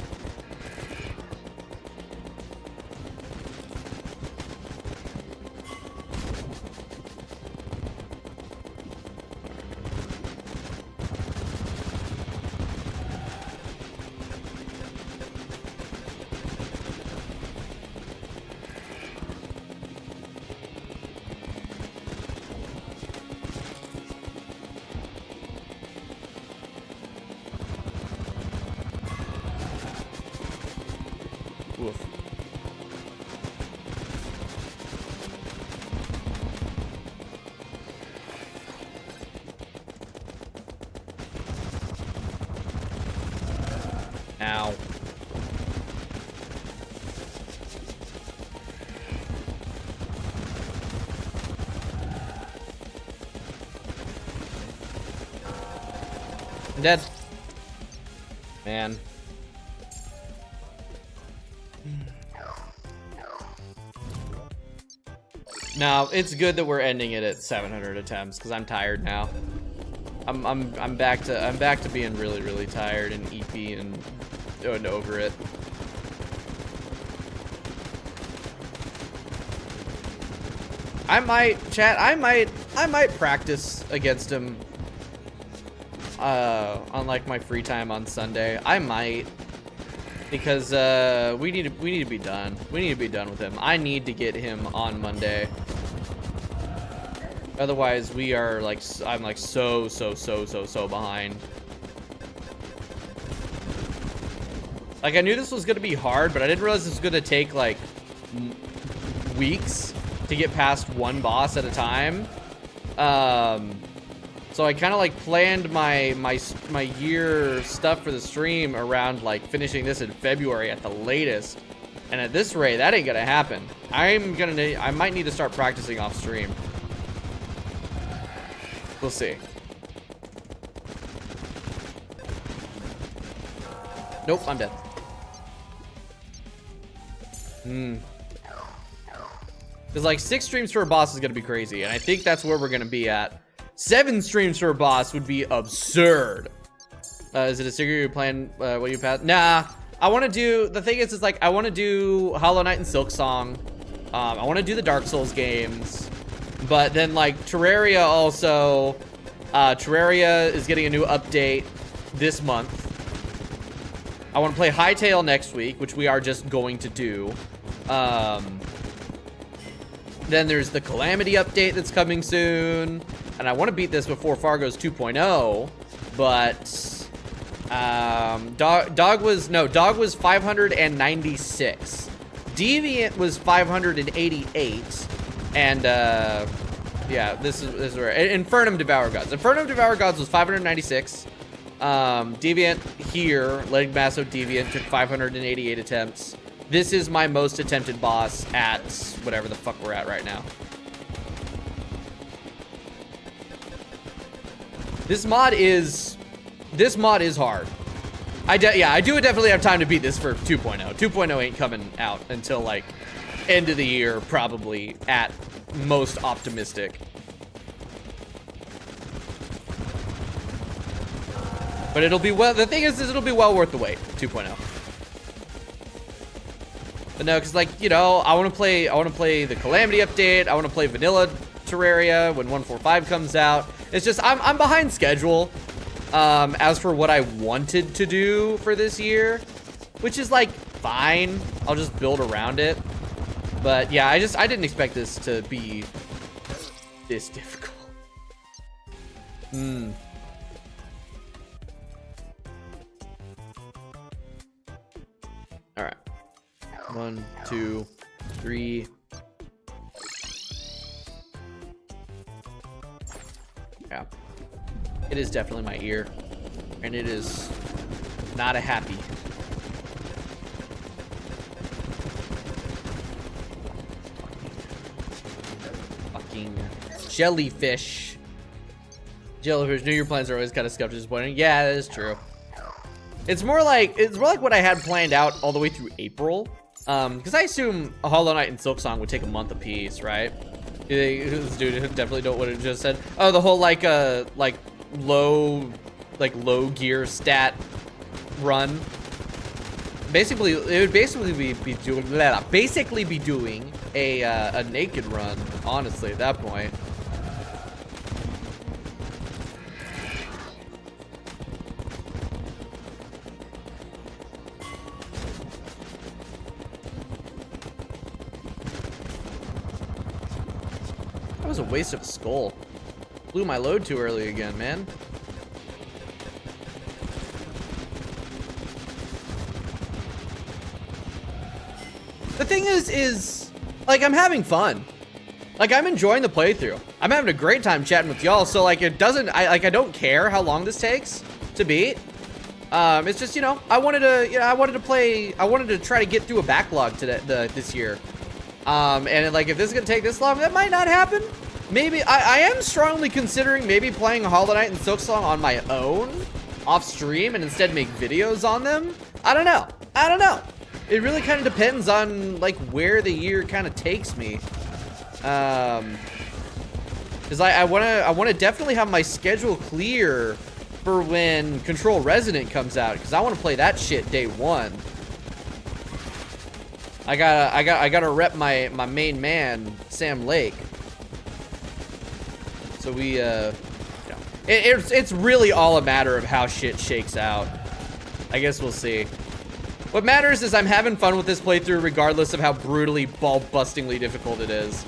I'm dead. Man. No, it's good that we're ending it at 700 attempts because I'm tired now. I'm back to being really tired and EP and over it. I might practice against him on like my free time on Sunday. I might, because we need to be done. We need to be done with him. I need to get him on Monday. Otherwise, we are like, I'm like so behind. Like, I knew this was gonna be hard, but I didn't realize this was gonna take like weeks to get past one boss at a time. So I kind of like planned my year stuff for the stream around like finishing this in February at the latest. And at this rate, that ain't gonna happen. I might need to start practicing off stream. We'll see. Nope, I'm dead. Because like 6 streams for a boss is gonna be crazy, and I think that's where we're gonna be at. 7 streams for a boss would be absurd. Is it a secret you plan what you pass? Nah, I want to do, the thing is like I want to do Hollow Knight and Silksong. I want to do the Dark Souls games, but then like Terraria also. Terraria is getting a new update this month. I want to play Hytale next week, which we are just going to do. Then there's the Calamity update that's coming soon. And I want to beat this before Fargo's 2.0, but Dog was 596. Deviant was 588, and yeah, this is where Infernum Devour Gods. Infernum Devour Gods was 596. Deviant here, Leg Masso Deviant took 588 attempts. This is my most attempted boss at whatever the fuck we're at right now. This mod is hard. I do definitely have time to beat this for 2.0. 2.0 ain't coming out until like end of the year, probably at most optimistic. But it'll be the thing is it'll be well worth the wait. 2.0. But no, because like, you know, I want to play the Calamity update. I want to play vanilla Terraria when 1.45 comes out. It's just I'm behind schedule as for what I wanted to do for this year, which is like fine. I'll just build around it. But yeah, I didn't expect this to be this difficult. All right. 1, 2, 3. Yeah, it is definitely my ear, and it is not a happy. Fucking jellyfish. Jellyfish. New Year plans are always kind of skeptical, disappointing. Yeah, that is true. It's more like what I had planned out all the way through April, because I assume a Hollow Knight and Silksong would take a month apiece, right? This dude definitely don't what it just said. Oh, the whole like low gear stat run. Basically, it would basically be doing a naked run. Honestly, at that point. That was a waste of a skull. Blew my load too early again, man. The thing is like I'm having fun. Like I'm enjoying the playthrough. I'm having a great time chatting with y'all. So like it doesn't, I don't care how long this takes to beat. It's just, you know, I wanted to try to get through a backlog this year. And like if this is gonna take this long, that might not happen. Maybe I am strongly considering maybe playing Hollow Knight and Silksong on my own off stream and instead make videos on them. I don't know. It really kind of depends on like where the year kind of takes me. Because I want to definitely have my schedule clear for when Control Resident comes out, because I want to play that shit day one. I gotta rep my main man, Sam Lake. So we it's really all a matter of how shit shakes out. I guess we'll see. What matters is I'm having fun with this playthrough regardless of how brutally ball-bustingly difficult it is.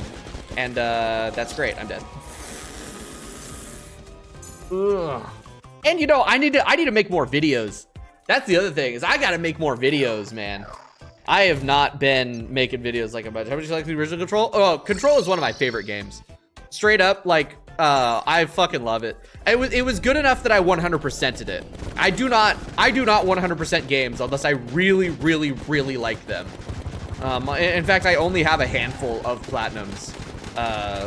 And that's great. I'm dead. Ugh. And you know, I need to make more videos. That's the other thing, is I gotta make more videos, man. I have not been making videos like a bunch. How would you like the original Control? Oh, Control is one of my favorite games. Straight up, like, I fucking love it. It was good enough that I 100%ed it. I do not 100% games unless I really, really, really like them. In fact, I only have a handful of platinums.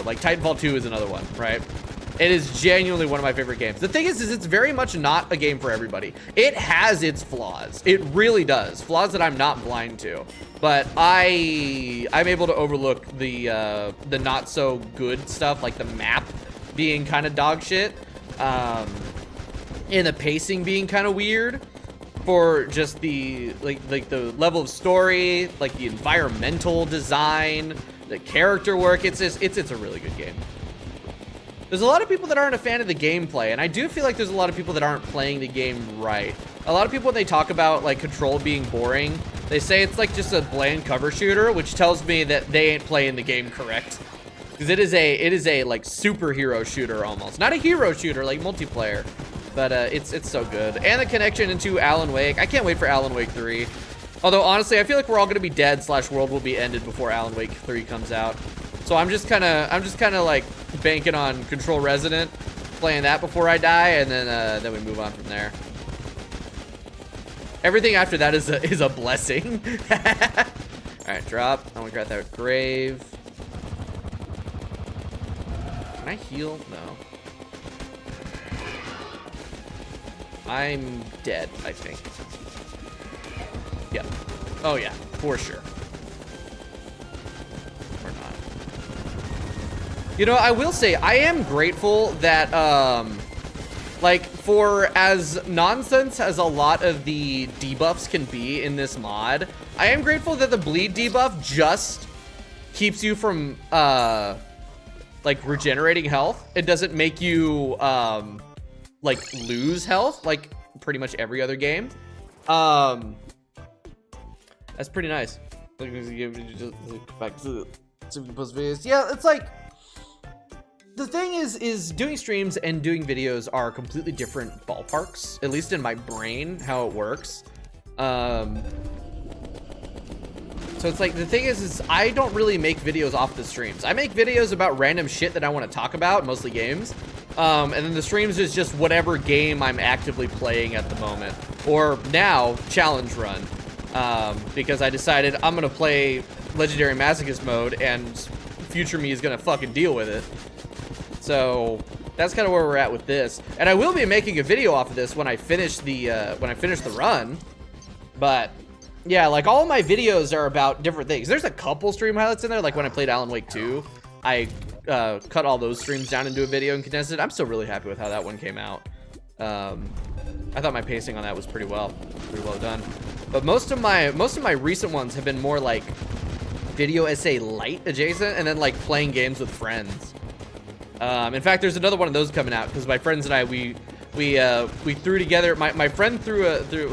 Like Titanfall 2 is another one, right? It is genuinely one of my favorite games. The thing is it's very much not a game for everybody. It has its flaws. It really does. Flaws that I'm not blind to. But I'm able to overlook the not so good stuff, like the map being kind of dog shit, and the pacing being kind of weird, for just the like the level of story, like the environmental design, the character work. It's a really good game. There's a lot of people that aren't a fan of the gameplay, and I do feel like there's a lot of people that aren't playing the game right. A lot of people, when they talk about like Control being boring, they say it's like just a bland cover shooter, which tells me that they ain't playing the game correct. Because it is a like superhero shooter almost. Not a hero shooter like multiplayer, but it's so good. And the connection into Alan Wake. I can't wait for Alan Wake 3. Although honestly, I feel like we're all gonna be dead / world will be ended before Alan Wake 3 comes out. So I'm just kind of like banking on Control Resident, playing that before I die, and then we move on from there. Everything after that is a blessing. All right, drop. I want to grab that grave. Can I heal? No. I'm dead, I think. Yeah. Oh yeah, for sure. Or not. You know, I will say I am grateful that like, for as nonsense as a lot of the debuffs can be in this mod, I am grateful that the bleed debuff just keeps you from like regenerating health. It doesn't make you like lose health like pretty much every other game. That's pretty nice. Back to post videos. Yeah, it's like, the thing is doing streams and doing videos are completely different ballparks, at least in my brain, how it works. So it's like, the thing is I don't really make videos off the streams. I make videos about random shit that I want to talk about, mostly games. And then the streams is just whatever game I'm actively playing at the moment. Or now, challenge run. Because I decided I'm gonna play Legendary Masochist mode and future me is gonna fucking deal with it. So that's kind of where we're at with this. And I will be making a video off of this when I finish the run. But yeah, like all of my videos are about different things. There's a couple stream highlights in there, like when I played Alan Wake 2. I cut all those streams down into a video and condensed it. I'm still really happy with how that one came out. I thought my pacing on that was pretty well done. But most of my recent ones have been more like video essay light adjacent, and then like playing games with friends. In fact, there's another one of those coming out because my friends and I we threw together. My friend threw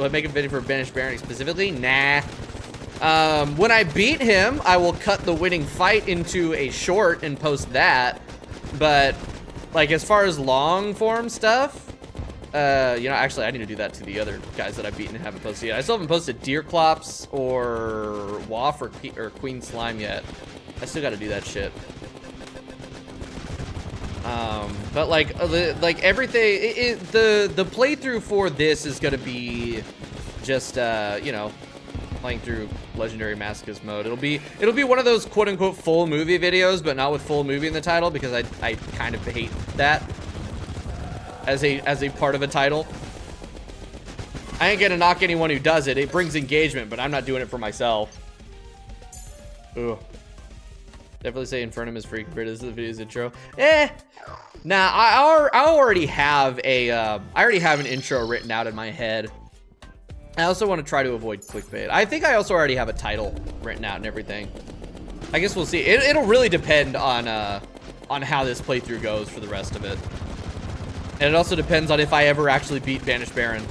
make a video for Banished Baron specifically. Nah. When I beat him, I will cut the winning fight into a short and post that. But like as far as long form stuff, you know, actually I need to do that to the other guys that I've beaten and haven't posted yet. I still haven't posted Deer Clops or Waff or Queen Slime yet. I still got to do that shit. But like everything, the playthrough for this is gonna be just you know, playing through Legendary Masochist mode. It'll be one of those quote unquote full movie videos, but not with full movie in the title, because I kind of hate that as a part of a title. I ain't gonna knock anyone who does it. It brings engagement, but I'm not doing it for myself. Ooh. Definitely say Infernum is free compared to the video's intro. Nah, I already have an intro written out in my head. I also want to try to avoid clickbait. I think I also already have a title written out and everything. I guess we'll see. It'll really depend on how this playthrough goes for the rest of it. And it also depends on if I ever actually beat Banished Baron.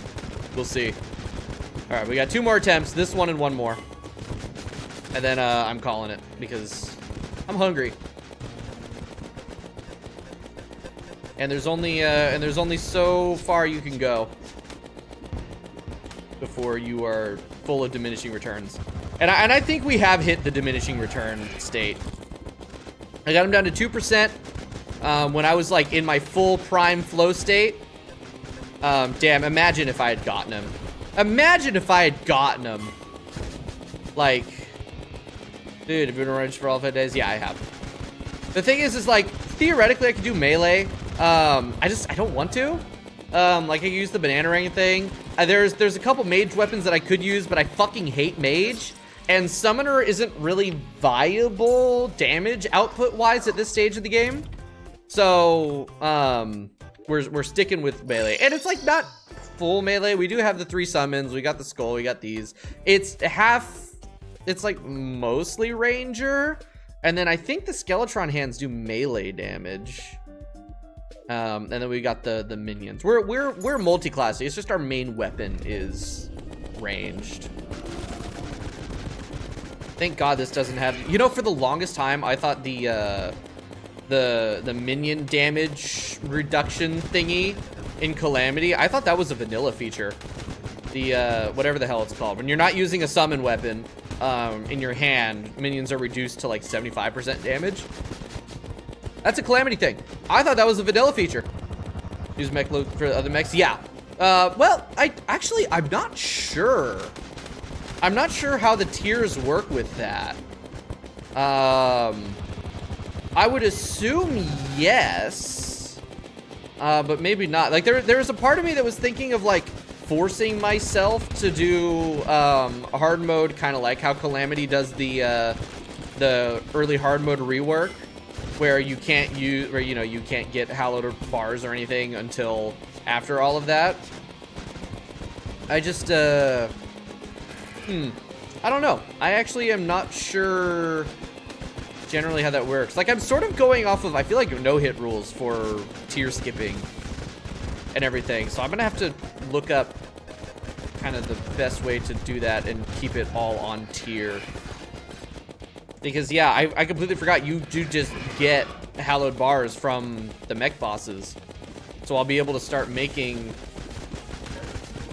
We'll see. All right, we got 2 more attempts. This one and 1 more. And then I'm calling it because I'm hungry. And there's only so far you can go before you are full of diminishing returns. And I think we have hit the diminishing return state. I got him down to 2% when I was like in my full prime flow state. Damn, imagine if I had gotten him. Imagine if I had gotten him. Like, dude, have you been running for all 5 days? Yeah, I have. The thing is like, theoretically I could do melee. I don't want to. Like I could use the banana ring thing. There's a couple mage weapons that I could use, but I fucking hate mage. And summoner isn't really viable damage output wise at this stage of the game. So, we're sticking with melee. And it's like not full melee. We do have the 3 summons. We got the skull. We got these. It's like mostly ranger. And then I think the Skeletron hands do melee damage. And then we got the minions. We're multi-classy. It's just our main weapon is ranged. Thank God this doesn't have, you know, for the longest time I thought the minion damage reduction thingy in Calamity, I thought that was a vanilla feature. The whatever the hell it's called. When you're not using a summon weapon in your hand, minions are reduced to like 75% damage. That's a Calamity thing. I thought that was a vanilla feature. Use mech loot for other mechs. Yeah. Well, I'm not sure. I'm not sure how the tiers work with that. I would assume yes, but maybe not. Like there's a part of me that was thinking of like forcing myself to do hard mode, kind of like how Calamity does the early hard mode rework, where you can't use, where you can't get hallowed bars or anything until after all of that. I just I don't know. I actually am not sure generally how that works. Like I'm sort of going off of, I feel like no-hit rules for tier skipping and everything. So I'm gonna have to look up kind of the best way to do that and keep it all on tier. Because yeah, I completely forgot you do just get hallowed bars from the mech bosses. So I'll be able to start making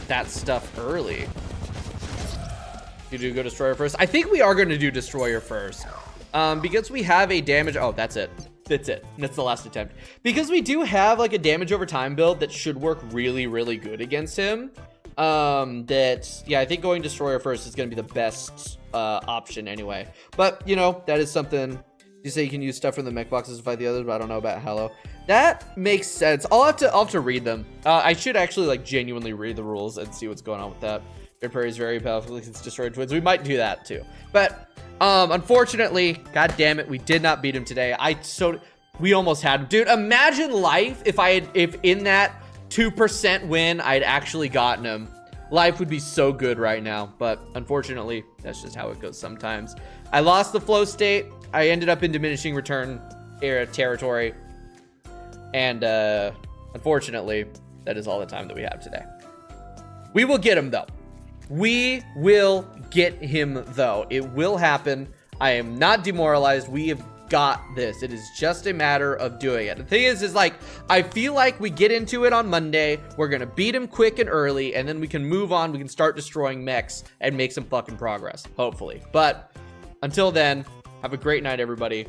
that stuff early. You do go Destroyer first. I think we are going to do Destroyer first. Because we have a damage... Oh, that's it. That's it. That's the last attempt. Because we do have like a damage over time build that should work really, really good against him. Yeah, I think going Destroyer first is going to be the best option anyway. But, you know, that is something... You say you can use stuff from the mech boxes to fight the others, but I don't know about Hallow. That makes sense. I'll have to read them. I should actually like genuinely read the rules and see what's going on with that. Bear Prairie is very powerful against Destroyed Twins. We might do that too. But unfortunately, god damn it, we did not beat him today. We almost had him. Dude, imagine life if in that 2% win I'd actually gotten him. Life would be so good right now, but unfortunately, that's just how it goes sometimes. I lost the flow state. I ended up in diminishing return territory. And unfortunately, that is all the time that we have today. We will get him though. We will get him though. It will happen. I am not demoralized. We have got this. It is just a matter of doing it. The thing is like, I feel like we get into it on Monday. We're going to beat him quick and early, and then we can move on. We can start destroying mechs and make some fucking progress, hopefully. But until then, have a great night, everybody.